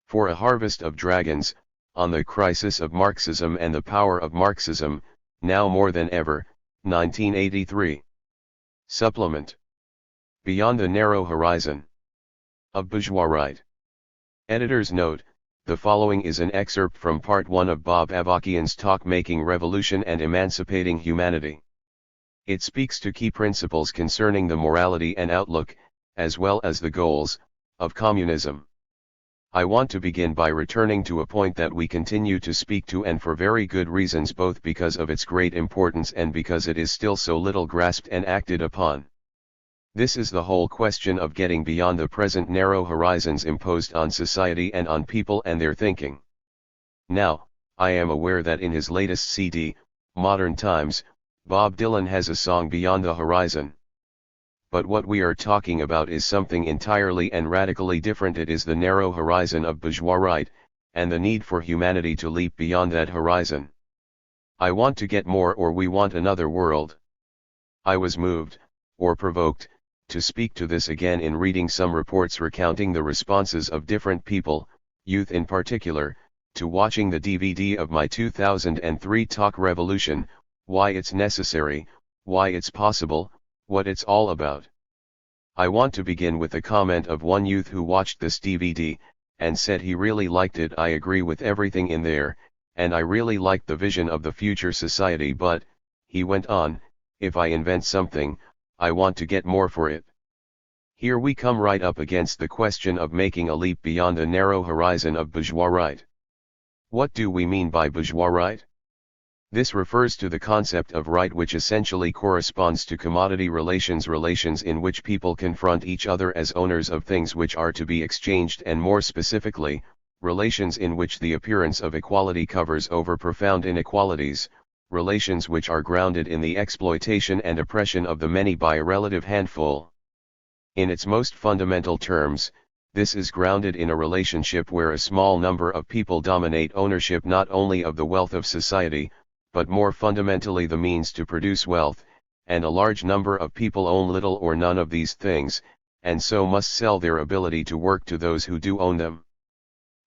For A Harvest of Dragons, on the crisis of Marxism and the power of Marxism, now more than ever, 1983. Supplement. Beyond the Narrow Horizon of Bourgeois Right. Editor's note: the following is an excerpt from Part 1 of Bob Avarkian's talk Making Revolution and Emancipating Humanity. It speaks to key principles concerning the morality and outlook, as well as the goals, of communism. I want to begin by returning to a point that we continue to speak to, and for very good reasons, both because of its great importance and because it is still so little grasped and acted upon. This is the whole question of getting beyond the present narrow horizons imposed on society and on people and their thinking. Now, I am aware that in his latest CD, Modern Times, Bob Dylan has a song Beyond the Horizon. But what we are talking about is something entirely and radically different. It is the narrow horizon of bourgeois right, and the need for humanity to leap beyond that horizon. I want to get more, or we want another world. I was moved, or provoked, to speak to this again in reading some reports recounting the responses of different people, youth in particular, to watching the DVD of my 2003 talk Revolution, why it's necessary, why it's possible, what it's all about. I want to begin with a comment of one youth who watched this DVD, and said he really liked it. I agree with everything in there, and I really liked the vision of the future society, but, he went on, if I invent something, I want to get more for it. Here we come right up against the question of making a leap beyond the narrow horizon of bourgeois right. What do we mean by bourgeois right? This refers to the concept of right which essentially corresponds to commodity relations in which people confront each other as owners of things which are to be exchanged, and more specifically, relations in which the appearance of equality covers over profound inequalities, relations which are grounded in the exploitation and oppression of the many by a relative handful. In its most fundamental terms, this is grounded in a relationship where a small number of people dominate ownership not only of the wealth of society, but more fundamentally the means to produce wealth, and a large number of people own little or none of these things, and so must sell their ability to work to those who do own them.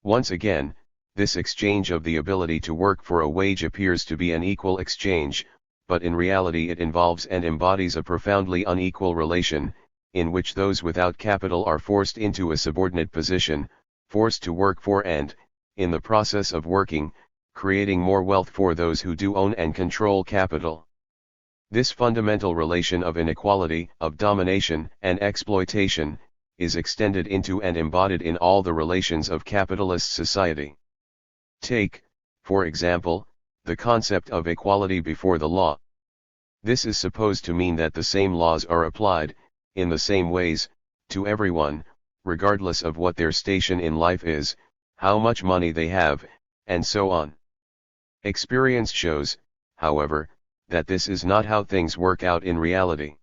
Once again, this exchange of the ability to work for a wage appears to be an equal exchange, but in reality it involves and embodies a profoundly unequal relation, in which those without capital are forced into a subordinate position, forced to work for and, in the process of working, creating more wealth for those who do own and control capital. This fundamental relation of inequality, of domination and exploitation, is extended into and embodied in all the relations of capitalist society. Take, for example, the concept of equality before the law. This is supposed to mean that the same laws are applied, in the same ways, to everyone, regardless of what their station in life is, how much money they have, and so on. Experience shows, however, that this is not how things work out in reality.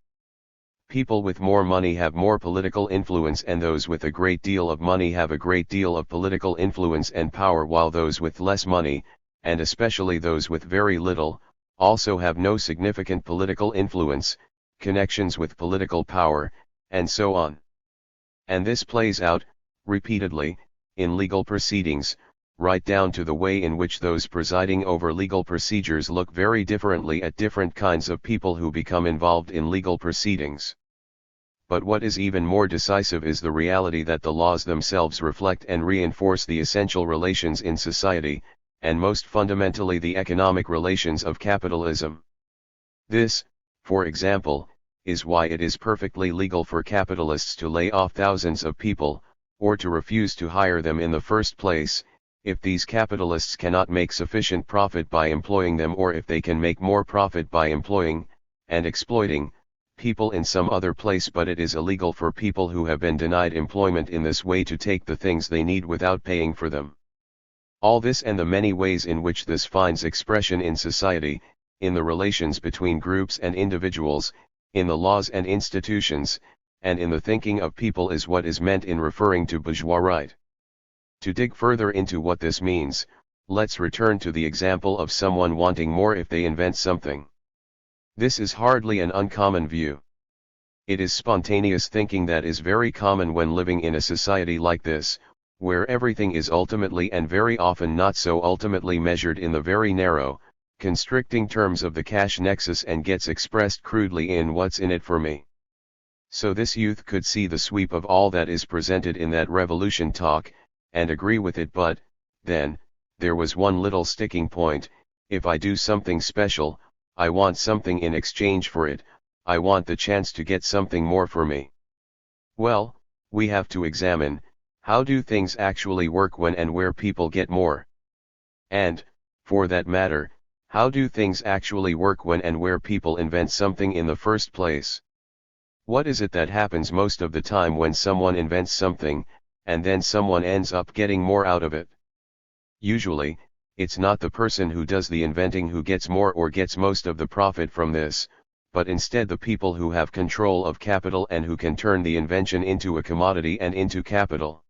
People with more money have more political influence, and those with a great deal of money have a great deal of political influence and power, while those with less money, and especially those with very little, also have no significant political influence, connections with political power, and so on. And this plays out, repeatedly, in legal proceedings, right down to the way in which those presiding over legal procedures look very differently at different kinds of people who become involved in legal proceedings. But what is even more decisive is the reality that the laws themselves reflect and reinforce the essential relations in society, and most fundamentally the economic relations of capitalism. This, for example, is why it is perfectly legal for capitalists to lay off thousands of people, or to refuse to hire them in the first place, if these capitalists cannot make sufficient profit by employing them, or if they can make more profit by employing, and exploiting, people in some other place. But it is illegal for people who have been denied employment in this way to take the things they need without paying for them. All this, and the many ways in which this finds expression in society, in the relations between groups and individuals, in the laws and institutions, and in the thinking of people, is what is meant in referring to bourgeois right. To dig further into what this means, let's return to the example of someone wanting more if they invent something. This is hardly an uncommon view. It is spontaneous thinking that is very common when living in a society like this, where everything is ultimately and very often not so ultimately measured in the very narrow, constricting terms of the cash nexus, and gets expressed crudely in what's in it for me. So this youth could see the sweep of all that is presented in that revolution talk, and agree with it, but, then, there was one little sticking point: if I do something special, I want something in exchange for it, I want the chance to get something more for me. Well, we have to examine, how do things actually work when and where people get more? And, for that matter, how do things actually work when and where people invent something in the first place? What is it that happens most of the time when someone invents something, and then someone ends up getting more out of it? Usually, it's not the person who does the inventing who gets more or gets most of the profit from this, but instead the people who have control of capital and who can turn the invention into a commodity and into capital.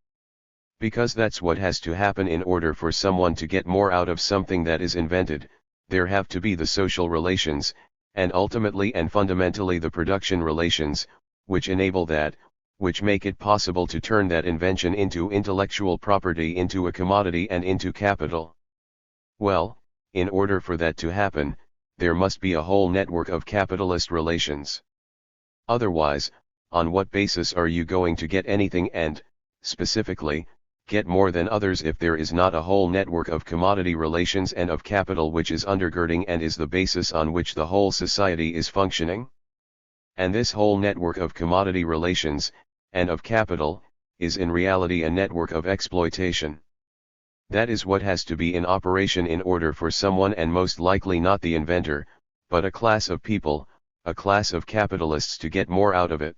Because that's what has to happen in order for someone to get more out of something that is invented. There have to be the social relations, and ultimately and fundamentally the production relations, which enable that, which make it possible to turn that invention into intellectual property, into a commodity and into capital. Well, in order for that to happen, there must be a whole network of capitalist relations. Otherwise, on what basis are you going to get anything and, specifically, get more than others if there is not a whole network of commodity relations and of capital which is undergirding and is the basis on which the whole society is functioning? And this whole network of commodity relations, and of capital, is in reality a network of exploitation. That is what has to be in operation in order for someone, and most likely not the inventor, but a class of people, a class of capitalists, to get more out of it.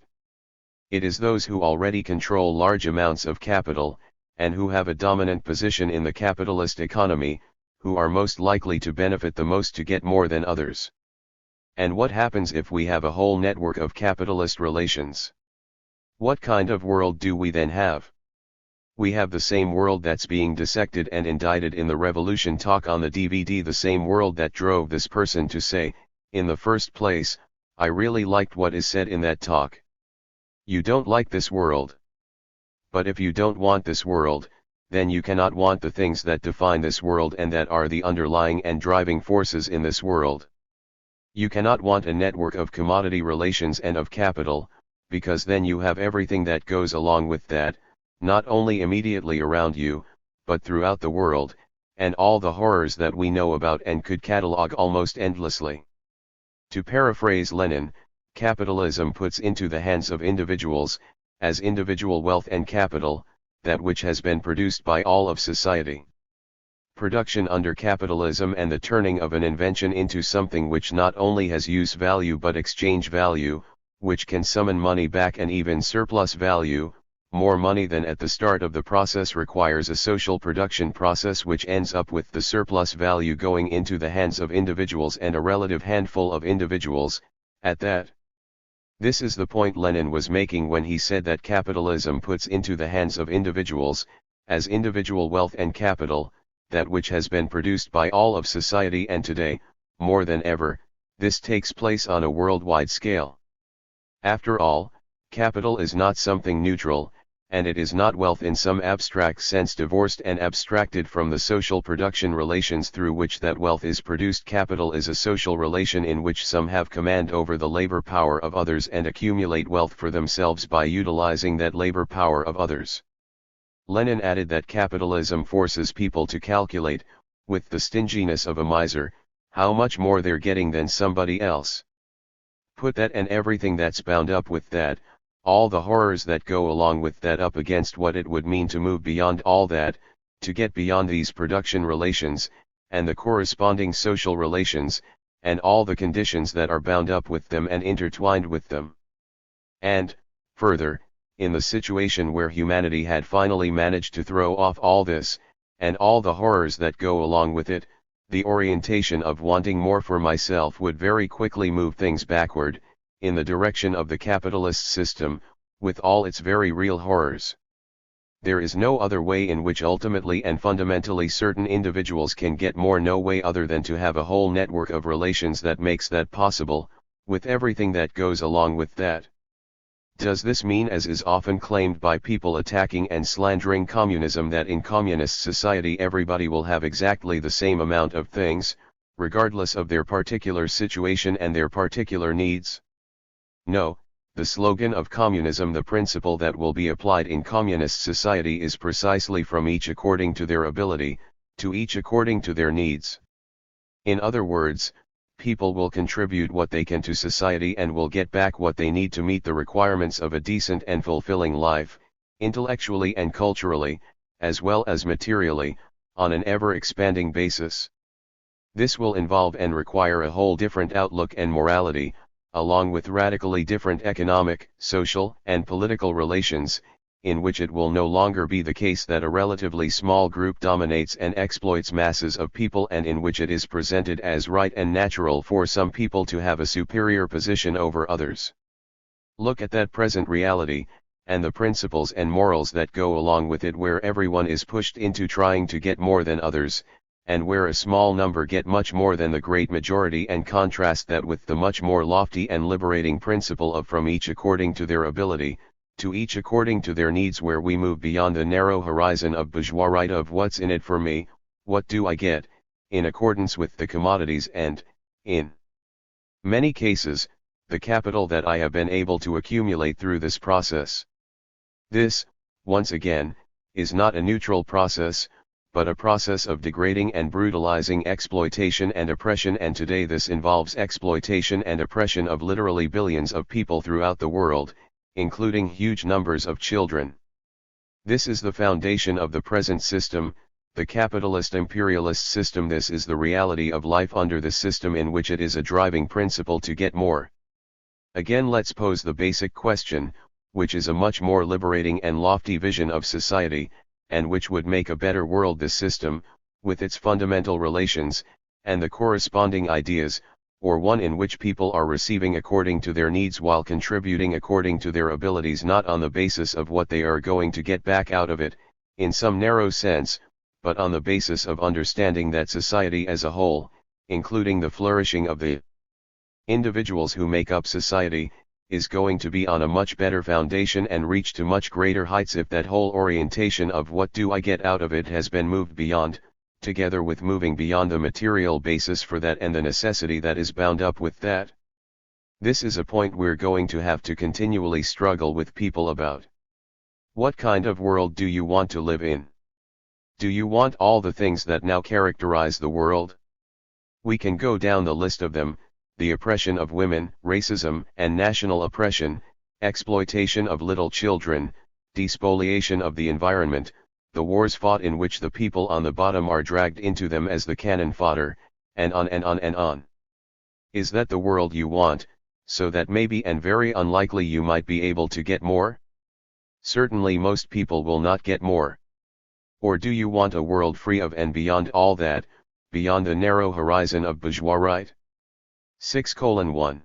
It is those who already control large amounts of capital, and who have a dominant position in the capitalist economy, who are most likely to benefit the most to get more than others. And what happens if we have a whole network of capitalist relations? What kind of world do we then have? We have the same world that's being dissected and indicted in the revolution talk on the DVD, the same world that drove this person to say, in the first place, I really liked what is said in that talk. You don't like this world. But if you don't want this world, then you cannot want the things that define this world and that are the underlying and driving forces in this world. You cannot want a network of commodity relations and of capital, because then you have everything that goes along with that, not only immediately around you, but throughout the world, and all the horrors that we know about and could catalogue almost endlessly. To paraphrase Lenin, capitalism puts into the hands of individuals, as individual wealth and capital, that which has been produced by all of society. Production under capitalism and the turning of an invention into something which not only has use value but exchange value, which can summon money back and even surplus value, more money than at the start of the process, requires a social production process which ends up with the surplus value going into the hands of individuals, and a relative handful of individuals, at that. This is the point Lenin was making when he said that capitalism puts into the hands of individuals, as individual wealth and capital, that which has been produced by all of society, and today, more than ever, this takes place on a worldwide scale. After all, capital is not something neutral, and it is not wealth in some abstract sense divorced and abstracted from the social production relations through which that wealth is produced. Capital is a social relation in which some have command over the labor power of others and accumulate wealth for themselves by utilizing that labor power of others. Lenin added that capitalism forces people to calculate, with the stinginess of a miser, how much more they're getting than somebody else. Put that and everything that's bound up with that, all the horrors that go along with that, up against what it would mean to move beyond all that, to get beyond these production relations, and the corresponding social relations, and all the conditions that are bound up with them and intertwined with them. And, further, in the situation where humanity had finally managed to throw off all this, and all the horrors that go along with it, the orientation of wanting more for myself would very quickly move things backward, in the direction of the capitalist system, with all its very real horrors. There is no other way in which ultimately and fundamentally certain individuals can get more, no way other than to have a whole network of relations that makes that possible, with everything that goes along with that. Does this mean, as is often claimed by people attacking and slandering communism, that in communist society everybody will have exactly the same amount of things, regardless of their particular situation and their particular needs? No, the slogan of communism, the principle that will be applied in communist society, is precisely from each according to their ability, to each according to their needs. In other words, people will contribute what they can to society and will get back what they need to meet the requirements of a decent and fulfilling life, intellectually and culturally, as well as materially, on an ever-expanding basis. This will involve and require a whole different outlook and morality, along with radically different economic, social, and political relations, in which it will no longer be the case that a relatively small group dominates and exploits masses of people, and in which it is presented as right and natural for some people to have a superior position over others. Look at that present reality, and the principles and morals that go along with it, where everyone is pushed into trying to get more than others, and where a small number get much more than the great majority, and contrast that with the much more lofty and liberating principle of from each according to their ability, to each according to their needs, where we move beyond the narrow horizon of bourgeois right of what's in it for me, what do I get, in accordance with the commodities and, in many cases, the capital that I have been able to accumulate through this process. This, once again, is not a neutral process, but a process of degrading and brutalizing exploitation and oppression, and today this involves exploitation and oppression of literally billions of people throughout the world, including huge numbers of children. This is the foundation of the present system, the capitalist imperialist system. This is the reality of life under the system, in which it is a driving principle to get more. Again, let's pose the basic question, which is a much more liberating and lofty vision of society, and which would make a better world. The system, with its fundamental relations, and the corresponding ideas, or one in which people are receiving according to their needs while contributing according to their abilities, not on the basis of what they are going to get back out of it, in some narrow sense, but on the basis of understanding that society as a whole, including the flourishing of the individuals who make up society, is going to be on a much better foundation and reach to much greater heights if that whole orientation of what do I get out of it has been moved beyond, together with moving beyond the material basis for that and the necessity that is bound up with that. This is a point we're going to have to continually struggle with people about. What kind of world do you want to live in? Do you want all the things that now characterize the world? We can go down the list of them: the oppression of women, racism and national oppression, exploitation of little children, despoliation of the environment, the wars fought in which the people on the bottom are dragged into them as the cannon fodder, and on and on and on. Is that the world you want, so that maybe and very unlikely you might be able to get more? Certainly most people will not get more. Or do you want a world free of and beyond all that, beyond the narrow horizon of bourgeois right? 6:1.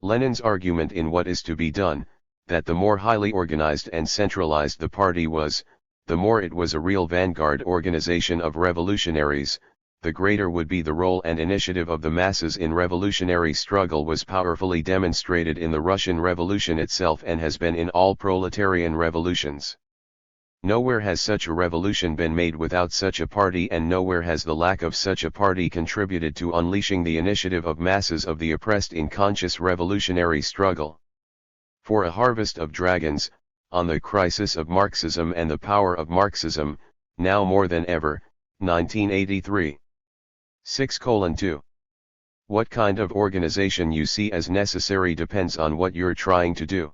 Lenin's argument in What is to be Done, that the more highly organized and centralized the party was, the more it was a real vanguard organization of revolutionaries, the greater would be the role and initiative of the masses in revolutionary struggle, was powerfully demonstrated in the Russian Revolution itself and has been in all proletarian revolutions. Nowhere has such a revolution been made without such a party, and nowhere has the lack of such a party contributed to unleashing the initiative of masses of the oppressed in conscious revolutionary struggle. For a harvest of dragons, on the crisis of Marxism and the power of Marxism, now more than ever, 1983. 6:2. What kind of organization you see as necessary depends on what you're trying to do.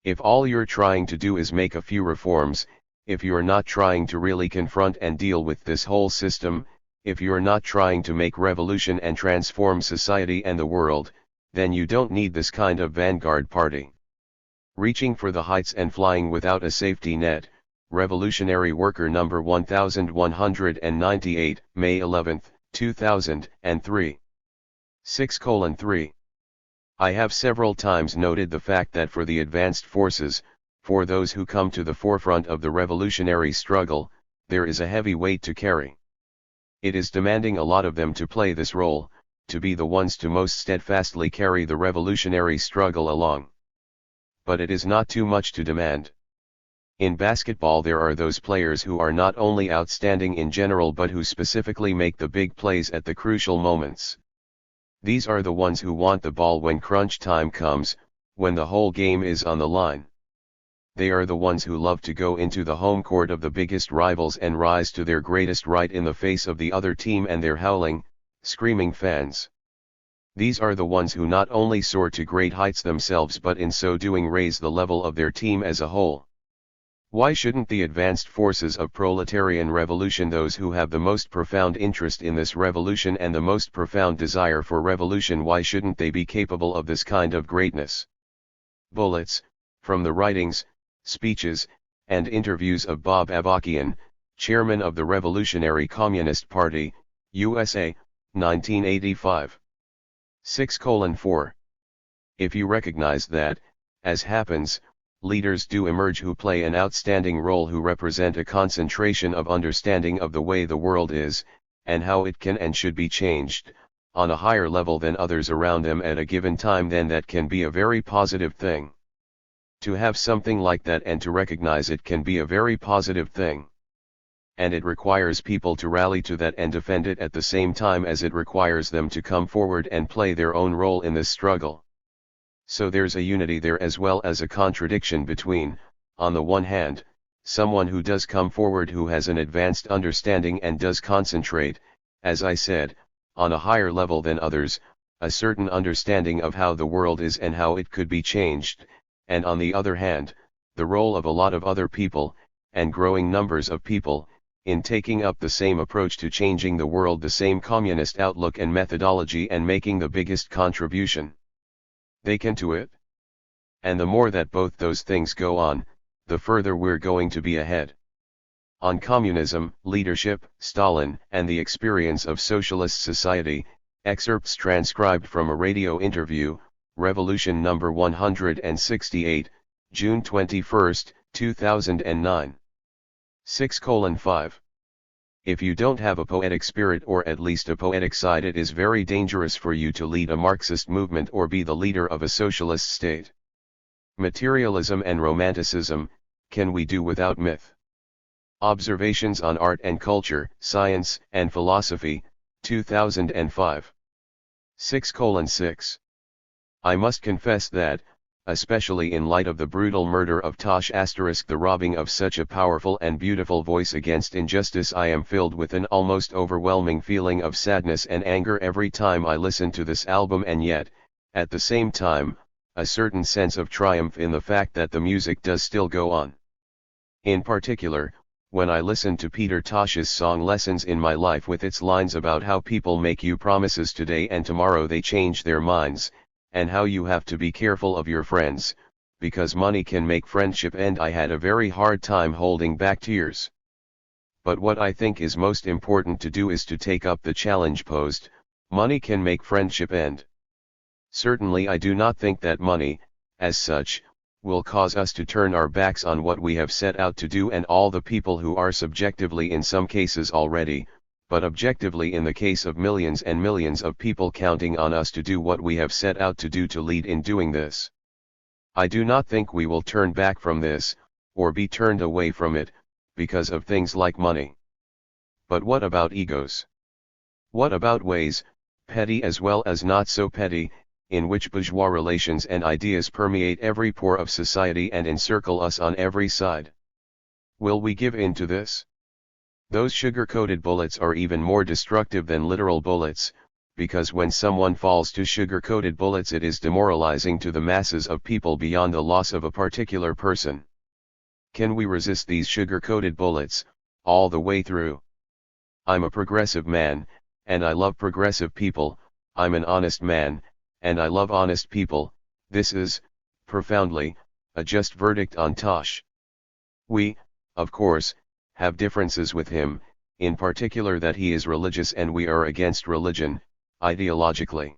If all you're trying to do is make a few reforms, if you're not trying to really confront and deal with this whole system, if you're not trying to make revolution and transform society and the world, then you don't need this kind of vanguard party. Reaching for the heights and flying without a safety net. Revolutionary Worker number 1198, May 11, 2003. 6:3. I have several times noted the fact that for the advanced forces, for those who come to the forefront of the revolutionary struggle, there is a heavy weight to carry. It is demanding a lot of them to play this role, to be the ones to most steadfastly carry the revolutionary struggle along. But it is not too much to demand. In basketball there are those players who are not only outstanding in general but who specifically make the big plays at the crucial moments. These are the ones who want the ball when crunch time comes, when the whole game is on the line. They are the ones who love to go into the home court of the biggest rivals and rise to their greatest right in the face of the other team and their howling, screaming fans. These are the ones who not only soar to great heights themselves but in so doing raise the level of their team as a whole. Why shouldn't the advanced forces of proletarian revolution, those who have the most profound interest in this revolution and the most profound desire for revolution, why shouldn't they be capable of this kind of greatness? Bullets, from the writings, speeches, and interviews of Bob Avarkian, chairman of the Revolutionary Communist Party, USA, 1985. 6:4. If you recognize that, as happens, leaders do emerge who play an outstanding role, who represent a concentration of understanding of the way the world is, and how it can and should be changed, on a higher level than others around them at a given time, then that can be a very positive thing. To have something like that and to recognize it can be a very positive thing. And it requires people to rally to that and defend it at the same time as it requires them to come forward and play their own role in this struggle. So there's a unity there as well as a contradiction between, on the one hand, someone who does come forward, who has an advanced understanding and does concentrate, as I said, on a higher level than others, a certain understanding of how the world is and how it could be changed, and on the other hand, the role of a lot of other people, and growing numbers of people, in taking up the same approach to changing the world, the same communist outlook and methodology, and making the biggest contribution they can to it. And the more that both those things go on, the further we're going to be ahead. On communism, leadership, Stalin, and the experience of socialist society, excerpts transcribed from a radio interview, Revolution number 168, June 21, 2009. 6:5. If you don't have a poetic spirit, or at least a poetic side, it is very dangerous for you to lead a Marxist movement or be the leader of a socialist state. Materialism and Romanticism, can we do without myth? Observations on Art and Culture, Science and Philosophy, 2005. 6:6. I must confess that, especially in light of the brutal murder of Tosh *, the robbing of such a powerful and beautiful voice against injustice, I am filled with an almost overwhelming feeling of sadness and anger every time I listen to this album, and yet, at the same time, a certain sense of triumph in the fact that the music does still go on. In particular, when I listen to Peter Tosh's song Lessons in My Life, with its lines about how people make you promises today and tomorrow they change their minds, and how you have to be careful of your friends, because money can make friendship end, I had a very hard time holding back tears. But what I think is most important to do is to take up the challenge posed: money can make friendship end. Certainly I do not think that money, as such, will cause us to turn our backs on what we have set out to do and all the people who are subjectively in some cases already, but objectively in the case of millions and millions of people counting on us to do what we have set out to do, to lead in doing this. I do not think we will turn back from this, or be turned away from it, because of things like money. But what about egos? What about ways, petty as well as not so petty, in which bourgeois relations and ideas permeate every pore of society and encircle us on every side? Will we give in to this? Those sugar-coated bullets are even more destructive than literal bullets, because when someone falls to sugar-coated bullets, it is demoralizing to the masses of people beyond the loss of a particular person. Can we resist these sugar-coated bullets, all the way through? I'm a progressive man, and I love progressive people. I'm an honest man, and I love honest people. This is, profoundly, a just verdict on Tosh. We, of course, have differences with him, in particular that he is religious and we are against religion, ideologically.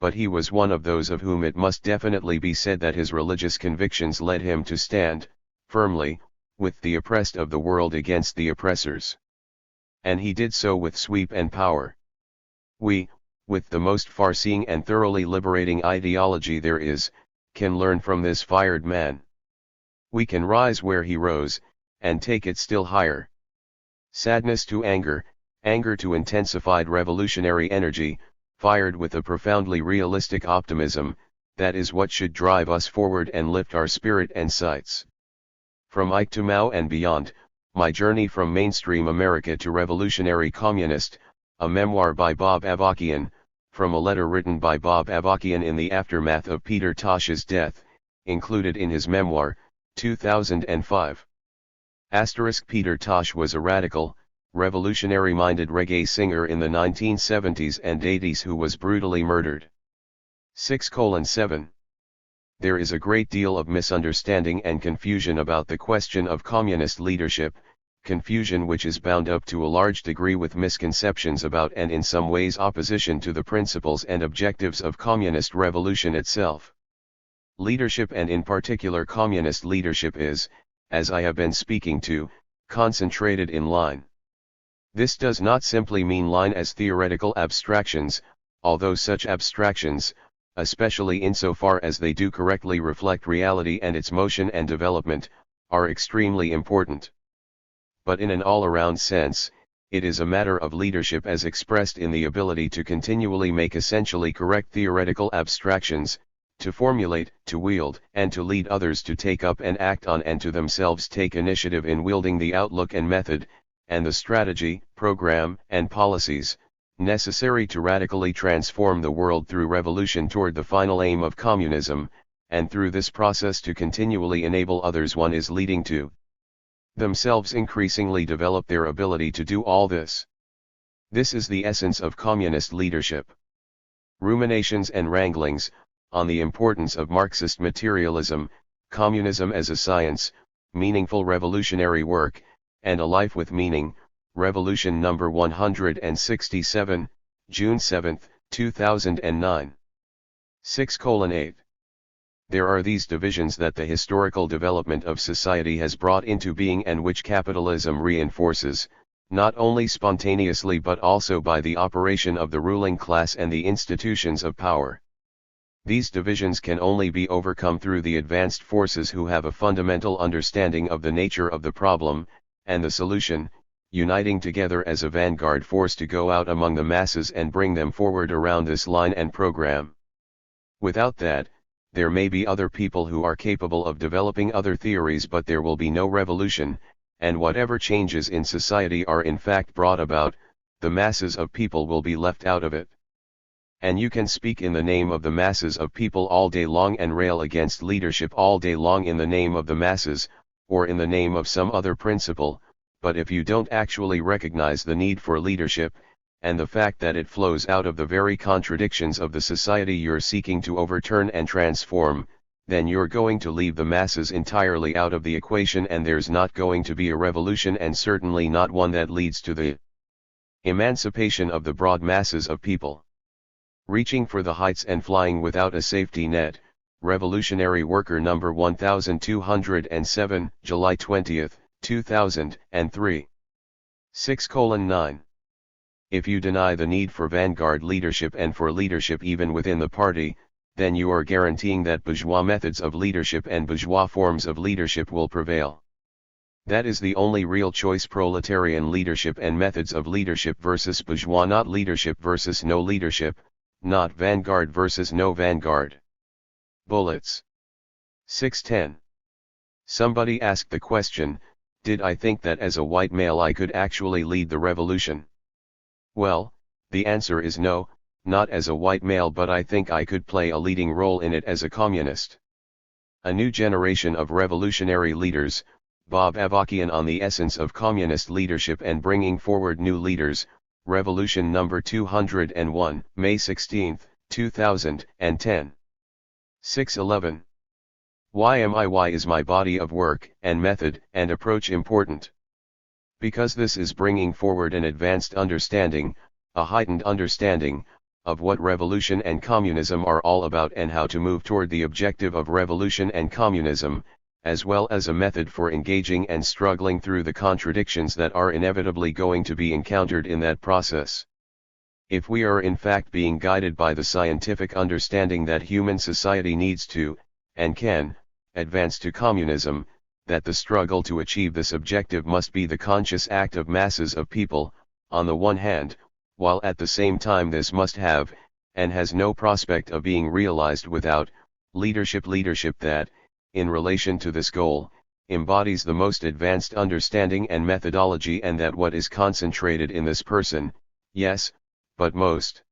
But he was one of those of whom it must definitely be said that his religious convictions led him to stand, firmly, with the oppressed of the world against the oppressors. And he did so with sweep and power. We, with the most far-seeing and thoroughly liberating ideology there is, can learn from this fired man. We can rise where he rose, and take it still higher. Sadness to anger, anger to intensified revolutionary energy, fired with a profoundly realistic optimism, that is what should drive us forward and lift our spirit and sights. From Ike to Mao and beyond, My Journey from Mainstream America to Revolutionary Communist, a memoir by Bob Avarkian, from a letter written by Bob Avarkian in the aftermath of Peter Tosh's death, included in his memoir, 2005. Peter Tosh was a radical, revolutionary-minded reggae singer in the 1970s and 80s who was brutally murdered. 6:7. There is a great deal of misunderstanding and confusion about the question of communist leadership, confusion which is bound up to a large degree with misconceptions about and in some ways opposition to the principles and objectives of communist revolution itself. Leadership, and in particular communist leadership, is, as I have been speaking to, concentrated in line. This does not simply mean line as theoretical abstractions, although such abstractions, especially insofar as they do correctly reflect reality and its motion and development, are extremely important. But in an all-around sense, it is a matter of leadership as expressed in the ability to continually make essentially correct theoretical abstractions, to formulate, to wield, and to lead others to take up and act on, and to themselves take initiative in wielding the outlook and method, and the strategy, program, and policies, necessary to radically transform the world through revolution toward the final aim of communism, and through this process to continually enable others one is leading to themselves increasingly develop their ability to do all this. This is the essence of communist leadership. Ruminations and wranglings, on the importance of Marxist materialism, communism as a science, meaningful revolutionary work, and a life with meaning, Revolution number 167, June 7, 2009. 6:8. There are these divisions that the historical development of society has brought into being and which capitalism reinforces, not only spontaneously but also by the operation of the ruling class and the institutions of power. These divisions can only be overcome through the advanced forces who have a fundamental understanding of the nature of the problem, and the solution, uniting together as a vanguard force to go out among the masses and bring them forward around this line and program. Without that, there may be other people who are capable of developing other theories, but there will be no revolution, and whatever changes in society are in fact brought about, the masses of people will be left out of it. And you can speak in the name of the masses of people all day long and rail against leadership all day long in the name of the masses, or in the name of some other principle, but if you don't actually recognize the need for leadership, and the fact that it flows out of the very contradictions of the society you're seeking to overturn and transform, then you're going to leave the masses entirely out of the equation, and there's not going to be a revolution, and certainly not one that leads to the emancipation of the broad masses of people. Reaching for the heights and flying without a safety net, Revolutionary Worker number 1207, July 20, 2003. 6:9. If you deny the need for vanguard leadership and for leadership even within the party, then you are guaranteeing that bourgeois methods of leadership and bourgeois forms of leadership will prevail. That is the only real choice: proletarian leadership and methods of leadership versus bourgeois, not leadership versus no leadership, not vanguard versus no vanguard. Bullets. 6:10. Somebody asked the question, did I think that as a white male I could actually lead the revolution? Well, the answer is no, not as a white male, but I think I could play a leading role in it as a communist. A new generation of revolutionary leaders, Bob Avarkian on the essence of communist leadership and bringing forward new leaders, Revolution number 201, May 16, 2010. 6:11. Why is my body of work, and method, and approach important? Because this is bringing forward an advanced understanding, a heightened understanding, of what revolution and communism are all about and how to move toward the objective of revolution and communism, as well as a method for engaging and struggling through the contradictions that are inevitably going to be encountered in that process. If we are in fact being guided by the scientific understanding that human society needs to, and can, advance to communism, that the struggle to achieve this objective must be the conscious act of masses of people, on the one hand, while at the same time this must have, and has no prospect of being realized without, leadership that, in relation to this goal, embodies the most advanced understanding and methodology, and that what is concentrated in this person, yes, but most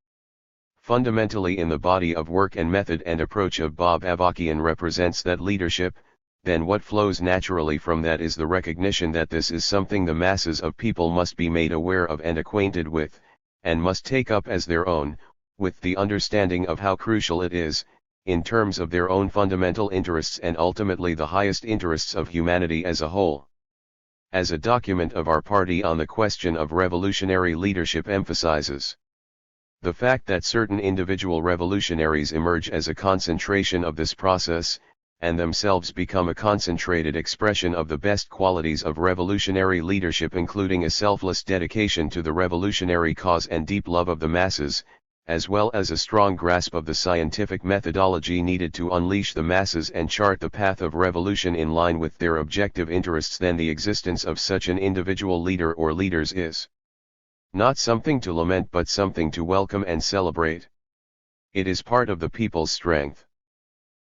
Fundamentally in the body of work and method and approach of Bob Avarkian represents that leadership, then what flows naturally from that is the recognition that this is something the masses of people must be made aware of and acquainted with, and must take up as their own, with the understanding of how crucial it is, in terms of their own fundamental interests and ultimately the highest interests of humanity as a whole. As a document of our party on the question of revolutionary leadership emphasizes the fact that certain individual revolutionaries emerge as a concentration of this process, and themselves become a concentrated expression of the best qualities of revolutionary leadership, including a selfless dedication to the revolutionary cause and deep love of the masses, as well as a strong grasp of the scientific methodology needed to unleash the masses and chart the path of revolution in line with their objective interests. Then the existence of such an individual leader or leaders is not something to lament but something to welcome and celebrate. It is part of the people's strength.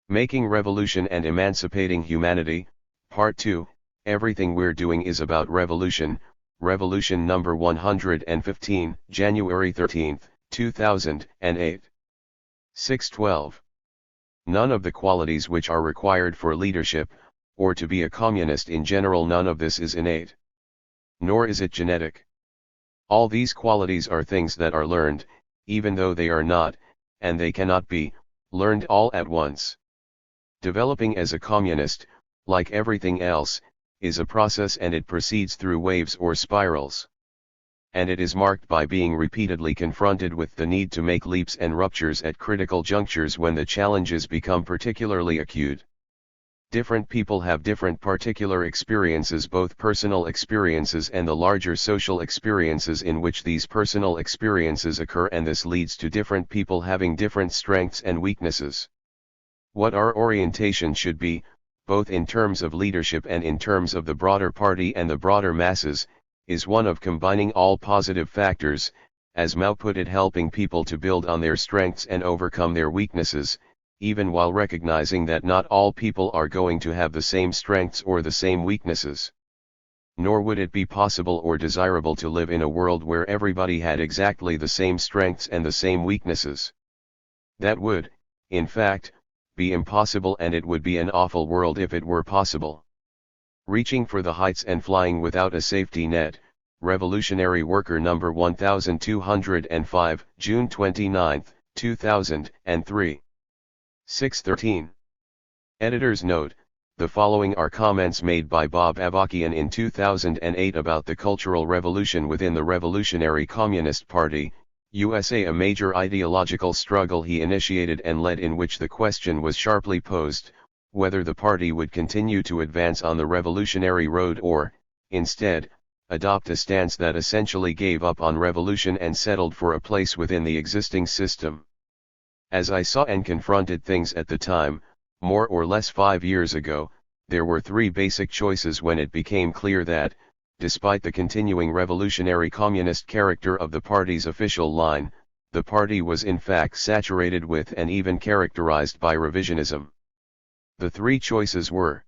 Making revolution and emancipating humanity, Part 2, Everything We're Doing is About Revolution, Revolution number 115, January 13, 2008. 612. None of the qualities which are required for leadership, or to be a communist in general, none of this is innate. Nor is it genetic. All these qualities are things that are learned, even though they are not, and they cannot be, learned all at once. Developing as a communist, like everything else, is a process, and it proceeds through waves or spirals. And it is marked by being repeatedly confronted with the need to make leaps and ruptures at critical junctures when the challenges become particularly acute. Different people have different particular experiences, both personal experiences and the larger social experiences in which these personal experiences occur, and this leads to different people having different strengths and weaknesses. What our orientation should be, both in terms of leadership and in terms of the broader party and the broader masses, is one of combining all positive factors, as Mao put it, helping people to build on their strengths and overcome their weaknesses, even while recognizing that not all people are going to have the same strengths or the same weaknesses. Nor would it be possible or desirable to live in a world where everybody had exactly the same strengths and the same weaknesses. That would, in fact, be impossible, and it would be an awful world if it were possible. Reaching for the heights and flying without a safety net, Revolutionary Worker number 1205, June 29, 2003. 613. Editor's note: the following are comments made by Bob Avarkian in 2008 about the Cultural Revolution within the Revolutionary Communist Party, USA, a major ideological struggle he initiated and led, in which the question was sharply posed, whether the party would continue to advance on the revolutionary road or, instead, adopt a stance that essentially gave up on revolution and settled for a place within the existing system. As I saw and confronted things at the time, more or less 5 years ago, there were three basic choices when it became clear that, despite the continuing revolutionary communist character of the party's official line, the party was in fact saturated with and even characterized by revisionism. The three choices were: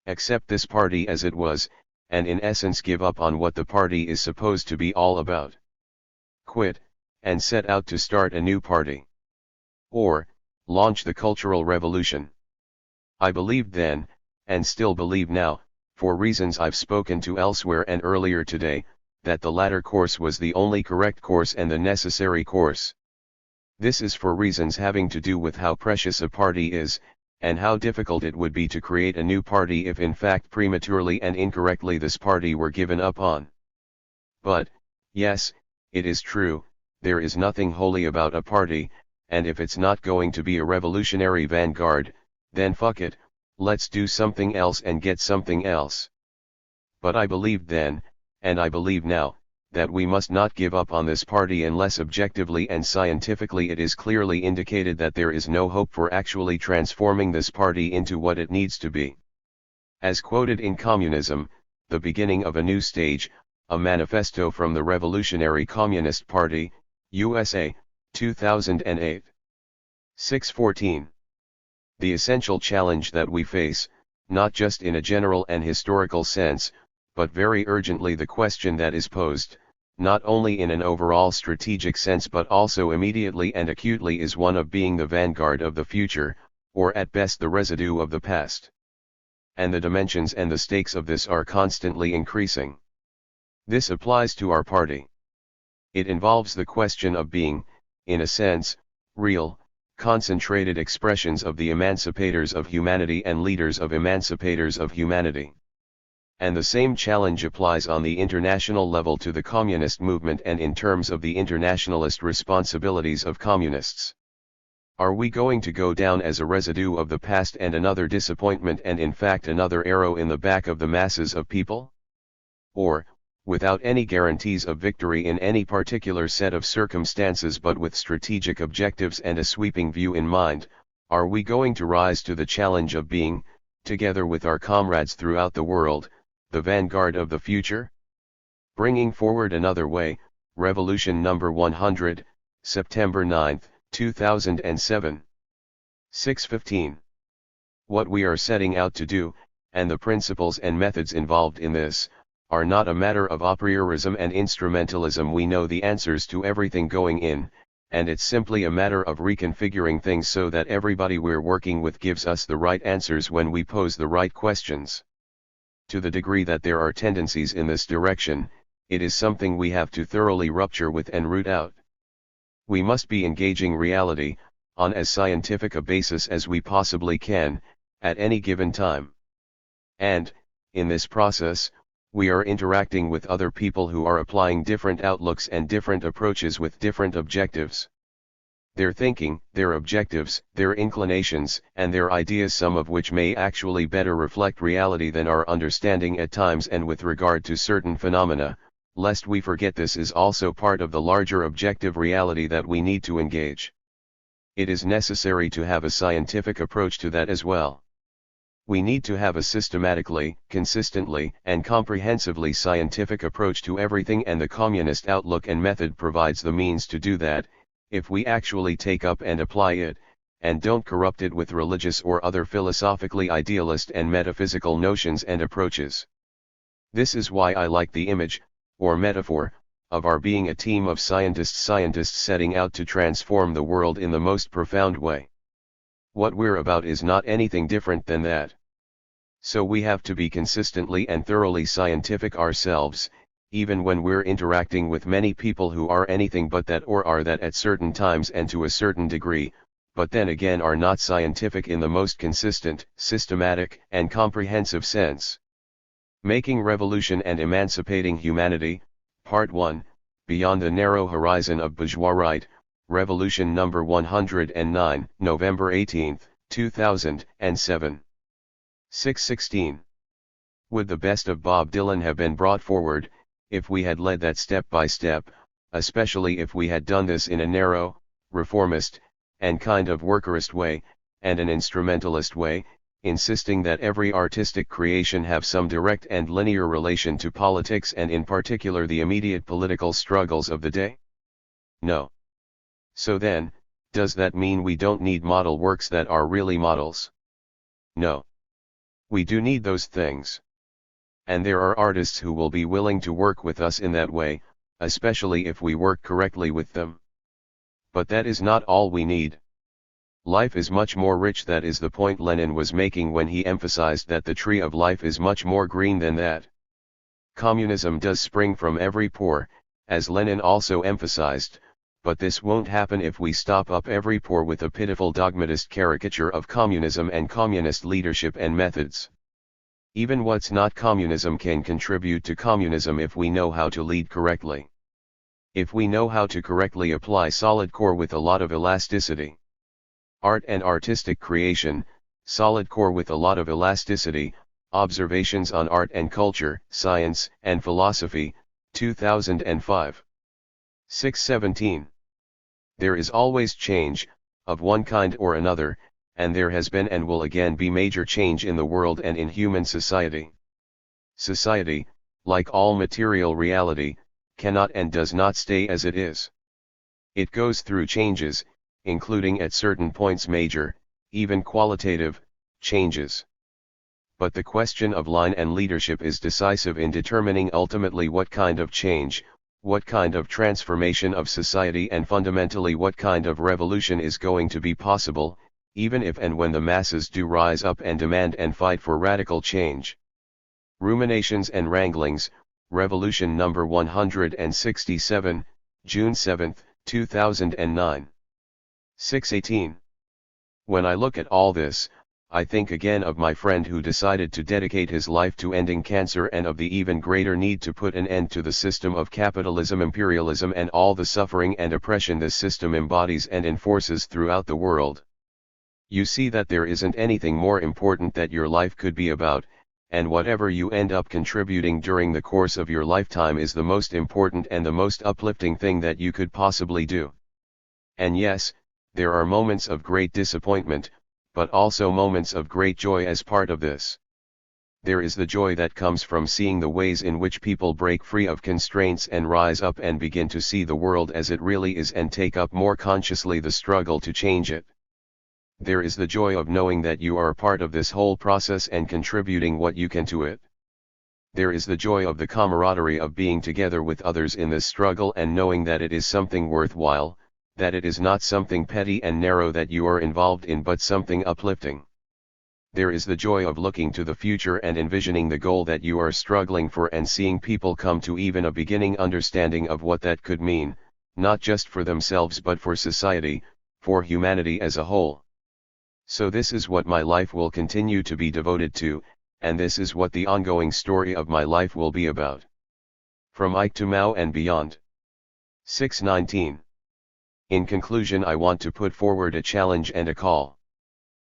accept this party as it was, and in essence give up on what the party is supposed to be all about; quit, and set out to start a new party; or, launch the Cultural Revolution. I believed then, and still believe now, for reasons I've spoken to elsewhere and earlier today, that the latter course was the only correct course and the necessary course. This is for reasons having to do with how precious a party is, and how difficult it would be to create a new party if in fact prematurely and incorrectly this party were given up on. But, yes, it is true, there is nothing holy about a party, and if it's not going to be a revolutionary vanguard, then fuck it, let's do something else and get something else. But I believed then, and I believe now, that we must not give up on this party unless objectively and scientifically it is clearly indicated that there is no hope for actually transforming this party into what it needs to be. As quoted in Communism, the Beginning of a New Stage, a manifesto from the Revolutionary Communist Party, USA, 2008. 614. The essential challenge that we face, not just in a general and historical sense, but very urgently the question that is posed, not only in an overall strategic sense but also immediately and acutely, is one of being the vanguard of the future, or at best the residue of the past. And the dimensions and the stakes of this are constantly increasing. This applies to our party. It involves the question of being, in a sense, real, concentrated expressions of the emancipators of humanity and leaders of emancipators of humanity. And the same challenge applies on the international level to the communist movement and in terms of the internationalist responsibilities of communists. Are we going to go down as a residue of the past and another disappointment and in fact another arrow in the back of the masses of people? Or, without any guarantees of victory in any particular set of circumstances but with strategic objectives and a sweeping view in mind, are we going to rise to the challenge of being, together with our comrades throughout the world, the vanguard of the future? Bringing forward another way, Revolution number 100, September 9, 2007. 6:15. What we are setting out to do, and the principles and methods involved in this, are not a matter of a priorism and instrumentalism. We know the answers to everything going in, and it's simply a matter of reconfiguring things so that everybody we're working with gives us the right answers when we pose the right questions. To the degree that there are tendencies in this direction, it is something we have to thoroughly rupture with and root out. We must be engaging reality, on as scientific a basis as we possibly can, at any given time. And, in this process, we are interacting with other people who are applying different outlooks and different approaches with different objectives. Their thinking, their objectives, their inclinations, and their ideas, some of which may actually better reflect reality than our understanding at times and with regard to certain phenomena, lest we forget this is also part of the larger objective reality that we need to engage. It is necessary to have a scientific approach to that as well. We need to have a systematically, consistently, and comprehensively scientific approach to everything, and the communist outlook and method provides the means to do that, if we actually take up and apply it, and don't corrupt it with religious or other philosophically idealist and metaphysical notions and approaches. This is why I like the image, or metaphor, of our being a team of scientists setting out to transform the world in the most profound way. What we're about is not anything different than that. So we have to be consistently and thoroughly scientific ourselves, even when we're interacting with many people who are anything but that, or are that at certain times and to a certain degree, but then again are not scientific in the most consistent, systematic, and comprehensive sense. Making Revolution and Emancipating Humanity, Part 1, Beyond the Narrow Horizon of Bourgeois Right, Revolution number 109, November 18, 2007. 6:16. Would the best of Bob Dylan have been brought forward, if we had led that step by step, especially if we had done this in a narrow, reformist, and kind of workerist way, and an instrumentalist way, insisting that every artistic creation have some direct and linear relation to politics and in particular the immediate political struggles of the day? No. So then, does that mean we don't need model works that are really models? No. We do need those things. And there are artists who will be willing to work with us in that way, especially if we work correctly with them. But that is not all we need. Life is much more rich. That is the point Lenin was making when he emphasized that the tree of life is much more green than that. Communism does spring from every pore, as Lenin also emphasized, but this won't happen if we stop up every pore with a pitiful dogmatist caricature of communism and communist leadership and methods. Even what's not communism can contribute to communism if we know how to lead correctly. If we know how to correctly apply solid core with a lot of elasticity. Art and artistic creation, solid core with a lot of elasticity, Observations on Art and Culture, Science and Philosophy, 2005. 6:17. There is always change, of one kind or another, and there has been and will again be major change in the world and in human society. Society, like all material reality, cannot and does not stay as it is. It goes through changes, including at certain points major, even qualitative, changes. But the question of line and leadership is decisive in determining ultimately what kind of change, what kind of transformation of society and fundamentally what kind of revolution is going to be possible, even if and when the masses do rise up and demand and fight for radical change. Ruminations and Wranglings, Revolution number 167, June 7, 2009. 618. When I look at all this, I think again of my friend who decided to dedicate his life to ending cancer and of the even greater need to put an end to the system of capitalism, imperialism and all the suffering and oppression this system embodies and enforces throughout the world. You see that there isn't anything more important that your life could be about, and whatever you end up contributing during the course of your lifetime is the most important and the most uplifting thing that you could possibly do. And yes, there are moments of great disappointment, but also moments of great joy as part of this. There is the joy that comes from seeing the ways in which people break free of constraints and rise up and begin to see the world as it really is and take up more consciously the struggle to change it. There is the joy of knowing that you are a part of this whole process and contributing what you can to it. There is the joy of the camaraderie of being together with others in this struggle and knowing that it is something worthwhile, that it is not something petty and narrow that you are involved in but something uplifting. There is the joy of looking to the future and envisioning the goal that you are struggling for and seeing people come to even a beginning understanding of what that could mean, not just for themselves but for society, for humanity as a whole. So this is what my life will continue to be devoted to, and this is what the ongoing story of my life will be about. From Ike to Mao and beyond. 619. In conclusion, I want to put forward a challenge and a call.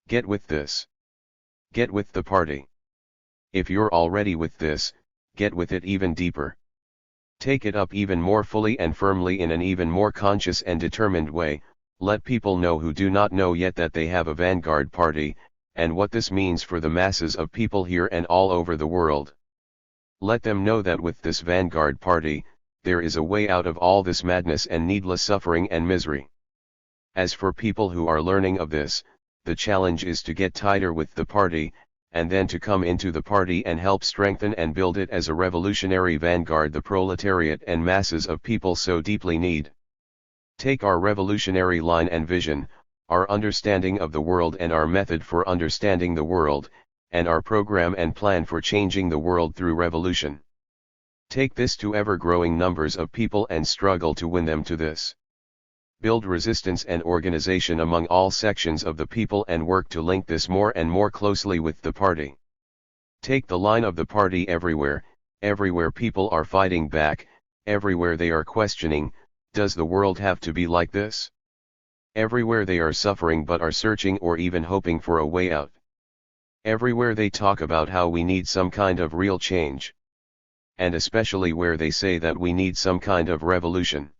Get with this. Get with the party. If you're already with this, get with it even deeper. Take it up even more fully and firmly in an even more conscious and determined way. Let people know who do not know yet that they have a vanguard party, and what this means for the masses of people here and all over the world. Let them know that with this vanguard party, there is a way out of all this madness and needless suffering and misery. As for people who are learning of this, the challenge is to get tighter with the party, and then to come into the party and help strengthen and build it as a revolutionary vanguard the proletariat and masses of people so deeply need. Take our revolutionary line and vision, our understanding of the world and our method for understanding the world, and our program and plan for changing the world through revolution. Take this to ever-growing numbers of people and struggle to win them to this. Build resistance and organization among all sections of the people and work to link this more and more closely with the party. Take the line of the party everywhere people are fighting back, everywhere they are questioning, does the world have to be like this? Everywhere they are suffering but are searching or even hoping for a way out. Everywhere they talk about how we need some kind of real change. And especially where they say that we need some kind of revolution.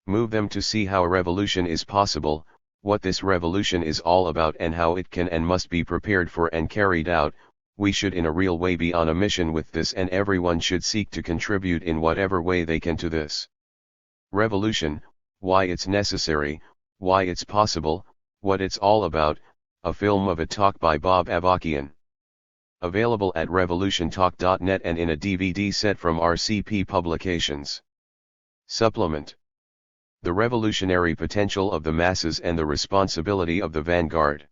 Move them to see how a revolution is possible, what this revolution is all about and how it can and must be prepared for and carried out. We should in a real way be on a mission with this and everyone should seek to contribute in whatever way they can to this. Revolution, why it's necessary, why it's possible, what it's all about, a film of a talk by Bob Avarkian. Available at revolutiontalk.net and in a DVD set from RCP Publications. Supplement. The revolutionary potential of the masses and the responsibility of the vanguard.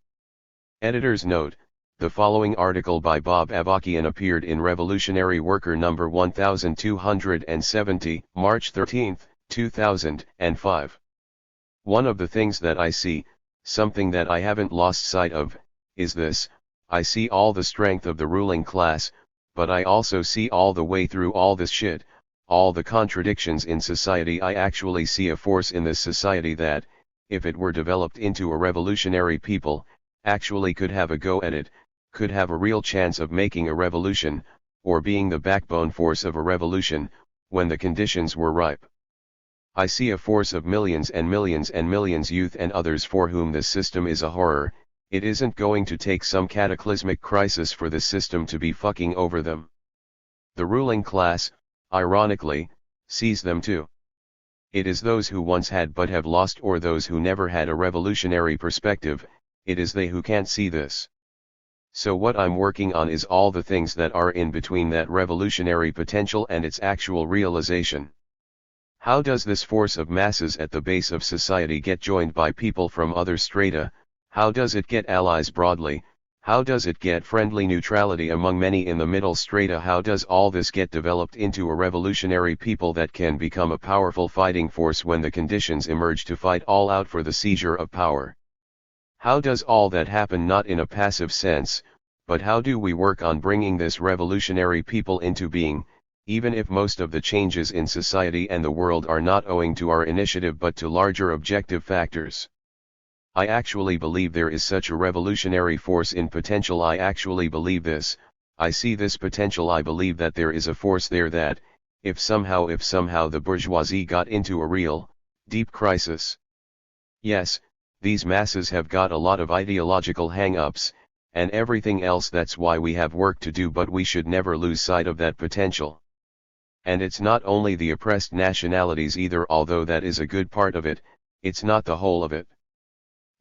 Editor's note, the following article by Bob Avarkian appeared in Revolutionary Worker number 1270, March 13, 2005. One of the things that I see, something that I haven't lost sight of, is this: I see all the strength of the ruling class, but I also see all the way through all this shit, all the contradictions in society. I actually see a force in this society that, if it were developed into a revolutionary people, actually could have a go at it, could have a real chance of making a revolution, or being the backbone force of a revolution, when the conditions were ripe. I see a force of millions and millions and millions youth and others for whom this system is a horror. It isn't going to take some cataclysmic crisis for this system to be fucking over them. The ruling class, ironically, sees them too. It is those who once had but have lost, or those who never had a revolutionary perspective, it is they who can't see this. So what I'm working on is all the things that are in between that revolutionary potential and its actual realization. How does this force of masses at the base of society get joined by people from other strata? How does it get allies broadly? How does it get friendly neutrality among many in the middle strata? How does all this get developed into a revolutionary people that can become a powerful fighting force when the conditions emerge to fight all out for the seizure of power? How does all that happen not in a passive sense, but how do we work on bringing this revolutionary people into being, even if most of the changes in society and the world are not owing to our initiative but to larger objective factors? I actually believe there is such a revolutionary force in potential. I actually believe this. I see this potential. I believe that there is a force there that, if somehow the bourgeoisie got into a real, deep crisis. Yes, these masses have got a lot of ideological hang-ups, and everything else. That's why we have work to do, but we should never lose sight of that potential. And it's not only the oppressed nationalities either, although that is a good part of it, it's not the whole of it.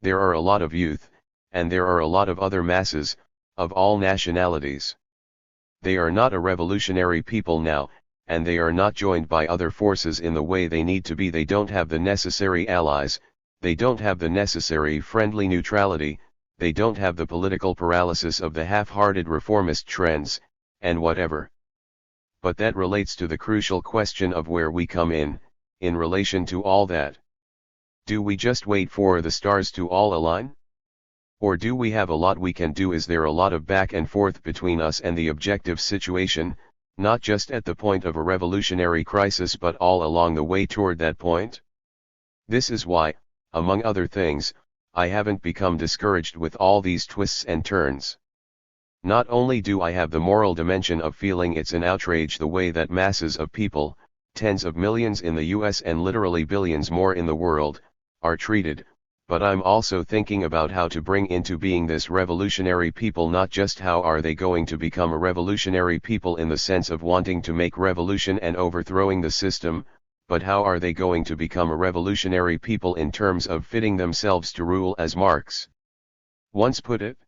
There are a lot of youth, and there are a lot of other masses, of all nationalities. They are not a revolutionary people now, and they are not joined by other forces in the way they need to be. They don't have the necessary allies, they don't have the necessary friendly neutrality, they don't have the political paralysis of the half-hearted reformist trends, and whatever. But that relates to the crucial question of where we come in relation to all that. Do we just wait for the stars to all align? Or do we have a lot we can do? Is there a lot of back and forth between us and the objective situation, not just at the point of a revolutionary crisis but all along the way toward that point? This is why, among other things, I haven't become discouraged with all these twists and turns. Not only do I have the moral dimension of feeling it's an outrage the way that masses of people, tens of millions in the US and literally billions more in the world, are treated, but I'm also thinking about how to bring into being this revolutionary people. Not just how are they going to become a revolutionary people in the sense of wanting to make revolution and overthrowing the system, but how are they going to become a revolutionary people in terms of fitting themselves to rule, as Marx once put it?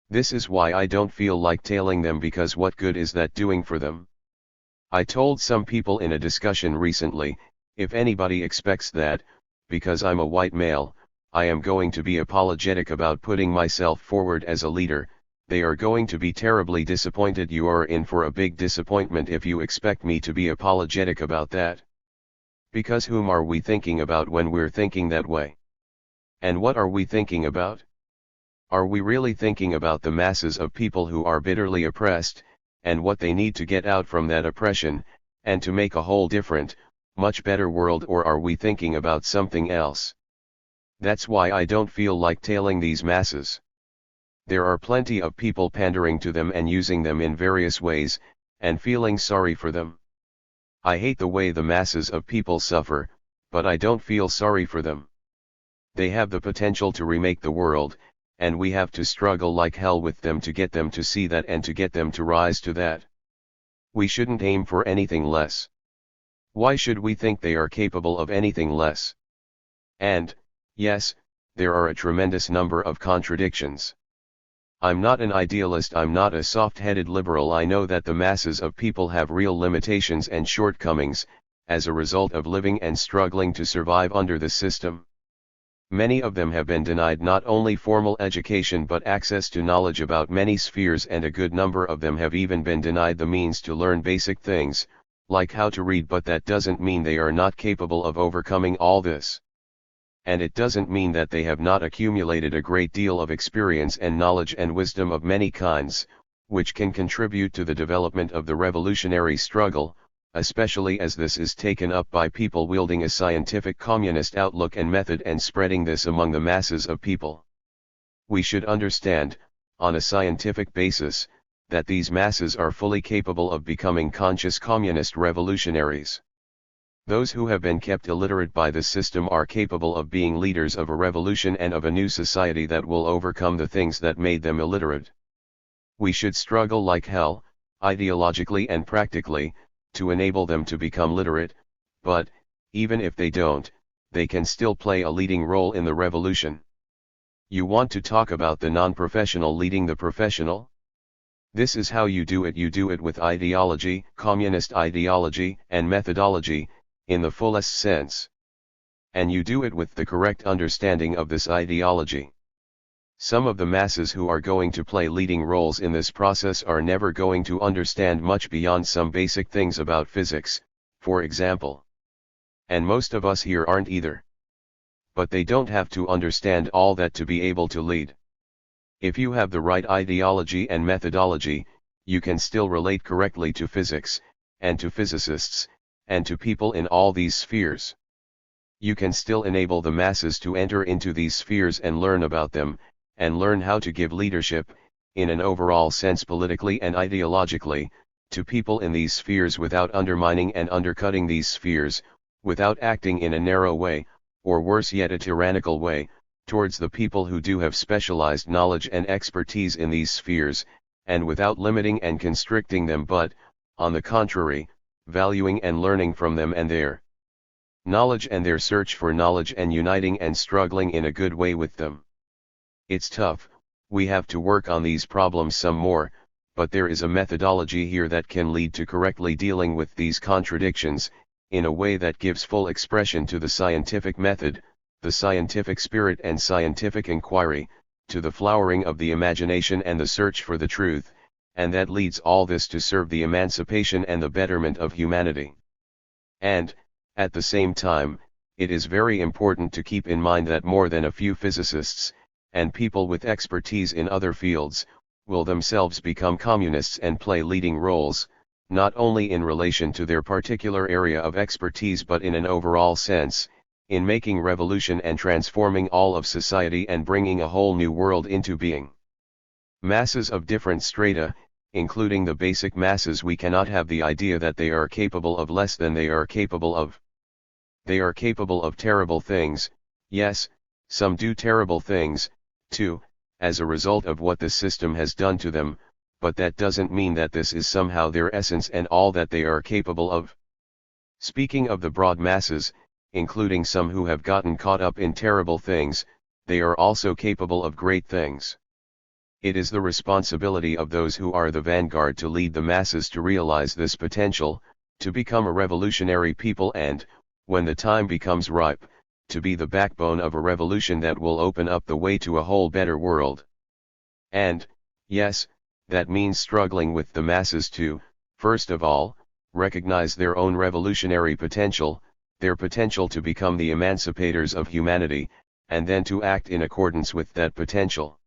This is why I don't feel like tailing them, because what good is that doing for them? I told some people in a discussion recently, if anybody expects that, because I'm a white male, I am going to be apologetic about putting myself forward as a leader, they are going to be terribly disappointed. You are in for a big disappointment if you expect me to be apologetic about that. Because whom are we thinking about when we're thinking that way? And what are we thinking about? Are we really thinking about the masses of people who are bitterly oppressed, and what they need to get out from that oppression, and to make a whole different, much better world? Or are we thinking about something else? That's why I don't feel like tailing these masses. There are plenty of people pandering to them and using them in various ways, and feeling sorry for them. I hate the way the masses of people suffer, but I don't feel sorry for them. They have the potential to remake the world, and we have to struggle like hell with them to get them to see that and to get them to rise to that. We shouldn't aim for anything less. Why should we think they are capable of anything less? And, yes, there are a tremendous number of contradictions. I'm not an idealist, I'm not a soft-headed liberal. I know that the masses of people have real limitations and shortcomings, as a result of living and struggling to survive under the system. Many of them have been denied not only formal education but access to knowledge about many spheres, and a good number of them have even been denied the means to learn basic things, like how to read. But that doesn't mean they are not capable of overcoming all this. And it doesn't mean that they have not accumulated a great deal of experience and knowledge and wisdom of many kinds, which can contribute to the development of the revolutionary struggle, especially as this is taken up by people wielding a scientific communist outlook and method and spreading this among the masses of people. We should understand, on a scientific basis, that these masses are fully capable of becoming conscious communist revolutionaries. Those who have been kept illiterate by the system are capable of being leaders of a revolution and of a new society that will overcome the things that made them illiterate. We should struggle like hell, ideologically and practically, to enable them to become literate, but, even if they don't, they can still play a leading role in the revolution. You want to talk about the non-professional leading the professional? This is how you do it with ideology, communist ideology, and methodology, in the fullest sense. And you do it with the correct understanding of this ideology. Some of the masses who are going to play leading roles in this process are never going to understand much beyond some basic things about physics, for example. And most of us here aren't either. But they don't have to understand all that to be able to lead. If you have the right ideology and methodology, you can still relate correctly to physics, and to physicists, and to people in all these spheres. You can still enable the masses to enter into these spheres and learn about them, and learn how to give leadership, in an overall sense politically and ideologically, to people in these spheres without undermining and undercutting these spheres, without acting in a narrow way, or worse yet a tyrannical way, towards the people who do have specialized knowledge and expertise in these spheres, and without limiting and constricting them but, on the contrary, valuing and learning from them and their knowledge and their search for knowledge and uniting and struggling in a good way with them. It's tough, we have to work on these problems some more, but there is a methodology here that can lead to correctly dealing with these contradictions, in a way that gives full expression to the scientific method, the scientific spirit and scientific inquiry, to the flowering of the imagination and the search for the truth, and that leads all this to serve the emancipation and the betterment of humanity. And, at the same time, it is very important to keep in mind that more than a few physicists, and people with expertise in other fields, will themselves become communists and play leading roles, not only in relation to their particular area of expertise but in an overall sense, in making revolution and transforming all of society and bringing a whole new world into being. Masses of different strata, including the basic masses, we cannot have the idea that they are capable of less than they are capable of. They are capable of terrible things, yes, some do terrible things, too, as a result of what the system has done to them, but that doesn't mean that this is somehow their essence and all that they are capable of. Speaking of the broad masses, including some who have gotten caught up in terrible things, they are also capable of great things. It is the responsibility of those who are the vanguard to lead the masses to realize this potential, to become a revolutionary people and, when the time becomes ripe, to be the backbone of a revolution that will open up the way to a whole better world. And, yes, that means struggling with the masses to, first of all, recognize their own revolutionary potential, their potential to become the emancipators of humanity, and then to act in accordance with that potential.